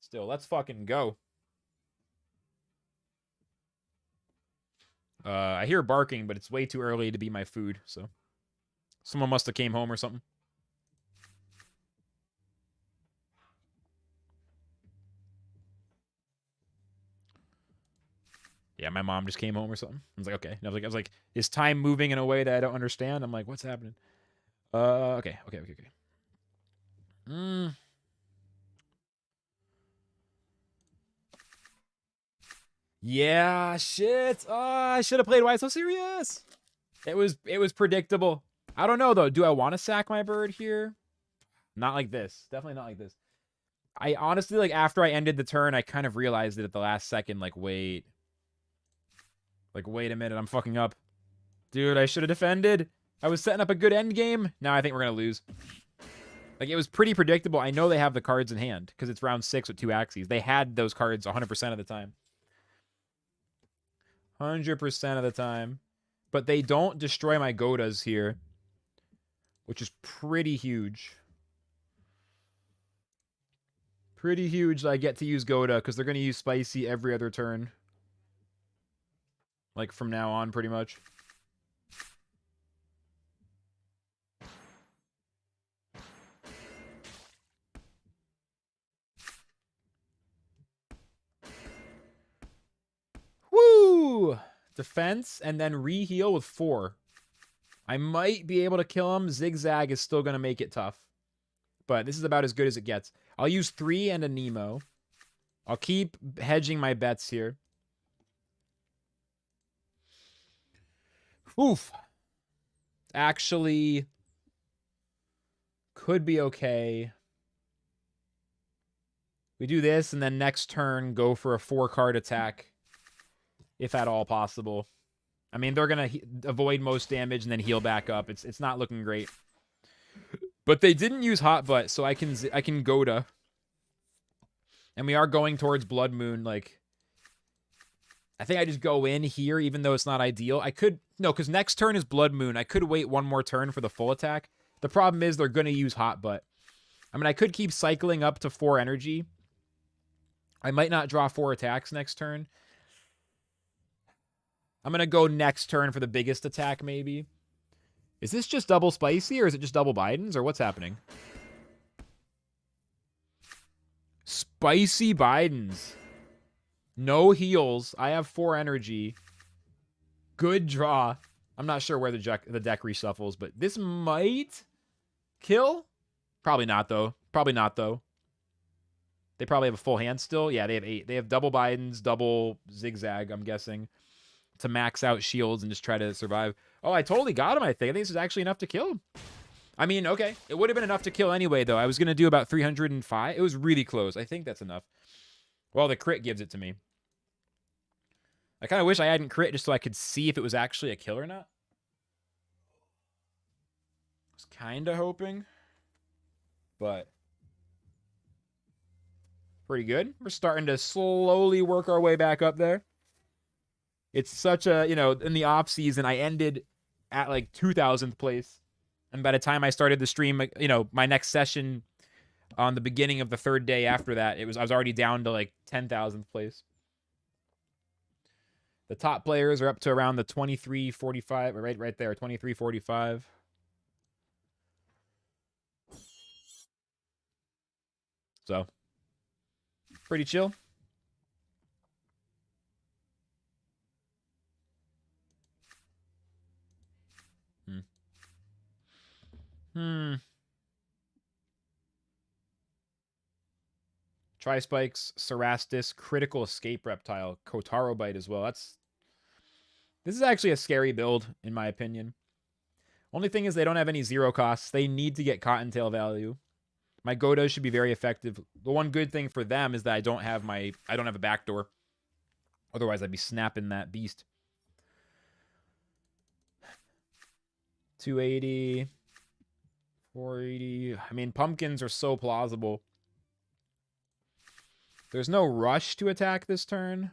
Still, let's fucking go. I hear barking, but it's way too early to be my food, so someone must have came home or something. Yeah, my mom just came home or something. I was like, okay. And I was like, is time moving in a way that I don't understand? I'm like, what's happening? Okay. Yeah, shit. I should have played Why So Serious. It was predictable. I don't know though. Do I want to sack my bird here? Not like this. Definitely not like this. I honestly, like, after I ended the turn, I kind of realized it at the last second, like, wait. Like, wait a minute, I'm fucking up. Dude, I should have defended. I was setting up a good end game. Now I think we're going to lose. Like, it was pretty predictable. I know they have the cards in hand because it's round 6 with 2 Axies. They had those cards 100% of the time. 100% of the time. But they don't destroy my Godas here, which is pretty huge. Pretty huge that I get to use Goda because they're going to use Spicy every other turn. Like, from now on, pretty much. Woo! Defense and then re-heal with 4. I might be able to kill him. Zigzag is still going to make it tough. But this is about as good as it gets. I'll use 3 and a Nemo. I'll keep hedging my bets here. Oof. Actually, could be okay. We do this, and then next turn, go for a 4-card attack. If at all possible. I mean, they're going to avoid most damage and then heal back up. It's not looking great. But they didn't use Hot Butt, so I can Goda. And we are going towards Blood Moon. Like, I think I just go in here, even though it's not ideal. I could... No, because next turn is Blood Moon. I could wait one more turn for the full attack. The problem is they're going to use Hot Butt. I mean, I could keep cycling up to 4 energy. I might not draw 4 attacks next turn. I'm going to go next turn for the biggest attack, maybe. Is this just double Spicy, or is it just double Bidens, or what's happening? Spicy Bidens. No heals. I have 4 energy. Good draw. I'm not sure where the deck reshuffles, but this might kill? Probably not, though. Probably not, though. They probably have a full hand still. Yeah, they have 8. They have double Bidens, double Zigzag, I'm guessing, to max out shields and just try to survive. Oh, I totally got him, I think. I think this is actually enough to kill him. I mean, okay. It would have been enough to kill anyway, though. I was going to do about 305. It was really close. I think that's enough. Well, the crit gives it to me. I kind of wish I hadn't crit just so I could see if it was actually a kill or not. I was kind of hoping. But pretty good. We're starting to slowly work our way back up there. It's such a, you know, in the off season, I ended at like 2,000th place. And by the time I started the stream, you know, my next session on the beginning of the 3rd day after that, I was already down to like 10,000th place. The top players are up to around the 23:45, right there, 23:45. So, pretty chill. Tri-Spikes, Cerastus, Critical Escape Reptile, Kotaro Bite as well. This is actually a scary build, in my opinion. Only thing is they don't have any 0 costs. They need to get Cottontail value. My Godos should be very effective. The one good thing for them is that I don't have a backdoor. Otherwise, I'd be snapping that beast. 280. 480. I mean, pumpkins are so plausible. There's no rush to attack this turn.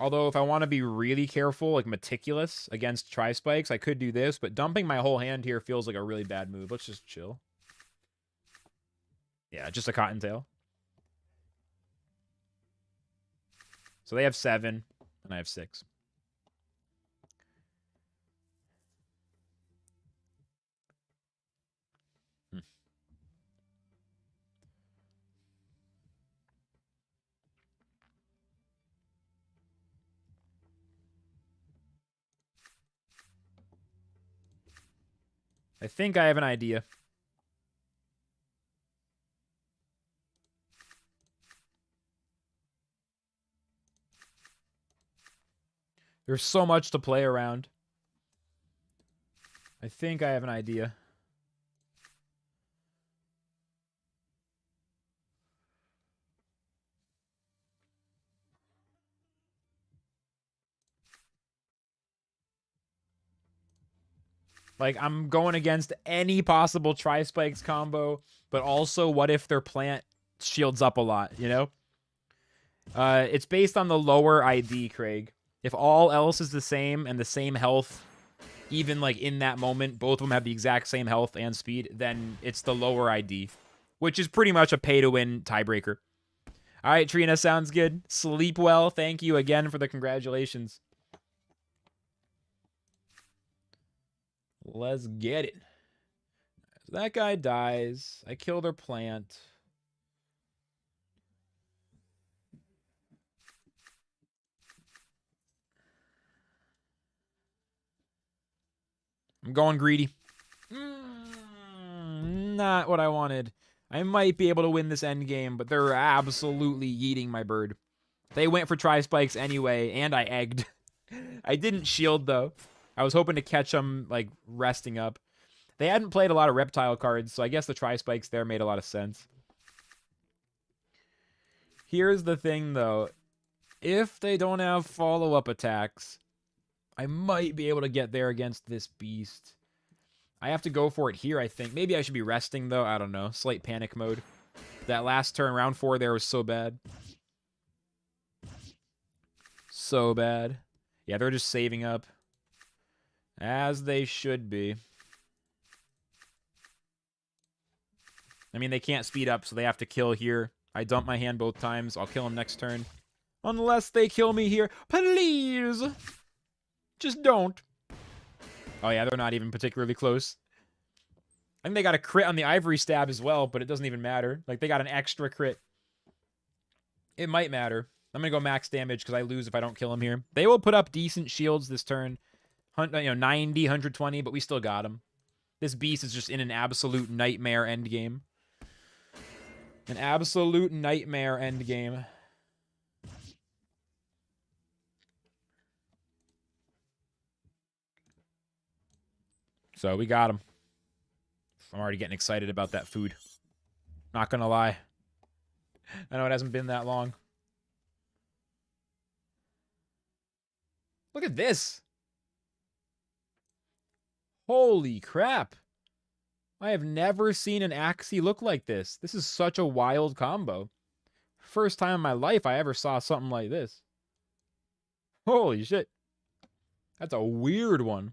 Although if I want to be really careful, like meticulous against tri-spikes, I could do this. But dumping my whole hand here feels like a really bad move. Let's just chill. Yeah, just a cottontail. So they have 7, and I have 6. I think I have an idea. There's so much to play around. I think I have an idea. Like, I'm going against any possible tri-spikes combo, but also what if their plant shields up a lot, you know? It's based on the lower ID, Craig. If all else is the same and the same health, even like in that moment, both of them have the exact same health and speed, then it's the lower ID, which is pretty much a pay-to-win tiebreaker. All right, Trina, sounds good. Sleep well. Thank you again for the congratulations. Let's get it. So that guy dies. I kill their plant. I'm going greedy. Not what I wanted. I might be able to win this end game, but they're absolutely yeeting my bird. They went for tri-spikes anyway, and I egged. I didn't shield, though. I was hoping to catch them, like, resting up. They hadn't played a lot of reptile cards, so I guess the tri-spikes there made a lot of sense. Here's the thing, though. If they don't have follow-up attacks, I might be able to get there against this beast. I have to go for it here, I think. Maybe I should be resting, though. I don't know. Slight panic mode. That last turn, round 4 there was so bad. So bad. Yeah, they're just saving up. As they should be. I mean, they can't speed up, so they have to kill here. I dump my hand both times. I'll kill them next turn. Unless they kill me here. Please! Just don't. Oh, yeah, they're not even particularly close. I think they got a crit on the Ivory Stab as well, but it doesn't even matter. Like, they got an extra crit. It might matter. I'm going to go max damage because I lose if I don't kill him here. They will put up decent shields this turn. 90, 120, but we still got him. This beast is just in an absolute nightmare endgame. An absolute nightmare endgame. So we got him. I'm already getting excited about that food. Not gonna lie. I know it hasn't been that long. Look at this. Holy crap. I have never seen an Axie look like this. This is such a wild combo. First time in my life I ever saw something like this. Holy shit. That's a weird one.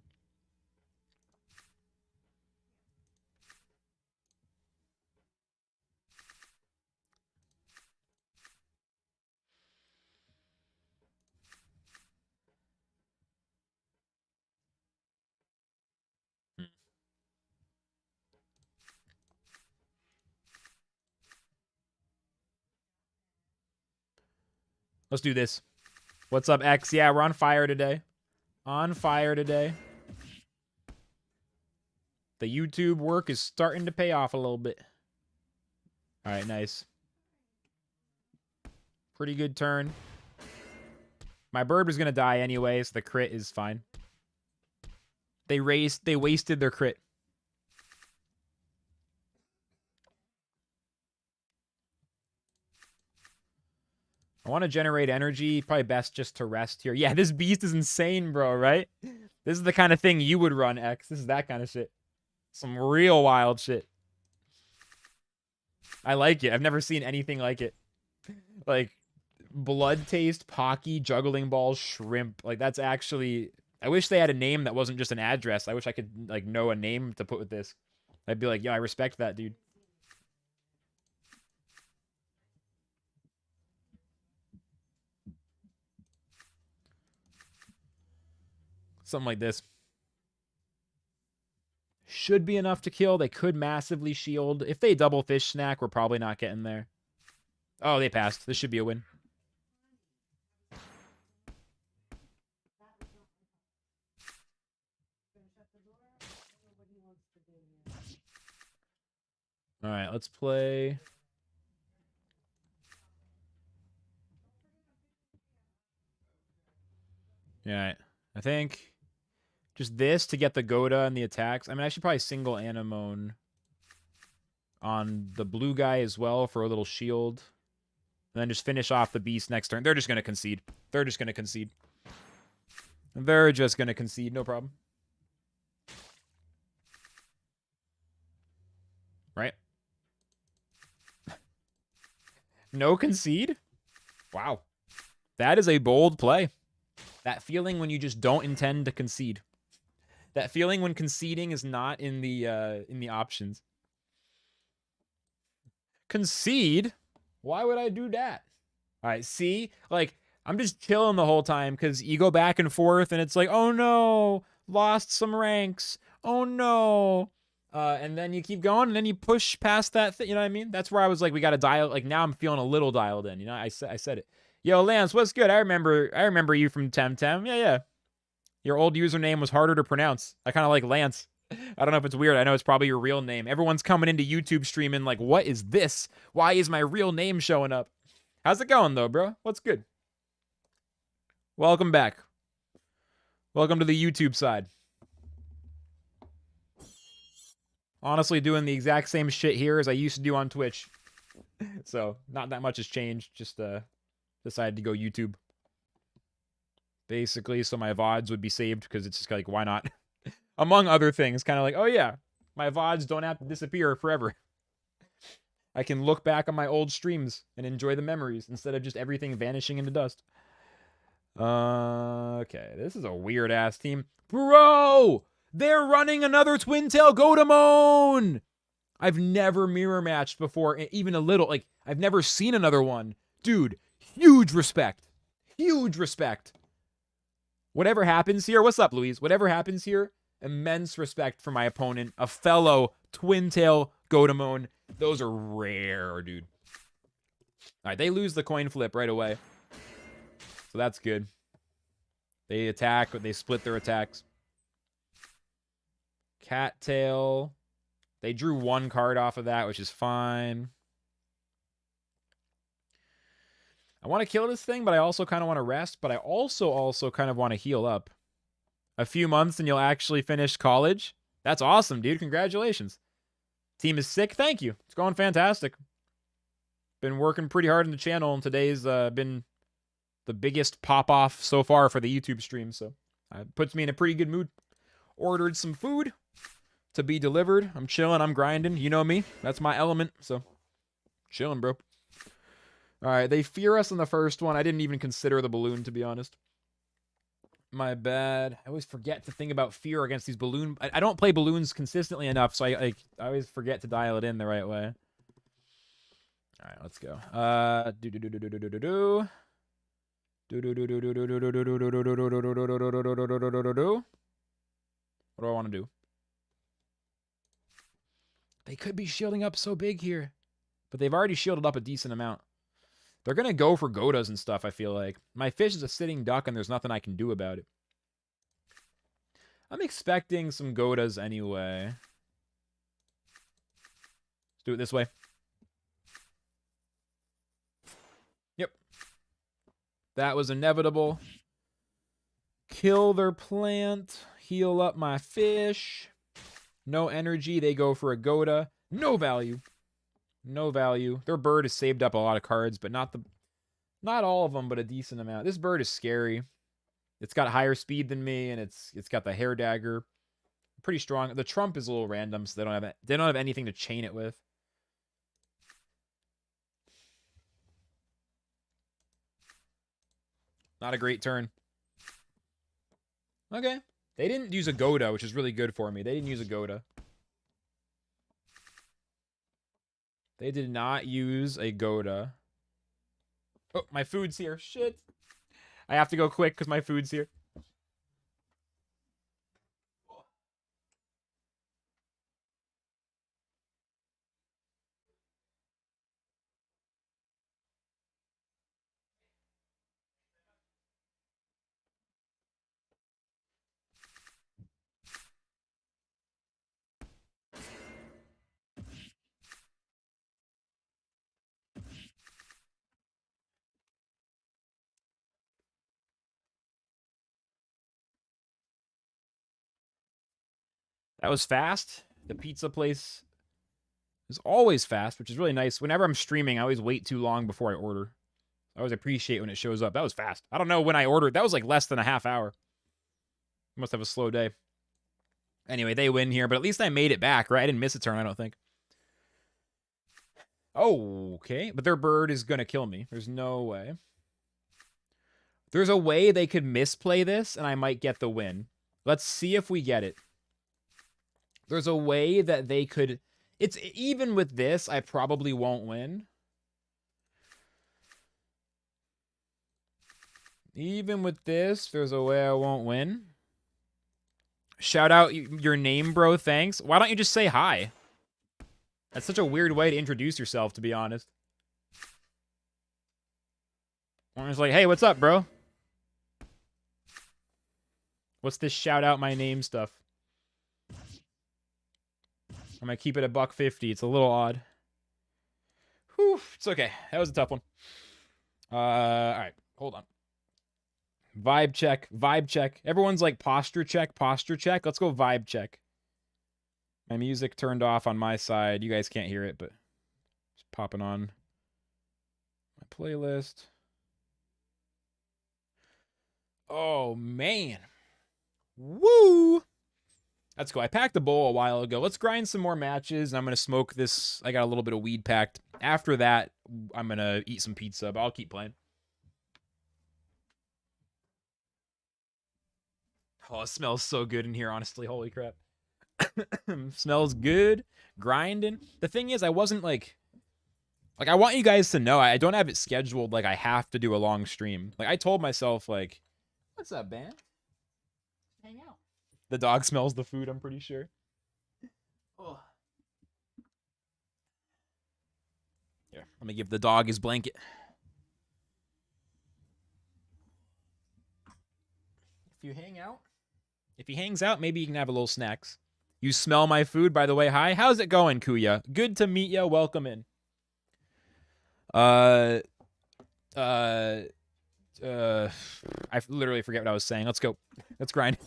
Let's do this. What's up, X? Yeah, we're on fire today. On fire today. The YouTube work is starting to pay off a little bit. All right, nice. Pretty good turn. My bird was going to die anyway, so the crit is fine. They wasted their crit. I want to generate energy. Probably best just to rest here. Yeah, this beast is insane, bro, right? This is the kind of thing you would run, X. This is that kind of shit. Some real wild shit. I like it. I've never seen anything like it. Like, Blood Taste, Pocky, Juggling Ball, Shrimp. Like, that's actually... I wish they had a name that wasn't just an address. I wish I could, like, know a name to put with this. I'd be like, yeah, I respect that, dude. Something like this. Should be enough to kill. They could massively shield. If they double fish snack, we're probably not getting there. Oh, they passed. This should be a win. All right, let's play. Yeah, I think just this to get the Goda and the attacks. I mean, I should probably single Anemone on the blue guy as well for a little shield. And then just finish off the beast next turn. They're just going to concede. They're just going to concede. They're just going to concede. No problem. Right? No concede? Wow. That is a bold play. That feeling when you just don't intend to concede. That feeling when conceding is not in the options. Concede? Why would I do that? All right, see? Like, I'm just chilling the whole time because you go back and forth and it's like, oh no, lost some ranks. Oh no. And then you keep going and then you push past that thing. You know what I mean? That's where I was like, we got to dial. Like, now I'm feeling a little dialed in. You know, I said it. Yo, Lance, what's good? I remember you from Temtem. Yeah. Your old username was harder to pronounce. I kind of like Lance. I don't know if it's weird. I know it's probably your real name. Everyone's coming into YouTube streaming like, what is this? Why is my real name showing up? How's it going, though, bro? What's good? Welcome back. Welcome to the YouTube side. Honestly, doing the exact same shit here as I used to do on Twitch. So, not that much has changed. Just decided to go YouTube. Basically, so my VODs would be saved because it's just like, why not? Among other things, kind of like, oh yeah, my VODs don't have to disappear forever. I can look back on my old streams and enjoy the memories instead of just everything vanishing into dust. Okay, this is a weird-ass team. Bro! They're running another Twin Tail Godamon! I've never mirror matched before, even a little. Like, I've never seen another one. Dude, huge respect. Huge respect. Whatever happens here, what's up, Louise? Whatever happens here, immense respect for my opponent, a fellow Twin Tail Godamon. Those are rare, dude. All right, they lose the coin flip right away. So that's good. They attack, but they split their attacks. Cattail. They drew one card off of that, which is fine. I want to kill this thing, but I also kind of want to rest. But I also kind of want to heal up. A few months and you'll actually finish college. That's awesome, dude. Congratulations. Team is sick. Thank you. It's going fantastic. Been working pretty hard on the channel, and today's been the biggest pop-off so far for the YouTube stream. So it puts me in a pretty good mood. Ordered some food to be delivered. I'm chilling. I'm grinding. You know me. That's my element. So chilling, bro. All right, they fear us in the first one. I didn't even consider the balloon, to be honest. My bad. I always forget to think about fear against these balloon. I don't play balloons consistently enough, so I always forget to dial it in the right way. All right, let's go. What do I want to do? They could be shielding up so big here, but they've already shielded up a decent amount. They're going to go for Godas and stuff, I feel like. My fish is a sitting duck, and there's nothing I can do about it. I'm expecting some Godas anyway. Let's do it this way. Yep. That was inevitable. Kill their plant. Heal up my fish. No energy. They go for a Goda. No value. No value. Their bird has saved up a lot of cards, but not all of them, but a decent amount. This bird is scary. It's got higher speed than me, and it's got the hair dagger. Pretty strong. The trump is a little random, so they don't have anything to chain it with. Not a great turn. Okay. They didn't use a Goda, which is really good for me. They didn't use a Goda. They did not use a Goda. Oh, my food's here. Shit. I have to go quick because my food's here. That was fast. The pizza place is always fast, which is really nice. Whenever I'm streaming, I always wait too long before I order. I always appreciate when it shows up. That was fast. I don't know when I ordered. That was like less than a half hour. Must have a slow day. Anyway, they win here, but at least I made it back, right? I didn't miss a turn, I don't think. Oh, okay. But their bird is going to kill me. There's no way. There's a way they could misplay this, and I might get the win. Let's see if we get it. There's a way that they could... It's even with this, I probably won't win. Even with this, there's a way I won't win. Shout out your name, bro. Thanks. Why don't you just say hi? That's such a weird way to introduce yourself, to be honest. I'm just like, hey, what's up, bro? What's this shout out my name stuff? I'm gonna keep it at $1.50. It's a little odd. Whew, it's okay. That was a tough one. All right, hold on. Vibe check, vibe check. Everyone's like posture check, posture check. Let's go vibe check. My music turned off on my side. You guys can't hear it, but it's popping on my playlist. Oh, man. Woo! That's cool. I packed a bowl a while ago. Let's grind some more matches, and I'm going to smoke this. I got a little bit of weed packed. After that, I'm going to eat some pizza, but I'll keep playing. Oh, it smells so good in here, honestly. Holy crap. Smells good. Grinding. The thing is, I wasn't like I want you guys to know I don't have it scheduled like I have to do a long stream. Like I told myself like, what's up, man? Hang out. The dog smells the food, I'm pretty sure. Oh. Here, let me give the dog his blanket. If you hang out, if he hangs out, maybe you can have a little snacks. You smell my food, by the way. Hi. How's it going, Kuya? Good to meet you. Welcome in. I literally forget what I was saying. Let's go. Let's grind.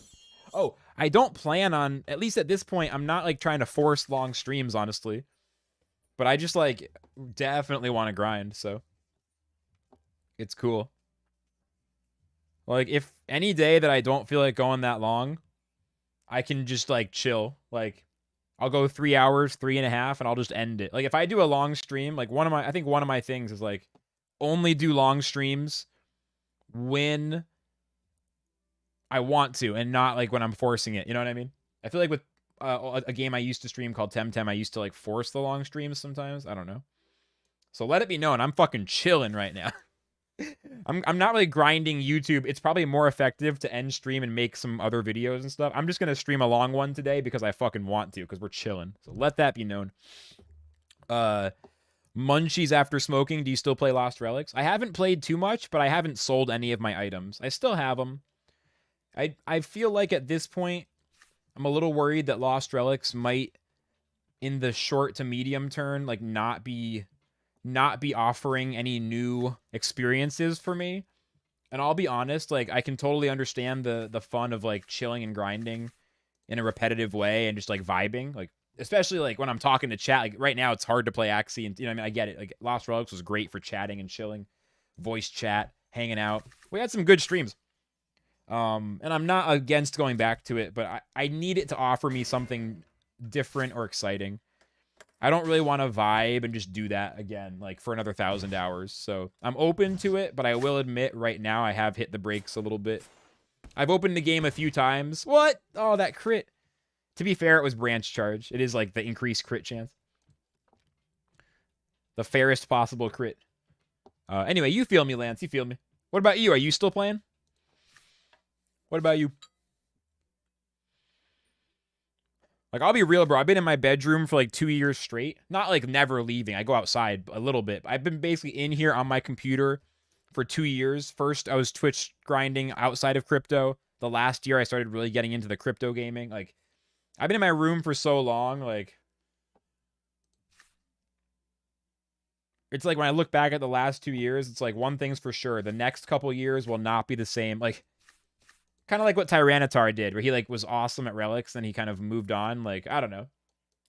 Oh, I don't plan on, at least at this point, I'm not like trying to force long streams, honestly. But I just like definitely want to grind, so it's cool. Like if any day that I don't feel like going that long, I can just like chill. Like I'll go 3 hours, 3.5, and I'll just end it. Like if I do a long stream, like I think one of my things is like only do long streams when I want to and not like when I'm forcing it. You know what I mean? I feel like with a game I used to stream called Temtem, I used to like force the long streams sometimes. I don't know. So let it be known, I'm fucking chilling right now. I'm not really grinding YouTube. It's probably more effective to end stream and make some other videos and stuff. I'm just going to stream a long one today because I fucking want to, because we're chilling. So let that be known. Munchies after smoking. Do you still play Lost Relics? I haven't played too much, but I haven't sold any of my items. I still have them. I feel like at this point, I'm a little worried that Lost Relics might, in the short to medium term, like not be offering any new experiences for me. And I'll be honest, like I can totally understand the fun of like chilling and grinding in a repetitive way and just like vibing, like especially like when I'm talking to chat. Like right now it's hard to play Axie, and you know what I mean, I get it. Like Lost Relics was great for chatting and chilling, voice chat, hanging out. We had some good streams. And I'm not against going back to it, but I need it to offer me something different or exciting. I don't really want to vibe and just do that again, like for another 1,000 hours. So I'm open to it, but I will admit right now I have hit the brakes a little bit. I've opened the game a few times. What? Oh, that crit. To be fair, it was branch charge. It is like the increased crit chance. The fairest possible crit. Anyway, you feel me, Lance. You feel me. What about you? Are you still playing? What about you? Like, I'll be real, bro. I've been in my bedroom for like 2 years straight. Not like never leaving. I go outside a little bit. I've been basically in here on my computer for 2 years. First, I was Twitch grinding outside of crypto. The last year, I started really getting into the crypto gaming. Like, I've been in my room for so long. Like, it's like when I look back at the last 2 years, it's like one thing's for sure. The next couple years will not be the same. Like, kind of like what Tyranitar did, where he like was awesome at relics, then he kind of moved on. Like, I don't know.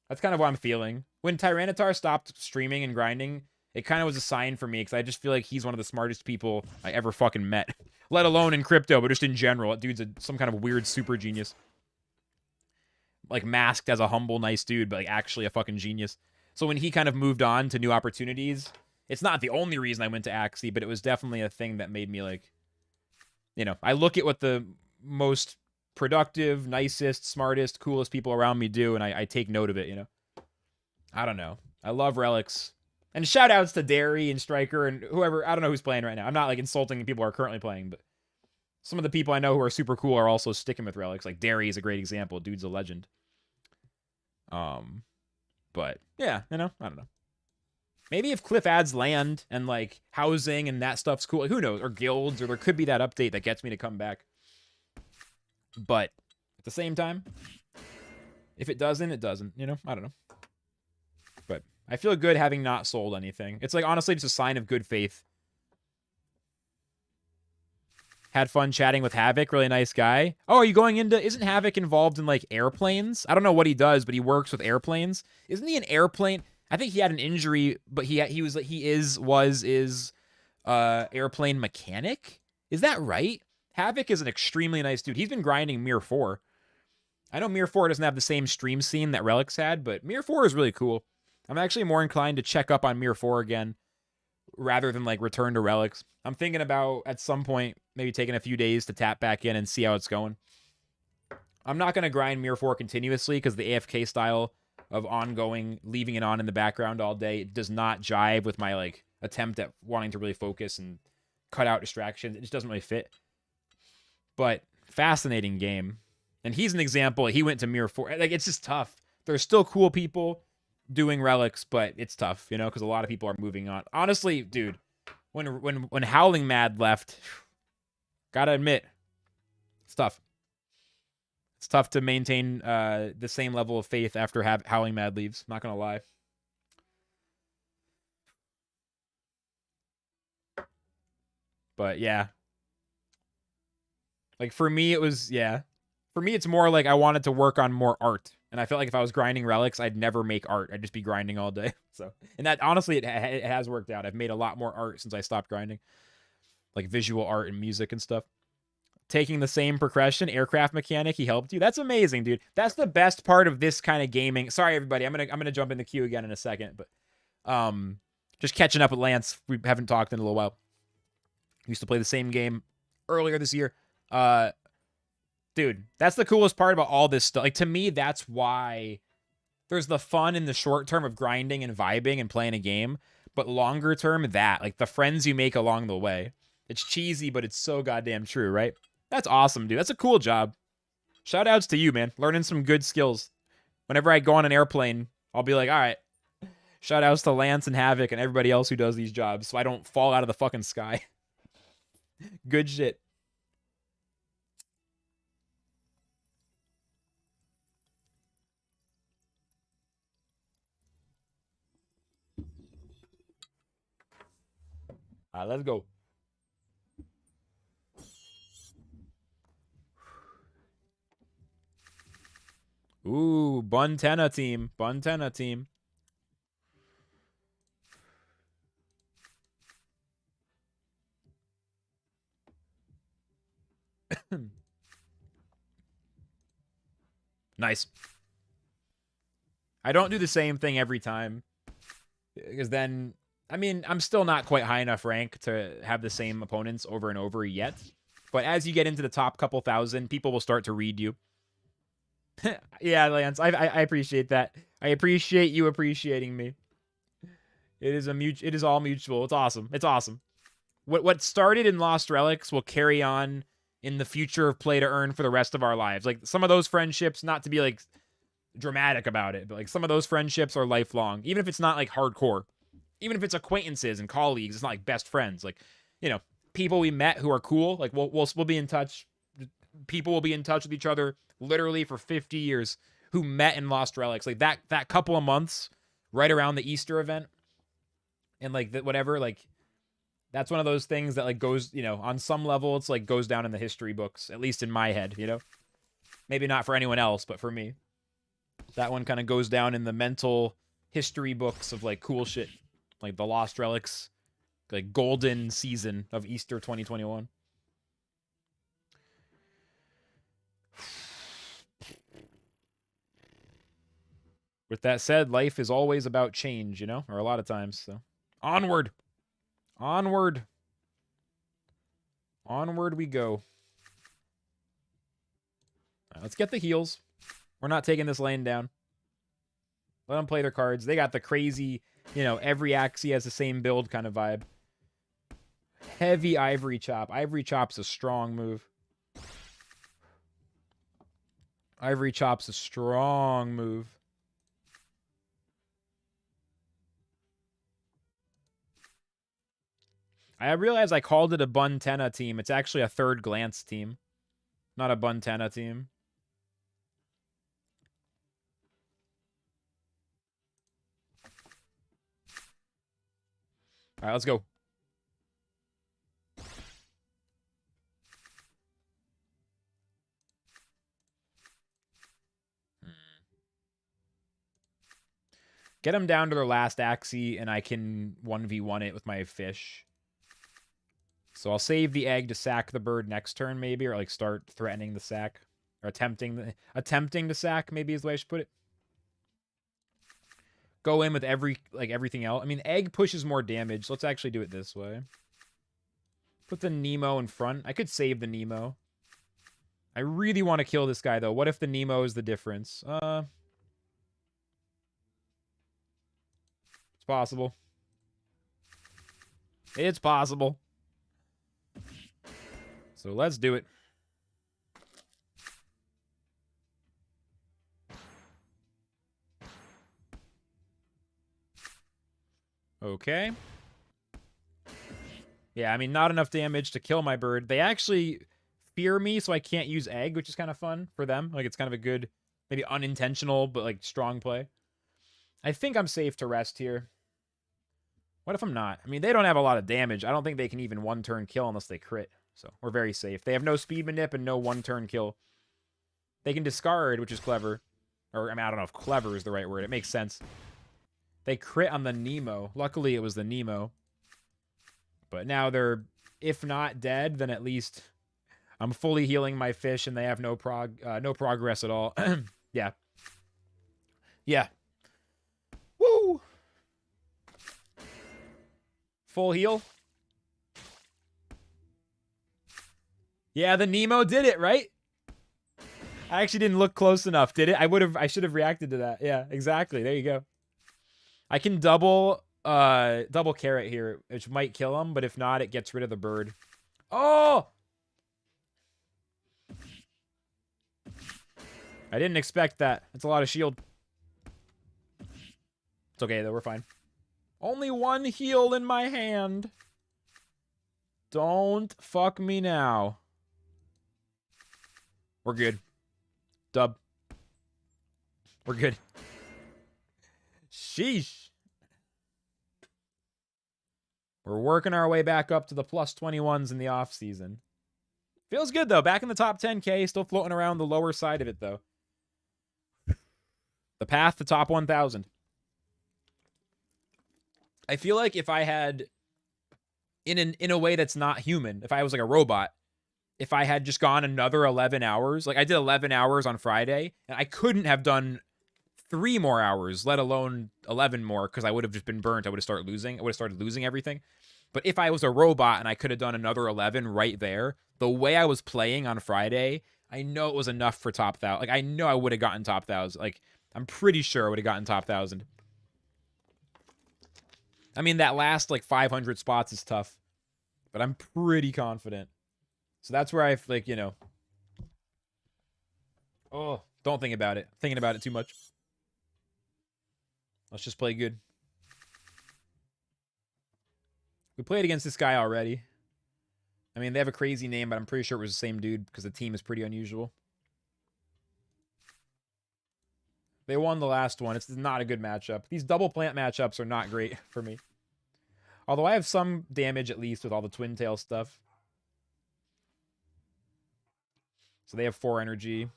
That's kind of what I'm feeling. When Tyranitar stopped streaming and grinding, it kind of was a sign for me, because I just feel like he's one of the smartest people I ever fucking met. Let alone in crypto, but just in general. That dude's some kind of weird super genius. Like, masked as a humble, nice dude, but like actually a fucking genius. So when he kind of moved on to new opportunities, it's not the only reason I went to Axie, but it was definitely a thing that made me like, you know, I look at what the most productive, nicest, smartest, coolest people around me do, and I take note of it, you know? I don't know. I love relics. And shout outs to Derry and Striker and whoever. I don't know who's playing right now. I'm not like insulting the people who are currently playing, but some of the people I know who are super cool are also sticking with relics. Like Derry is a great example. Dude's a legend. But yeah, you know, I don't know. Maybe if Cliff adds land and like housing and that stuff's cool, like, who knows? Or guilds, or there could be that update that gets me to come back. But at the same time, if it doesn't, it doesn't. You know, I don't know. But I feel good having not sold anything. It's like honestly just a sign of good faith. Had fun chatting with Havoc, really nice guy. Oh, are you going into, isn't Havoc involved in like airplanes? I don't know what he does, but he works with airplanes. Isn't he an airplane? I think he had an injury, but he is airplane mechanic. Is that right? Havoc is an extremely nice dude. He's been grinding Mir 4. I know Mir 4 doesn't have the same stream scene that Relics had, but Mir 4 is really cool. I'm actually more inclined to check up on Mir 4 again rather than like return to Relics. I'm thinking about at some point maybe taking a few days to tap back in and see how it's going. I'm not going to grind Mir 4 continuously because the AFK style of ongoing, leaving it on in the background all day does not jive with my like attempt at wanting to really focus and cut out distractions. It just doesn't really fit. But fascinating game. And he's an example. He went to Mir 4. Like, it's just tough. There's still cool people doing relics, but it's tough, you know, because a lot of people are moving on. Honestly, dude, when Howling Mad left, gotta admit, it's tough. It's tough to maintain the same level of faith after Howling Mad leaves. Not gonna lie. But yeah. Like, for me, it was, yeah. For me, it's more like I wanted to work on more art. And I felt like if I was grinding relics, I'd never make art. I'd just be grinding all day. So, and that, honestly, it has worked out. I've made a lot more art since I stopped grinding. Like visual art and music and stuff. Taking the same progression, aircraft mechanic, he helped you. That's amazing, dude. That's the best part of this kind of gaming. Sorry, everybody. I'm gonna jump in the queue again in a second, but just catching up with Lance. We haven't talked in a little while. Used to play the same game earlier this year. Dude, that's the coolest part about all this stuff. Like, to me, that's why there's the fun in the short term of grinding and vibing and playing a game, but longer term, that, like, the friends you make along the way. It's cheesy, but it's so goddamn true, right? That's awesome, dude. That's a cool job. Shout outs to you, man. Learning some good skills. Whenever I go on an airplane, I'll be like, all right. Shout outs to Lance and Havoc and everybody else who does these jobs so I don't fall out of the fucking sky. Good shit. All right, let's go. Ooh, Buntena team. Buntena team. Nice. I don't do the same thing every time. Because then, I mean, I'm still not quite high enough rank to have the same opponents over and over yet. But as you get into the top couple thousand, people will start to read you. Yeah, Lance, I appreciate that. I appreciate you appreciating me. It is all mutual. It's awesome. It's awesome. What started in Lost Relics will carry on in the future of Play to Earn for the rest of our lives. Like, some of those friendships, not to be like dramatic about it, but like some of those friendships are lifelong, even if it's not like hardcore, even if it's acquaintances and colleagues. It's not like best friends. Like, you know, people we met who are cool. Like, we'll be in touch. People will be in touch with each other literally for 50 years who met in Lost Relics. Like that couple of months right around the Easter event, and like that whatever, like that's one of those things that like goes, you know, on some level it's like goes down in the history books, at least in my head, you know. Maybe not for anyone else, but for me, that one kind of goes down in the mental history books of like cool shit, like the Lost Relics, like golden season of Easter 2021. With that said, life is always about change, you know, or a lot of times. So onward, onward, onward we go. All right, let's get the heals. We're not taking this lane down. Let them play their cards. They got the crazy, you know, every Axie has the same build kind of vibe. Heavy Ivory Chop. Ivory Chop's a strong move. Ivory Chop's a strong move. I realized I called it a Buntena team. It's actually a Third Glance team, not a Buntena team. All right, let's go. Get them down to their last Axie, and I can 1v1 it with my fish. So I'll save the egg to sack the bird next turn, maybe, or like start threatening the sack, or attempting to sack, maybe is the way I should put it. Go in with everything else. I mean, egg pushes more damage. Let's actually do it this way. Put the Nemo in front. I could save the Nemo. I really want to kill this guy, though. What if the Nemo is the difference? It's possible. It's possible. So let's do it. Okay. Yeah, I mean, not enough damage to kill my bird. They actually fear me, so I can't use egg, which is kind of fun for them. Like, it's kind of a good, maybe unintentional, but like strong play. I think I'm safe to rest here. What if I'm not? I mean, they don't have a lot of damage. I don't think they can even one-turn kill unless they crit. So we're very safe. They have no speed manip and no one-turn kill. They can discard, which is clever. Or, I mean, I don't know if clever is the right word. It makes sense. They crit on the Nemo. Luckily, it was the Nemo. But now they're, if not dead, then at least I'm fully healing my fish and they have no progress at all. Yeah. Yeah. Woo! Full heal. Yeah, the Nemo did it, right? I actually didn't look close enough, did it? I should have reacted to that. Yeah, exactly. There you go. I can double carrot here, which might kill him, but if not, it gets rid of the bird. Oh! I didn't expect that. It's a lot of shield. It's okay, though. We're fine. Only one heal in my hand. Don't fuck me now. We're good. Dub. We're good. Sheesh. We're working our way back up to the plus 21s in the off season. Feels good, though. Back in the top 10K. Still floating around the lower side of it, though. The path to top 1,000. I feel like if I had, in a way that's not human, if I was like a robot, if I had just gone another 11 hours, like I did 11 hours on Friday, and I couldn't have done 3 more hours, let alone 11 more, because I would have just been burnt. I would have started losing everything. But if I was a robot and I could have done another 11 right there, the way I was playing on Friday, I know it was enough for top 1,000. Like, I know I would have gotten top 1,000. Like, I'm pretty sure I would have gotten top 1,000. I mean, that last, like, 500 spots is tough. But I'm pretty confident. So that's where I, like, you know. Oh, don't think about it. Thinking about it too much. Let's just play good. We played against this guy already. I mean, they have a crazy name, but I'm pretty sure it was the same dude because the team is pretty unusual. They won the last one. It's not a good matchup. These double plant matchups are not great for me. Although I have some damage at least with all the twin tail stuff. So they have 4 energy.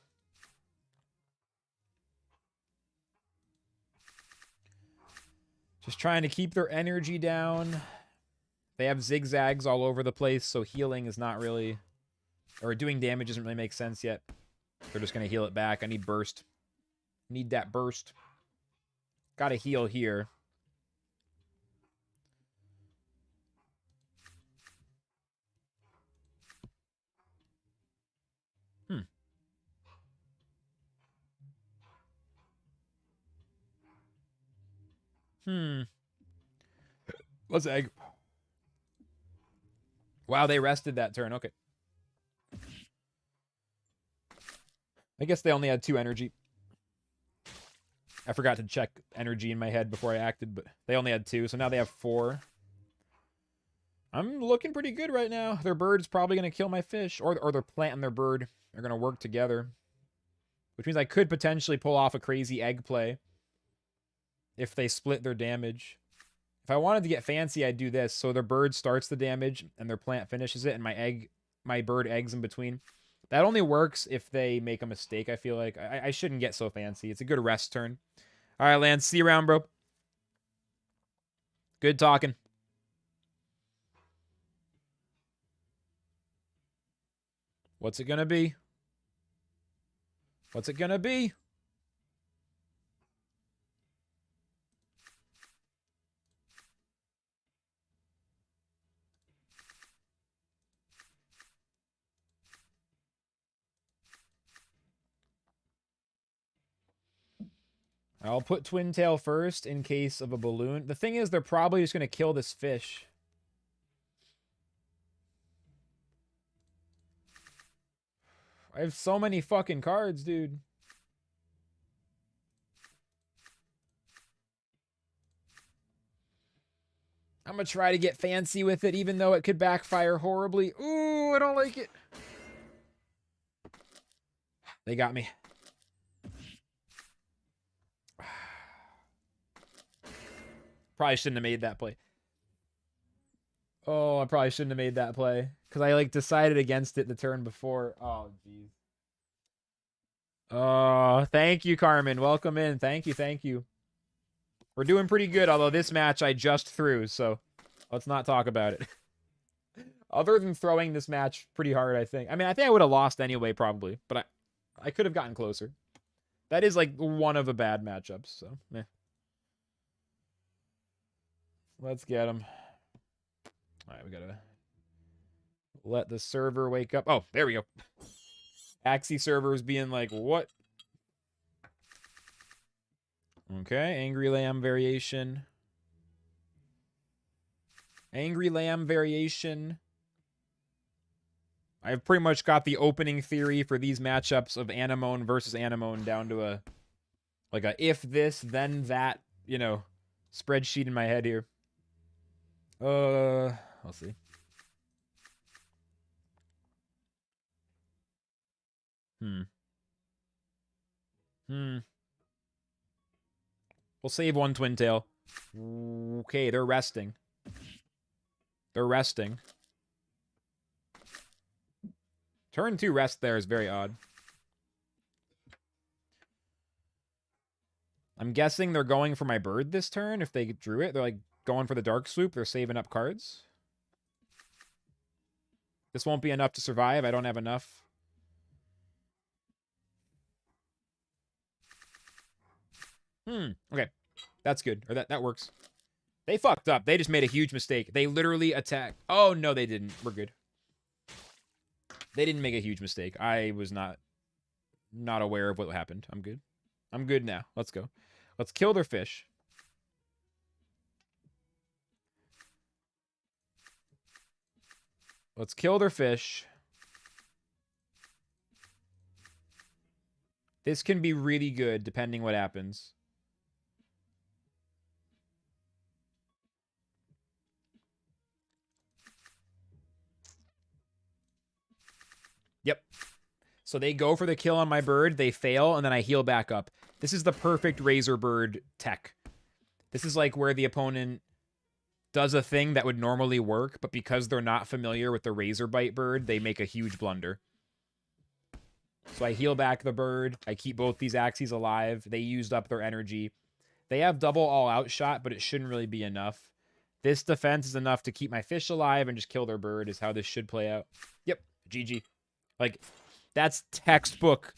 Just trying to keep their energy down. They have zigzags all over the place, so healing is not really... Or doing damage doesn't really make sense yet. They're just going to heal it back. I need burst. Need that burst. Gotta heal here. Let's egg. Wow, they rested that turn. Okay. I guess they only had 2 energy. I forgot to check energy in my head before I acted, but they only had 2, so now they have 4. I'm looking pretty good right now. Their bird's probably going to kill my fish, or their plant and their bird are going to work together, which means I could potentially pull off a crazy egg play if they split their damage. If I wanted to get fancy, I'd do this. So their bird starts the damage and their plant finishes it, and my bird eggs in between. That only works if they make a mistake, I feel like. I shouldn't get so fancy. It's a good rest turn. All right, Lance. See you around, bro. Good talking. What's it gonna be? What's it gonna be? I'll put Twin Tail first in case of a balloon. The thing is, they're probably just going to kill this fish. I have so many fucking cards, dude. I'm going to try to get fancy with it, even though it could backfire horribly. Ooh, I don't like it. They got me. Probably shouldn't have made that play. Oh, I probably shouldn't have made that play. Because I, like, decided against it the turn before. Oh, jeez. Oh, thank you, Carmen. Welcome in. Thank you, thank you. We're doing pretty good, although this match I just threw, so let's not talk about it. Other than throwing this match pretty hard, I think. I mean, I think I would have lost anyway, probably. But I could have gotten closer. That is, like, one of the bad matchups, so, meh. Let's get him. All right, we gotta let the server wake up. Oh, there we go. Axie server is being like, what? Okay, Angry Lamb variation. Angry Lamb variation. I've pretty much got the opening theory for these matchups of Anemone versus Anemone down to a, like a if this, then that, you know, spreadsheet in my head here. I'll see. We'll save one Twin Tail. Okay, they're resting. They're resting. Turn 2 rest there is very odd. I'm guessing they're going for my bird this turn. If they drew it, they're like going for the Dark Swoop. They're saving up cards. This won't be enough to survive. I don't have enough. Okay. That's good. Or that works. They fucked up. They just made a huge mistake. They literally attacked. Oh, no, they didn't. We're good. They didn't make a huge mistake. I was not aware of what happened. I'm good. I'm good now. Let's go. Let's kill their fish. Let's kill their fish. This can be really good depending what happens. Yep. So they go for the kill on my bird, they fail, and then I heal back up. This is the perfect Razor Bird tech. This is like where the opponent does a thing that would normally work, but because they're not familiar with the Razor Bite bird, they make a huge blunder. So I heal back the bird. I keep both these Axies alive. They used up their energy. They have double all-out shot, but it shouldn't really be enough. This defense is enough to keep my fish alive and just kill their bird is how this should play out. Yep, GG. Like, that's textbook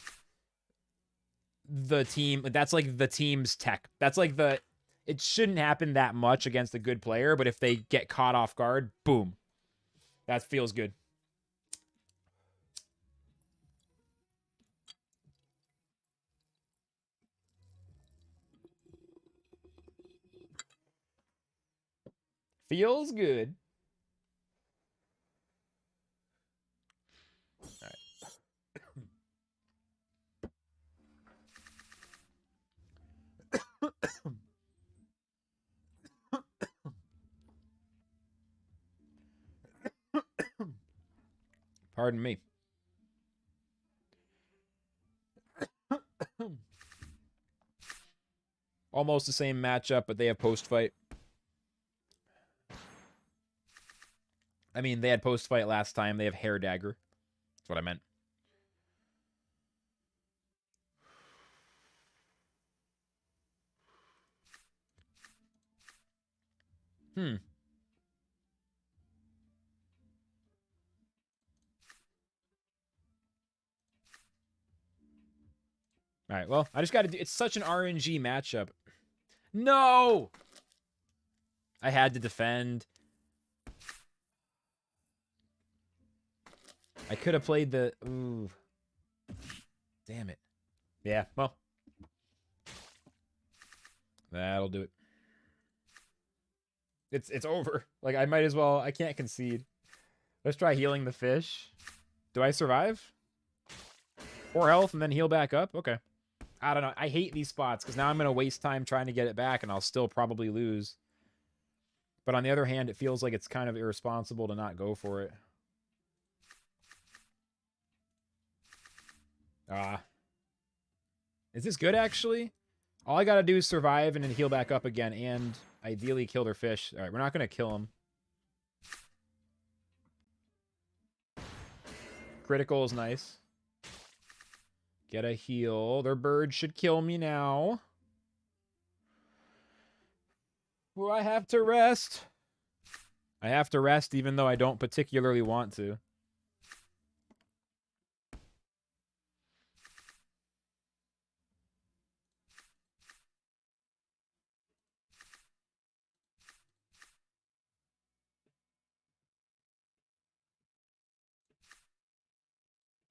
the team. That's like the team's tech. That's like the... It shouldn't happen that much against a good player, but if they get caught off guard, boom. That feels good. Feels good. All right. Pardon me. Almost the same matchup, but they have post-fight. I mean, they had post-fight last time. They have Hair Dagger. That's what I meant. All right, well, I just got to do... It's such an RNG matchup. No! I had to defend. I could have played the... Ooh. Damn it. Yeah, well. That'll do it. It's over. Like, I might as well... I can't concede. Let's try healing the fish. Do I survive? 4 health and then heal back up? Okay. I don't know. I hate these spots because now I'm going to waste time trying to get it back and I'll still probably lose. But on the other hand, it feels like it's kind of irresponsible to not go for it. Is this good, actually? All I got to do is survive and then heal back up again and ideally kill their fish. All right, we're not going to kill them. Critical is nice. Get a heal. Their bird should kill me now. Well, I have to rest. I have to rest even though I don't particularly want to.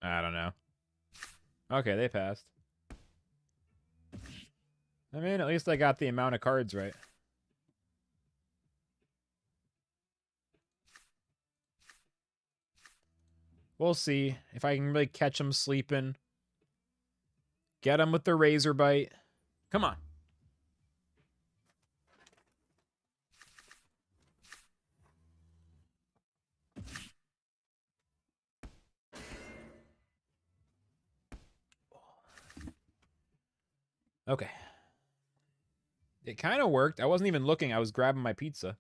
I don't know. Okay, they passed. I mean, at least I got the amount of cards right. We'll see if I can really catch them sleeping. Get them with the razor bite. Come on. Okay. It kind of worked. I wasn't even looking. I was grabbing my pizza.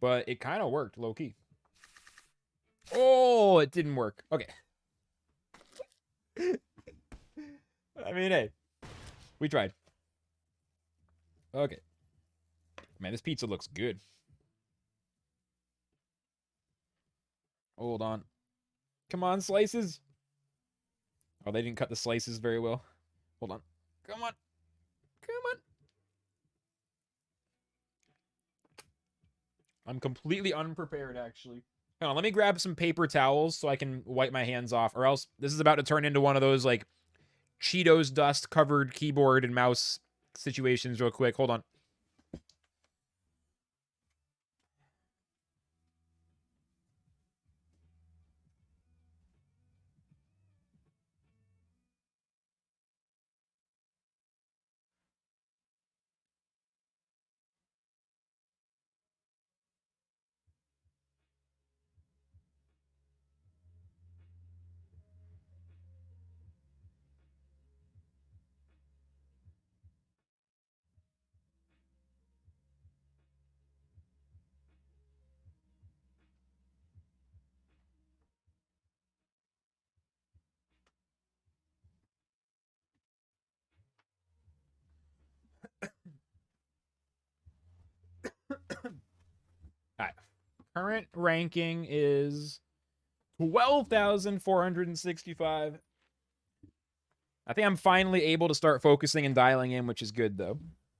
But it kind of worked, low-key. Oh, it didn't work. Okay. I mean, hey. We tried. Okay. Man, this pizza looks good. Hold on. Come on, slices. Oh, they didn't cut the slices very well. Hold on. Come on. Come on. I'm completely unprepared, actually. Hold on, let me grab some paper towels so I can wipe my hands off, or else this is about to turn into one of those, like, Cheetos dust covered keyboard and mouse situations real quick. Hold on. All right. Current ranking is 12,465. I think I'm finally able to start focusing and dialing in, which is good, though.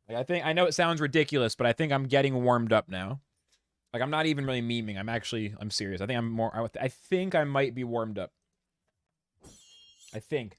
Like, I know it sounds ridiculous, but I think I'm getting warmed up now. Like, I'm not even really memeing. I'm serious. I think I think I might be warmed up. I think.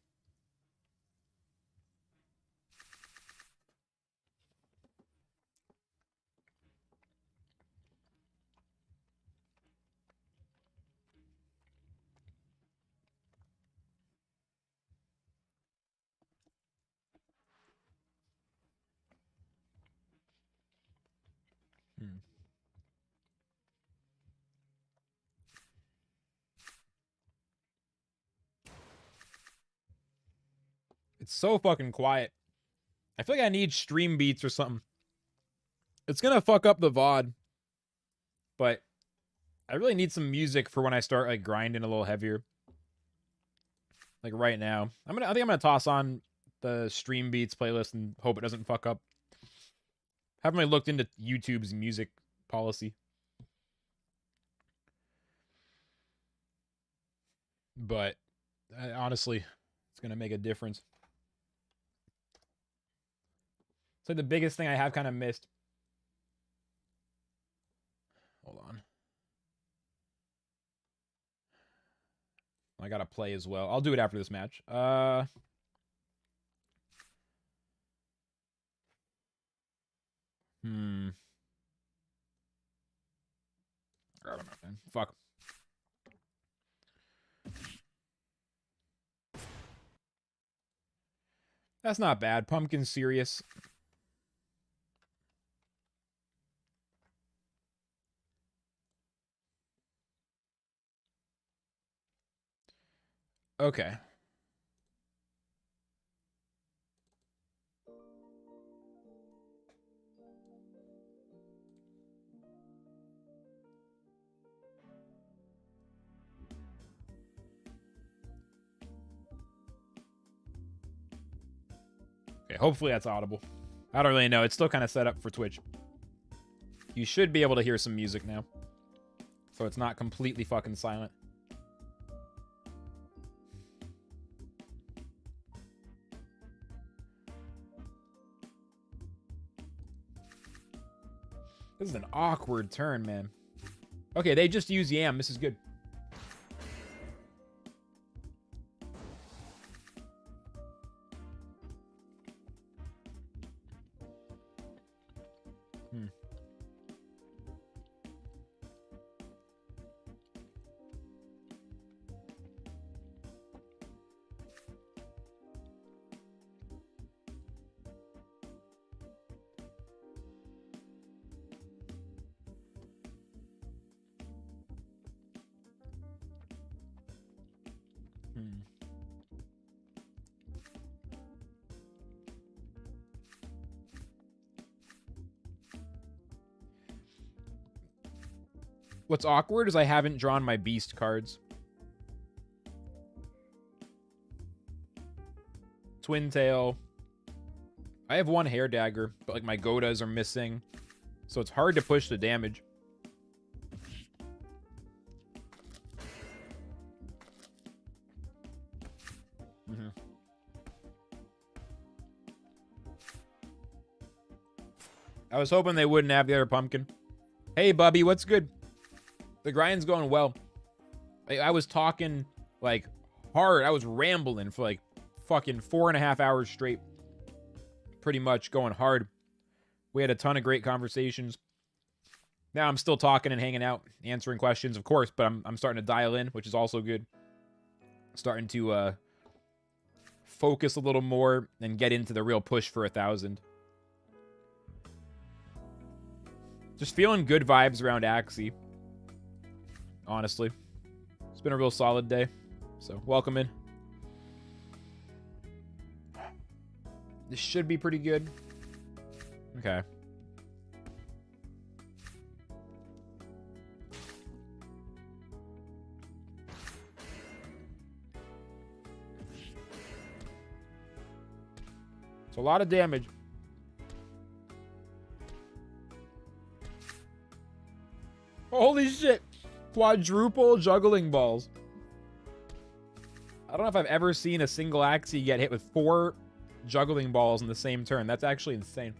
It's so fucking quiet. I feel like I need stream beats or something. It's gonna fuck up the VOD, but I really need some music for when I start like grinding a little heavier. Like right now. I think I'm gonna toss on the stream beats playlist and hope it doesn't fuck up. Haven't really looked into YouTube's music policy. But honestly, it's gonna make a difference. It's like the biggest thing I have kind of missed. Hold on. I gotta play as well. I'll do it after this match. I don't know, man. Fuck. That's not bad. Pumpkin serious. Okay. Okay, hopefully that's audible. I don't really know. It's still kind of set up for Twitch. You should be able to hear some music now. So it's not completely fucking silent. This is an awkward turn, man. Okay, they just use Yam. This is good. What's awkward is I haven't drawn my beast cards. Twin Tail. I have one hair dagger, but like my Godas are missing. So it's hard to push the damage. I was hoping they wouldn't have the other pumpkin. Hey, Bubby, what's good? The grind's going well. I was talking, like, hard. I was rambling for, like, fucking 4.5 hours straight. Pretty much going hard. We had a ton of great conversations. Now I'm still talking and hanging out, answering questions, of course, but I'm starting to dial in, which is also good. Starting to focus a little more and get into the real push for 1,000. Just feeling good vibes around Axie. Honestly. It's been a real solid day. So, welcome in. This should be pretty good. Okay. It's a lot of damage. Holy shit. Quadruple juggling balls. I don't know if I've ever seen a single Axie get hit with 4 juggling balls in the same turn. That's actually insane.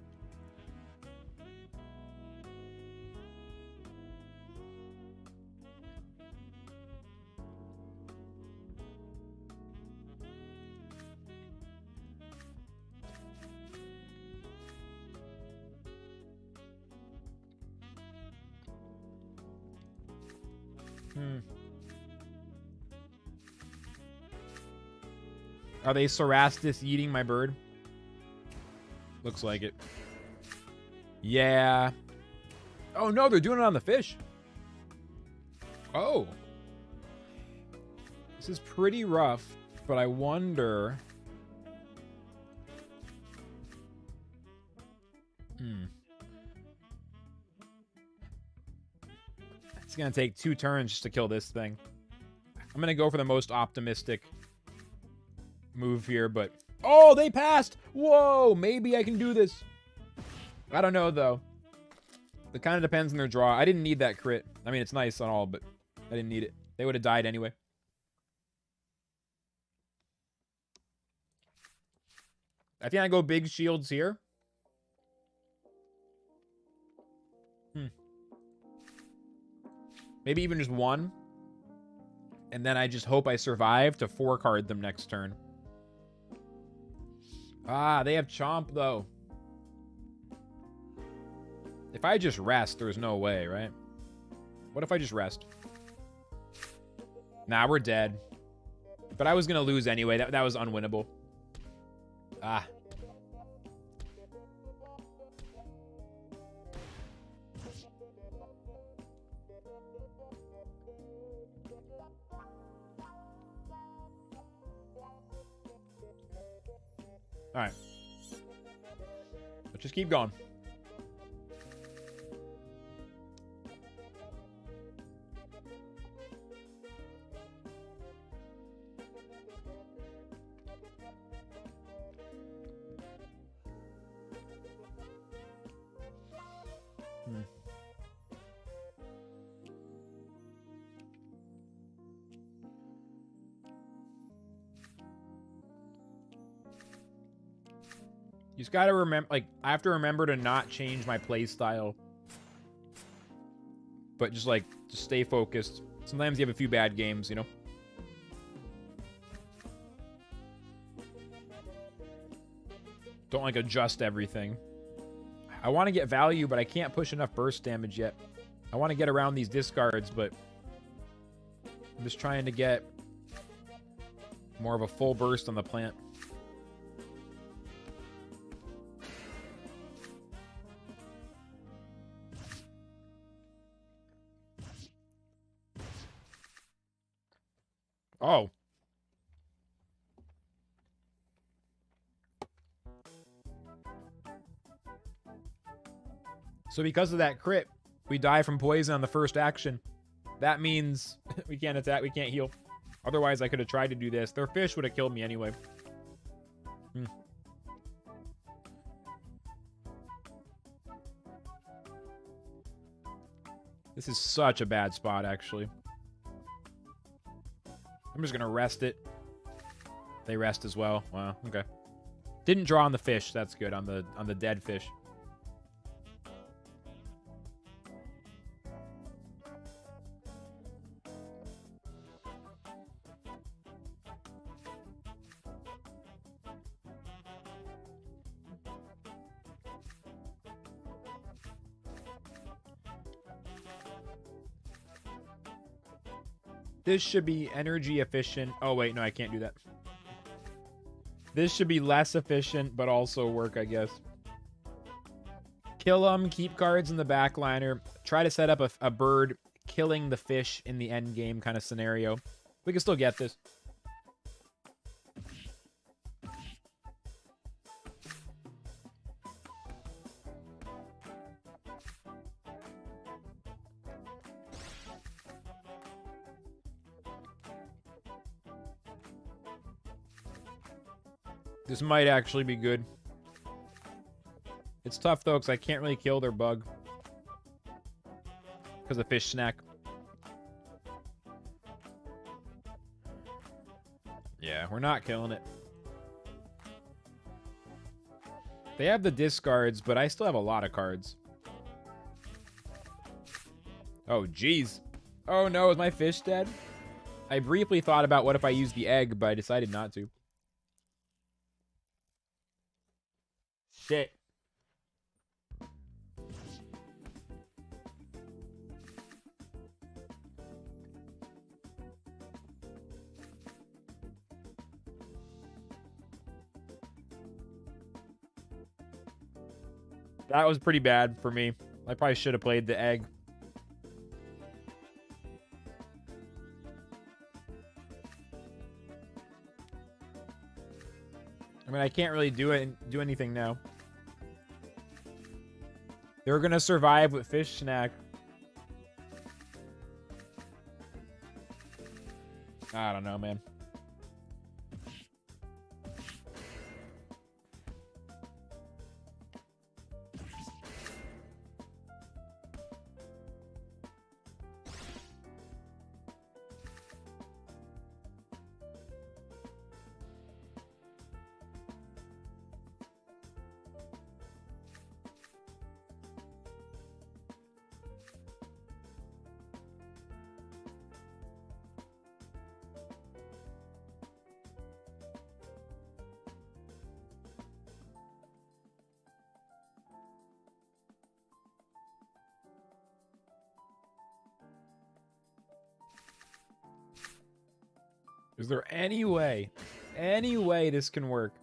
Are they Cerastus eating my bird? Looks like it. Yeah. Oh, no, they're doing it on the fish. Oh. This is pretty rough, but I wonder... It's going to take 2 turns just to kill this thing. I'm going to go for the most optimistic move here, but... Oh, they passed! Whoa, maybe I can do this. I don't know, though. It kind of depends on their draw. I didn't need that crit. I mean, it's nice and all, but I didn't need it. They would have died anyway. I think I go big shields here. Maybe even just 1. And then I just hope I survive to 4-card them next turn. Ah, they have Chomp, though. If I just rest, there's no way, right? What if I just rest? Nah, we're dead. But I was going to lose anyway. That was unwinnable. Ah. All right. Let's just keep going. You just gotta remember, like, I have to remember to not change my play style. But just stay focused. Sometimes you have a few bad games, you know? Don't, like, adjust everything. I want to get value, but I can't push enough burst damage yet. I want to get around these discards, but I'm just trying to get more of a full burst on the plant. Oh. So because of that crit, we die from poison on the first action. That means we can't attack, we can't heal. Otherwise, I could have tried to do this. Their fish would have killed me anyway. This is such a bad spot, actually. I'm just gonna rest it. They rest as well. Wow, okay. Didn't draw on the fish. That's good. On the dead fish. This should be energy efficient. Oh, wait, no, I can't do that. This should be less efficient, but also work, I guess. Kill them, keep cards in the backliner. Try to set up a bird killing the fish in the end game kind of scenario. We can still get this. This might actually be good. It's tough, though, because I can't really kill their bug. Because of fish snack. Yeah, we're not killing it. They have the discards, but I still have a lot of cards. Oh, jeez. Oh, no, is my fish dead? I briefly thought about what if I used the egg, but I decided not to. Shit. That was pretty bad for me. I probably should have played the egg. I mean, I can't really do anything now. They're gonna survive with fish snack. I don't know, man. Is there any way this can work?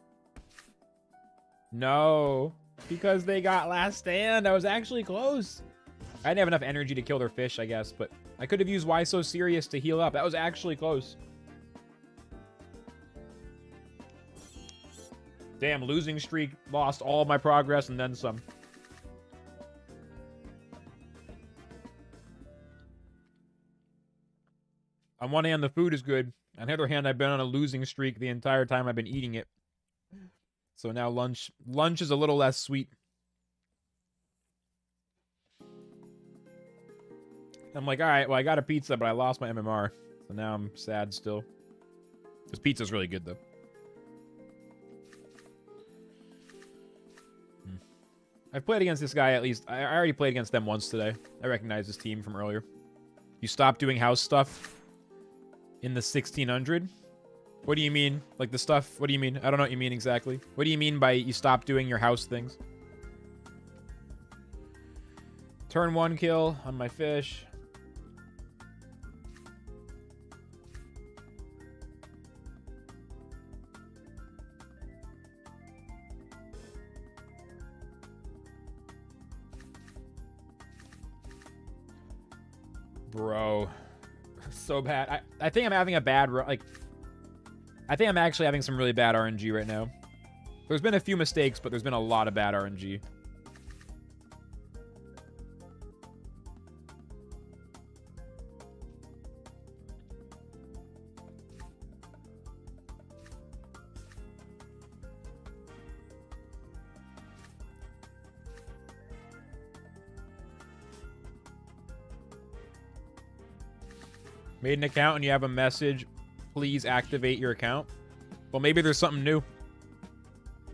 No, because they got last stand. I was actually close. I didn't have enough energy to kill their fish, I guess, but I could have used Why So Serious to heal up. That was actually close. Damn, losing streak, lost all of my progress and then some. On one hand, the food is good. On the other hand, I've been on a losing streak the entire time I've been eating it. So now lunch is a little less sweet. I'm like, all right, well, I got a pizza, but I lost my MMR. So now I'm sad still. This pizza's really good, though. I've played against this guy at least. I already played against them once today. I recognize this team from earlier. You stopped doing house stuff in the 1600? What do you mean? Like the stuff? What do you mean? I don't know what you mean exactly. What do you mean by you stopped doing your house things? Turn 1 kill on my fish. Bro. So bad. I think I'm having a bad like I think I'm actually having some really bad RNG right now. There's been a few mistakes, but there's been a lot of bad RNG. Made an account and you have a message, please activate your account. Well, maybe there's something new.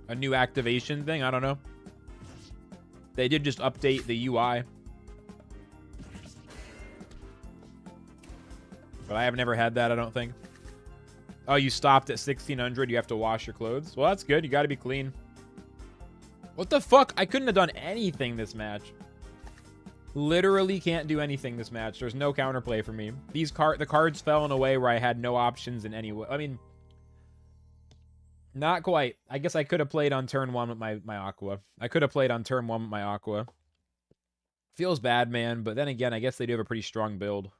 A new activation thing, I don't know. They did just update the UI. But I have never had that, I don't think. Oh, you stopped at 1600, you have to wash your clothes? Well, that's good, you gotta be clean. What the fuck? I couldn't have done anything this match. Literally can't do anything this match. There's no counterplay for me. The cards fell in a way where I had no options in any way. I mean, not quite. I guess I could have played on turn 1 with my Aqua. I could have played on turn 1 with my Aqua. Feels bad, man. But then again, I guess they do have a pretty strong build.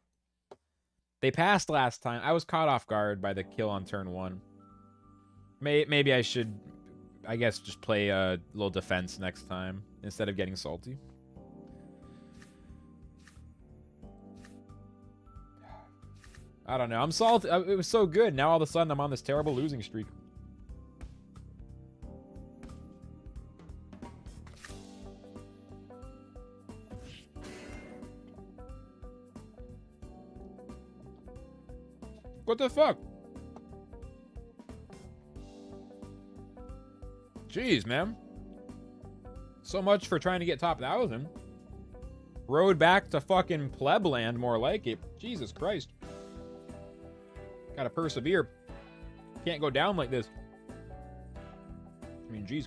They passed last time. I was caught off guard by the kill on turn 1. Maybe I should, I guess, just play a little defense next time instead of getting salty. I don't know. I'm salty. It was so good. Now all of a sudden I'm on this terrible losing streak. What the fuck? Jeez, man. So much for trying to get top 1,000. Road back to fucking plebland, more like it. Jesus Christ. Gotta persevere. Can't go down like this. I mean, jeez.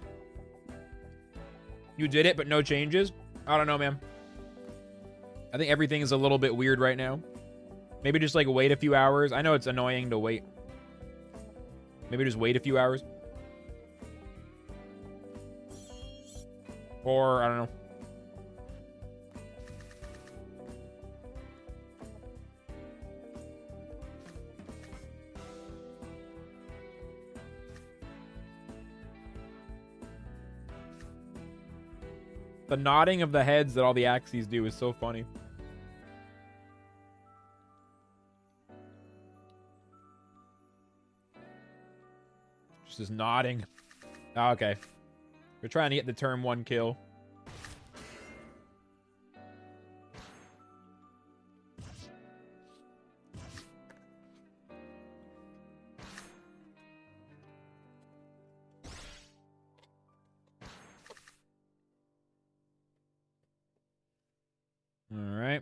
You did it, but no changes? I don't know, man. I think everything is a little bit weird right now. Maybe just, like, wait a few hours. I know it's annoying to wait. Maybe just wait a few hours. Or, I don't know. The nodding of the heads that all the Axies do is so funny. Just nodding. Oh, okay. We're trying to get the turn 1 kill. All right.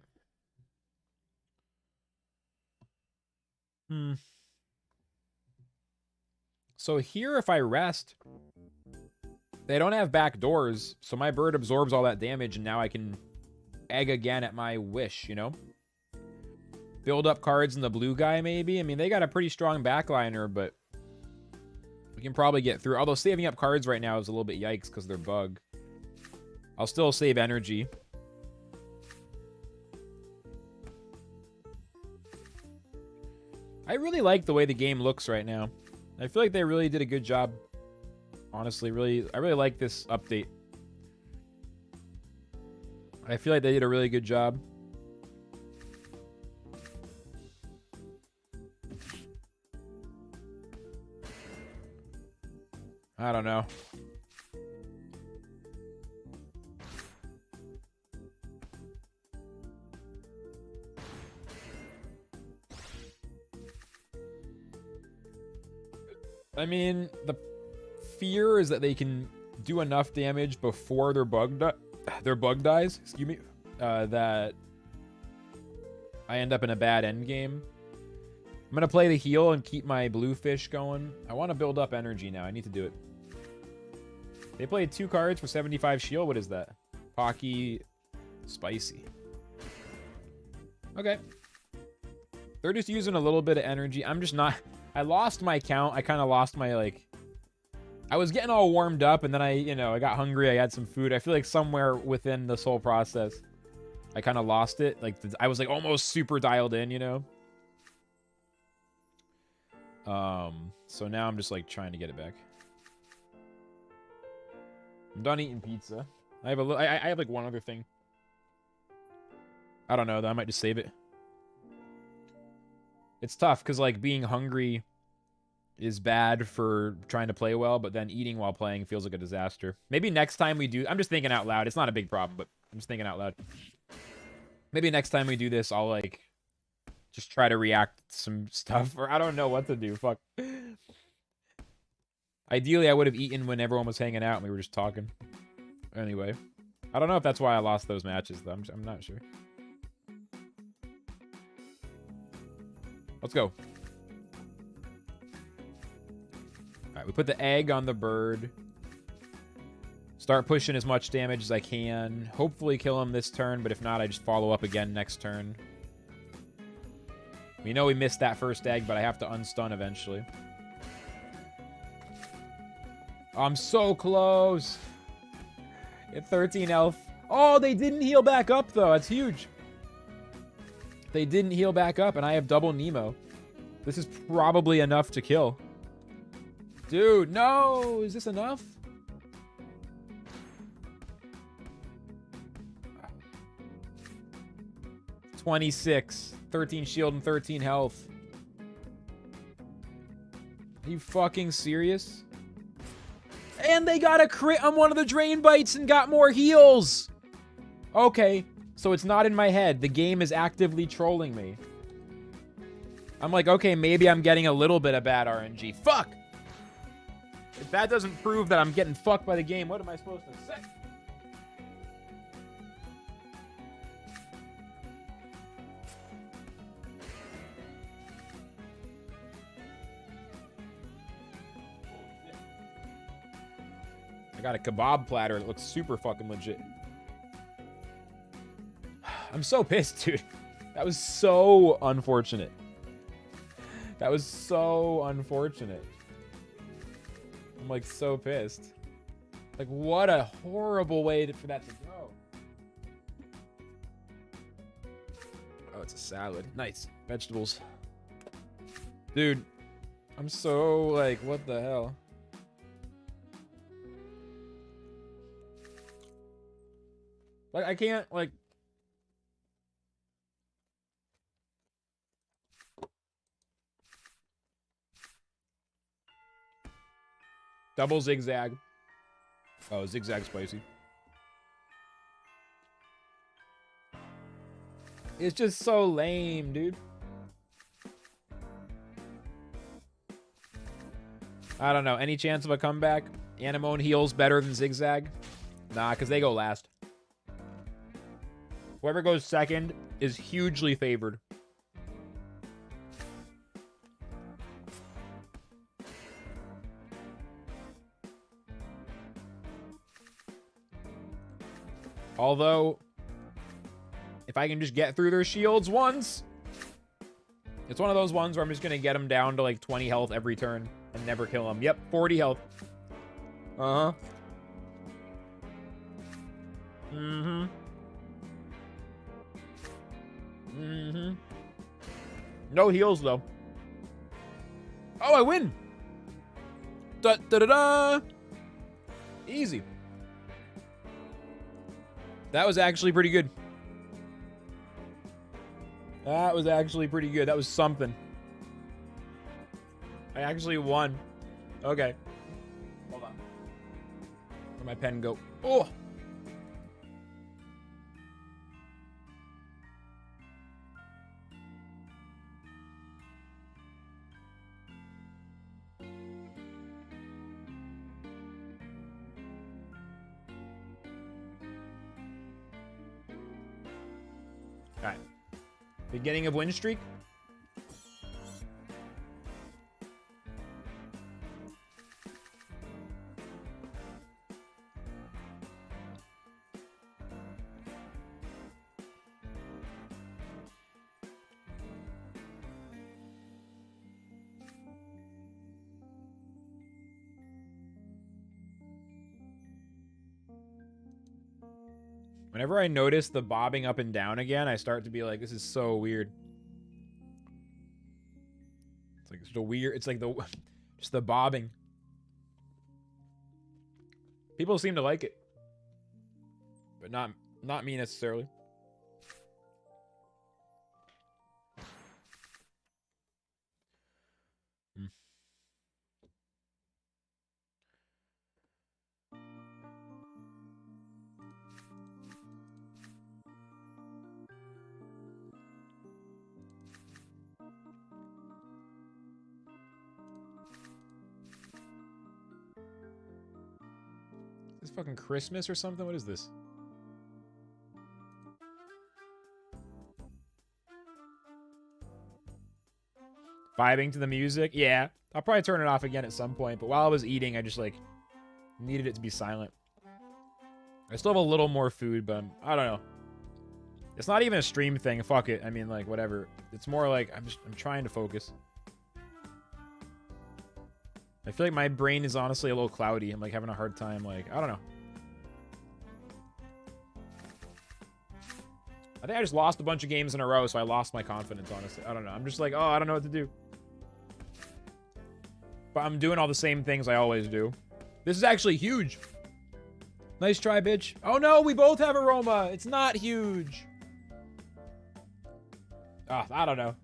So here, if I rest, they don't have back doors, so my bird absorbs all that damage, and now I can egg again at my wish, you know? Build up cards in the blue guy, maybe? I mean, they got a pretty strong backliner, but we can probably get through. Although saving up cards right now is a little bit yikes because they're bug. I'll still save energy. I really like the way the game looks right now. I feel like they really did a good job. Honestly, I really like this update. I feel like they did a really good job. I don't know. I mean, the fear is that they can do enough damage before their bug dies, excuse me, that I end up in a bad end game. I'm gonna play the heal and keep my blue fish going. I want to build up energy now. I need to do it. They played 2 cards for 75 shield. What is that? Pocky, spicy. Okay. They're just using a little bit of energy. I'm just not... I lost my count. I kind of lost my, like... I was getting all warmed up, and then I got hungry. I had some food. I feel like somewhere within this whole process, I kind of lost it. Like, I was, like, almost super dialed in, you know? So now I'm just, like, trying to get it back. I'm done eating pizza. I have, like, one other thing. I don't know, though. I might just save it. It's tough, because, like, being hungry is bad for trying to play well, but then eating while playing feels like a disaster. Maybe next time we do... I'm just thinking out loud. It's not a big problem, but I'm just thinking out loud. Maybe next time we do this, I'll, like, just try to react to some stuff, or I don't know what to do. Fuck. Ideally, I would have eaten when everyone was hanging out and we were just talking. Anyway. I don't know if that's why I lost those matches, though. I'm not sure. Let's go. Alright, we put the egg on the bird. Start pushing as much damage as I can. Hopefully kill him this turn, but if not, I just follow up again next turn. We know we missed that first egg, but I have to unstun eventually. I'm so close. At 13 health. Oh, they didn't heal back up, though. That's huge. They didn't heal back up, and I have double Nemo. This is probably enough to kill. Dude, no! Is this enough? $26. 13 shield and 13 health. Are you fucking serious? And they got a crit on one of the drain bites and got more heals. Okay, so it's not in my head. The game is actively trolling me. I'm like, okay, maybe I'm getting a little bit of bad RNG. Fuck! If that doesn't prove that I'm getting fucked by the game, what am I supposed to say? I got a kebab platter that looks super fucking legit. I'm so pissed, dude. That was so unfortunate. That was so unfortunate. I'm like so pissed. Like what a horrible way for that to go. Oh, it's a salad. Nice. Vegetables. Dude, I'm so like, what the hell? Like I can't like double zigzag. Oh, zigzag spicy. It's just so lame, dude. I don't know. Any chance of a comeback? Anemone heals better than zigzag? Nah, because they go last. Whoever goes second is hugely favored. Although, if I can just get through their shields once, it's one of those ones where I'm just going to get them down to like 20 health every turn and never kill them. Yep, 40 health. Uh-huh. Mm-hmm. Mm-hmm. No heals, though. Oh, I win! Da-da-da-da! Easy. That was actually pretty good. That was actually pretty good. That was something. I actually won. Okay. Hold on. Where'd my pen go? Oh! Alright. Beginning of win streak. Whenever I notice the bobbing up and down again, I start to be like, this is so weird. It's like it's the weird, it's like the just the bobbing. People seem to like it. But not me necessarily. Is this fucking Christmas or something? What is this? Vibing to the music? Yeah. I'll probably turn it off again at some point, but while I was eating, I just, like, needed it to be silent. I still have a little more food, but I don't know. It's not even a stream thing. Fuck it. I mean, like, whatever. It's more like I'm trying to focus. I feel like my brain is honestly a little cloudy. I'm like having a hard time. Like, I don't know. I think I just lost a bunch of games in a row, so I lost my confidence, honestly. I don't know. I'm just like, oh, I don't know what to do. But I'm doing all the same things I always do. This is actually huge. Nice try, bitch. Oh, no, we both have aroma. It's not huge. Oh, I don't know.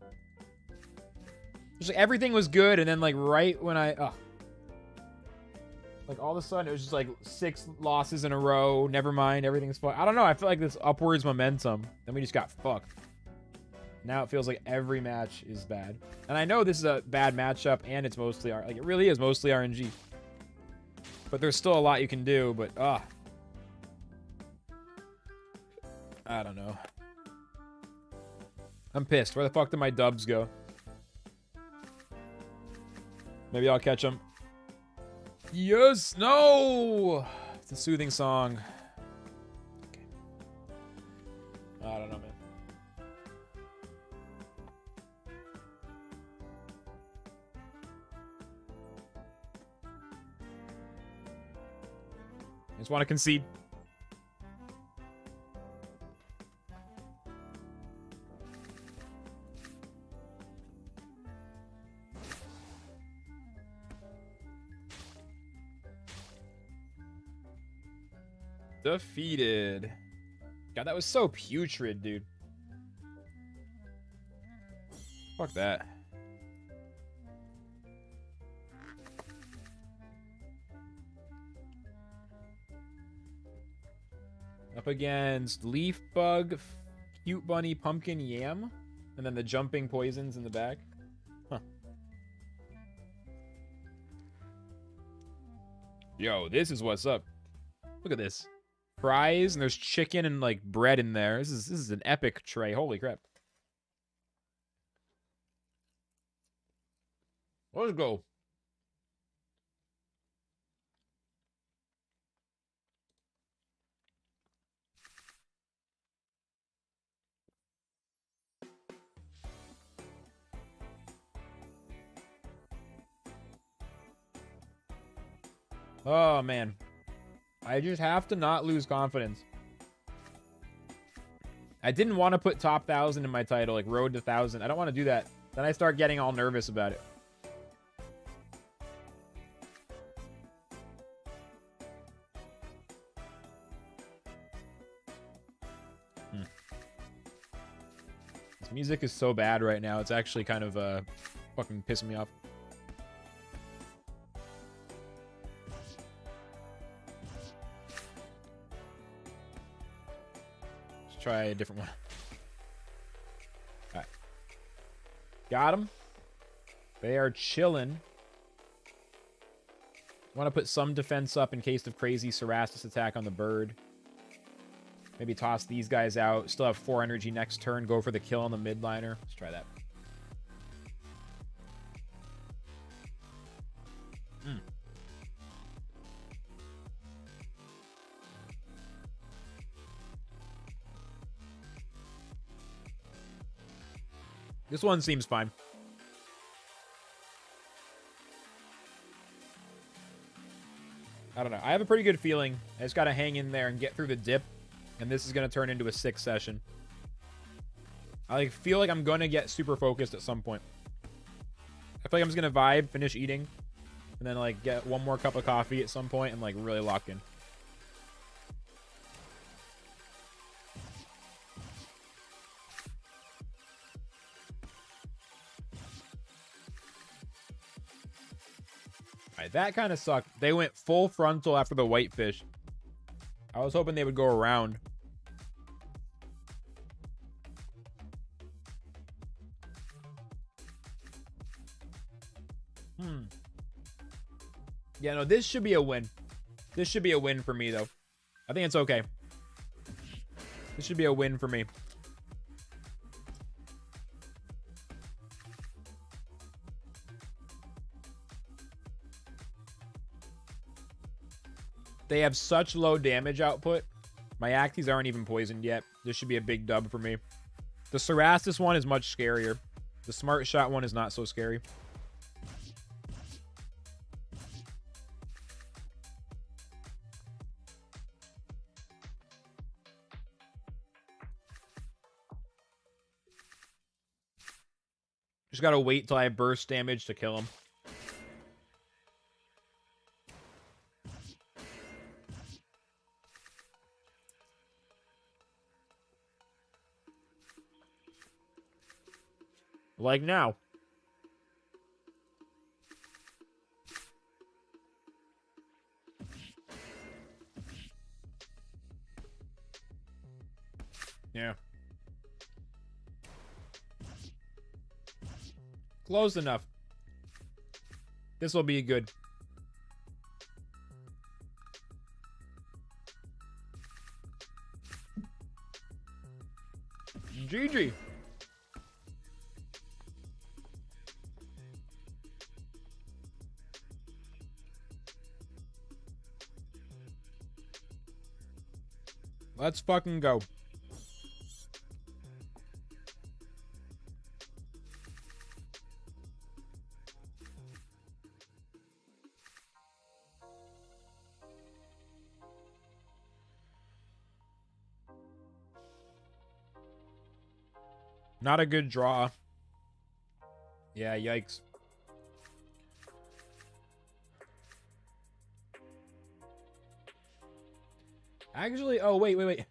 Just like everything was good, and then like right when I... like all of a sudden, it was just like 6 losses in a row. Never mind, everything's fine. I don't know. I feel like this upwards momentum. Then we just got fucked. Now it feels like every match is bad. And I know this is a bad matchup, and it's mostly... like, it really is mostly RNG. But there's still a lot you can do, but... I don't know. I'm pissed. Where the fuck did my dubs go? Maybe I'll catch them. Yes! No! It's a soothing song. Okay. I don't know, man. I just want to concede. Defeated. God, that was so putrid, dude. Fuck that. Up against Leaf Bug, Cute Bunny, Pumpkin, Yam. And then the jumping poisons in the back. Huh. Yo, this is what's up. Look at this. Fries, and there's chicken and like bread in there. This is an epic tray. Holy crap. Let's go. Oh man. I just have to not lose confidence. I didn't want to put top 1,000 in my title, like road to 1,000. I don't want to do that. Then I start getting all nervous about it. This music is so bad right now. It's actually kind of fucking pissing me off. Try a different one. All right. Got them. They are chilling. Want to put some defense up in case of crazy Cerastus attack on the bird. Maybe toss these guys out. Still have 4 energy next turn. Go for the kill on the midliner. Let's try that. This one seems fine. I don't know. I have a pretty good feeling. I just got to hang in there and get through the dip. And this is going to turn into a 6 session. I feel like I'm going to get super focused at some point. I feel like I'm just going to vibe, finish eating. And then like get one more cup of coffee at some point and like really lock in. Alright, that kind of sucked. They went full frontal after the whitefish. I was hoping they would go around. Yeah, no, this should be a win. This should be a win for me, though. I think it's okay. This should be a win for me. They have such low damage output My Axies aren't even poisoned yet. This should be a big dub for me. The Cerastus one is much scarier. The Smart Shot one is not so scary. Just gotta wait till I have burst damage to kill him. Like now. Yeah. Close enough. This will be good. GG. Let's fucking go. Not a good draw. Yeah, yikes. Actually, oh, wait.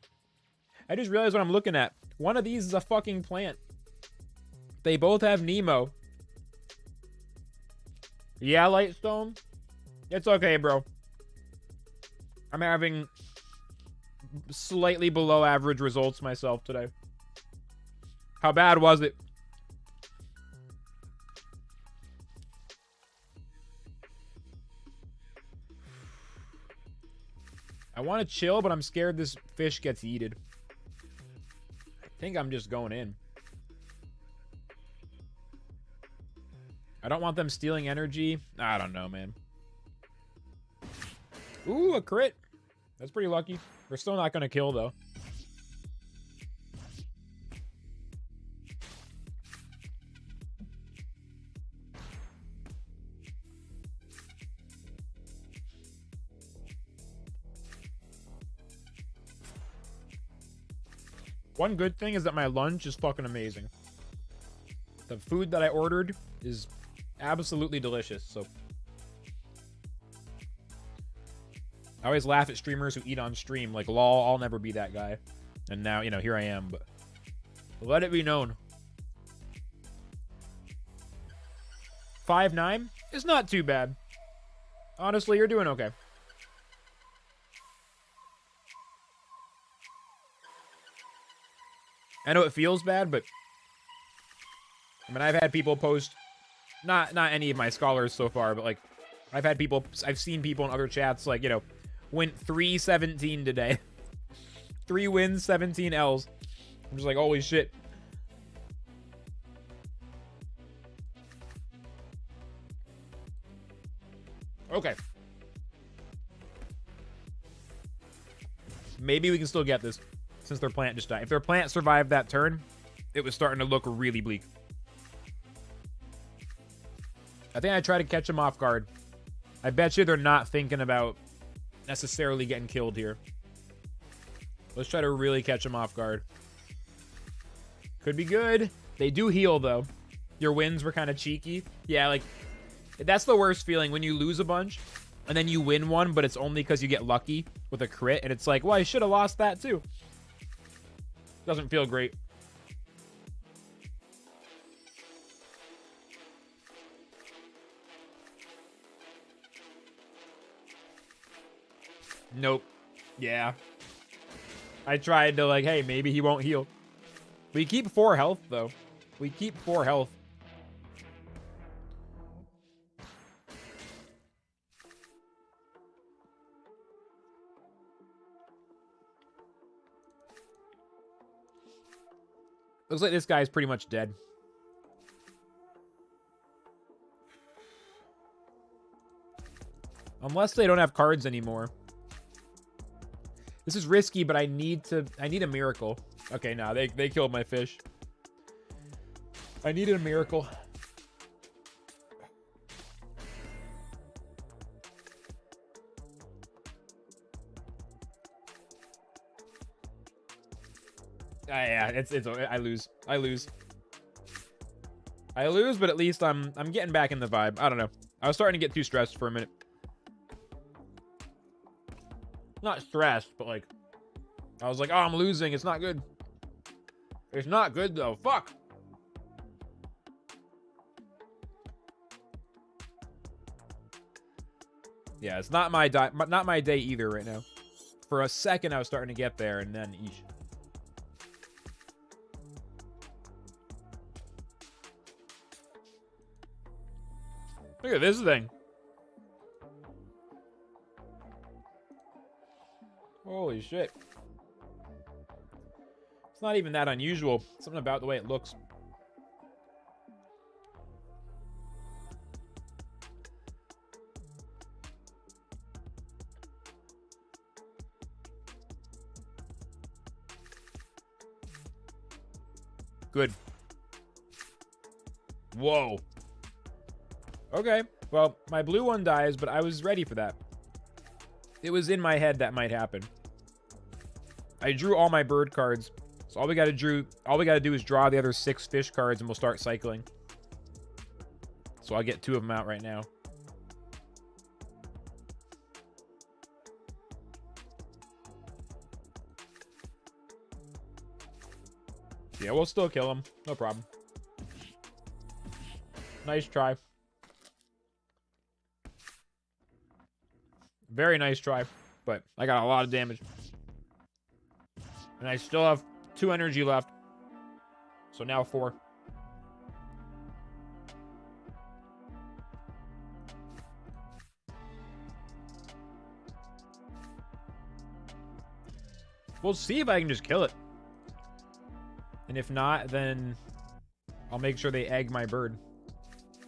I just realized what I'm looking at. One of these is a fucking plant. They both have Nemo. Yeah, Lightstone. It's okay, bro. I'm having slightly below average results myself today. How bad was it? I want to chill, but I'm scared this fish gets yeeted. I think I'm just going in. I don't want them stealing energy. I don't know, man. Ooh, a crit. That's pretty lucky. We're still not going to kill, though. One good thing is that my lunch is fucking amazing. The food that I ordered is absolutely delicious, so. I always laugh at streamers who eat on stream, like, lol, I'll never be that guy. And now, you know, here I am, but let it be known. 5-9 is not too bad. Honestly, you're doing okay. I know it feels bad, but I mean, I've had people post, not any of my scholars so far, but like, I've seen people in other chats, like, you know, went 3-17 today. 3 wins, 17 L's. I'm just like, holy shit. Okay. Maybe we can still get this. Since their plant just died. If their plant survived that turn, it was starting to look really bleak. I think I try to catch them off guard. I bet you they're not thinking about necessarily getting killed here. Let's try to really catch them off guard. Could be good. They do heal, though. Your wins were kind of cheeky. Yeah, like, that's the worst feeling when you lose a bunch, and then you win one, but it's only because you get lucky with a crit, and it's like, well, I should have lost that, too. Doesn't feel great. Nope. Yeah. I tried to, like, hey, maybe he won't heal. We keep 4 health, though. We keep 4 health. Looks like this guy's pretty much dead. Unless they don't have cards anymore. This is risky, but I need a miracle. Okay, no, they killed my fish. I needed a miracle. Yeah, it's I lose. I lose, but at least I'm getting back in the vibe. I don't know. I was starting to get too stressed for a minute. Not stressed, but like I was like, oh, I'm losing. It's not good. It's not good though. Fuck. Yeah, it's not my day either right now. For a second, I was starting to get there, and then eesh. Look at this thing. Holy shit. It's not even that unusual. Something about the way it looks. Good. Whoa. Okay. Well, my blue one dies, but I was ready for that. It was in my head that might happen. I drew all my bird cards. So all we gotta do is draw the other 6 fish cards and we'll start cycling. So I'll get 2 of them out right now. Yeah, we'll still kill him. No problem. Nice try. Very nice try, but I got a lot of damage. And I still have 2 energy left. So now 4. We'll see if I can just kill it. And if not, then I'll make sure they egg my bird.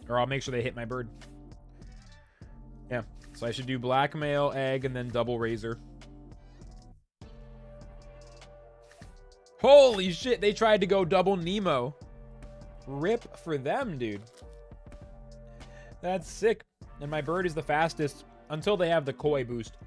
Or I'll make sure they hit my bird. Yeah. So I should do blackmail, egg, and then double razor. Holy shit, they tried to go double Nemo. Rip for them, dude. That's sick. And my bird is the fastest until they have the koi boost.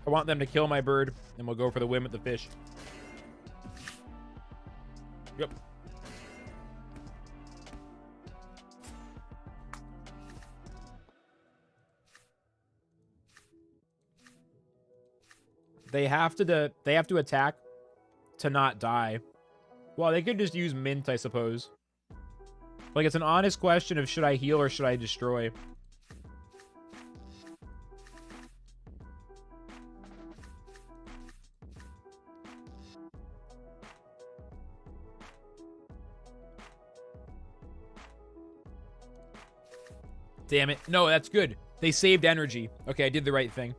I want them to kill my bird, and we'll go for the win with the fish. Yep. They have to attack to not die. Well, they could just use mint, I suppose. Like, it's an honest question of should I heal or should I destroy? Damn it. No, that's good. They saved energy. Okay, I did the right thing.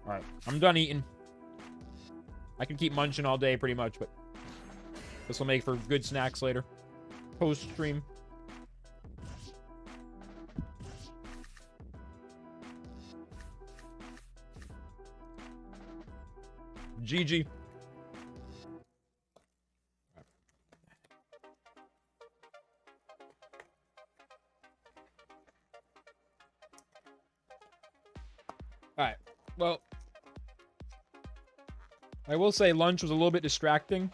Alright, I'm done eating. I can keep munching all day pretty much, but this will make for good snacks later. Post-stream. GG. Alright, well, I will say lunch was a little bit distracting,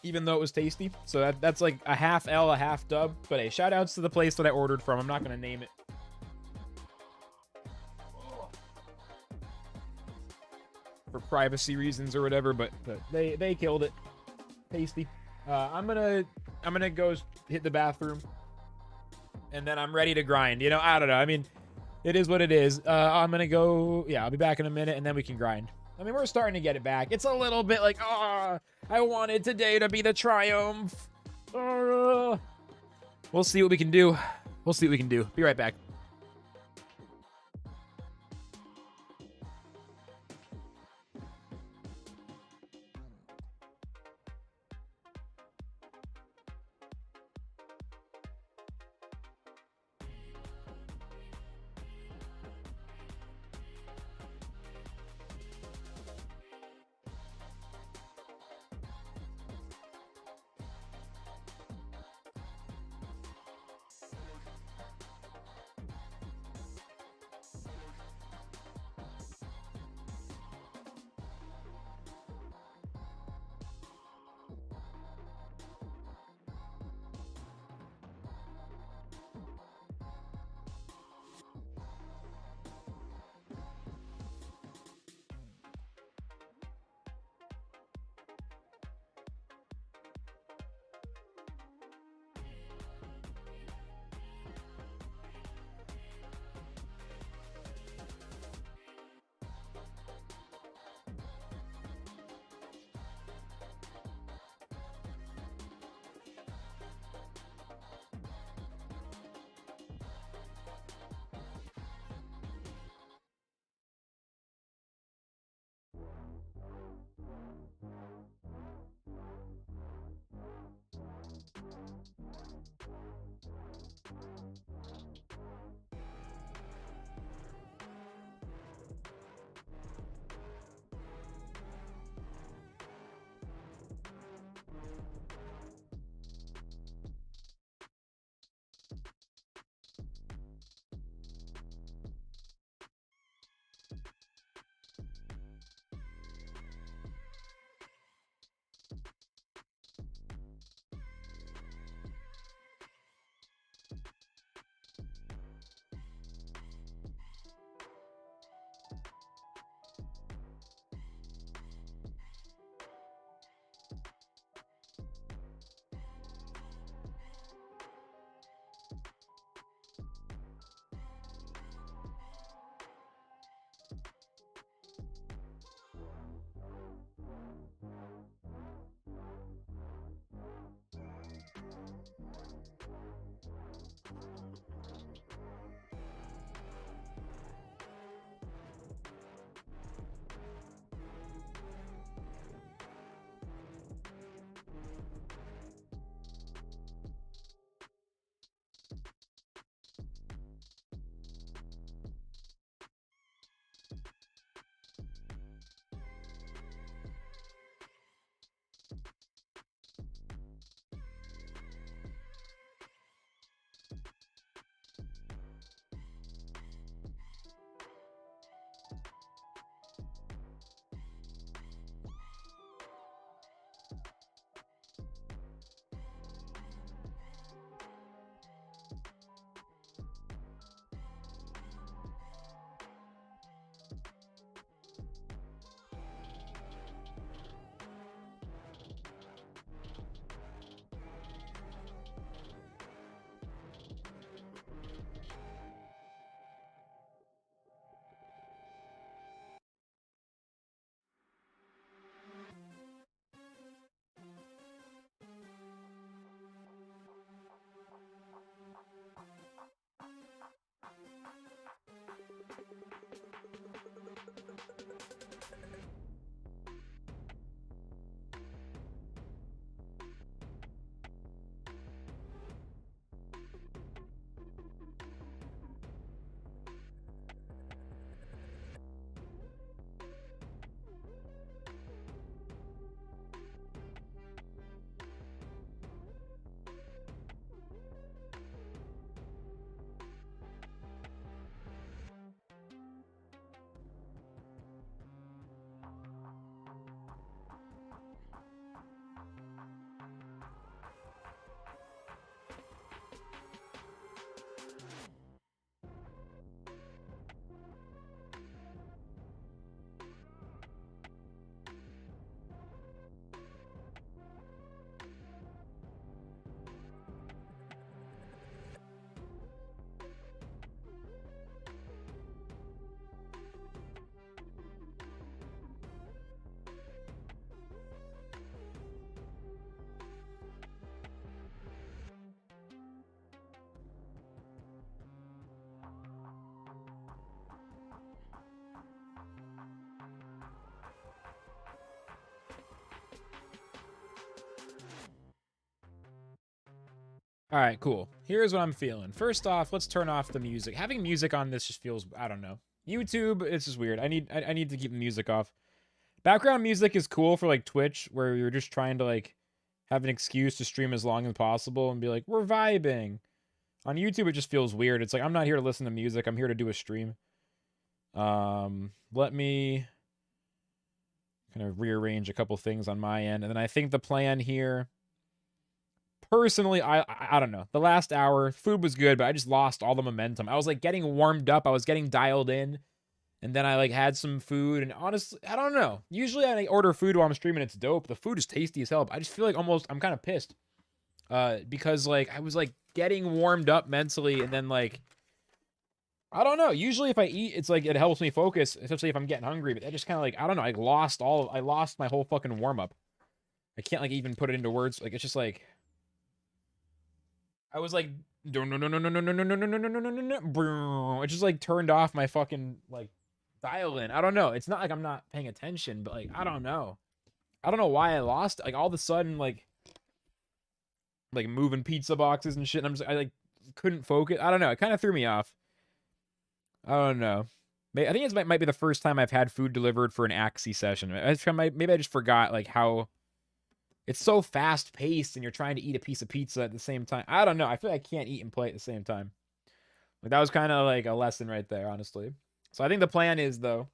even though it was tasty. So that's like a half L, a half dub. But hey, shout outs to the place that I ordered from. I'm not going to name it. For privacy reasons or whatever, but they killed it. Tasty. I'm gonna go hit the bathroom. And then I'm ready to grind. You know, I don't know. I mean, it is what it is. I'm gonna go. Yeah, I'll be back in a minute, and then we can grind. I mean, we're starting to get it back. It's a little bit like, I wanted today to be the triumph. We'll see what we can do. We'll see what we can do. Be right back. All right, cool. Here's what I'm feeling. First off, let's turn off the music. Having music on this just feels, I don't know. YouTube, it's just weird. I need to keep the music off. Background music is cool for like Twitch, where you're just trying to like have an excuse to stream as long as possible and be like, we're vibing. On YouTube, it just feels weird. It's like, I'm not here to listen to music. I'm here to do a stream. Let me kind of rearrange a couple things on my end. And then I think the plan here, personally, I don't know. The last hour, food was good, but I just lost all the momentum. I was like getting warmed up. I was getting dialed in. And then I like had some food, and honestly, I don't know. Usually I order food while I'm streaming. It's dope. The food is tasty as hell. But I just feel like I'm kind of pissed. Because like I was like getting warmed up mentally, and then like, I don't know. Usually if I eat, it's like it helps me focus, especially if I'm getting hungry. But I just kind of like, I don't know. I lost my whole fucking warm up. I can't like even put it into words. Like it's just like, I was like, no, no, no, no, no, no, no, no, no, no, no, no, no, no, no. It just like turned off my fucking like dial in. I don't know. It's not like I'm not paying attention, but like I don't know. I don't know why I lost. Like all of a sudden, like moving pizza boxes and shit. And I like couldn't focus. I don't know. It kind of threw me off. I don't know. I think it might be the first time I've had food delivered for an Axie session. Maybe I just forgot like how it's so fast paced and you're trying to eat a piece of pizza at the same time. I don't know. I feel like I can't eat and play at the same time. Like that was kind of like a lesson right there, honestly. So I think the plan is though.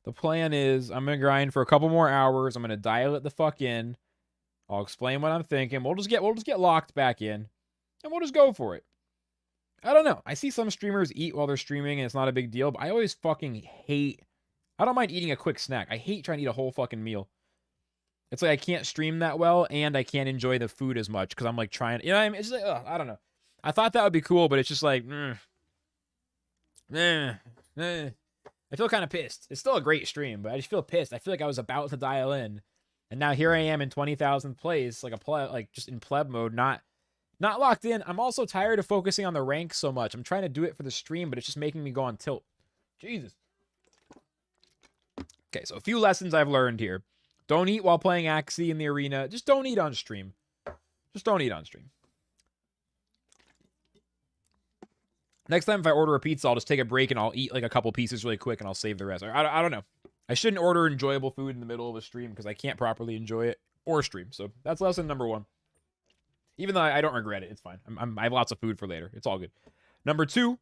The plan is I'm gonna grind for a couple more hours. I'm gonna dial it the fuck in. I'll explain what I'm thinking. We'll just get locked back in, and we'll just go for it. I don't know. I see some streamers eat while they're streaming, and it's not a big deal. But I always fucking hate. I don't mind eating a quick snack. I hate trying to eat a whole fucking meal. It's like I can't stream that well, and I can't enjoy the food as much because I'm like trying. You know what I mean? It's just like, I don't know. I thought that would be cool, but it's just like, I feel kind of pissed. It's still a great stream, but I just feel pissed. I feel like I was about to dial in, and now here I am in 20,000th place, like just in pleb mode, not locked in. I'm also tired of focusing on the rank so much. I'm trying to do it for the stream, but it's just making me go on tilt. Jesus. Okay, so a few lessons I've learned here. Don't eat while playing Axie in the arena. Just don't eat on stream. Just don't eat on stream. Next time if I order a pizza, I'll just take a break and I'll eat like a couple pieces really quick and I'll save the rest. I don't know. I shouldn't order enjoyable food in the middle of a stream because I can't properly enjoy it or stream. So that's lesson number 1. Even though I don't regret it. It's fine. I have lots of food for later. It's all good. Number 2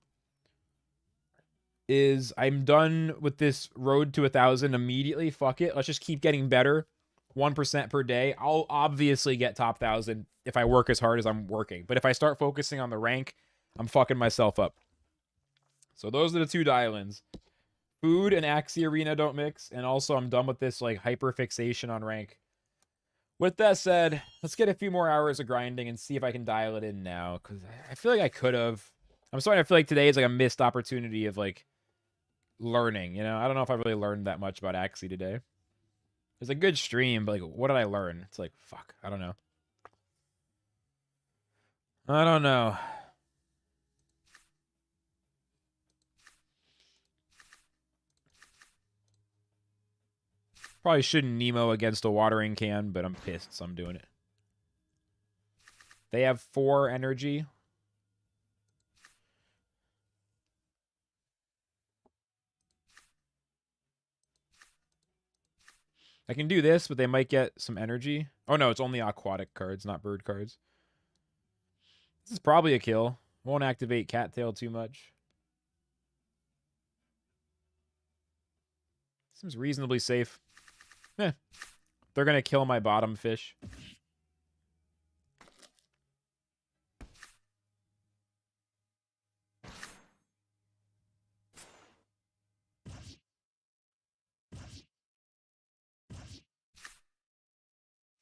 is I'm done with this road to 1,000 immediately. Fuck it. Let's just keep getting better. 1% per day. I'll obviously get top 1,000 if I work as hard as I'm working. But if I start focusing on the rank, I'm fucking myself up. So those are the 2 dial-ins. Food and Axie Arena don't mix. And also I'm done with this like hyper fixation on rank. With that said, let's get a few more hours of grinding and see if I can dial it in now. Because I feel like I could have. I'm starting to feel like today is like a missed opportunity of like learning. You know, I don't know if I really learned that much about Axie today. It was a good stream, but like, what did I learn? It's like, fuck, I don't know. I don't know. Probably shouldn't Nemo against a watering can, but I'm pissed, so I'm doing it. They have 4 energy. I can do this, but they might get some energy. Oh no, it's only aquatic cards, not bird cards. This is probably a kill. Won't activate Cattail too much. Seems reasonably safe. Eh. They're going to kill my bottom fish.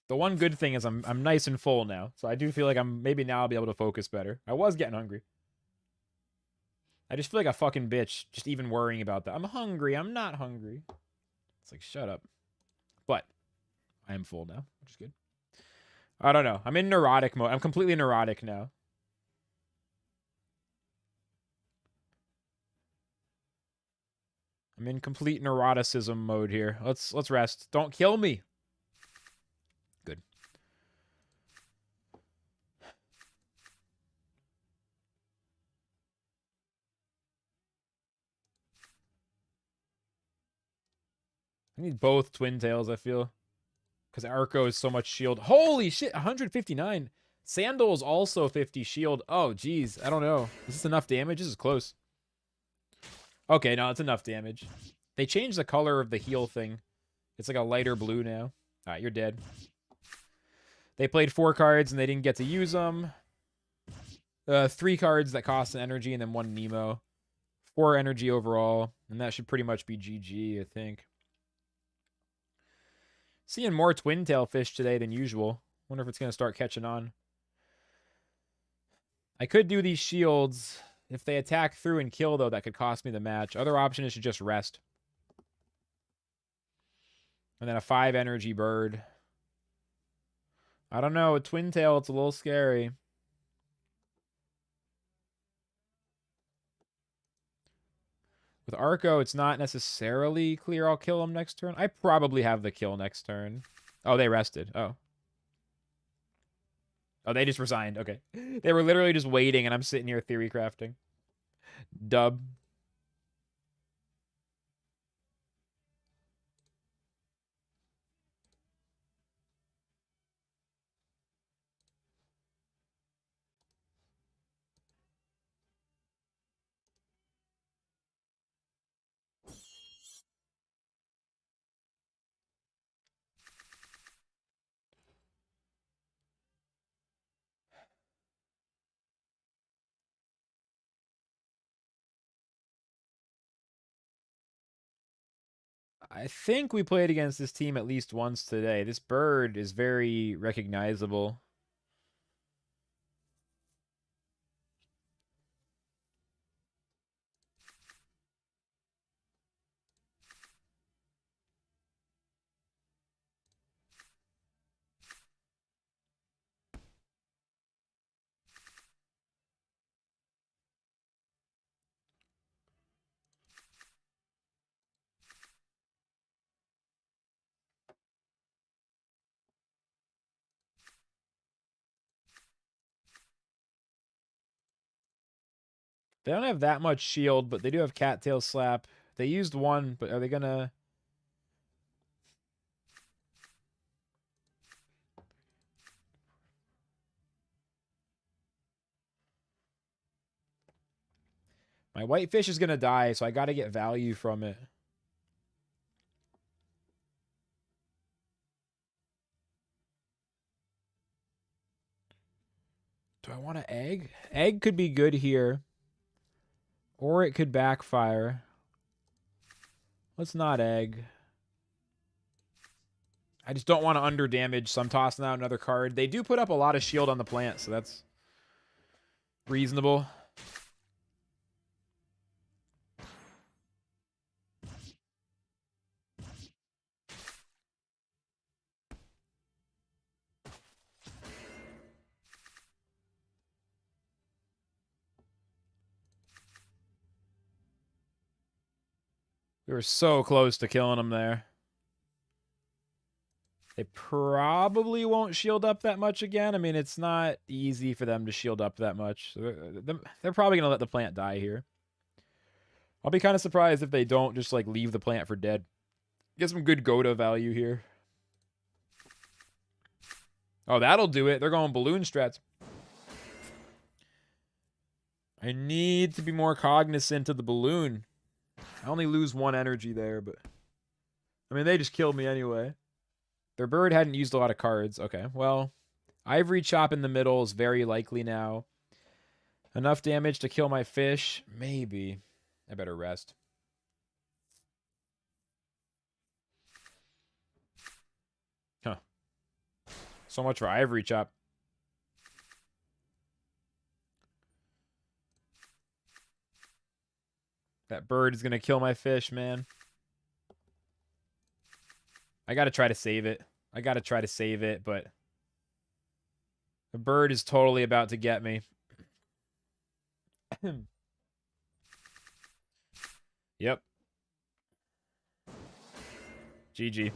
The one good thing is I'm nice and full now. So I do feel like maybe now I'll be able to focus better. I was getting hungry. I just feel like a fucking bitch just even worrying about that. I'm hungry. I'm not hungry. It's like, shut up. But I am full now, which is good. I don't know. I'm in neurotic mode. I'm completely neurotic now. I'm in complete neuroticism mode here. Let's rest. Don't kill me. Good. I need both Twin Tails, I feel. Because Arco is so much shield. Holy shit, 159. Sandal's also 50 shield. Oh, geez. I don't know. Is this enough damage? This is close. Okay, no, it's enough damage. They changed the color of the heal thing. It's like a lighter blue now. All right, you're dead. They played 4 cards and they didn't get to use them. 3 cards that cost an energy and then 1 Nemo. 4 energy overall. And that should pretty much be GG, I think. Seeing more twin tail fish today than usual. Wonder if it's going to start catching on. I could do these shields. If they attack through and kill, though, that could cost me the match. Other option is to just rest. And then a 5 energy bird. I don't know. A twin tail, it's a little scary. With Arco, it's not necessarily clear I'll kill him next turn. I probably have the kill next turn. Oh, they rested. Oh. Oh, they just resigned. Okay. They were literally just waiting, and I'm sitting here theory crafting. Dub. I think we played against this team at least once today. This bird is very recognizable. They don't have that much shield, but they do have cattail slap. They used 1, but are they gonna... My whitefish is gonna die, so I gotta get value from it. Do I want to egg? Egg could be good here. Or it could backfire. Let's not egg. I just don't want to under damage, so I'm tossing out another card. They do put up a lot of shield on the plant, so that's reasonable. We were so close to killing them there. They probably won't shield up that much again. I mean, it's not easy for them to shield up that much. So they're probably going to let the plant die here. I'll be kind of surprised if they don't just, like, leave the plant for dead. Get some good Goda value here. Oh, that'll do it. They're going balloon strats. I need to be more cognizant of the balloon. I only lose 1 energy there, but... I mean, they just killed me anyway. Their bird hadn't used a lot of cards. Okay, well... Ivory Chop in the middle is very likely now. Enough damage to kill my fish? Maybe. I better rest. Huh. So much for Ivory Chop. That bird is going to kill my fish, man. I got to try to save it. I got to try to save it, but... The bird is totally about to get me. Yep. GG.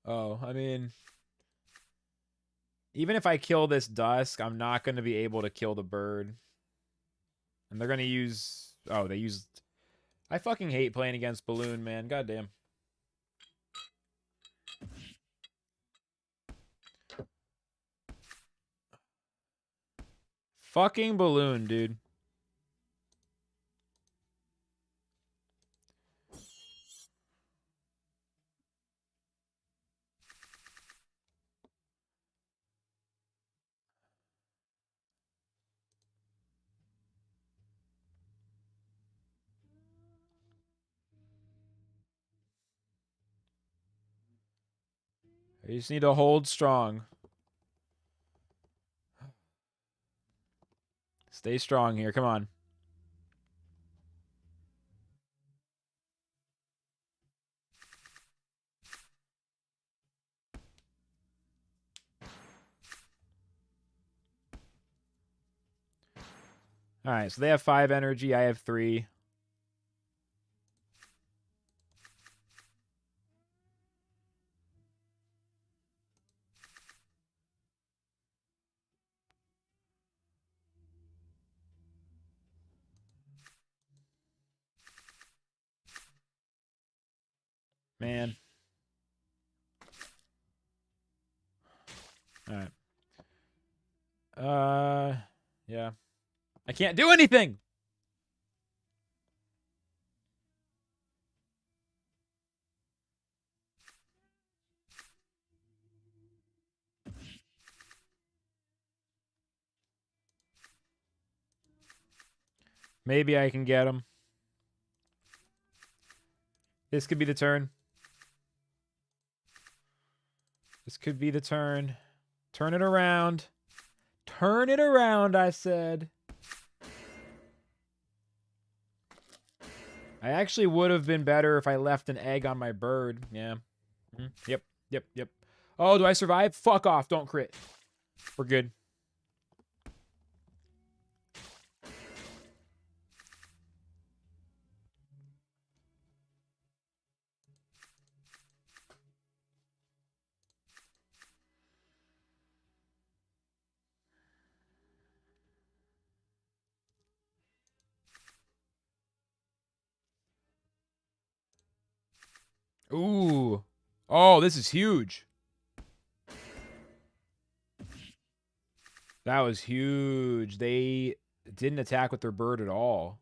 Oh, I mean... Even if I kill this dusk, I'm not going to be able to kill the bird. And they're going to use... Oh, they used... I fucking hate playing against Balloon, man. Goddamn. Fucking Balloon, dude. You just need to hold strong. Stay strong here. Come on. All right, so they have 5 energy. I have 3. Man. All right. Yeah. I can't do anything. Maybe I can get him. This could be the turn. This could be the turn. Turn it around. Turn it around, I said. I actually would have been better if I left an egg on my bird. Yeah. Yep. Oh, do I survive? Fuck off. Don't crit. We're good. Ooh. Oh, this is huge. That was huge. They didn't attack with their bird at all.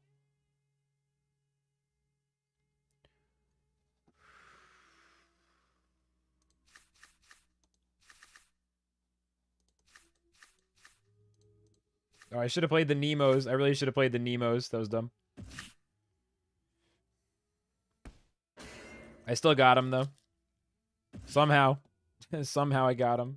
Oh, I should have played the Nemos. I really should have played the Nemos. That was dumb. I still got him, though. Somehow. Somehow I got him.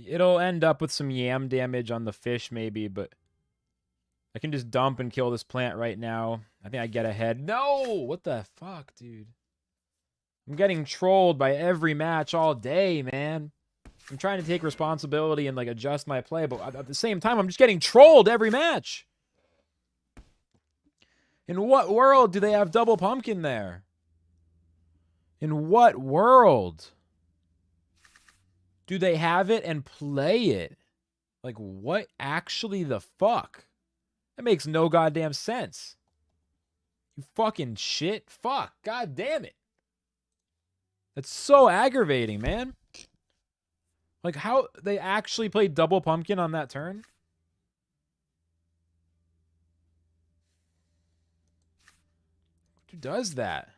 It'll end up with some yam damage on the fish, maybe, but I can just dump and kill this plant right now. I think I get ahead. No! What the fuck, dude? I'm getting trolled by every match all day, man. I'm trying to take responsibility and, like, adjust my play, but at the same time, I'm just getting trolled every match. In what world do they have double pumpkin there? In what world do they have it and play it? Like, what actually the fuck? That makes no goddamn sense. You fucking shit. Fuck. God damn it. That's so aggravating, man. Like, how they actually played double pumpkin on that turn? Who does that?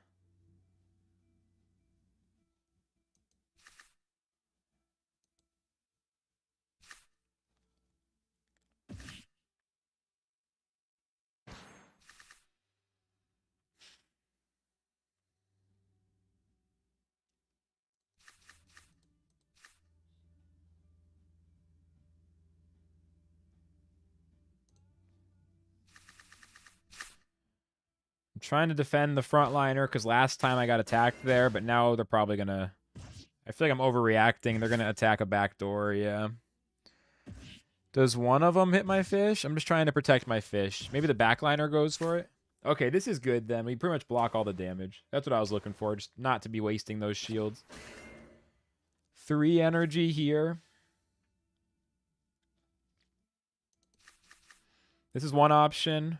trying to defend the frontliner because last time I got attacked there, but now they're probably going to... I feel like I'm overreacting. They're going to attack a back door, yeah. Does one of them hit my fish? I'm just trying to protect my fish. Maybe the backliner goes for it? Okay, this is good then. We pretty much block all the damage. That's what I was looking for, just not to be wasting those shields. 3 energy here. This is one option.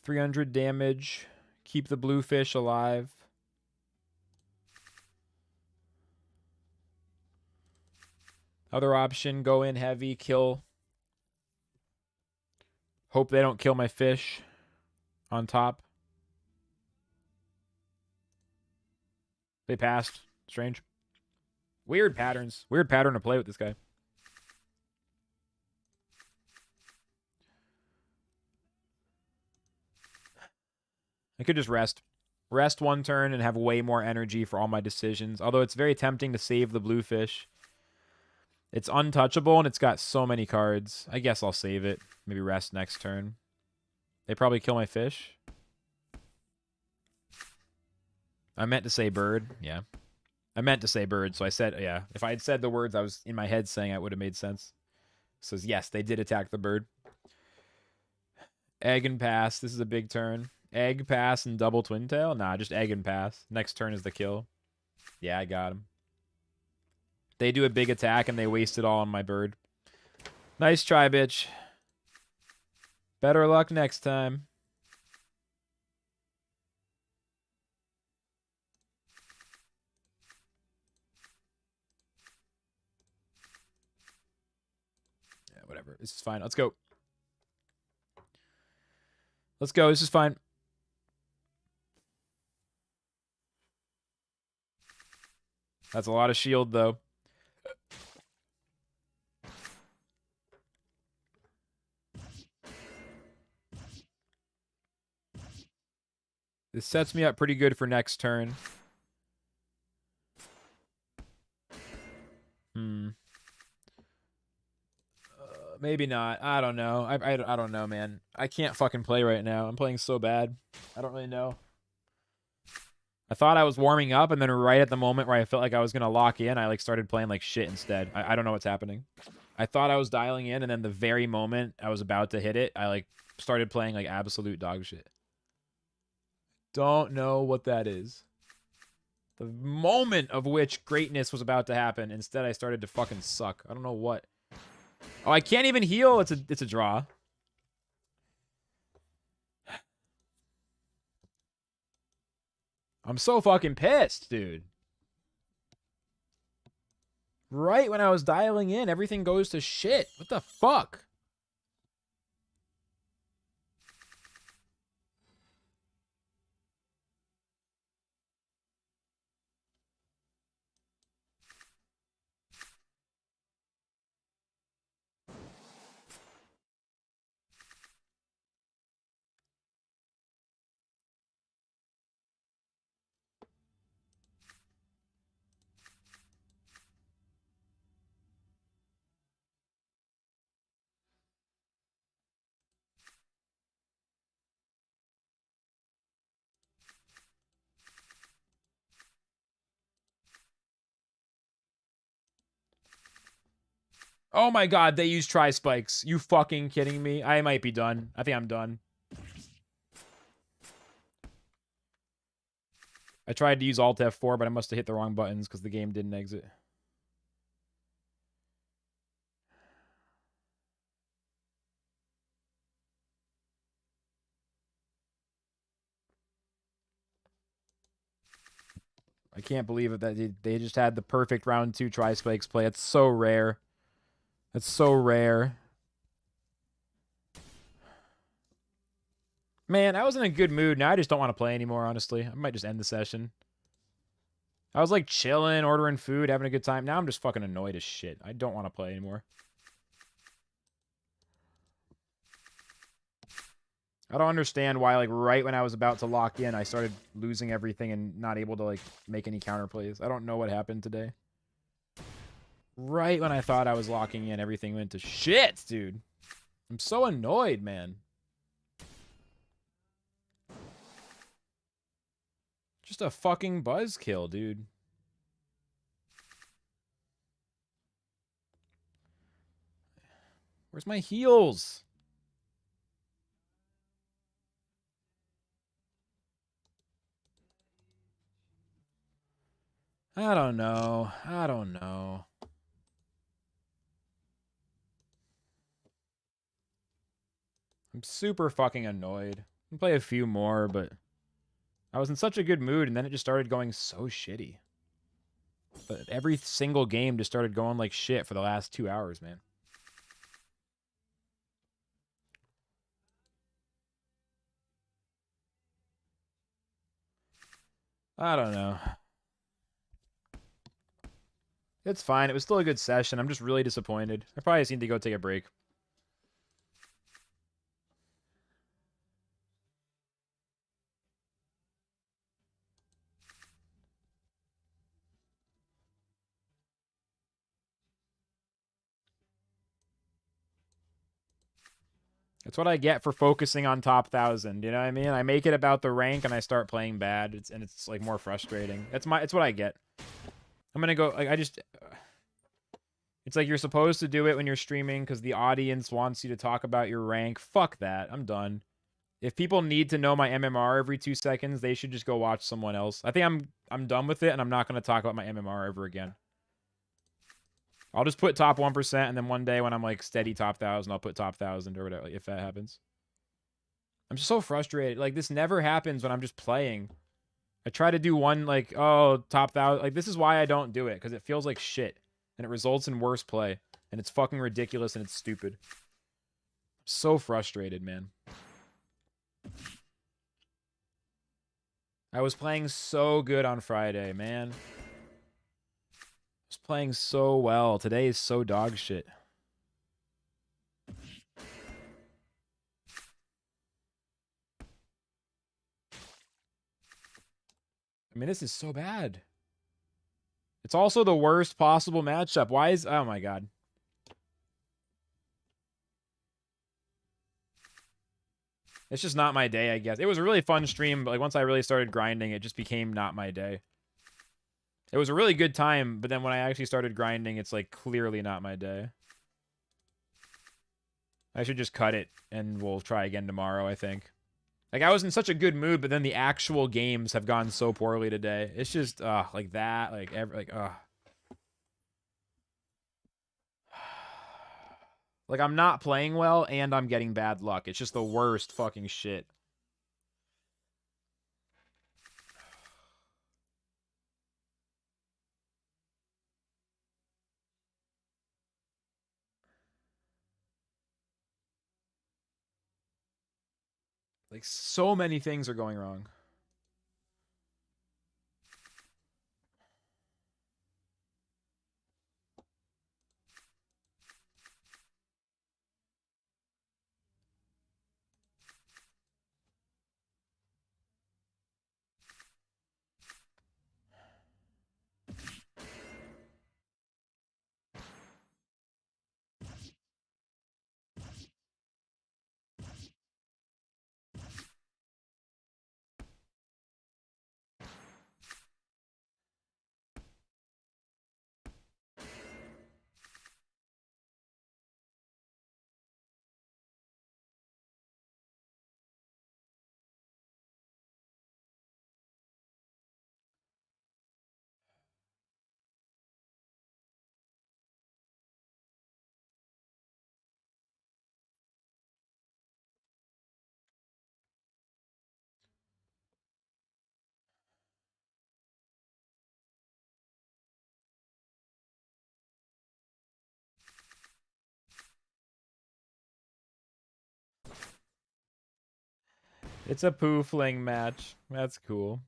300 damage. Keep the blue fish alive. Other option, go in heavy, kill. Hope they don't kill my fish on top. They passed. Strange. Weird patterns. Weird pattern to play with this guy. I could just rest. Rest one turn and have way more energy for all my decisions. Although it's very tempting to save the blue fish. It's untouchable and it's got so many cards. I guess I'll save it. Maybe rest next turn. They probably kill my fish. I meant to say bird. Yeah. I meant to say bird, so I said, yeah. If I had said the words I was in my head saying, it would have made sense. It says, yes, they did attack the bird. Egg and pass. This is a big turn. Egg, pass, and double twin tail? Nah, just egg and pass. Next turn is the kill. Yeah, I got him. They do a big attack, and they waste it all on my bird. Nice try, bitch. Better luck next time. Yeah, whatever. This is fine. Let's go. Let's go. This is fine. That's a lot of shield, though. This sets me up pretty good for next turn. Maybe not. I don't know. I don't know, man. I can't fucking play right now. I'm playing so bad. I don't really know. I thought I was warming up, and then right at the moment where I felt like I was going to lock in, I like started playing like shit instead. I don't know what's happening. I thought I was dialing in, and then the very moment I was about to hit it, I like started playing like absolute dog shit. Don't know what that is. The moment of which greatness was about to happen, instead I started to fucking suck. I don't know what. Oh, I can't even heal. It's a draw. I'm so fucking pissed, dude. Right when I was dialing in, everything goes to shit. What the fuck? Oh my god, they use tri-spikes. You fucking kidding me? I might be done. I think I'm done. I tried to use Alt F4, but I must have hit the wrong buttons because the game didn't exit. I can't believe it that they just had the perfect round 2 tri-spikes play. It's so rare. It's so rare. Man, I was in a good mood. Now I just don't want to play anymore, honestly. I might just end the session. I was like chilling, ordering food, having a good time. Now I'm just fucking annoyed as shit. I don't want to play anymore. I don't understand why, like, right when I was about to lock in, I started losing everything and not able to, like, make any counterplays. I don't know what happened today. Right when I thought I was locking in, everything went to shit, dude. I'm so annoyed, man. Just a fucking buzzkill, dude. Where's my heals? I don't know. I don't know. I'm super fucking annoyed. I can play a few more, but I was in such a good mood, and then it just started going so shitty. But every single game just started going like shit for the last 2 hours, man. I don't know. It's fine. It was still a good session. I'm just really disappointed. I probably just need to go take a break. That's what I get for focusing on top 1,000. You know what I mean? I make it about the rank and I start playing bad. It's like more frustrating. It's what I get. I'm gonna go. Like I just. It's like you're supposed to do it when you're streaming because the audience wants you to talk about your rank. Fuck that. I'm done. If people need to know my MMR every 2 seconds, they should just go watch someone else. I think I'm done with it, and I'm not gonna talk about my MMR ever again. I'll just put top 1%, and then one day when I'm like steady top 1,000, I'll put top 1,000 or whatever, like, if that happens. I'm just so frustrated. Like, this never happens when I'm just playing. I try to do one, like, oh, top 1,000. Like, this is why I don't do it, because it feels like shit. And it results in worse play. And it's fucking ridiculous, and it's stupid. I'm so frustrated, man. I was playing so good on Friday, man. I was playing so well. Today is so dog shit. I mean, this is so bad. It's also the worst possible matchup. Why is... Oh, my God. It's just not my day, I guess. It was a really fun stream, but like once I really started grinding, it just became not my day. It was a really good time, but then when I actually started grinding, it's like clearly not my day. I should just cut it, and we'll try again tomorrow, I think. Like, I was in such a good mood, but then the actual games have gone so poorly today. It's just, like that, Like, I'm not playing well, and I'm getting bad luck. It's just the worst fucking shit. Like, so many things are going wrong. It's a poo fling match. That's cool.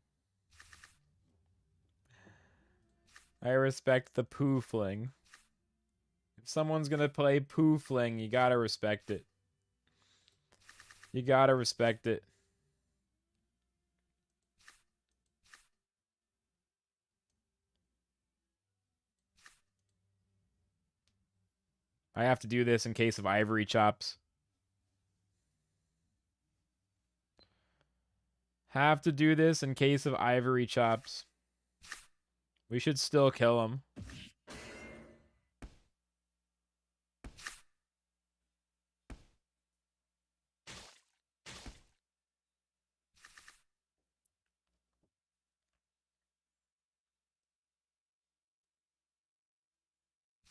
I respect the poo fling. If someone's gonna play poo fling, you gotta respect it. You gotta respect it. I have to do this in case of ivory chops. Have to do this in case of Ivory Chops. We should still kill him.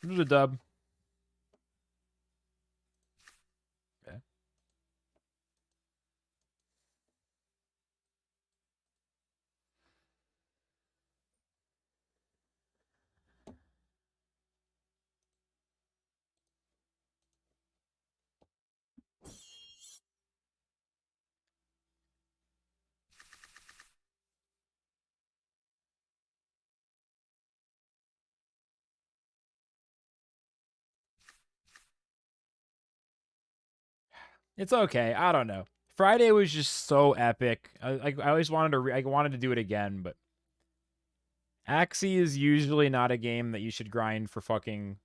This is a dub. Okay. It's okay. I don't know. Friday was just so epic. I always wanted to. I wanted to do it again, but Axie is usually not a game that you should grind for fucking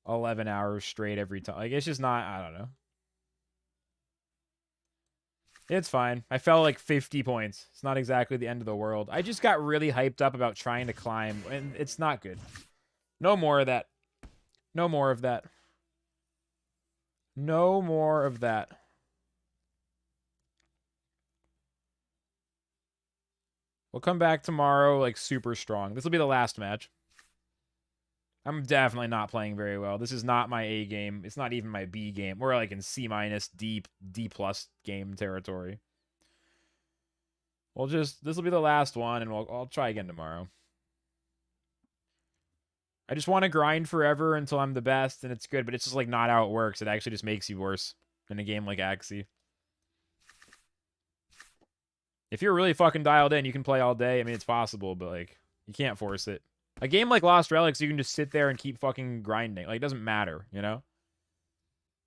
11 hours straight every time. Like, it's just not. I don't know. It's fine. I fell like 50 points. It's not exactly the end of the world. I just got really hyped up about trying to climb, and it's not good. No more of that. No more of that. No more of that. We'll come back tomorrow, like, super strong. This will be the last match. I'm definitely not playing very well. This is not my A game. It's not even my B game. We're, like, in C-, D+ game territory. We'll just... This will be the last one, and I'll try again tomorrow. I just want to grind forever until I'm the best, and it's good, but it's just, like, not how it works. It actually just makes you worse in a game like Axie. If you're really fucking dialed in, you can play all day. I mean, it's possible, but, like, you can't force it. A game like Lost Relics, you can just sit there and keep fucking grinding. Like, it doesn't matter, you know?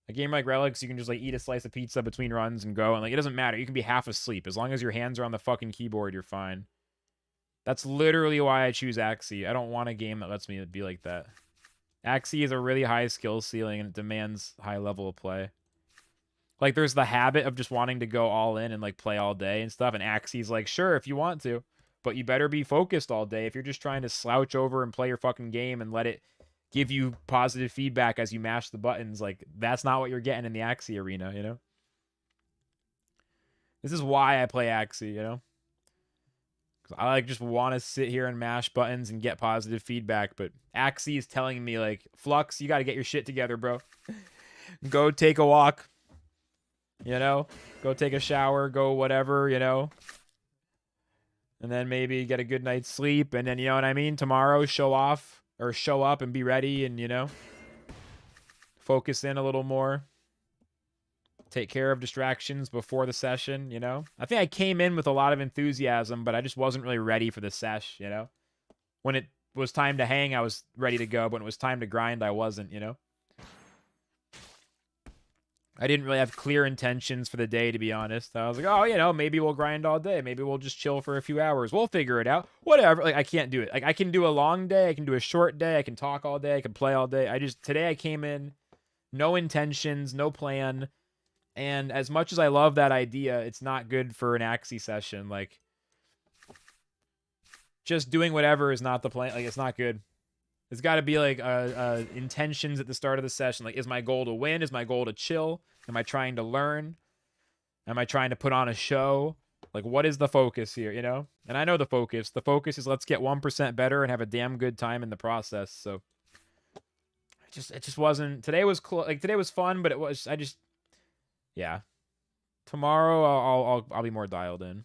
A game like Relics, you can just, like, eat a slice of pizza between runs and go, and, like, it doesn't matter. You can be half asleep. As long as your hands are on the fucking keyboard, you're fine. That's literally why I choose Axie. I don't want a game that lets me be like that. Axie is a really high skill ceiling, and it demands high level of play. Like, there's the habit of just wanting to go all in and, like, play all day and stuff. And Axie's like, sure, if you want to. But you better be focused all day. If you're just trying to slouch over and play your fucking game and let it give you positive feedback as you mash the buttons, like, that's not what you're getting in the Axie arena, you know? This is why I play Axie, you know? Because I, like, just want to sit here and mash buttons and get positive feedback. But Axie is telling me, like, Flux, you got to get your shit together, bro. Go take a walk. You know, go take a shower, go whatever, you know. And then maybe get a good night's sleep. And then, you know what I mean? Tomorrow, show off or show up and be ready and, you know, focus in a little more. Take care of distractions before the session, you know. I think I came in with a lot of enthusiasm, but I just wasn't really ready for the sesh, you know. When it was time to hang, I was ready to go. But when it was time to grind, I wasn't, you know. I didn't really have clear intentions for the day, to be honest. I was like, oh, you know, maybe we'll grind all day. Maybe we'll just chill for a few hours. We'll figure it out. Whatever. Like, I can't do it. Like, I can do a long day. I can do a short day. I can talk all day. I can play all day. Today I came in, no intentions, no plan. And as much as I love that idea, it's not good for an Axie session. Like, just doing whatever is not the plan. Like, it's not good. It's got to be like intentions at the start of the session. Like, is my goal to win? Is my goal to chill? Am I trying to learn? Am I trying to put on a show? Like, what is the focus here, you know? And I know the focus. The focus is let's get 1% better and have a damn good time in the process. So it just wasn't. Today was today was fun, but yeah. Tomorrow I'll be more dialed in.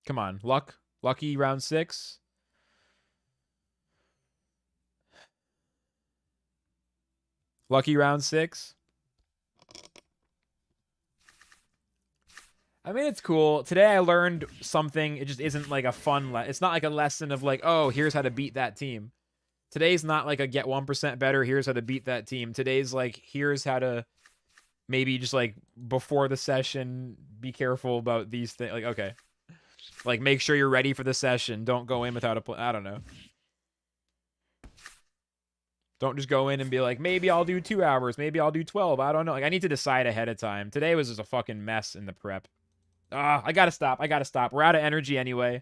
Come on, lucky round 6. Lucky round 6. I mean, it's cool. Today I learned something. It just isn't like a fun... It's not like a lesson of like, oh, here's how to beat that team. Today's not like a get 1% better, here's how to beat that team. Today's like, here's how to maybe just like before the session, be careful about these things. Like, okay. Like, make sure you're ready for the session. Don't go in without a plan. I don't know. Don't just go in and be like, maybe I'll do 2 hours. Maybe I'll do 12. I don't know. Like, I need to decide ahead of time. Today was just a fucking mess in the prep. I gotta stop. I gotta stop. We're out of energy anyway.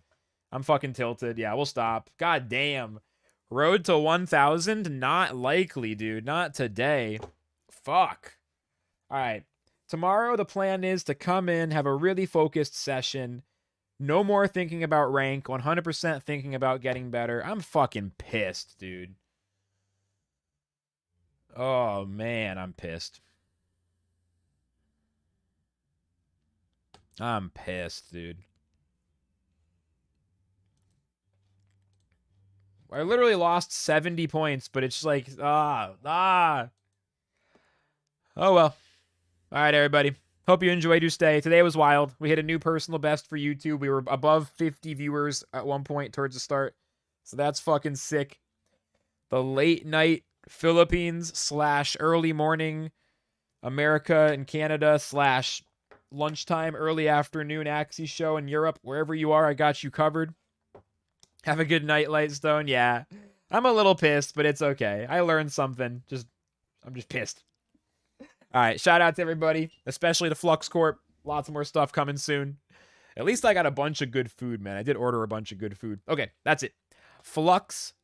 I'm fucking tilted. Yeah, we'll stop. God damn. Road to 1,000? Not likely, dude. Not today. Fuck. All right. Tomorrow, the plan is to come in, have a really focused session. No more thinking about rank. 100% thinking about getting better. I'm fucking pissed, dude. Oh, man, I'm pissed. I'm pissed, dude. I literally lost 70 points, but it's like, Oh, well. All right, everybody. Hope you enjoyed your stay. Today was wild. We hit a new personal best for YouTube. We were above 50 viewers at one point towards the start. So that's fucking sick. The late night Philippines / early morning America and Canada / lunchtime, early afternoon Axie show in Europe. Wherever you are, I got you covered. Have a good night, Lightstone. Yeah, I'm a little pissed, but it's okay. I learned something. I'm just pissed. All right, shout out to everybody, especially to Flux Corp. Lots more stuff coming soon. At least I got a bunch of good food, man. I did order a bunch of good food. Okay, that's it. Flux